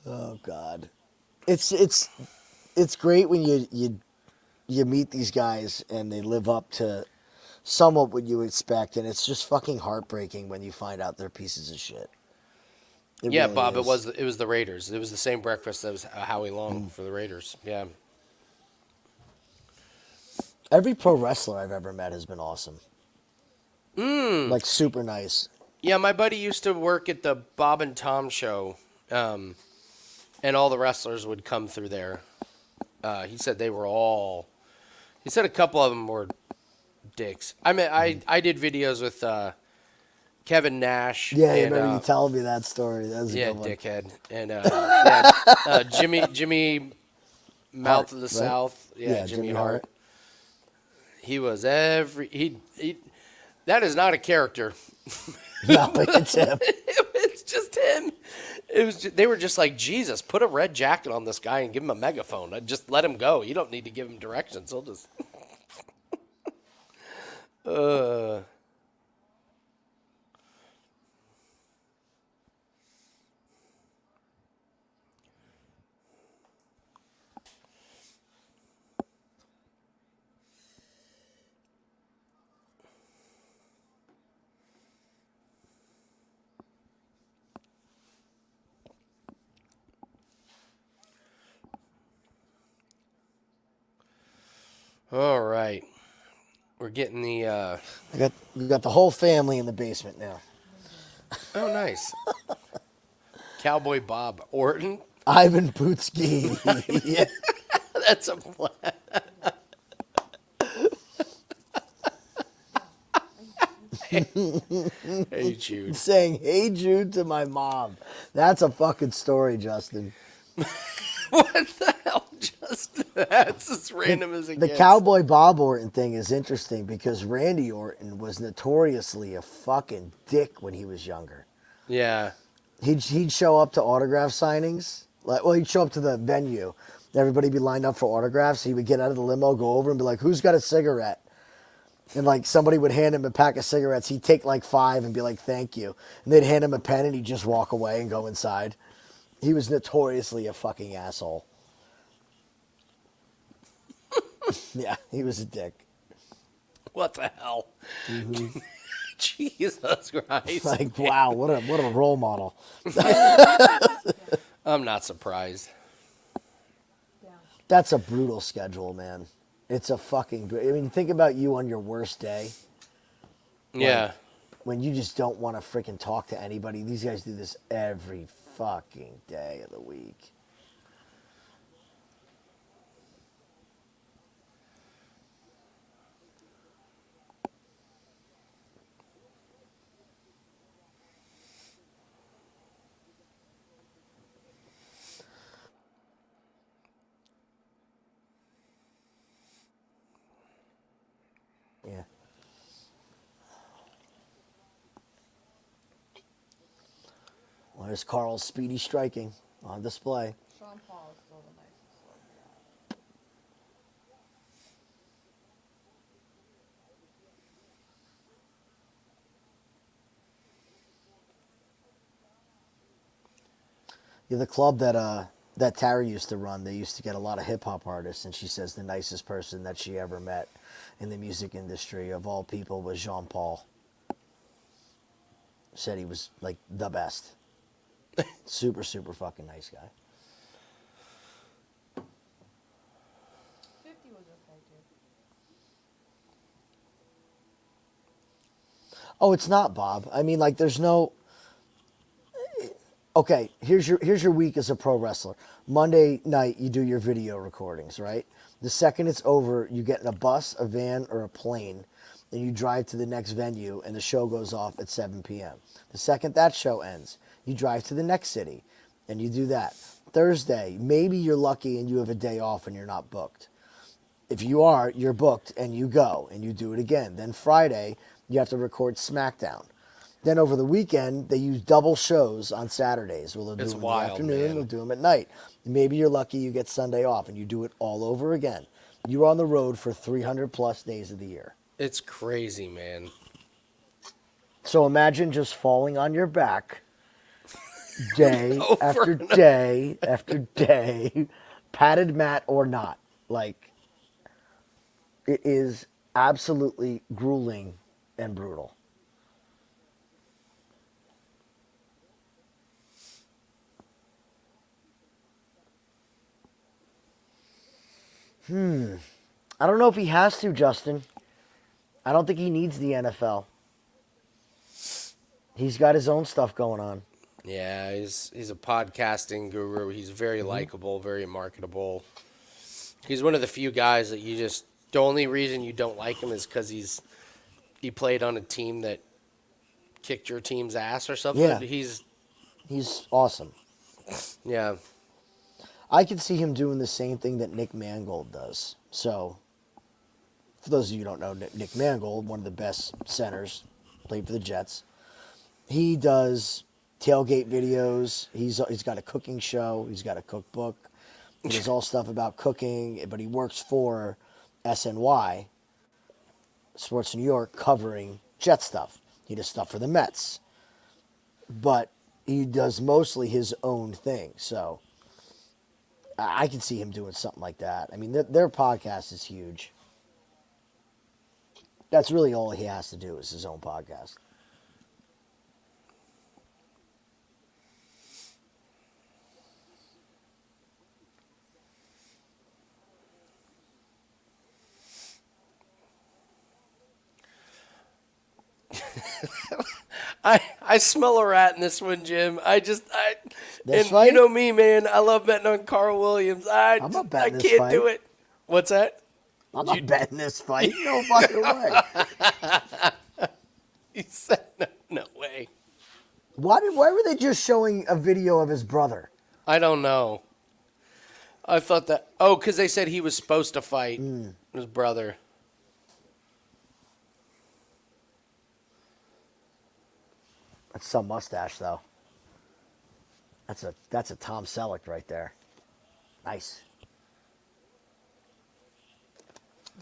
Oh God, it's great when you meet these guys and they live up to somewhat what you expect, and it's just fucking heartbreaking when you find out they're pieces of shit. Yeah, really Bob, is. it was the Raiders. It was the same breakfast that was Howie Long for the Raiders. Yeah. Every pro wrestler I've ever met has been awesome. Like super nice. Yeah, my buddy used to work at the Bob and Tom show, and all the wrestlers would come through there. He said they were all. He said a couple of them were dicks. I mean, I did videos with Kevin Nash. Yeah, I and, remember you telling me that story. That was a yeah, good one. dickhead, and yeah, Jimmy Mouth Hart, of the right? South. Yeah, Jimmy Jimmy Hart. Hart. He was he. That is not a character. No, it's him. It's just him. They were just like, Jesus, put a red jacket on this guy and give him a megaphone. Just let him go. You don't need to give him directions. He'll just. All right. We're getting the. We got the whole family in the basement now. Oh, nice. Cowboy Bob Orton. Ivan Putski. Yeah. That's a plan. Hey, Jude. Saying "Hey Jude" to my mom. That's a fucking story, Justin. What the hell? Just that's as random as it The gets. Cowboy Bob Orton thing is interesting because Randy Orton was notoriously a fucking dick when he was younger. Yeah. He'd show up to autograph signings. He'd show up to the venue. Everybody'd be lined up for autographs. He would get out of the limo, go over and be like, "Who's got a cigarette?" And like somebody would hand him a pack of cigarettes. He'd take like 5 and be like, "Thank you." And they'd hand him a pen and he'd just walk away and go inside. He was notoriously a fucking asshole. Yeah, he was a dick. What the hell? Mm-hmm. Jesus Christ. Like, wow, what a role model. I'm not surprised. Down. That's a brutal schedule, man. It's a fucking. I mean, think about you on your worst day Yeah. when you just don't want to freaking talk to anybody. These guys do this every fucking day of the week. Yeah. Well, there's Karl's speedy striking on display. Sean Paul is still the nicest. Yeah, the club that Tara used to run, they used to get a lot of hip hop artists, and she says the nicest person that she ever met in the music industry of all people was Jean Paul. Said he was like the best. Super, super fucking nice guy. 50 was okay too. Oh, it's not, Bob. I mean, like, there's no. Okay, here's your week as a pro wrestler. Monday night, you do your video recordings, right? The second it's over, you get in a bus, a van, or a plane, and you drive to the next venue, and the show goes off at 7 p.m. The second that show ends, you drive to the next city, and you do that. Thursday, maybe you're lucky and you have a day off and you're not booked. If you are, you're booked, and you go, and you do it again. Then Friday, you have to record SmackDown. Then over the weekend, they use double shows on Saturdays. Well, they'll do It's them in wild, the afternoon, man. they'll do them at night. Maybe you're lucky you get Sunday off, and you do it all over again. You're on the road for 300 plus days of the year. It's crazy, man. So imagine just falling on your back day Over after and day after day, padded mat or not. Like, it is absolutely grueling and brutal. I don't know if he has to, Justin. I don't think he needs the NFL. He's got his own stuff going on. Yeah, he's a podcasting guru. He's very likable, very marketable. He's one of the few guys that you just the only reason you don't like him is because he played on a team that kicked your team's ass or something. Yeah. He's awesome. yeah. I could see him doing the same thing that Nick Mangold does. So, for those of you who don't know, Nick Mangold, one of the best centers, played for the Jets. He does tailgate videos. He's got a cooking show. He's got a cookbook. He does all stuff about cooking, but he works for SNY, Sports New York, covering Jet stuff. He does stuff for the Mets. But he does mostly his own thing. So I can see him doing something like that. I mean, their podcast is huge. That's really all he has to do is his own podcast. I smell a rat in this one, Jim. This and fight? you know me, man. I love betting on Carl Williams. I'm not I betting this can't fight. do it. What's that? I'm not betting this fight. No fucking way. He said no way. Why were they just showing a video of his brother? I don't know. I thought that. Oh, because they said he was supposed to fight his brother. That's some mustache, though. That's a Tom Selleck right there. Nice.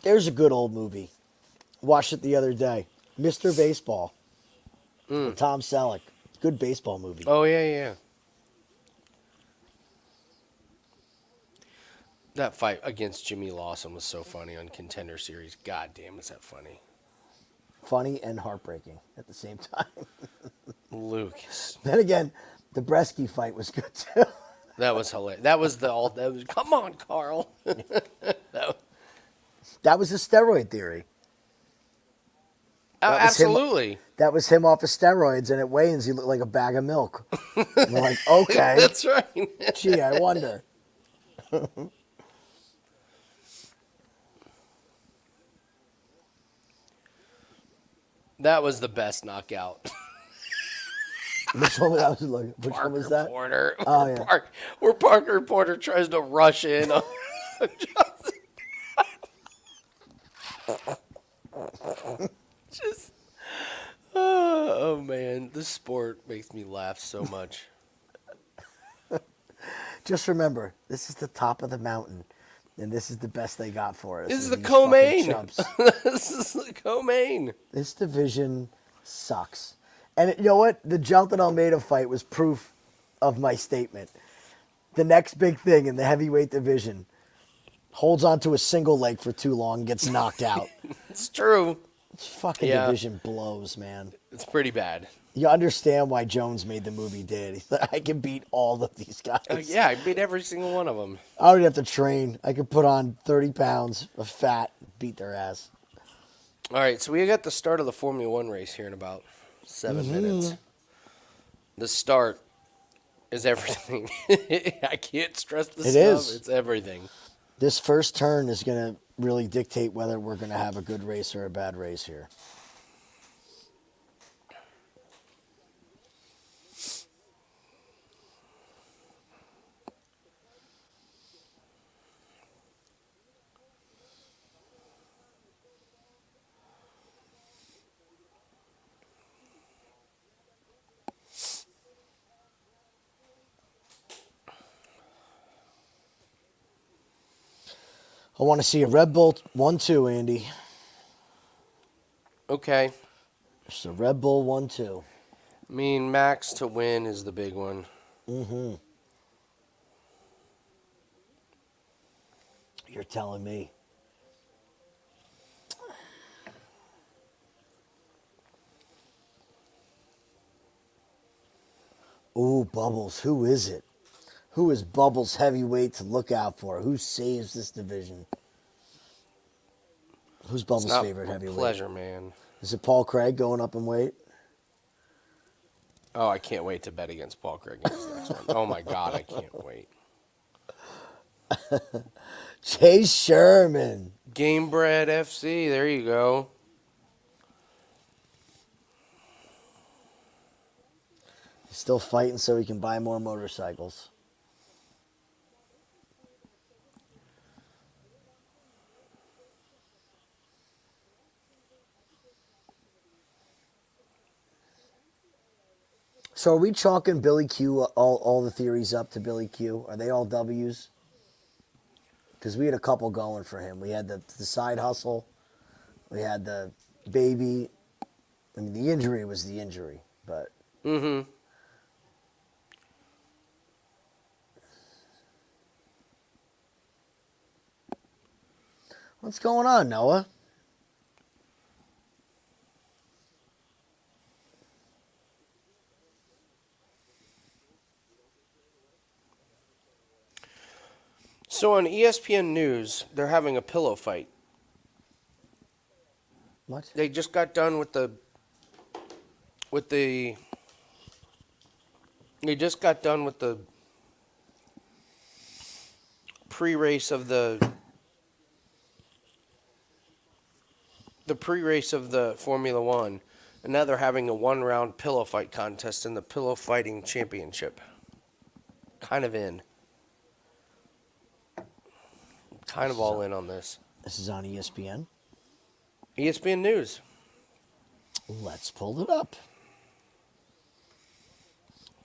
There's a good old movie. Watched it the other day. Mr. Baseball. With Tom Selleck. Good baseball movie. Oh, yeah. That fight against Jimmy Lawson was so funny on Contender Series. God damn, is that funny. Funny and heartbreaking at the same time. Lucas. Then again, the Bresky fight was good, too. That was hilarious. That was come on, Karl. That was the steroid theory. That was Absolutely. That was him off of steroids, and at weigh-ins, he looked like a bag of milk. And we're like, okay. That's right. Gee, I wonder. That was the best knockout. Which one was that? Porter. Oh, yeah. Where Parker Porter tries to rush in. Just, oh man, this sport makes me laugh so much. Just remember, this is the top of the mountain, and this is the best they got for us. This is the these co-main. fucking chumps. This is the co-main. This division sucks. And you know what? The Jonathan Almeida fight was proof of my statement. The next big thing in the heavyweight division holds onto a single leg for too long, gets knocked out. It's true. This fucking division blows, man. It's pretty bad. You understand why Jones made the movie did. He's like, I can beat all of these guys. Yeah, I beat every single one of them. I don't even have to train. I could put on 30 pounds of fat, beat their ass. All right, so we got the start of the Formula One race here in about 7 minutes. The start. is everything. I can't stress the It stuff. is. It's everything. This first turn is going to really dictate whether we're going to have a good race or a bad race here. I want to see a Red Bull 1-2, Andy. Okay. Just a Red Bull 1-2. I mean, max to win is the big one. Mm-hmm. You're telling me. Ooh, Bubbles. Who is it? Who is Bubbles heavyweight to look out for? Who saves this division? Who's Bubbles' It's not favorite a heavyweight? pleasure, man. Is it Paul Craig going up in weight? Oh, I can't wait to bet against Paul Craig in this next one. Oh, my God, I can't wait. Chase Sherman. Gamebred FC, there you go. He's still fighting so he can buy more motorcycles. So are we chalking Billy Q, all the theories up to Billy Q? Are they all W's? Because we had a couple going for him. We had the side hustle. We had the baby. I mean, the injury was the injury, but... Mm-hmm. What's going on, Noah? So on ESPN News, they're having a pillow fight. What? They just got done with the pre-race of the pre-race of the Formula One, and now they're having a one-round pillow fight contest in the pillow fighting championship. Kind of in. Kind of all in on this. This is on ESPN. ESPN News. Let's pull it up.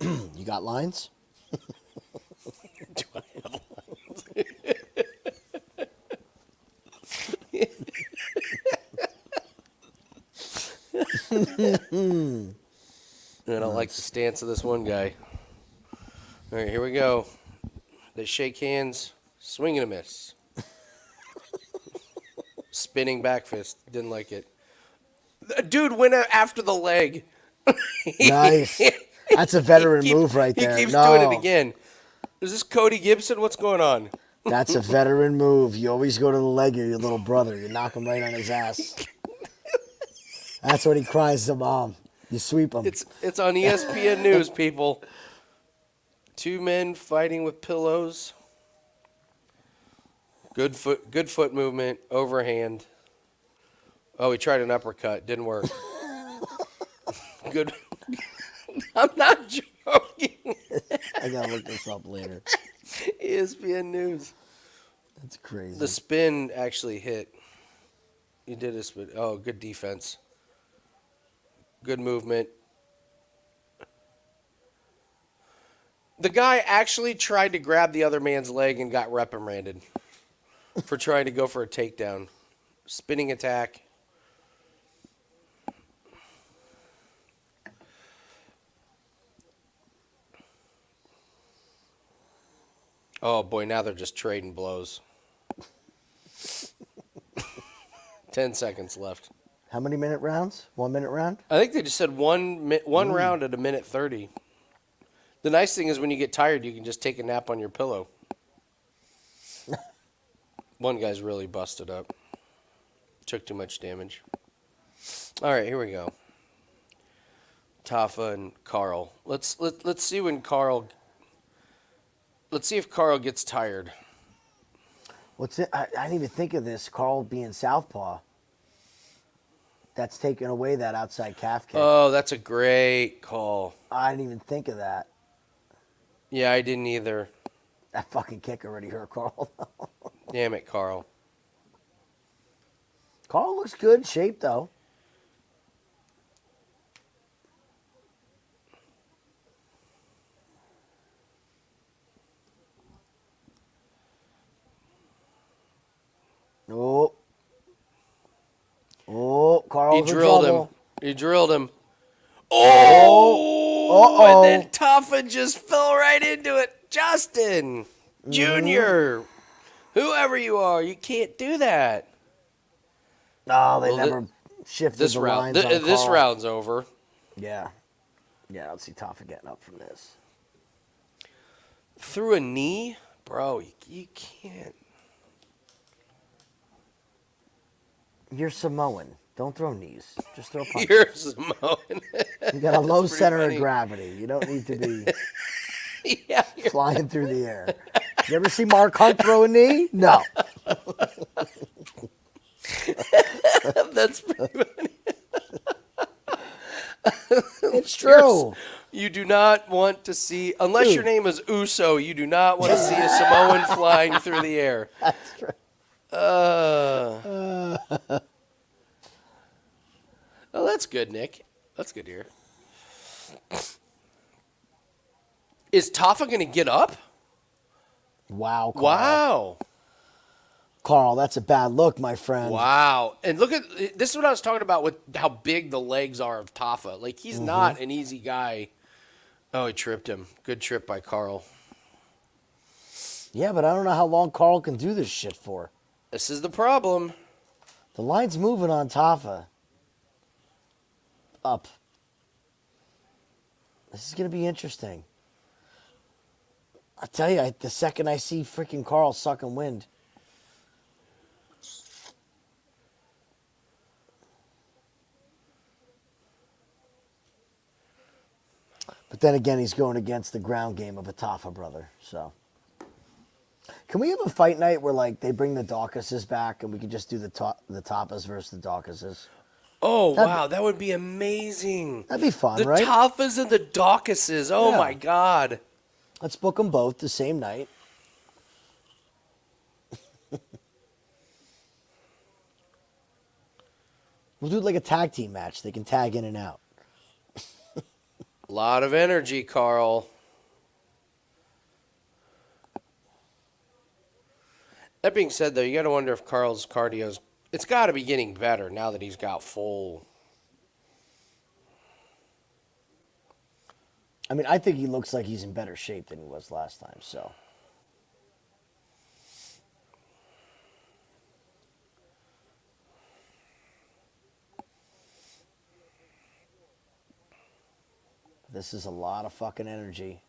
You got lines? Do I have lines? I don't like the stance of this one guy. All right, here we go. They shake hands, swing and a miss. Spinning back fist. Didn't like it. The dude went after the leg. Nice. That's a veteran move right there. He keeps doing it again. Is this Cody Gibson? What's going on? That's a veteran move. You always go to the leg of your little brother. You knock him right on his ass. That's what he cries to mom. You sweep him. It's on ESPN News, people. Two men fighting with pillows. Good foot movement, overhand. Oh, he tried an uppercut. Didn't work. Good. I'm not joking. I gotta look this up later. ESPN News. That's crazy. The spin actually hit. He did a spin. Oh, good defense. Good movement. The guy actually tried to grab the other man's leg and got reprimanded for trying to go for a takedown. Spinning attack. Oh, boy, now they're just trading blows. 10 seconds left. How many minute rounds? 1 minute round? I think they just said one round at a minute 30. The nice thing is when you get tired, you can just take a nap on your pillow. One guy's really busted up. Took too much damage. All right, here we go. Tafa and Karl. Let's see when Karl Let's see if Karl gets tired. What's it? I didn't even think of this. Karl being southpaw. That's taking away that outside calf kick. Oh, that's a great call. I didn't even think of that. Yeah, I didn't either. That fucking kick already hurt Karl. Damn it, Karl. Karl looks good in shape, though. Oh. Oh, Karl. He drilled him. He drilled him. Oh! Uh-oh. And then Tafa just fell right into it. Justin! Junior! Whoever you are, you can't do that. No, they never shifted this the round. lines on This Karl. round's over. Yeah. Yeah, I don't see Tafa getting up from this. Through a knee? Bro, you can't. You're Samoan. Don't throw knees. Just throw punches. You're Samoan. You got a low pretty center funny. of gravity. You don't need to be Yeah, flying through the air. You ever see Mark Hunt throw a knee? No. that's pretty funny. It's true. You do not want to see, unless your name is Uso, you do not want to see a Samoan flying through the air. That's true. Oh, that's good, Nick. That's good to hear. Is Tafa going to get up? Wow, Karl. Wow. Karl, that's a bad look, my friend. Wow. And look at, this is what I was talking about with how big the legs are of Tafa. Like, he's not an easy guy. Oh, he tripped him. Good trip by Karl. Yeah, but I don't know how long Karl can do this shit for. This is the problem. The line's moving on Tafa. Up. This is going to be interesting. I tell you, the second I see freaking Karl sucking wind. But then again, he's going against the ground game of a Tafa brother. So, can we have a fight night where like they bring the Dawkises back and we can just do the Tafas versus the Dawkises? Oh, wow. That would be amazing. That'd be fun, The right? Tafas and the Dawkises. Oh, Yeah. my God. Let's book them both the same night. We'll do it like a tag team match. They can tag in and out. A lot of energy, Karl. That being said, though, you got to wonder if Karl's cardio's... It's got to be getting better now that he's got full... I mean, I think he looks like he's in better shape than he was last time, so. This is a lot of fucking energy.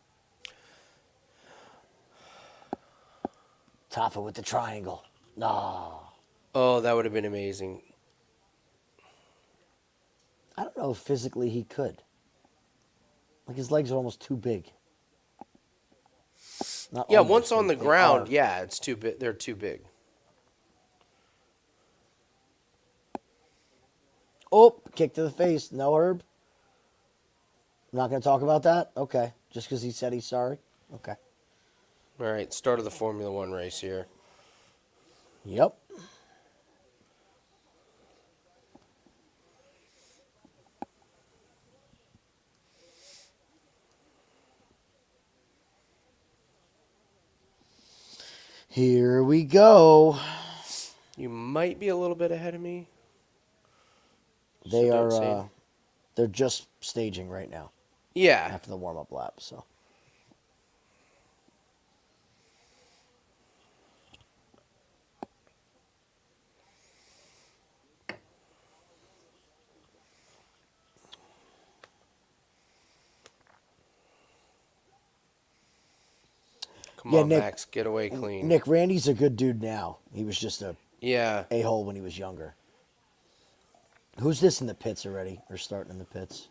Tafa with the triangle. No. Oh, that would have been amazing. I don't know if physically he could. Like his legs are almost too big. Not Yeah, almost, once on the they ground, are. yeah, it's too big. They're too big. Oh, kick to the face. No, Herb. I'm not going to talk about that? Okay. Just because he said he's sorry? Okay. All right, start of the Formula One race here. Yep. Here we go. You might be a little bit ahead of me. They So don't say- are, they're just staging right now Yeah. after the warm-up lap, so. Come Yeah, on, Nick- Max, get away clean. Nick, Randy's a good dude now. He was just a Yeah. a-hole when he was younger. Who's this in the pits already? Or starting in the pits?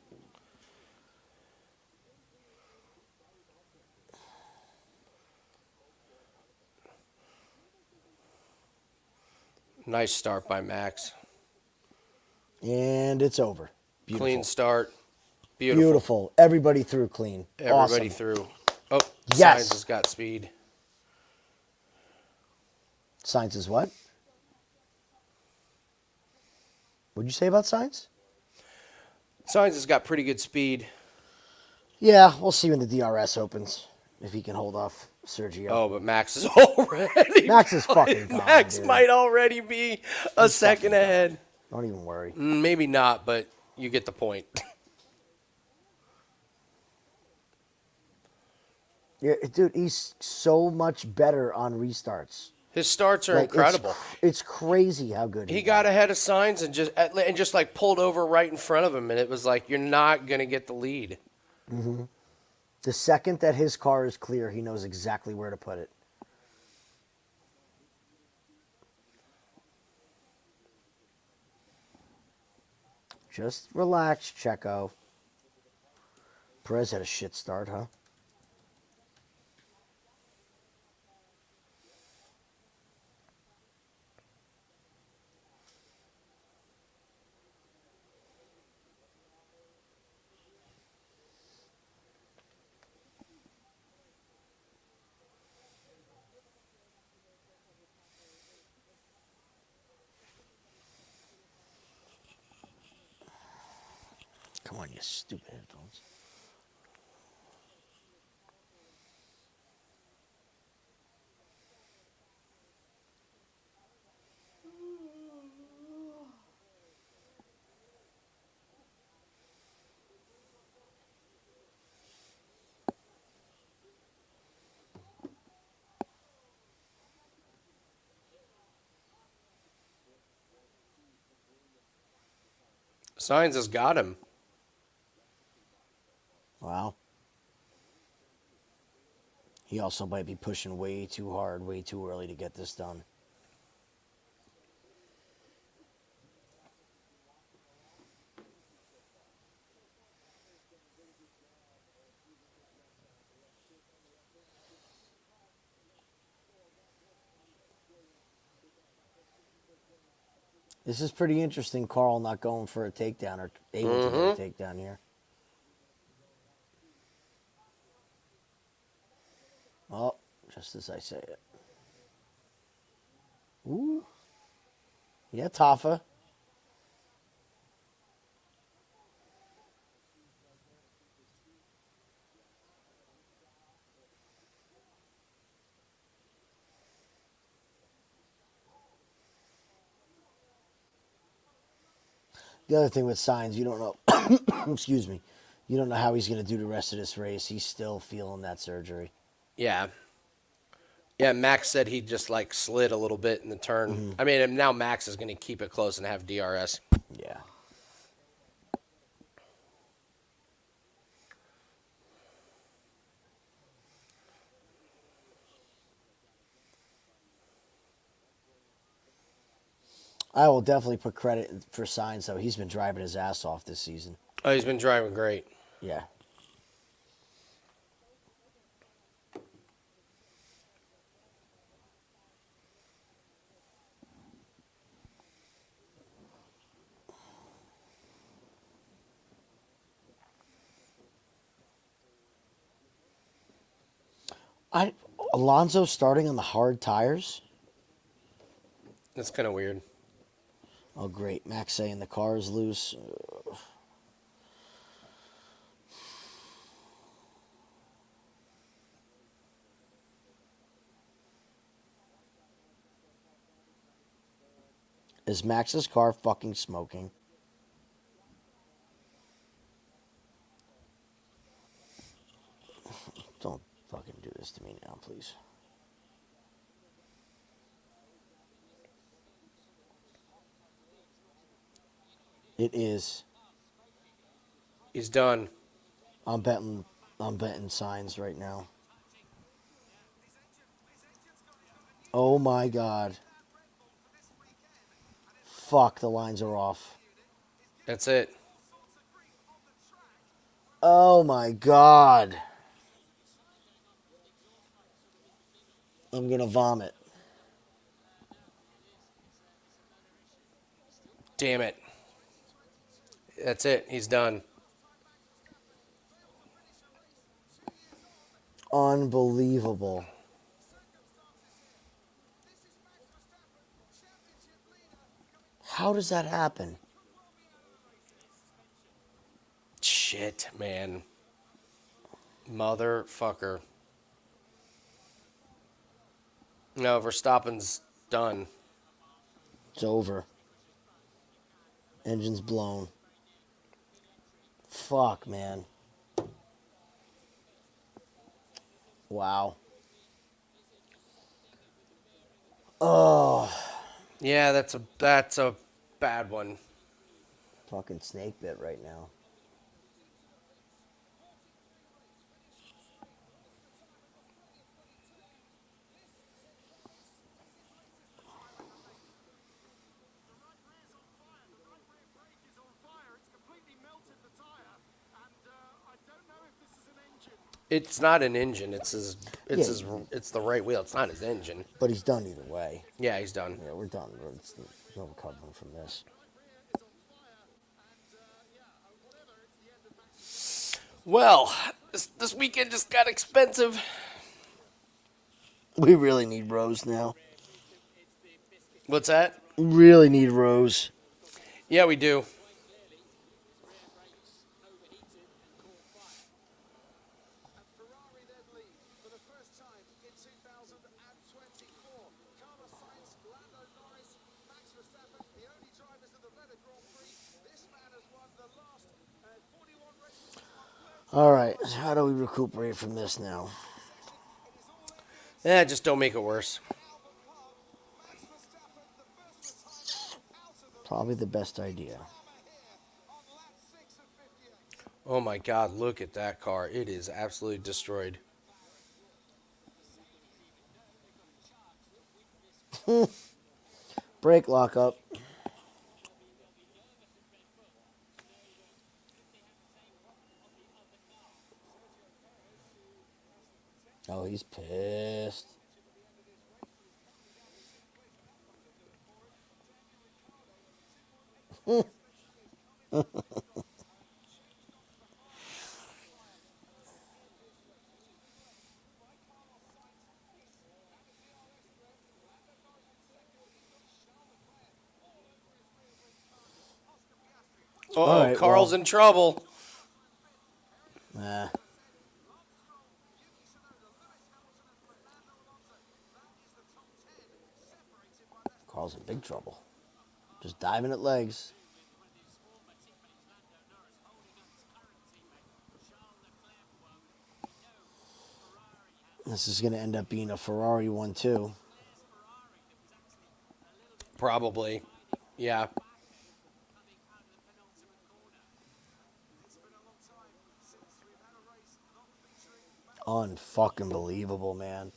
Nice start by Max. And it's over. Beautiful. Clean start. Beautiful. Beautiful. Everybody threw clean. Everybody Awesome. threw. Oh, Yes. Sainz has got speed. Sainz is what? What'd you say about Sainz? Sainz has got pretty good speed. Yeah, we'll see when the DRS opens. If he can hold off Sergio. Oh, but Max is already. Max is fucking gone, Max dude. might already be a second ahead. Don't even worry. Maybe not, but you get the point. Yeah, dude, he's so much better on restarts. His starts are incredible. It's crazy how good He got ahead of Sainz and just like pulled over right in front of him, and it was like you're not gonna get the lead. Mm-hmm. The second that his car is clear, he knows exactly where to put it. Just relax, Checo. Perez had a shit start, huh? Come on, you stupid headphones. Sainz has got him. Wow. He also might be pushing way too hard, way too early to get this done. This is pretty interesting, Karl not going for a takedown or able to get a takedown here. Oh, just as I say it. Ooh. Yeah, Tafa. The other thing with Sainz, you don't know. Excuse me. You don't know how he's going to do the rest of this race. He's still feeling that surgery. Yeah. Yeah, Max said he just like slid a little bit in the turn. I mean, now Max is going to keep it close and have DRS. Yeah. I will definitely put credit for Sainz, though. He's been driving his ass off this season. Oh, he's been driving great. Yeah. Alonso starting on the hard tires? That's kind of weird. Oh, great. Max saying the car is loose. Is Max's car fucking smoking? Don't fucking do this to me now, please. It is. He's done. I'm betting Sainz right now. Oh my god. Fuck, the lines are off. That's it. Oh my god. I'm gonna vomit. Damn it. That's it. He's done. Unbelievable. How does that happen? Shit, man. Motherfucker. No, Verstappen's done. It's over. Engine's blown. Fuck, man. Wow. Oh. Yeah, that's a bad one. Fucking snake bit right now. It's not an engine. It's Yeah. it's the right wheel. It's not his engine. But he's done either way. Yeah, he's done. Yeah, we're done. There's no recovering from this. Well, this weekend just got expensive. We really need Rose now. What's that? Really need Rose. Yeah, we do. All right. How do we recuperate from this now? Yeah, just don't make it worse. Probably the best idea. Oh my God, look at that car. It is absolutely destroyed. Brake lockup. Oh, he's pissed. Uh-oh, right, Karl's well. in trouble. Nah. Karl's in big trouble. Just diving at legs. This is going to end up being a Ferrari one, too. Probably. Yeah. Unfucking believable, man.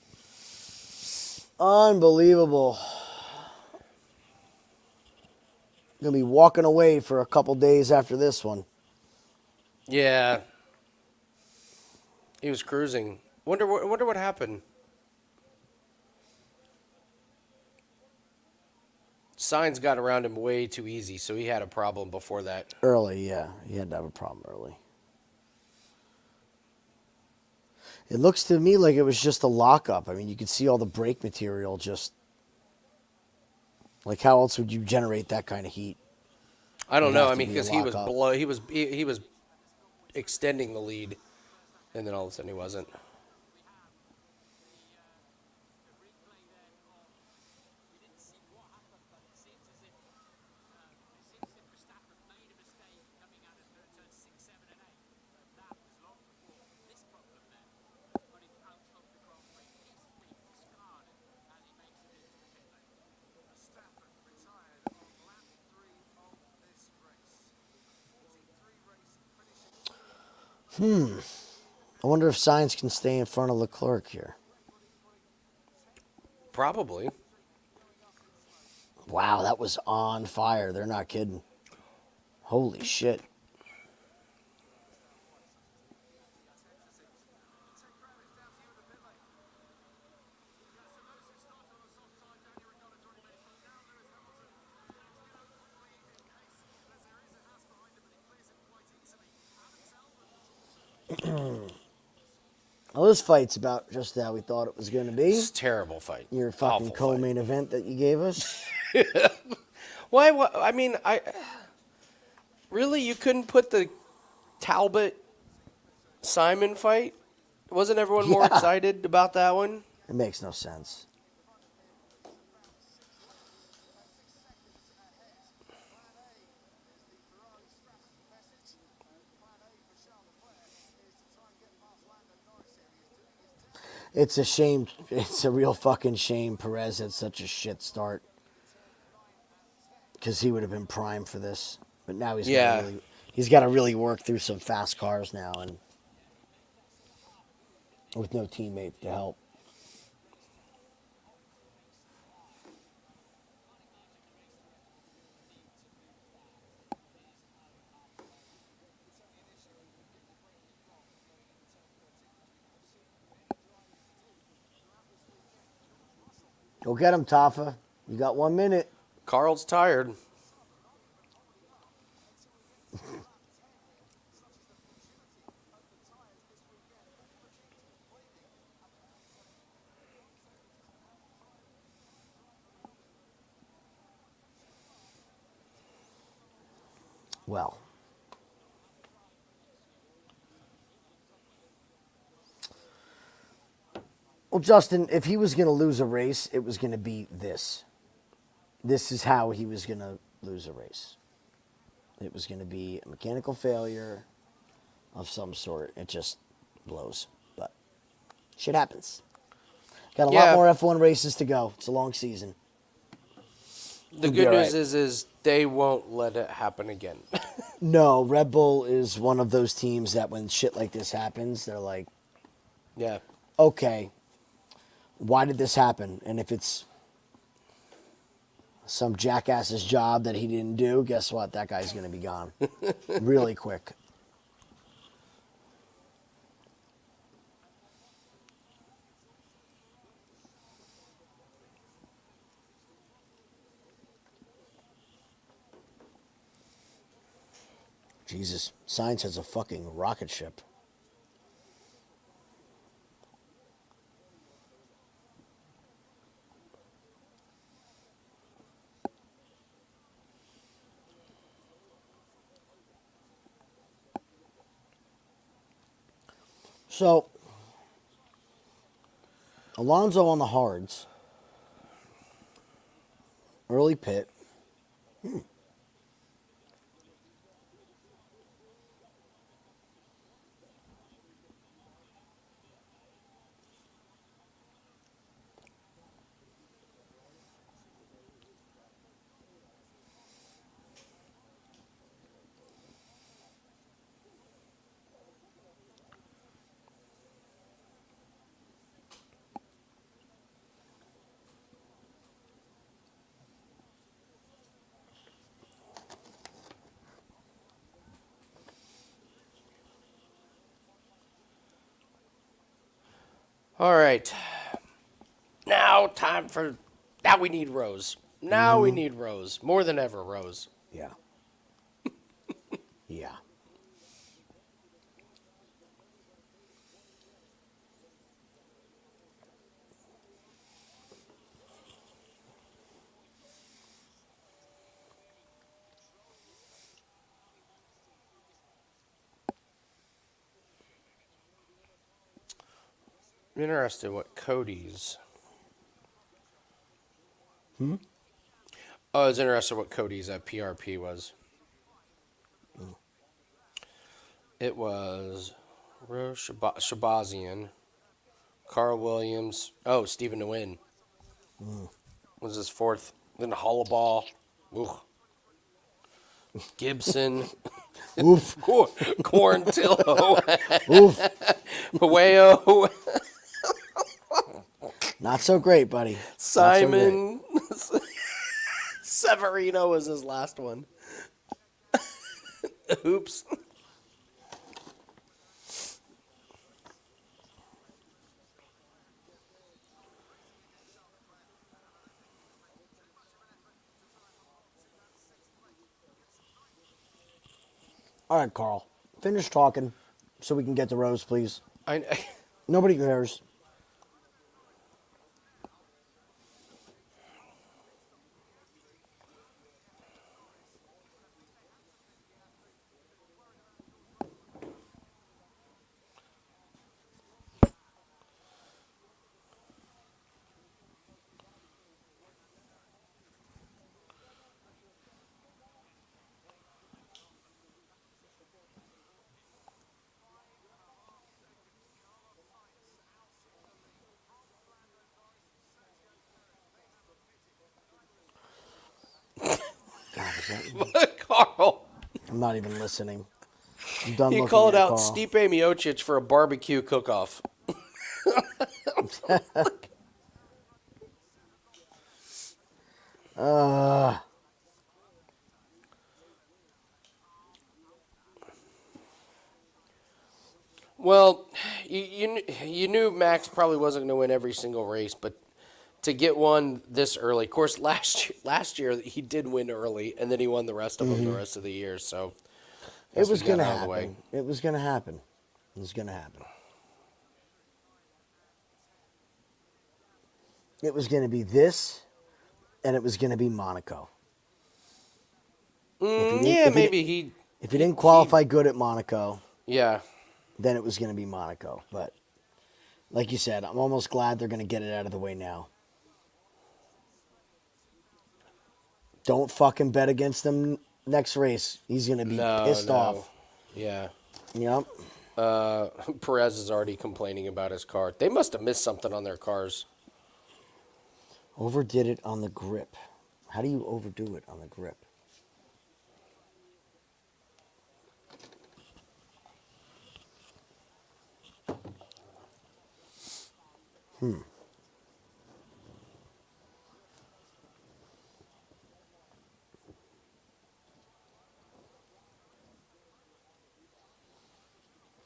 Unbelievable. Gonna be walking away for a couple days after this one. Yeah. He was cruising. Wonder what happened. Signs got around him way too easy, so he had a problem before that. Early, yeah. He had to have a problem early. It looks to me like it was just a lockup. I mean, you could see all the brake material just... Like, how else would you generate that kind of heat? I don't It'd know. have I to mean, be a because he was lockup. he was extending the lead, and then all of a sudden he wasn't. I wonder if Sainz can stay in front of Leclerc here. Probably. Wow, that was on fire. They're not kidding. Holy shit. Well, this fight's about just how we thought it was going to be. It's a terrible fight. Your fucking Awful co-main event that you gave us. Why? I mean, really, you couldn't put the Talbott Saaiman fight? Wasn't everyone more Yeah. excited about that one? It makes no sense. It's a shame. It's a real fucking shame Perez had such a shit start. Because he would have been primed for this. But now he's got to really work through some fast cars now and with no teammates to help. Go get him, Tafa. You got 1 minute. Karl's tired. Well, Justin, if he was going to lose a race, it was going to be this. This is how he was going to lose a race. It was going to be a mechanical failure of some sort. It just blows. But shit happens. Got a lot more F1 races to go. It's a long season. The good news is they won't let it happen again. No, Red Bull is one of those teams that when shit like this happens, they're like, Yeah. okay, why did this happen? And if it's some jackass's job that he didn't do, guess what? That guy's going to be gone really quick. Jesus, Science has a fucking rocket ship. So, Alonso on the hards. Early pit. All right. Now we need Rose. Now we need Rose. More than ever, Rose. Yeah. Yeah. I'm interested what Cody's. Oh, I was interested what Cody's PRP was. It was Shahbazyan, Carl Williams. Oh, Stephen Nguyen was his fourth. Then Holobaugh. Ooh. Gibson. Oof. Quarantillo. Oof. Pajuelo. Not so great, buddy. Saaiman. Severino was his last one. Oops. All right, Carl. Finish talking. so we can get the Rose, please. I Nobody cares. God, is that... Karl. I'm not even listening. I'm done He looking called at out Karl. Stipe Miocic for a barbecue cook-off. Well, you knew Max probably wasn't going to win every single race, but to get one this early, of course, last year he did win early, and then he won the rest of them the rest of the year. So It was going to happen. It was going to happen. It was going to happen. It was going to be this, and it was going to be Monaco. Maybe If he didn't qualify good at Monaco, yeah. then it was going to be Monaco. But like you said, I'm almost glad they're going to get it out of the way now. Don't fucking bet against him next race. He's going to be pissed off. Yeah. Yep. Perez is already complaining about his car. They must have missed something on their cars. Overdid it on the grip. How do you overdo it on the grip?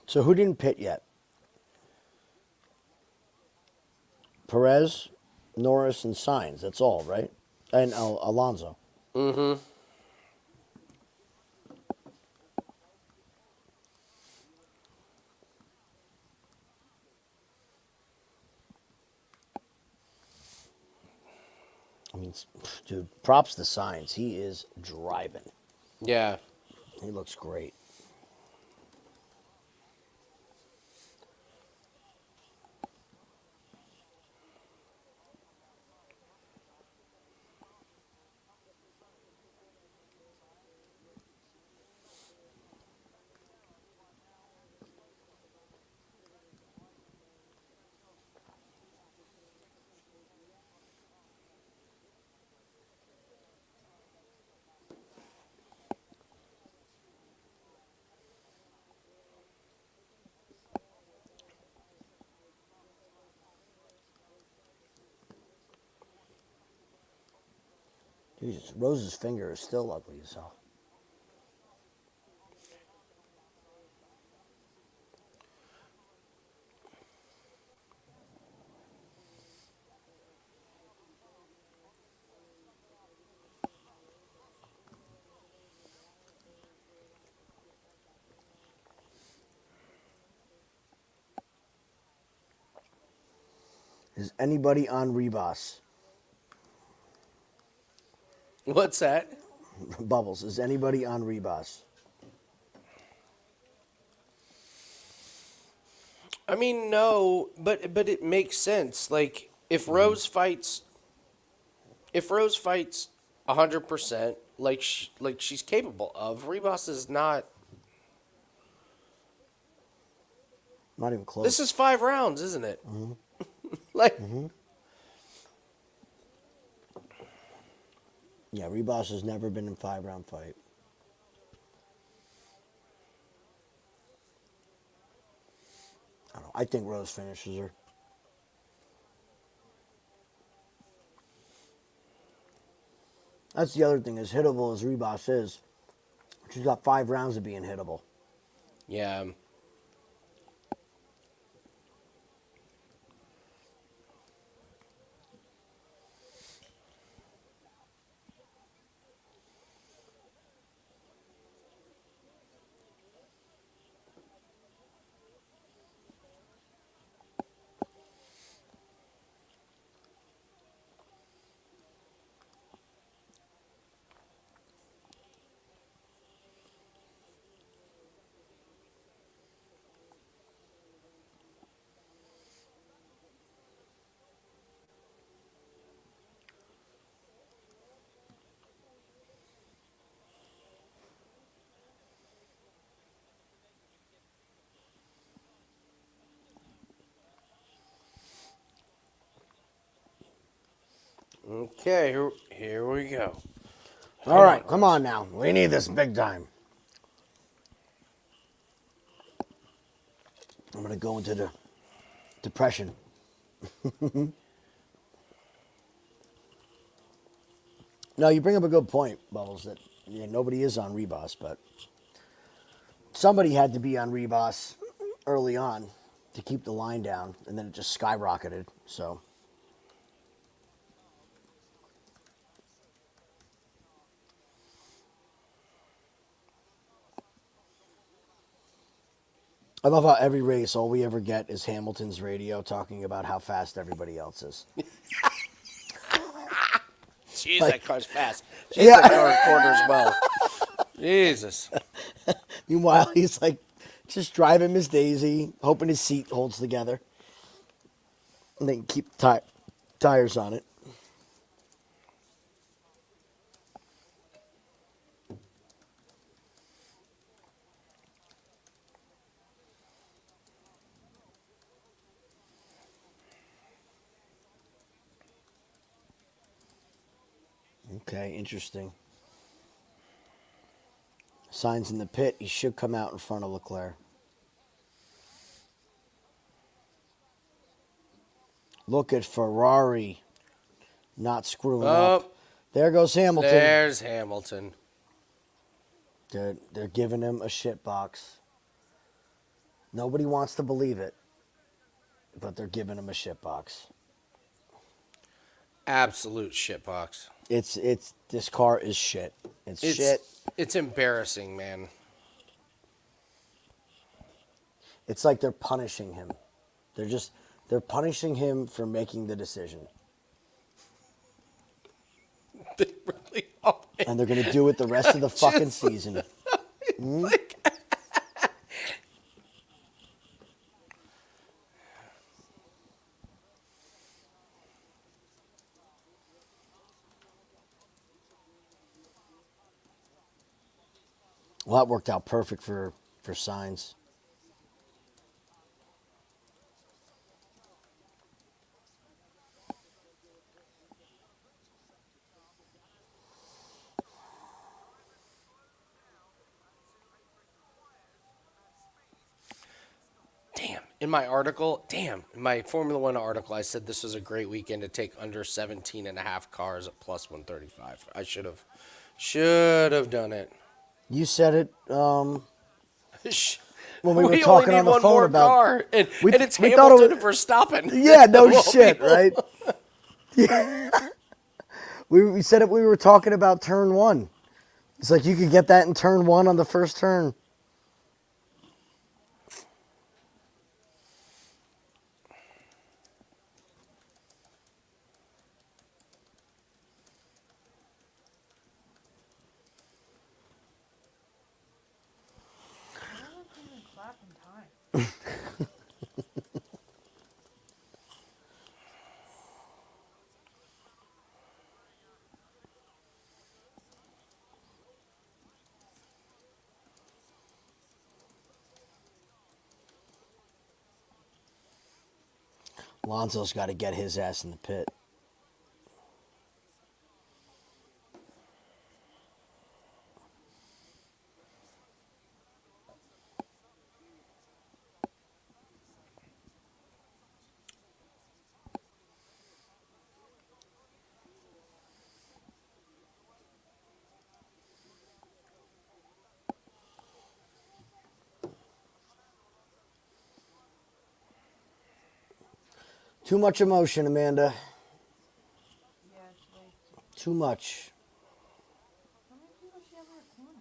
So who didn't pit yet? Perez, Norris, and Sainz. That's all, right? And Alonso. Mm-hmm. I mean, dude, props to Sainz. He is driving. Yeah. He looks great. Jesus, Rose's finger is still ugly as hell. Is anybody on Ribas? What's that? Bubbles, is anybody on Ribas? I mean, no, but it makes sense. Like if Rose fights 100%, like she's capable of. Ribas is not. Not even close. This is 5 rounds, isn't it? Like. Yeah, Ribas has never been in a 5-round fight. I don't know. I think Rose finishes her. That's the other thing, as hittable as Ribas is, she's got 5 rounds of being hittable. Yeah. Okay, here we go. All right, come on now. We need this big time. I'm going to go into the depression. No, you bring up a good point, Bubbles, that nobody is on Ribas, but somebody had to be on Ribas early on to keep the line down, and then it just skyrocketed. So I love how every race, all we ever get is Hamilton's radio talking about how fast everybody else is. Jeez, Like- that car's fast. Jeez, Yeah. that car recorders well. Jesus. Meanwhile, he's like just driving Miss Daisy, hoping his seat holds together. And they can keep tires on it. Okay, interesting. Signs in the pit. He should come out in front of Leclerc. Look at Ferrari not screwing up. There goes Hamilton. There's Hamilton. They're giving him a shit box. Nobody wants to believe it, but they're giving him a shit box. Absolute shitbox. It's this car is shit. It's shit. It's embarrassing, man. It's like they're punishing him. They're punishing him for making the decision. They really are. And they're going to do it the rest of the fucking season. Like, Well, that worked out perfect for Signs. in my Formula One article, I said this was a great weekend to take under 17 and a half cars at plus 135. I should have done it. You said it when we were talking only on need the one phone more about car, and it's we thought it Hamilton was- for Verstappen. Yeah, no Well, shit, people- right? Yeah. We said it. We were talking about turn one. It's like you could get that in turn one on the first turn. Why don't they even clap in time? Alonso's got to get his ass in the pit. Too much emotion, Amanda. Yeah, it's way too. Too much. How many people does she have in her corner?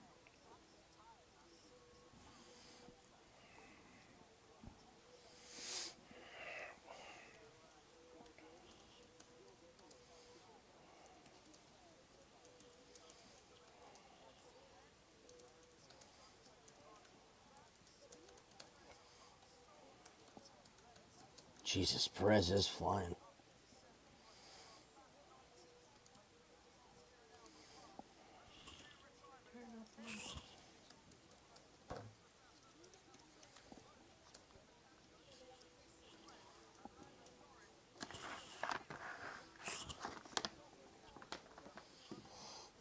Jesus, Perez is flying.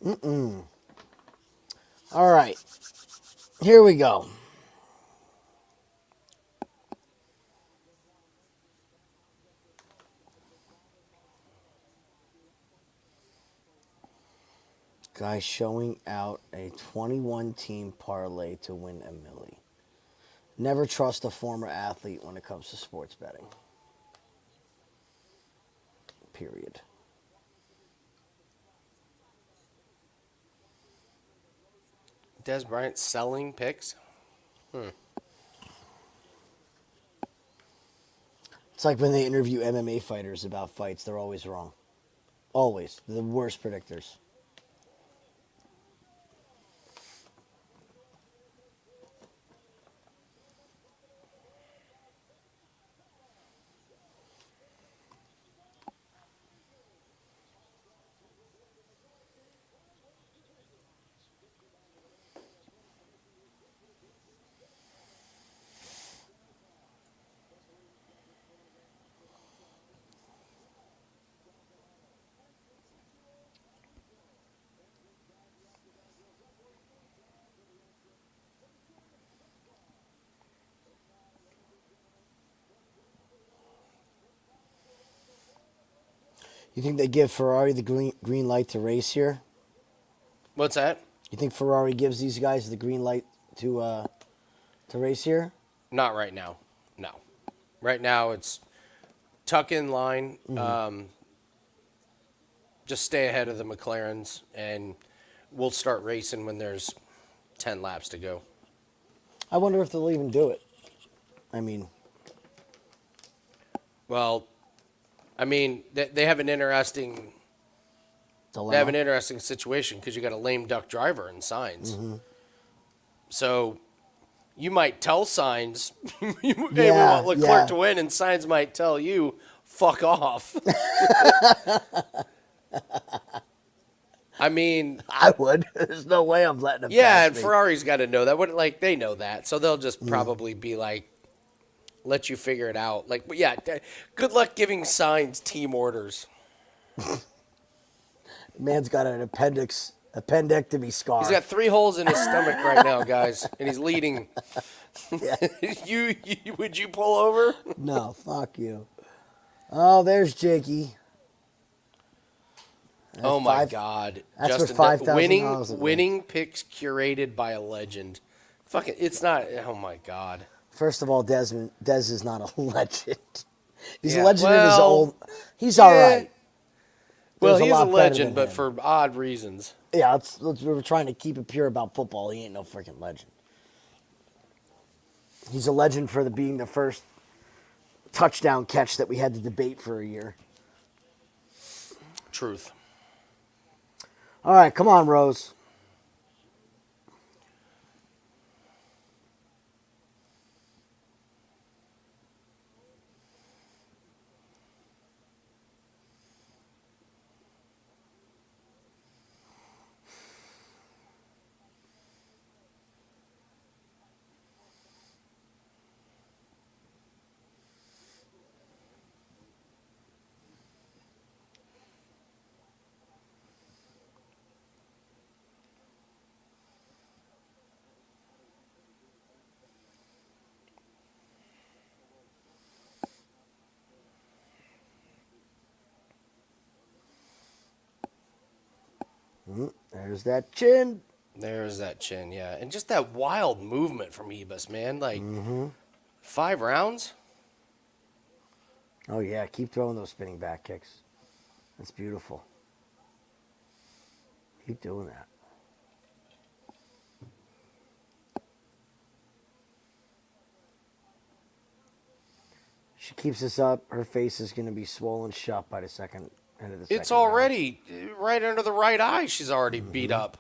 All right. Here we go. Guy showing out a 21-team parlay to win a milli. Never trust a former athlete when it comes to sports betting. Period. Des Bryant selling picks. It's like when they interview MMA fighters about fights, they're always wrong. Always. They're the worst predictors. You think they give Ferrari the green light to race here? What's that? You think Ferrari gives these guys the green light to race here? Not right now. No. Right now it's tuck in line. Just stay ahead of the McLarens, and we'll start racing when there's 10 laps to go. I wonder if they'll even do it. I mean, Well, they have an interesting dilemma. they have an interesting situation because you got a lame duck driver in Signs. So you might tell Signs, hey, we want Leclerc to win, and Signs might tell you, fuck off. I mean, I would. There's no way I'm letting them yeah, pass and me. Ferrari's got to know that. They know that, so they'll just probably be like, let you figure it out. Like, but yeah, good luck giving Signs team orders. Man's got an appendectomy scar. He's got 3 holes in his stomach right now, guys, and he's leading. Yeah. Would you pull over? No, fuck you. Oh, there's Jakey. Oh my God, That's Justin, for $5,000. winning picks curated by a legend. Fucking, it's not. Oh my God. First of all, Dez is not a legend. He's Yeah, a legend in his well, own. He's all right. Well, There's he's a lot better legend, than but him. for odd reasons. Yeah, we're trying to keep it pure about football. He ain't no freaking legend. He's a legend for being the first touchdown catch that we had to debate for a year. Truth. All right, come on, Rose. There's that chin. There's that chin, yeah. And just that wild movement from Ribas, man. Like, 5 rounds? Oh, yeah, keep throwing those spinning back kicks. That's beautiful. Keep doing that. She keeps this up, her face is going to be swollen shut by the second end of the second It's round. already right under the right eye. She's already beat up.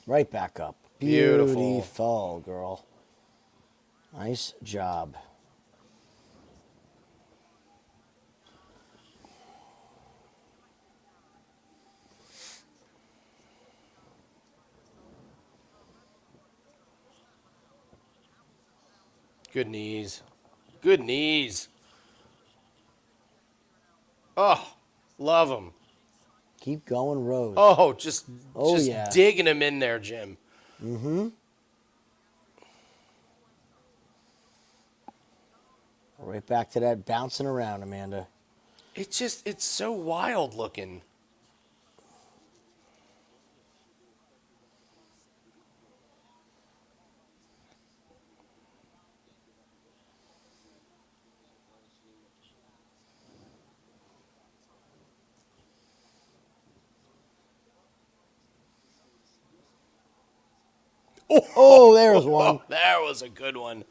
Right back up. Beautiful. Beautiful, girl. Nice job. Good knees. Good knees. Oh, love them. Keep going, Rose. Oh, just Yeah. digging them in there, Jim. Mm-hmm. Right back to that bouncing around, Amanda. It's so wild looking. Oh, there's one. There was a good one.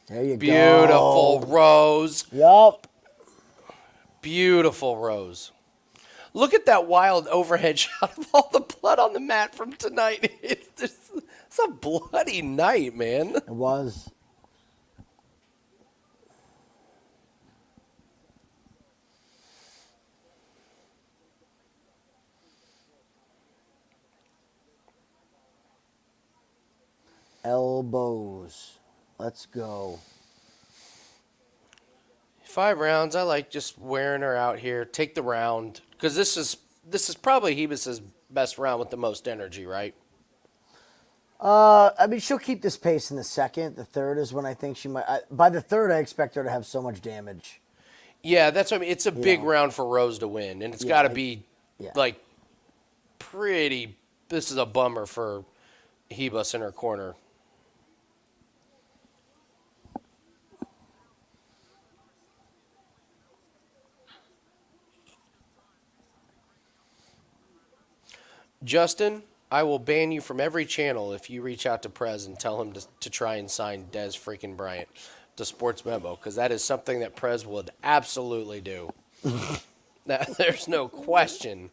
There you Beautiful go. Rose. Yup. Beautiful Rose. Look at that wild overhead shot of all the blood on the mat from tonight. It's a bloody night, man. It was. Elbows. Let's go. 5 rounds. I like just wearing her out here. Take the round because this is probably Hebus's best round with the most energy, right? I mean, she'll keep this pace in the second. The third is when I think she might. By the third, I expect her to have so much damage. Yeah, that's what I mean. It's a big know. round for Rose to win, and it's Yeah, got to be yeah. like pretty. This is a bummer for Hebus in her corner. Justin, I will ban you from every channel if you reach out to Prez and tell him to try and sign Des freaking Bryant to Sports Memo, because that is something that Prez would absolutely do. There's no question.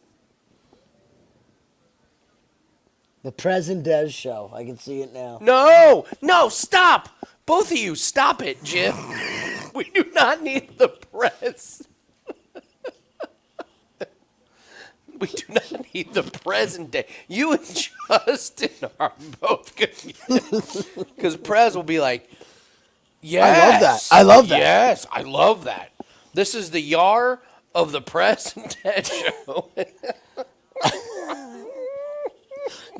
The Prez and Des show. I can see it now. No, stop! Both of you, stop it, Jim. We do not need the Prez. We do not need the present day. You and Justin are both good. Because Prez will be like, yes. I love that. Yes, I love that. This is the Yar of the present day show.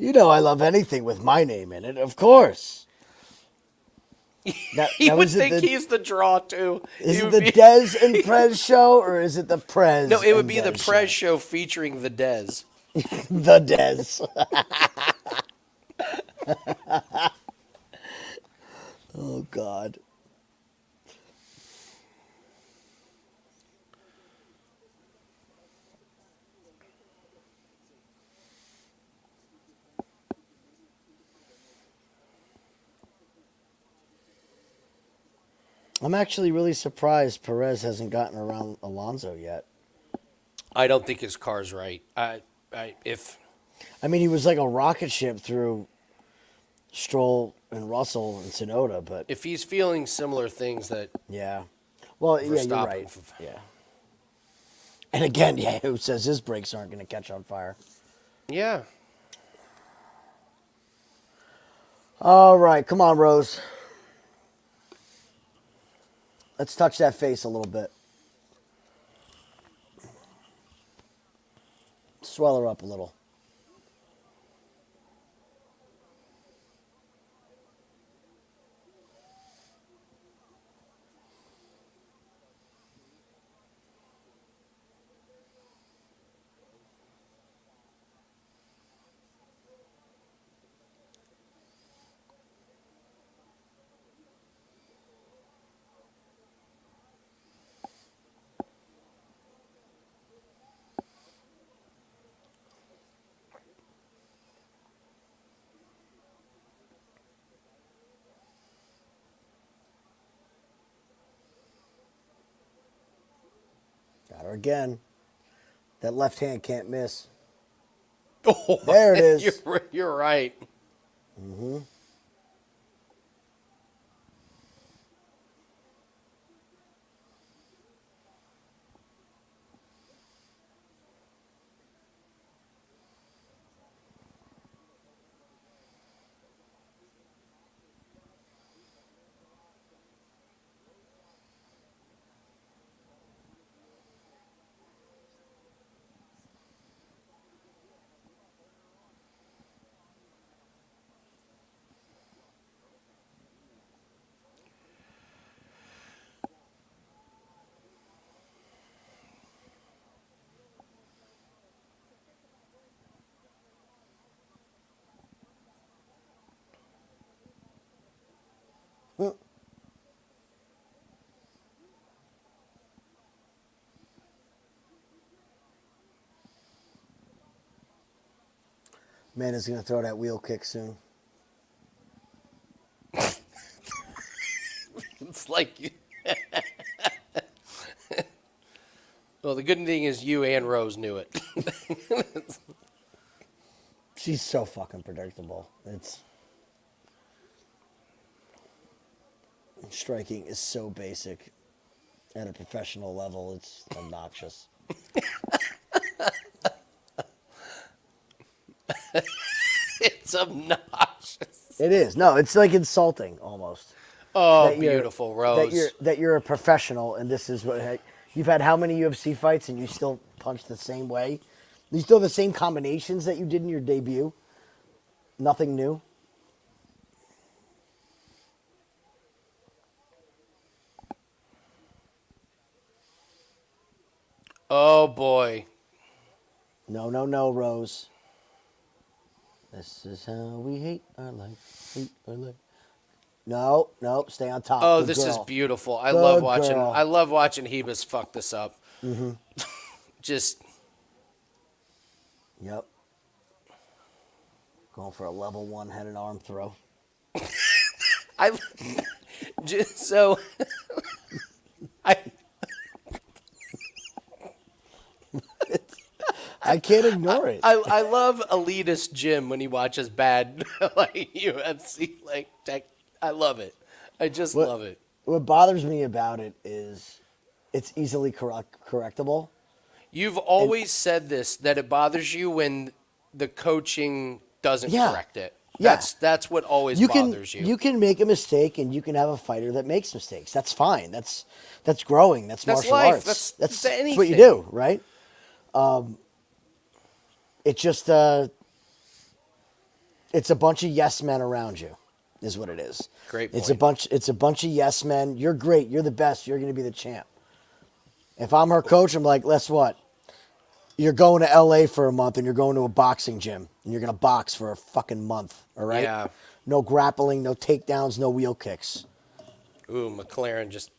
You know I love anything with my name in it, of course. He would think he's the draw, too. Is it the Des and Prez show, or is it the Prez? No, it would be Des the Prez show featuring the Des. The Des. Oh, God. I'm actually really surprised Perez hasn't gotten around Alonso yet. I don't think his car's right. I mean, he was like a rocket ship through Stroll and Russell and Tsunoda, but if he's feeling similar things that yeah. Well, yeah, you're right. Yeah. And again, yeah, who says his brakes aren't going to catch on fire? Yeah. All right, come on, Rose. Let's touch that face a little bit. Swell her up a little. There again. That left hand can't miss. Oh, There it is. You're right. Mm-hmm. Man is going to throw that wheel kick soon. It's like. Well, the good thing is you and Rose knew it. She's so fucking predictable. Striking is so basic at a professional level. It's obnoxious. It's obnoxious. It is. No, it's like insulting almost. Oh, beautiful, Rose. That you're a professional and this is what you've had how many UFC fights and you still punch the same way? You still have the same combinations that you did in your debut? Nothing new? Oh, boy. No, Rose. This is how we hate our life. Hate our life. No, stay on top. Oh, Good this girl. is beautiful. I Good love watching. girl. I love watching Ribas fuck this up. Mm-hmm. Just. Yep. Going for a level 1 head and arm throw. I. Just so. I can't ignore it. I love elitist Jim when he watches bad like UFC like tech. I love it. I just love it. What bothers me about it is it's easily correctable. You've always said this, that it bothers you when the coaching doesn't correct it. Yeah. That's what always bothers you. You can make a mistake and you can have a fighter that makes mistakes. That's fine. That's growing. That's martial life. arts. That's what anything. you do, right? It's just it's a bunch of yes men around you, is what it is. Great It's point. a bunch of yes men. You're great. You're the best. You're going to be the champ. If I'm her coach, I'm like, guess what? You're going to LA for a month and you're going to a boxing gym and you're going to box for a fucking month. All right. Yeah. No grappling, no takedowns, no wheel kicks. Ooh, McLaren just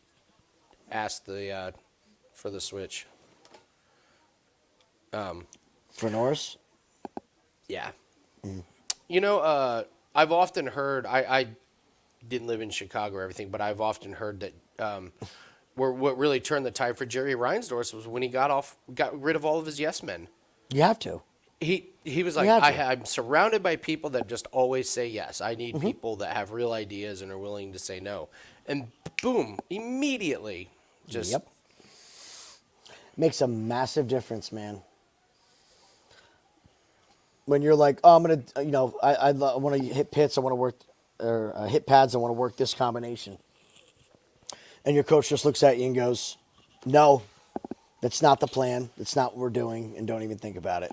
asked for the switch. For Norris? Yeah. You know, I've often heard, I didn't live in Chicago or everything, but I've often heard that what really turned the tide for Jerry Reinsdorf was when he got rid of all of his yes men. You have to. He was like, I'm surrounded by people that just always say yes. I need people that have real ideas and are willing to say no. And boom, immediately just... Yep. Makes a massive difference, man. When you're like, oh, I'm going to, I want to hit pits, I want to work, or hit pads, I want to work this combination. And your coach just looks at you and goes, no, that's not the plan. That's not what we're doing, and don't even think about it.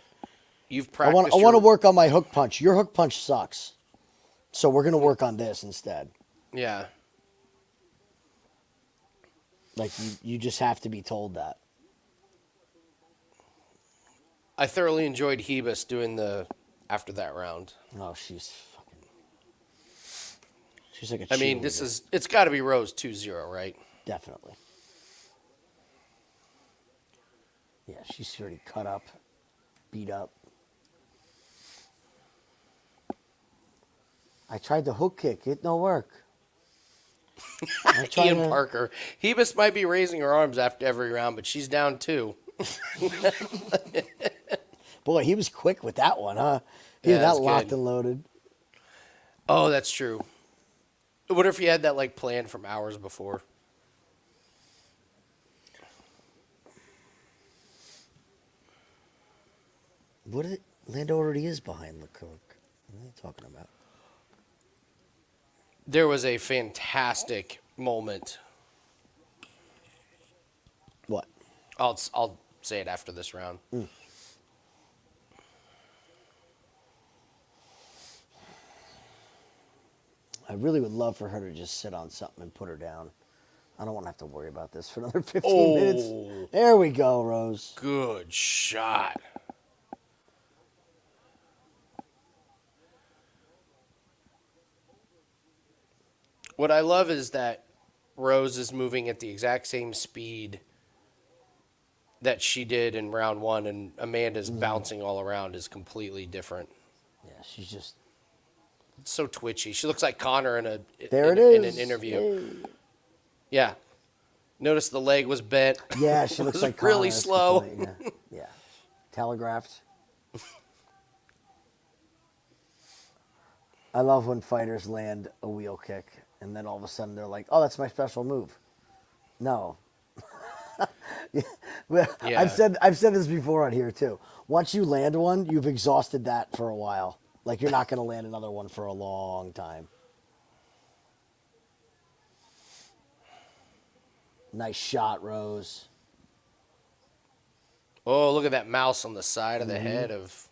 You've I practiced want to work on my hook punch. Your hook punch sucks. So we're going to work on this instead. Yeah. Like, you just have to be told that. I thoroughly enjoyed Ribas doing after that round. Oh, she's like a cheerleader. I mean, it's got to be Rose 2-0, right? Definitely. Yeah, she's already cut up, beat up. I tried the hook kick. It no work. Ian Parker. Ribas might be raising her arms after every round, but she's down 2. Boy, he was quick with that one, huh? He Yeah, had that that's locked good. and loaded. Oh, that's true. What if he had that like planned from hours before? What is it? Lando already is behind Leclerc. What are you talking about? There was a fantastic moment. What? I'll say it after this round. I really would love for her to just sit on something and put her down. I don't want to have to worry about this for another 15 minutes. Oh, There we go, Rose. good shot. What I love is that Rose is moving at the exact same speed that she did in round one, and Amanda's bouncing all around is completely different. Yeah, she's just... It's so twitchy. She looks like Connor in There in it is. an interview. Hey. Yeah. Notice the leg was bent. Yeah, she It looks was like really Connor. slow. Yeah. Telegraphed. I love when fighters land a wheel kick and then all of a sudden they're like, "Oh, that's my special move." No. Well, Yeah. I've said this before on here too. Once you land one, you've exhausted that for a while. Like you're not going to land another one for a long time. Nice shot, Rose. Oh, look at that mouse on the side of the head of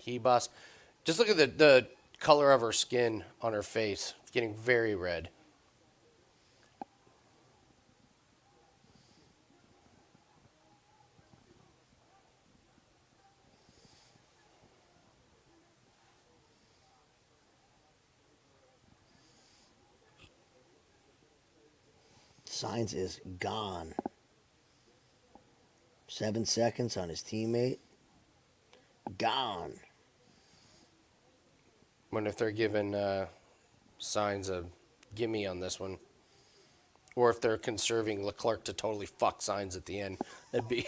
Ribas. Just look at the color of her skin on her face. It's getting very red. Signs is gone. 7 seconds on his teammate. Gone. Wonder if they're giving Signs a gimme on this one. Or if they're conserving Leclerc to totally fuck Signs at the end. That'd be...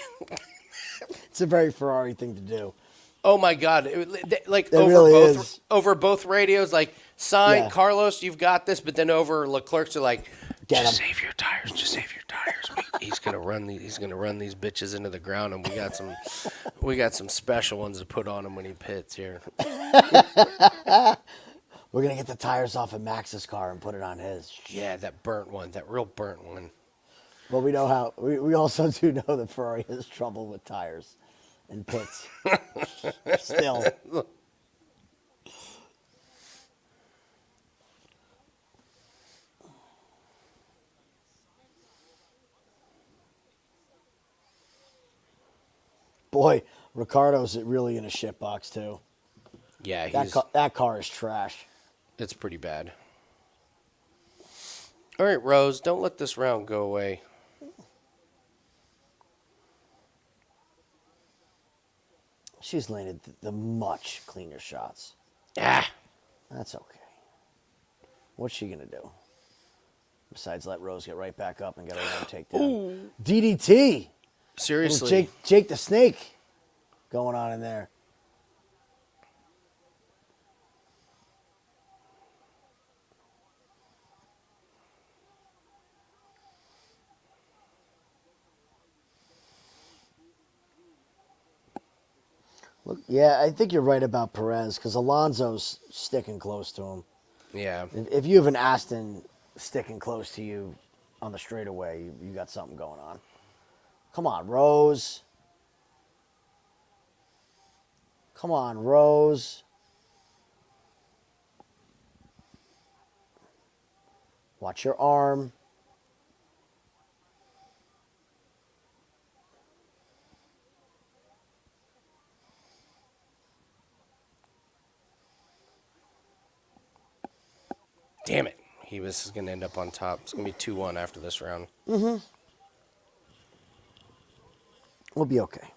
It's a very Ferrari thing to do. Oh my God! Like It over really both is. over both radios, like Sign Yeah. Carlos, you've got this. But then over Leclerc's, are like, Get just him. save your tires, just save your tires. He's gonna run these. He's gonna run these bitches into the ground, and we got some special ones to put on him when he pits here. We're going to get the tires off of Max's car and put it on his. Yeah, that burnt one, that real burnt one. But we know how. We also do know that Ferrari has trouble with tires and pits. Still. Boy, Ricardo's really in a shit box too. Yeah, That car is trash. it's pretty bad. All right, Rose, don't let this round go away. She's landed the much cleaner shots. Ah, That's okay. What's she gonna do? Besides let Rose get right back up and get her own takedown. DDT. seriously. Little Jake the Snake going on in there. Look, yeah, I think you're right about Perez because Alonso's sticking close to him. Yeah. If you have an Aston sticking close to you on the straightaway, you got something going on. Come on, Rose. Come on, Rose. Watch your arm. Damn it. This is going to end up on top. It's going to be 2-1 after this round. We'll be okay.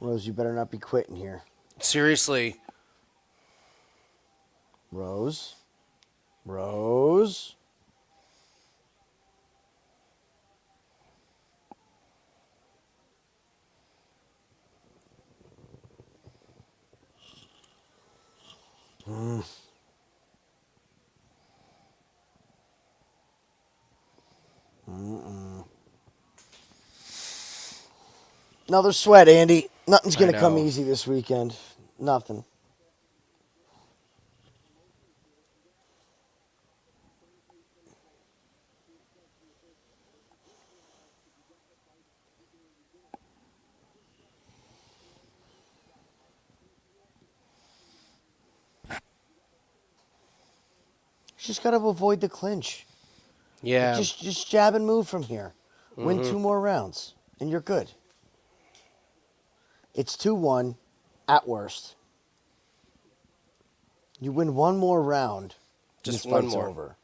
Rose, you better not be quitting here. Seriously. Rose. Rose. Another sweat, Andy. Nothing's going to come know. easy this weekend. Nothing. Just got to avoid the clinch. Yeah. Just jab and move from here. Win 2 more rounds, and you're good. It's 2-1 at worst. You win 1 more round, Just this one fight's more. over.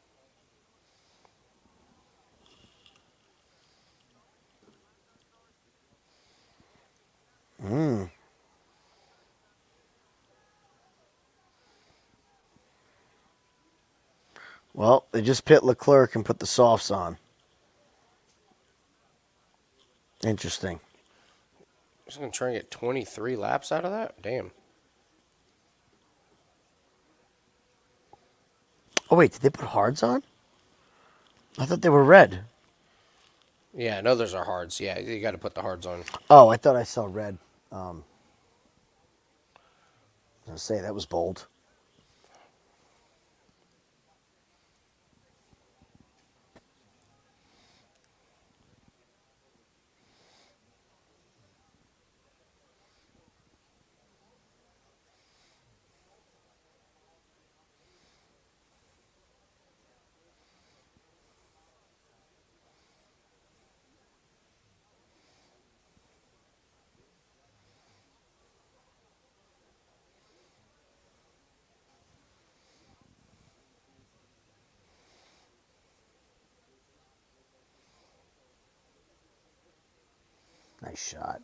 Well, they just pit Leclerc and put the softs on. Interesting. Just going to try and get 23 laps out of that? Damn. Oh, wait, did they put hards on? I thought they were red. Yeah, no, those are hards. Yeah, you got to put the hards on. Oh, I thought I saw red. I was going to say, that was bold. Nice shot.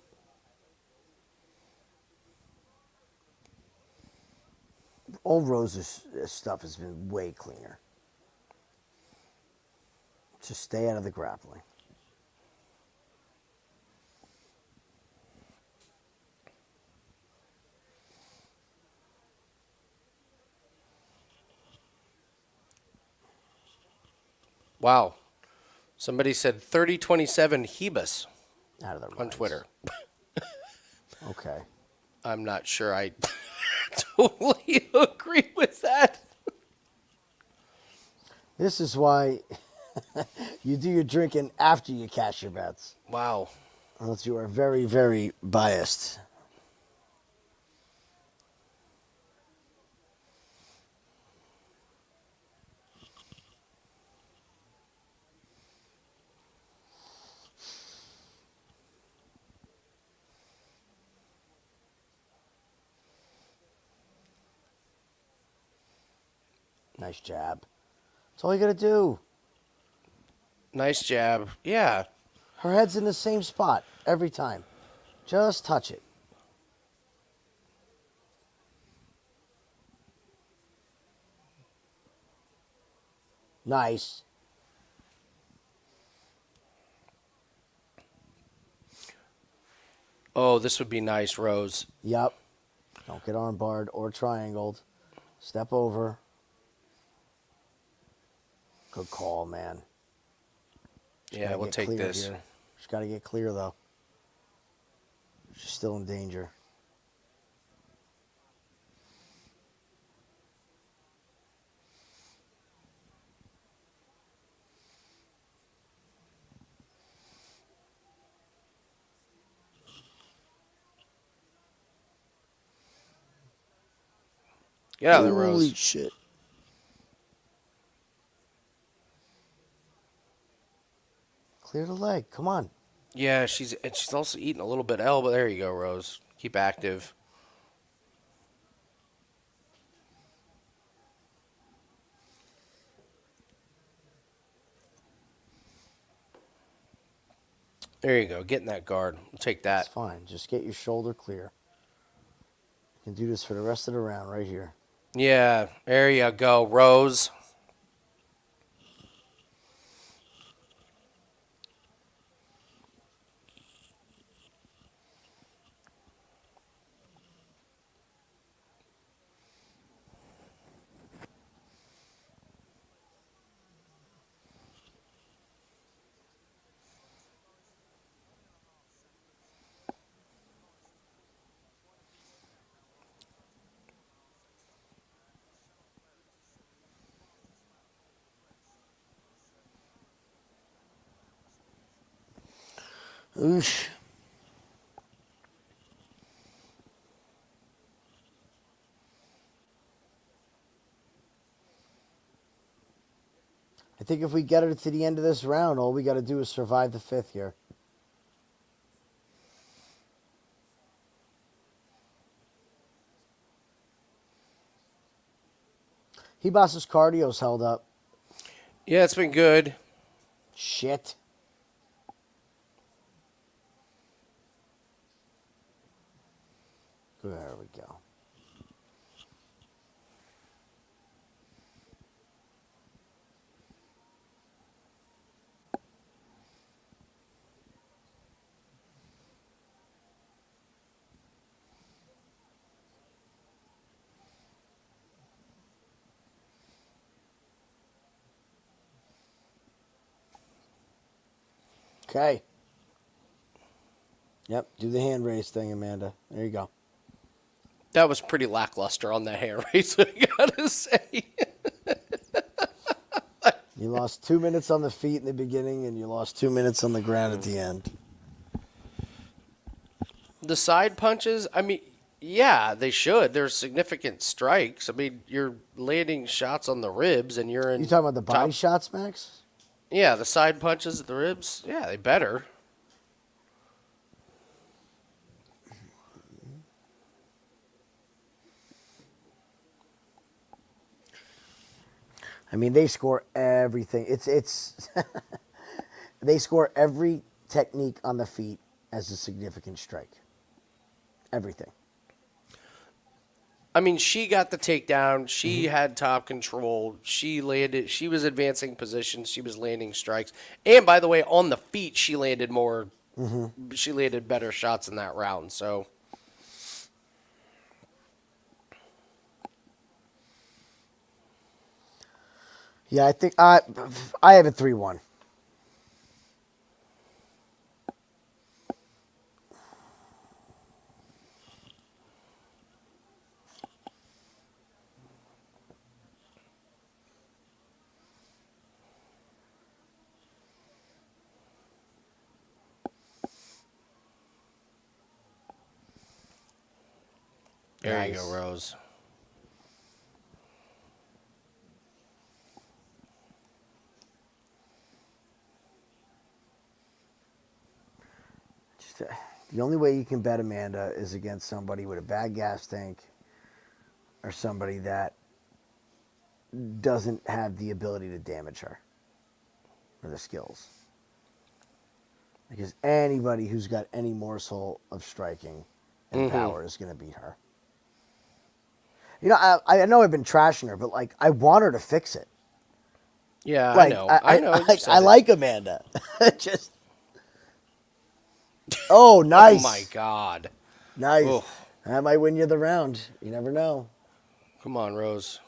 Old Rose's stuff has been way cleaner. Just stay out of the grappling. Wow. Somebody said 3027 Hebus Out of the on rights. Twitter. Okay. I'm not sure I totally agree with that. This is why you do your drinking after you cash your bets. Wow. Unless you are very, very biased. Nice jab. That's all you got to do. Nice jab. Yeah. Her head's in the same spot every time. Just touch it. Nice. Oh, this would be nice, Rose. Yep. Don't get armbarred or triangled. Step over. Good call, man. Yeah, we'll take this. Here. She's got to get clear, though. She's still in danger. Get out of there, Holy Rose. shit. Clear the leg. Come on. Yeah, she's also eating a little bit L, but there you go, Rose. Keep active. There you go. Get in that guard. We'll take That's that. fine. Just get your shoulder clear. You can do this for the rest of the round right here. Yeah, there you go, Rose. Oosh. I think if we get her to the end of this round, all we got to do is survive the fifth here. Ribas' cardio's held up. Yeah, it's been good. Shit. There we go. Okay. Yep, do the hand raise thing, Amanda. There you go. That was pretty lackluster on that hair race, I gotta say. You lost 2 minutes on the feet in the beginning, and you lost 2 minutes on the ground at the end. The side punches, I mean, yeah, they should. They're significant strikes. I mean, you're landing shots on the ribs, and you're in. You talking about the body top- shots, Max? Yeah, the side punches at the ribs. Yeah, they better. I mean, they score everything. It's they score every technique on the feet as a significant strike. Everything. I mean, she got the takedown. She had top control. She landed. She was advancing positions. She was landing strikes. And by the way, on the feet, she landed more. She landed better shots in that round. So Yeah, I think I have it 3-1. there you Nice. go, Rose. The only way you can bet Amanda is against somebody with a bad gas tank or somebody that doesn't have the ability to damage her or the skills. Because anybody who's got any morsel of striking and power is going to beat her. You know, I know I've been trashing her, but like I want her to fix it. Yeah, Like, I know. I know. you said I it. like Amanda. Just. Oh, nice. Oh my God! Nice. Oof. That might win you the round. You never know. Come on, Rose.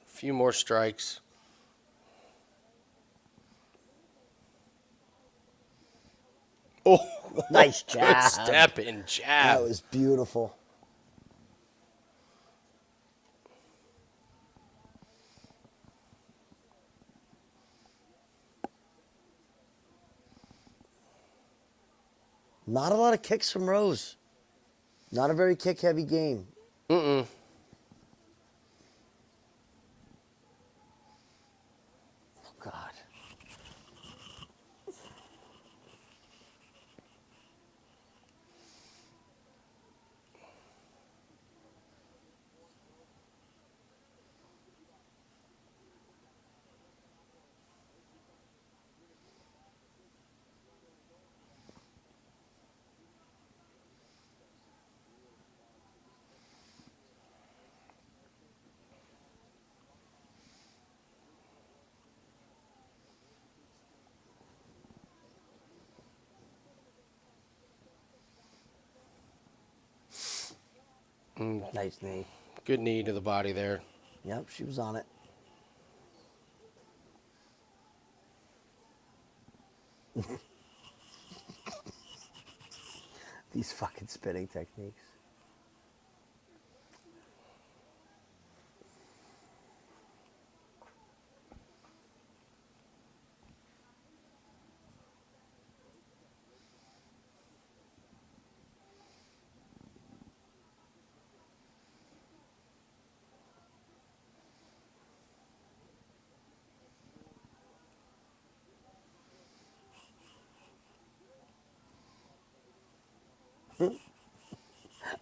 A few more strikes. Oh, Nice good jab. step and jab. That was beautiful. Not a lot of kicks from Rose. Not a very kick-heavy game. Mm-mm. Oh, God. Nice knee. Good knee to the body there. Yep, she was on it. These fucking spitting techniques.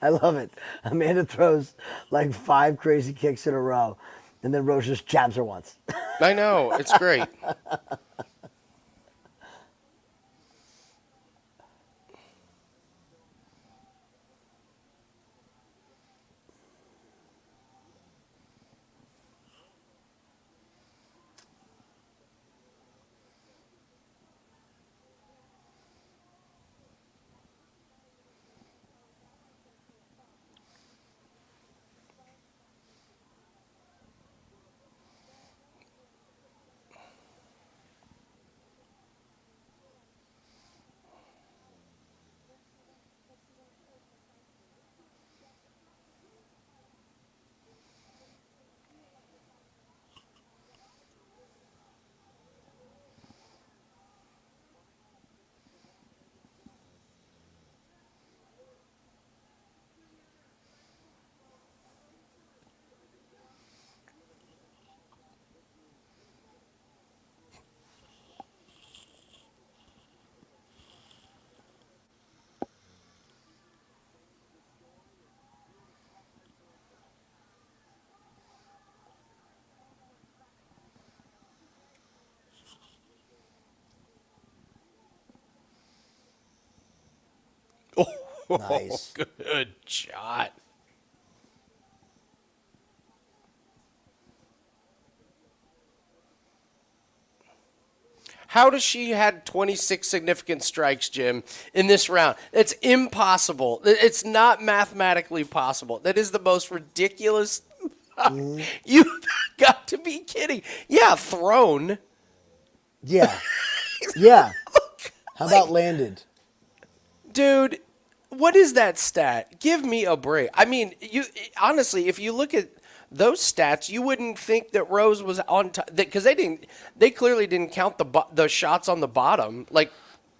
I love it. Amanda throws like 5 crazy kicks in a row, and then Rose just jabs her once. I know. It's great. Nice. Good shot. How does she had 26 significant strikes, Jim, in this round? It's impossible. It's not mathematically possible. That is the most ridiculous. You got to be kidding. Yeah, thrown. Yeah. Yeah. How about landed? Dude, what is that stat? Give me a break. I mean, you honestly, if you look at those stats, you wouldn't think that Rose was on top because they clearly didn't count the shots on the bottom. Like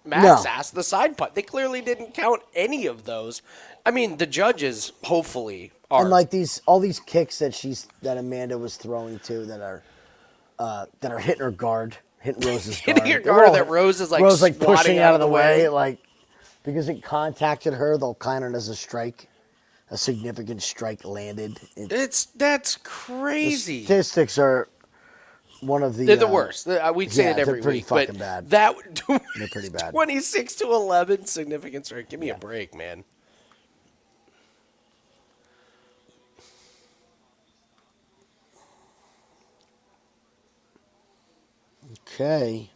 Max asked, the side putt. They clearly didn't count any of those. I mean, the judges hopefully are. And like all these kicks that Amanda was throwing to that are hitting her guard, hitting Rose's guard. Hitting her guard that Rose is like pushing out of the way, like because it contacted her, they'll count it as a strike. A significant strike landed. That's crazy. The statistics are one of the. They're the worst. We'd say it every they're pretty week, fucking but bad. they're pretty bad. 26-11 significant strike. Give me a break, man. Okay.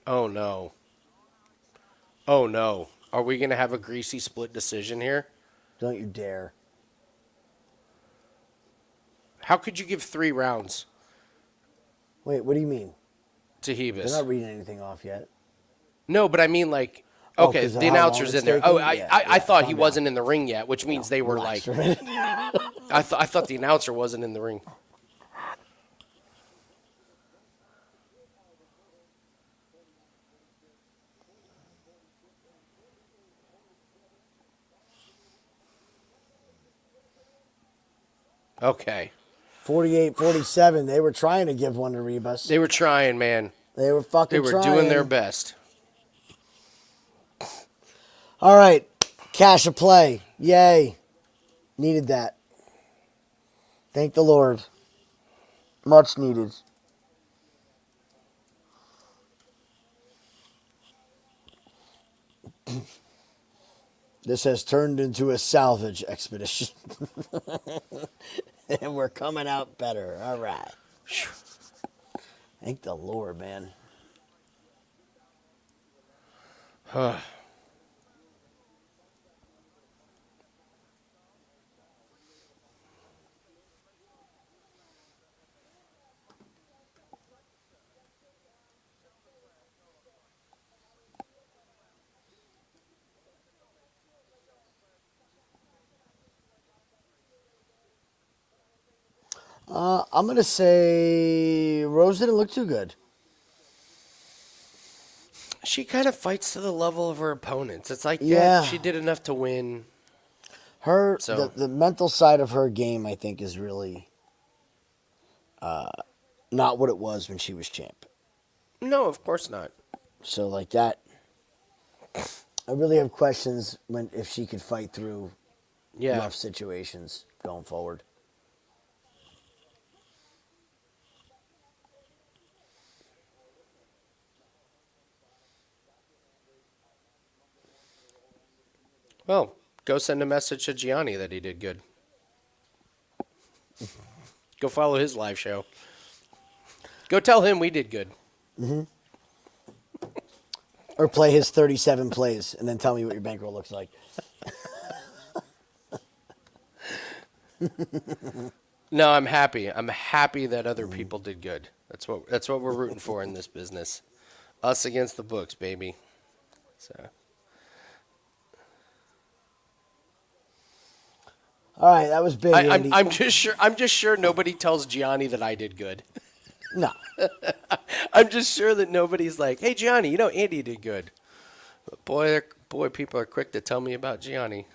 Oh, no. Oh, no. Are we going to have a greasy split decision here? Don't you dare. How could you give 3 rounds Wait, what do you mean? to Ribas? They're not reading anything off yet. No, but I mean, like, okay, 'cause of the how long announcer's it's in there. taking? Oh, Yeah, I thought he calm wasn't in the ring yet, which means they were Relax like, for a minute. I thought the announcer wasn't in the ring. Okay. 48-47. They were trying to give one to Ribas. They were trying, man. They were fucking They were trying. doing their best. All right. Cash a play. Yay. Needed that. Thank the Lord. Much needed. This has turned into a salvage expedition. And we're coming out better. All right. Thank the Lord, man. I'm going to say Rose didn't look too good. She kind of fights to the level of her opponents. It's like, Yeah. she did enough to win. The mental side of her game, I think, is really not what it was when she was champ. No, of course not. So, like that, I really have questions if she could fight through rough situations going forward. Well, go send a message to Gianni that he did good. Go follow his live show. Go tell him we did good. Mm-hmm. Or play his 37 plays and then tell me what your bankroll looks like. No, I'm happy. I'm happy that other people did good. That's what we're rooting for in this business. Us against the books, baby. So. All right, that was big. I'm just sure nobody tells Gianni that I did good. No. I'm just sure that nobody's like, "Hey, Gianni, Andy did good." But boy, people are quick to tell me about Gianni.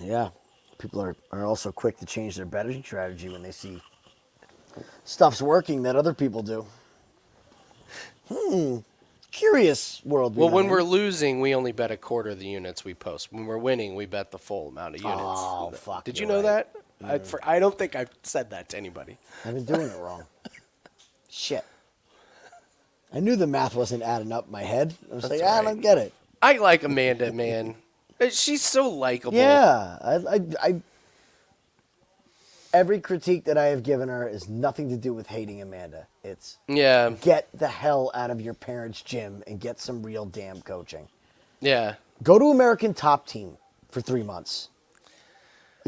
Yeah, people are also quick to change their betting strategy when they see stuff's working that other people do. Curious world. Well, when we're losing, we only bet a quarter of the units we post. When we're winning, we bet the full amount of units. Oh, fuck. Did you know that? I don't think I've said that to anybody. I've been doing it wrong. Shit. I knew the math wasn't adding up in my head. I was like, I don't get it. I like Amanda, man. She's so likable. Yeah. I every critique that I have given her is nothing to do with hating Amanda. It's get the hell out of your parents' gym and get some real damn coaching. Yeah. Go to American Top Team for 3 months.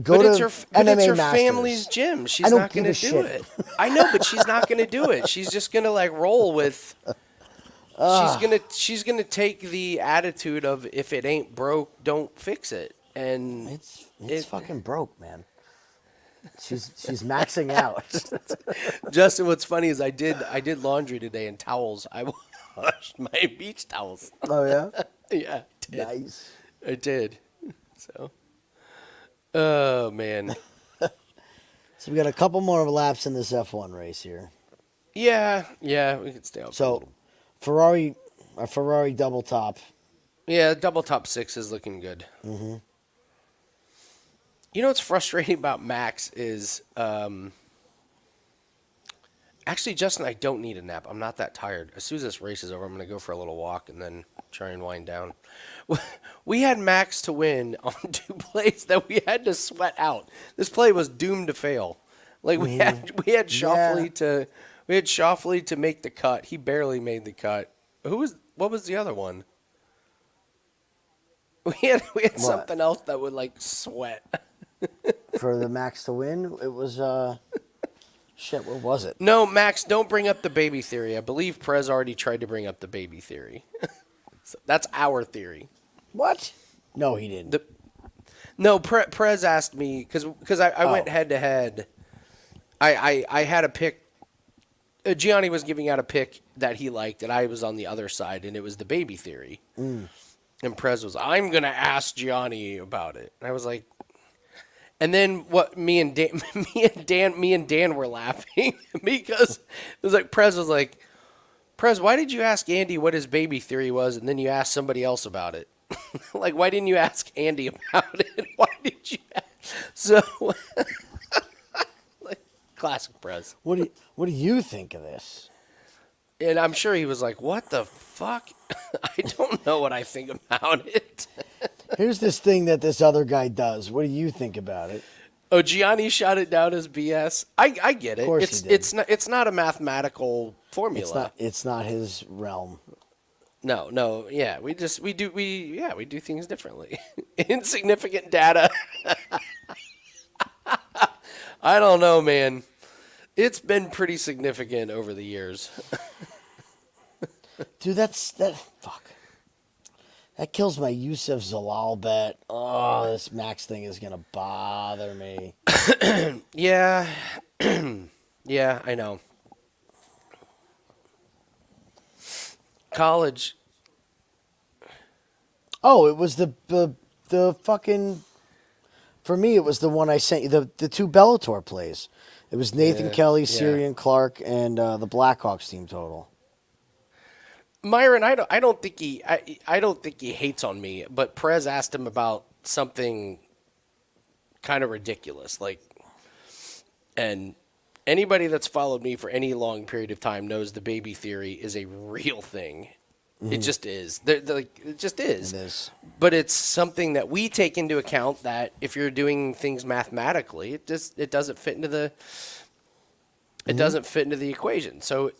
But it's her family's gym. She's not going to do it. I know, but she's not going to do it. She's just going to like roll with. She's gonna take the attitude of if it ain't broke, don't fix it. And it's fucking broke, man. She's maxing out. Justin, what's funny is I did laundry today and towels. I washed my beach towels. Oh yeah. Yeah. Nice. I did. So. Oh man. So we got a couple more laps in this F1 race here. Yeah, we can stay up. So, Ferrari double top. Yeah, double top 6 is looking good. Mm-hmm. You know what's frustrating about Max is, actually, Justin, I don't need a nap. I'm not that tired. As soon as this race is over, I'm going to go for a little walk and then try and wind down. We had Max to win on 2 plays that we had to sweat out. This play was doomed to fail. Like we had Shoffley to make the cut. He barely made the cut. What was the other one? We had something else that would like sweat. For the Max to win, it was shit, what was it? No, Max, don't bring up the baby theory. I believe Prez already tried to bring up the baby theory. So that's our theory. What? No, he didn't. Prez asked me because I went head to head. I had a pick. Gianni was giving out a pick that he liked, and I was on the other side, and it was the baby theory. And Prez was, I'm gonna ask Gianni about it. And I was like, and then what? Me and Dan were laughing because it was like Prez was like, Prez, why did you ask Andy what his baby theory was, and then you asked somebody else about it? Like, why didn't you ask Andy about it? Why did you ask? So, like, classic Prez. What do you think of this? And I'm sure he was like, what the fuck? I don't know what I think about it. Here's this thing that this other guy does. What do you think about it? Oh, Gianni shot it down as BS. I get it. Of course he did. It's not a mathematical formula. It's not his realm. No. Yeah, we do things differently. Insignificant data. I don't know, man. It's been pretty significant over the years. Dude, fuck. That kills my Youssef Zalal bet. Oh, this Max thing is going to bother me. Yeah. Yeah, I know. College. Oh, it was the fucking... For me, it was the one I sent you, the two Bellator plays. It was Nathan Kelly, Syrian Clark, and the Blackhawks team total. Myron, I don't think he hates on me, but Perez asked him about something kind of ridiculous, and anybody that's followed me for any long period of time knows the baby theory is a real thing. Mm-hmm. It just is. It just is. It is. But it's something that we take into account that if you're doing things mathematically, it doesn't fit into the doesn't fit into the equation. So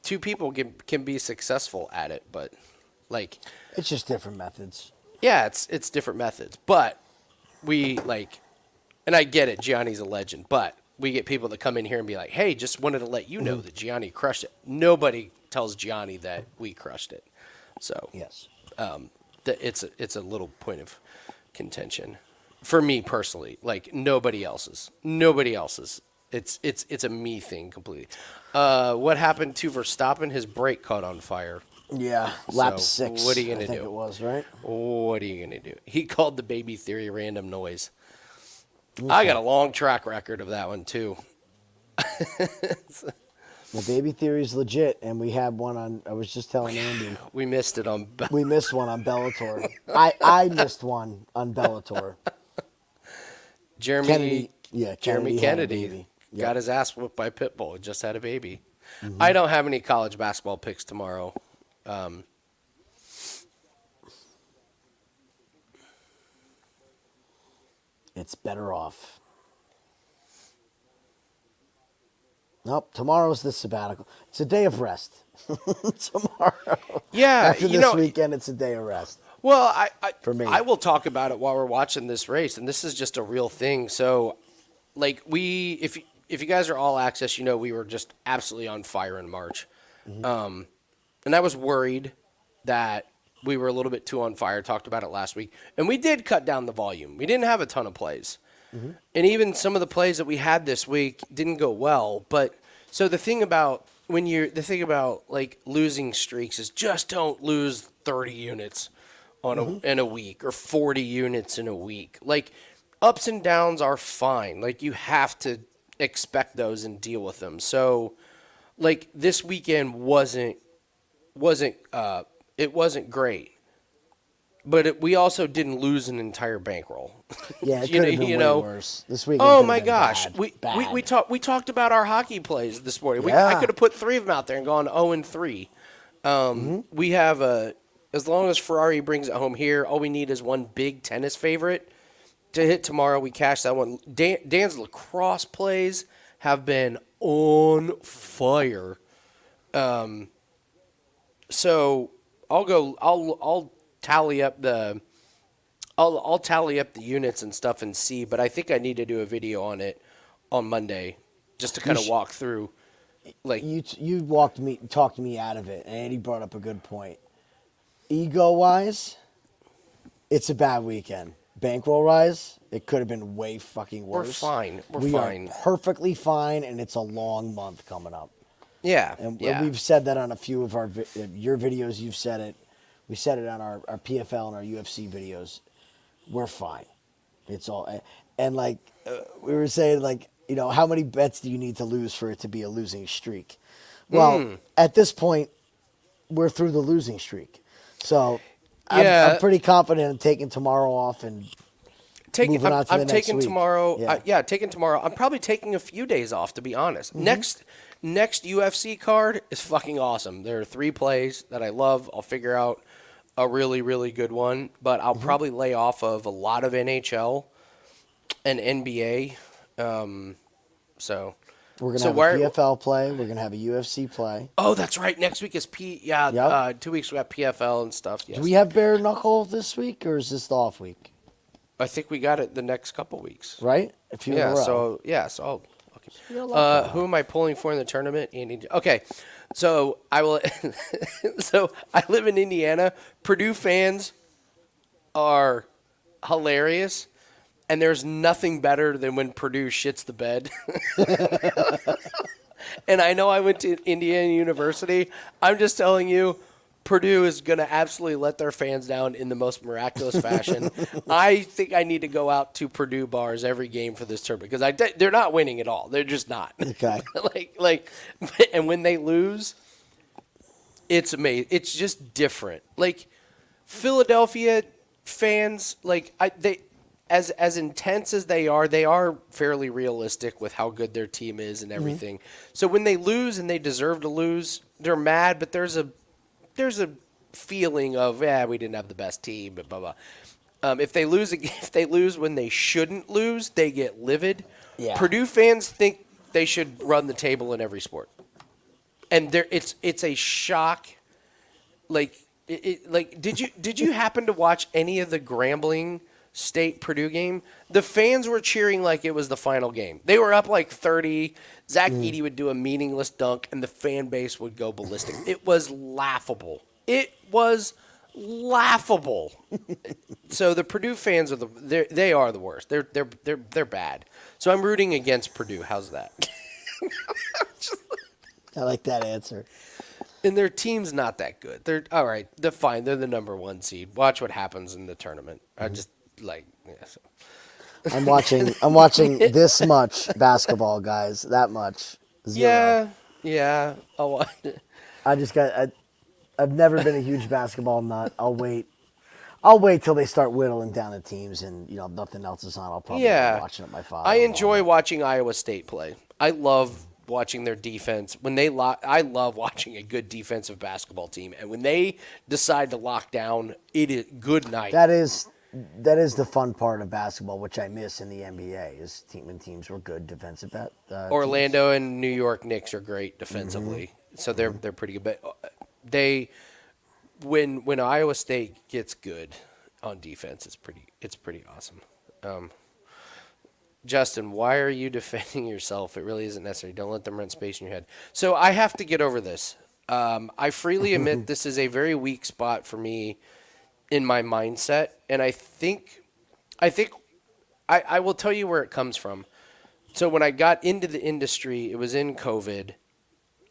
two people can be successful at it, but it's just different methods. Yeah, it's different methods. But we and I get it, Gianni's a legend, but we get people that come in here and be like, "Hey, just wanted to let you know that Gianni crushed it." Nobody tells Gianni that we crushed it. So yes, it's a little point of contention for me personally. Nobody else's. It's a me thing completely. What happened to Verstappen? His brake caught on fire. Yeah, lap 6. What are you gonna do? I think it was, right? What are you gonna do? He called the baby theory random noise. Okay. I got a long track record of that one too. The baby theory is legit, and we had one on. I was just telling Andy. We missed it on. We missed one on Bellator. I missed one on Bellator. Jeremy Kennedy got his ass whooped by Pitbull. Just had a baby. Mm-hmm. I don't have any college basketball picks tomorrow. It's better off. Nope, tomorrow's the sabbatical. It's a day of rest. Tomorrow. Yeah. After this weekend, it's a day of rest. Well, for me. I will talk about it while we're watching this race, and this is just a real thing. So, if you guys are all access, we were just absolutely on fire in March. Mm-hmm. And I was worried that we were a little bit too on fire. Talked about it last week. And we did cut down the volume. We didn't have a ton of plays. Mm-hmm. And even some of the plays that we had this week didn't go well. But so the thing about losing streaks is just don't lose 30 units in a week or 40 units in a week. Ups and downs are fine. You have to expect those and deal with them. So this weekend wasn't great. But we also didn't lose an entire bankroll. Yeah, it could have been way worse. This weekend. Oh my gosh, bad. we talked about our hockey plays this morning. Yeah. I could have put 3 of them out there and gone 0-3. We have as long as Ferrari brings it home here, all we need is one big tennis favorite to hit tomorrow. We cash that one. Dan's lacrosse plays have been on fire. So I'll tally up the units and stuff and see, but I think I need to do a video on it on Monday just to kind of walk through. You talked me out of it, and Andy brought up a good point. Ego wise, it's a bad weekend. Bankroll wise, it could have been way fucking worse. We're fine. We are perfectly fine, and it's a long month coming up. Yeah, and we've said that on a few of your videos. You've said it. We said it on our PFL and our UFC videos. We're fine. It's all, and we were saying, how many bets do you need to lose for it to be a losing streak? Well, at this point, we're through the losing streak. So I'm pretty confident in taking tomorrow off and moving on to the next week. Taking tomorrow. I'm probably taking a few days off, to be honest. Next UFC card is fucking awesome. There are 3 plays that I love. I'll figure out a really, really good one, but I'll probably lay off of a lot of NHL and NBA. So we're gonna have a PFL play. We're gonna have a UFC play. Oh, that's right. Next week is Yep. 2 weeks we got PFL and stuff. Yes. Do we have bare knuckle this week, or is this the off week? I think we got it the next couple weeks. Right? A few in a row. So who am I pulling for in the tournament? Andy. Okay, so I will. So I live in Indiana. Purdue fans are hilarious, and there's nothing better than when Purdue shits the bed. And I know I went to Indiana University. I'm just telling you, Purdue is going to absolutely let their fans down in the most miraculous fashion. I think I need to go out to Purdue bars every game for this tournament because they're not winning at all. They're just not. Okay. And when they lose, it's amazing. It's just different. Like Philadelphia fans, as intense as they are fairly realistic with how good their team is and everything. So when they lose and they deserve to lose, they're mad, but there's a feeling of we didn't have the best team, blah blah blah. If they lose when they shouldn't lose, they get livid. Yeah. Purdue fans think they should run the table in every sport, and it's a shock. Did you happen to watch any of the Grambling State Purdue game? The fans were cheering like it was the final game. They were up like 30. Zach Edey would do a meaningless dunk, and the fan base would go ballistic. It was laughable. So the Purdue fans they are the worst. They're bad. So I'm rooting against Purdue. How's that? I like that answer. And their team's not that good. They're all right. They're fine. They're the number 1 seed. Watch what happens in the tournament. I just so. I'm watching this much basketball, guys. That much. 0. Yeah. Oh, I've never been a huge basketball nut. I'll wait till they start whittling down the teams, and nothing else is on. I'll probably be watching it. My father. I enjoy watching Iowa State play. I love watching their defense. I love watching a good defensive basketball team, and when they decide to lock down, it is good night. That is the fun part of basketball, which I miss in the NBA, is when teams were good defensive. Orlando and New York Knicks are great defensively, so they're pretty good. But when Iowa State gets good on defense, it's pretty awesome. Justin, why are you defending yourself? It really isn't necessary. Don't let them rent space in your head. So I have to get over this. I freely admit this is a very weak spot for me in my mindset, and I think I will tell you where it comes from. So when I got into the industry, it was in COVID.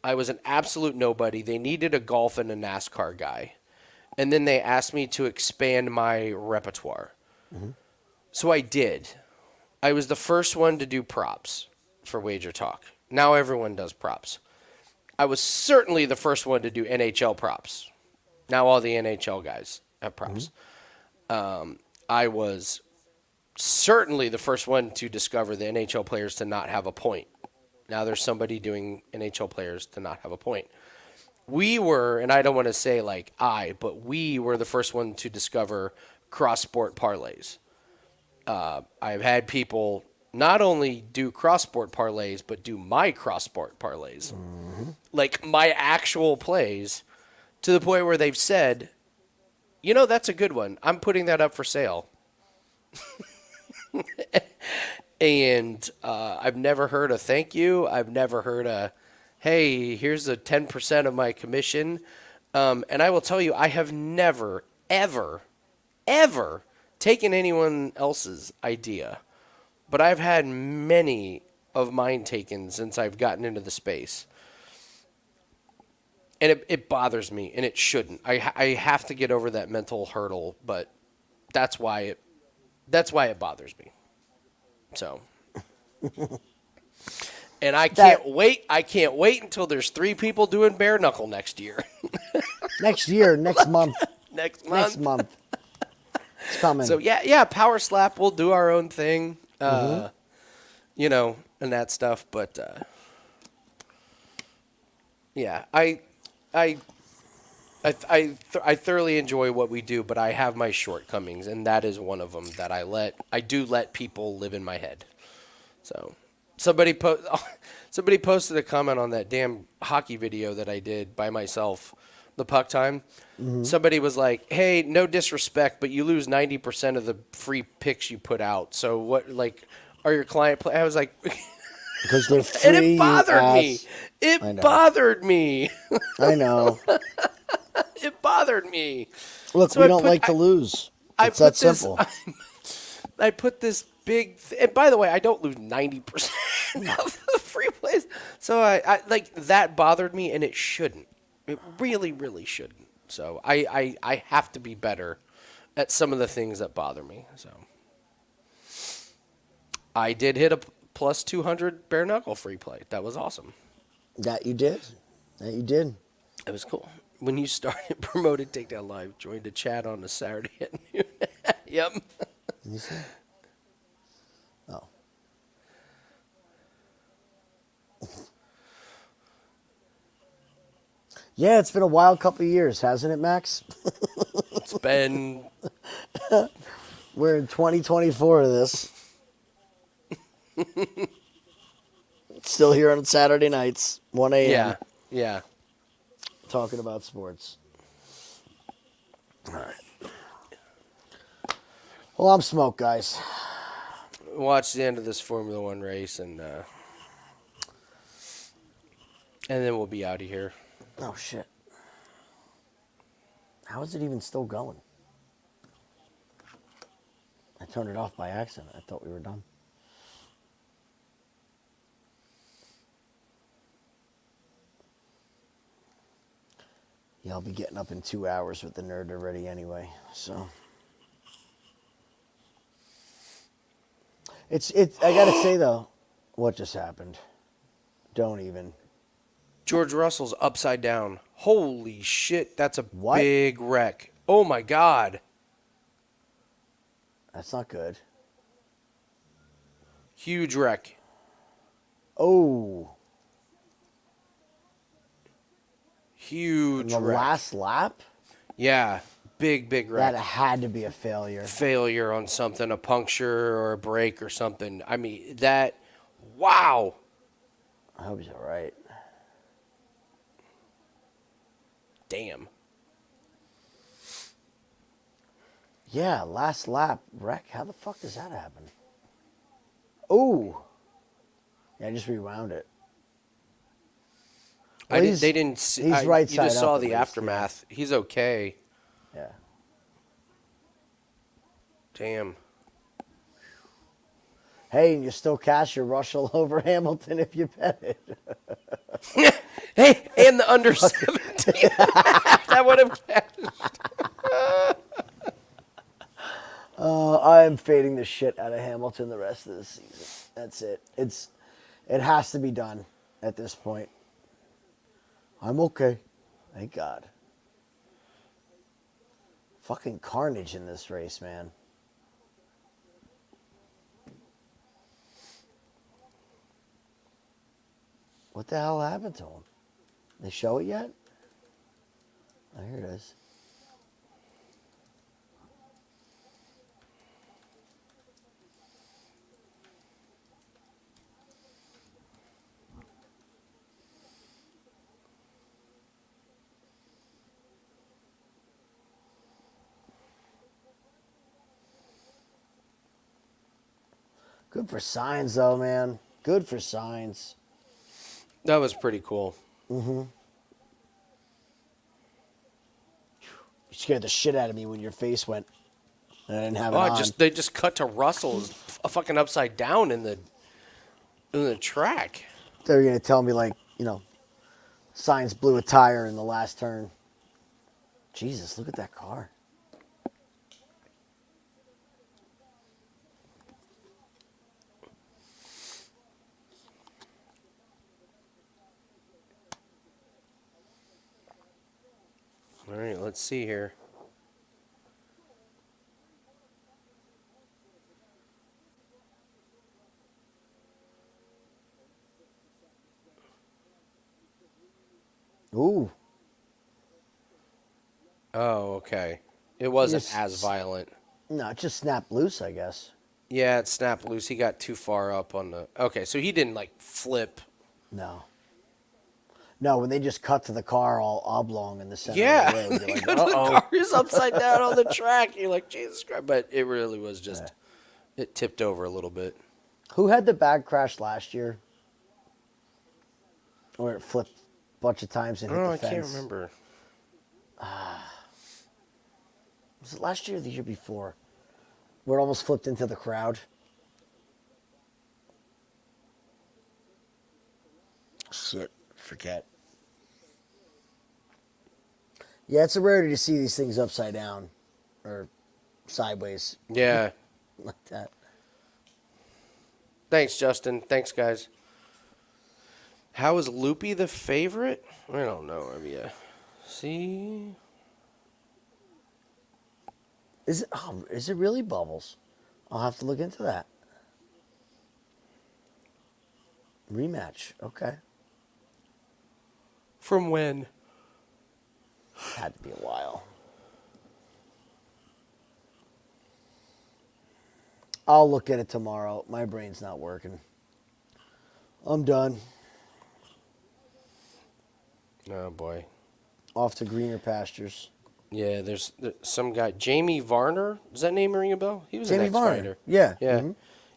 I was an absolute nobody. They needed a golf and a NASCAR guy, and then they asked me to expand my repertoire. So I did. I was the first one to do props for Wager Talk. Now everyone does props. I was certainly the first one to do NHL props. Now all the NHL guys have props. I was certainly the first one to discover the NHL players to not have a point. Now there's somebody doing NHL players to not have a point. We were, and I don't want to say but we were the first one to discover cross-sport parlays. I've had people not only do cross-sport parlays, but do my cross-sport parlays. Like my actual plays, to the point where they've said, that's a good one. I'm putting that up for sale. And I've never heard a thank you. I've never heard a, hey, here's a 10% of my commission. And I will tell you, I have never, ever, ever taken anyone else's idea. But I've had many of mine taken since I've gotten into the space. And it bothers me, and it shouldn't. I have to get over that mental hurdle, but that's why it bothers me. So, and I can't wait. I can't wait until there's 3 people doing bare knuckle next year. Next month. Next month. It's coming. So yeah, Power Slap. We'll do our own thing, and that stuff. But Yeah, I thoroughly enjoy what we do, but I have my shortcomings, and that is one of them that I do let people live in my head. So somebody somebody posted a comment on that damn hockey video that I did by myself, the puck time. Somebody was like, "Hey, no disrespect, but you lose 90% of the free picks you put out. So what, like, are your client play?" I was like, Because they're and free. it bothered me. I It know. bothered me. I know. It bothered me. Look, So we don't like to lose. It's that simple. I put this big. And by the way, I don't lose 90% of the free plays. So I like that bothered me, and it shouldn't. It really, really shouldn't. So I have to be better at some of the things that bother me. So I did hit a plus 200 bare knuckle free play. That was awesome. That you did. That you did. It was cool. When you started promoted Takedown Live, joined a chat on a Saturday at noon. Yep. Let me see. Oh. Yeah, it's been a wild couple of years, hasn't it, Max? It's been. We're in 2024 of this. Still here on Saturday nights, 1 a.m. Yeah. Yeah. Talking about sports. All right. Well, I'm smoked, guys. Watch the end of this Formula One race, and then we'll be out of here. Oh, shit. How is it even still going? I turned it off by accident. I thought we were done. Yeah, I'll be getting up in 2 hours with the nerd already anyway, so. It's I gotta say though, what just happened? Don't even. George Russell's upside down. Holy shit, that's a What? big wreck. Oh my god. That's not good. Huge wreck. Oh. Huge The wreck. last lap? Yeah, big wreck. That had to be a failure. Failure on something, a puncture or a break or something. I mean, that, wow. I hope he's all right. Damn. Yeah, last lap wreck. How the fuck does that happen? Oh. Yeah, just rewound it. Well, They didn't see. He's right you side just up saw at the least, aftermath. He's okay. Yeah. Damn. Hey, and you still cash your Russell over Hamilton if you bet it. Hey, and the under 17. That would have cashed. I am fading the shit out of Hamilton the rest of the season. That's it. It has to be done at this point. I'm okay. Thank God. Fucking carnage in this race, man. What the hell happened to him? They show it yet? Oh, here it is. Good for Signs, though, man. Good for Signs. That was pretty cool. Mm-hmm. You scared the shit out of me when your face went. And I didn't have it on. They just cut to Russell's fucking upside down in the track. They were going to tell me, like, Signs blew a tire in the last turn. Jesus, look at that car. All right, let's see here. Ooh. Oh, okay. It wasn't Just- as violent. No, it just snapped loose, I guess. Yeah, it snapped loose. He got too far up on the... Okay, so he didn't, like, flip. No. No, when they just cut to the car all oblong in the center Yeah, of the road, the you're like, car is upside down on the track. You're like, Jesus Christ. But it really was just... It tipped over a little bit. Who had the bad crash last year? Where it flipped a bunch of times and hit the I fence? can't remember. Was it last year or the year before? Where it almost flipped into the crowd? Shit, forget. Yeah, it's a rarity to see these things upside down or sideways Yeah. like that. Thanks, Justin. Thanks, guys. How is Loopy the favorite? I don't know. I mean, yeah. See? Is it really Bubbles? I'll have to look into that. Rematch, okay. From when? Had to be a while. I'll look at it tomorrow. My brain's not working. I'm done. Oh, boy. Off to greener pastures. Yeah, there's some guy, Jamie Varner. Does that name ring a bell? He was Jamie an Varner. ex-fighter. Yeah. Yeah. Mhm.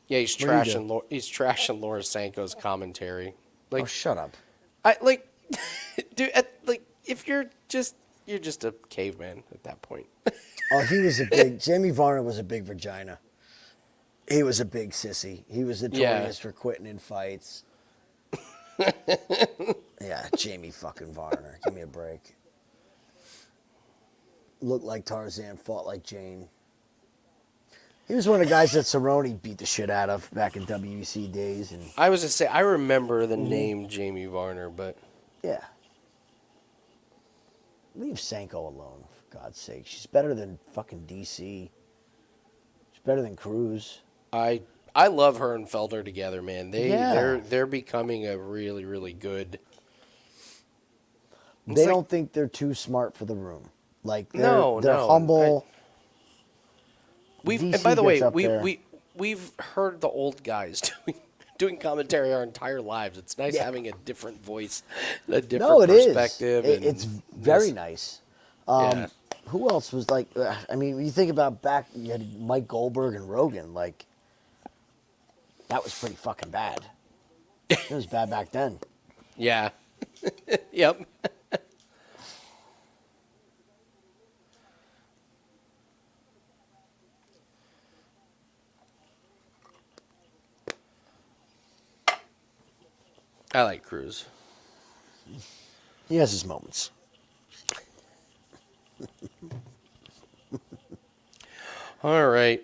Yeah, he's What did he trashing. He's trashing Laura Sanko's commentary. Like, Oh, shut up. I like, dude. Like, if you're just a caveman at that point. Oh, he was a big... Jamie Varner was a big vagina. He was a big sissy. He was notorious for quitting in fights. Yeah, Jamie fucking Varner. Give me a break. Looked like Tarzan, fought like Jane. He was one of the guys that Cerrone beat the shit out of back in WEC days. And I was gonna say I remember Mm-hmm. the name Jamie Varner, but yeah. Leave Sanko alone, for God's sake. She's better than fucking DC. She's better than Cruz. I love her and Felder together, man. They're becoming a really, really good. They don't think they're too smart for the room. Like they're No. humble. And DC by the way, gets up there. we've heard the old guys doing commentary our entire lives. It's nice Yeah. having a different voice, a different No, it is. perspective. and It's very nice. Yeah. Who else was like? I mean, when you think about back, you had Mike Goldberg and Rogan. Like that was pretty fucking bad. It was bad back then. Yeah. Yep. I like Cruz. He has his moments. All right.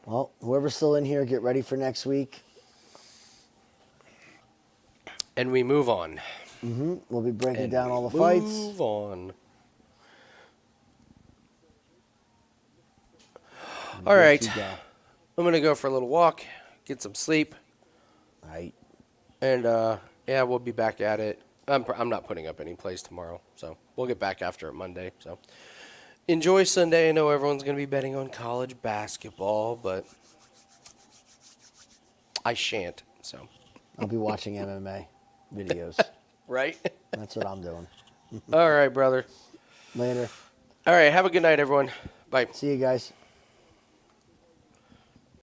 Well, whoever's still in here, get ready for next week. And we move on. We'll be breaking And down we all the fights. Move on. All right. You go. I'm going to go for a little walk, get some sleep, All right. and yeah, we'll be back at it. I'm not putting up any plays tomorrow, so we'll get back after it Monday. So enjoy Sunday. I know everyone's going to be betting on college basketball, but I shan't. So I'll be watching MMA videos. right. That's what I'm doing. All right, brother. Later. All right. Have a good night, everyone. Bye. See you guys.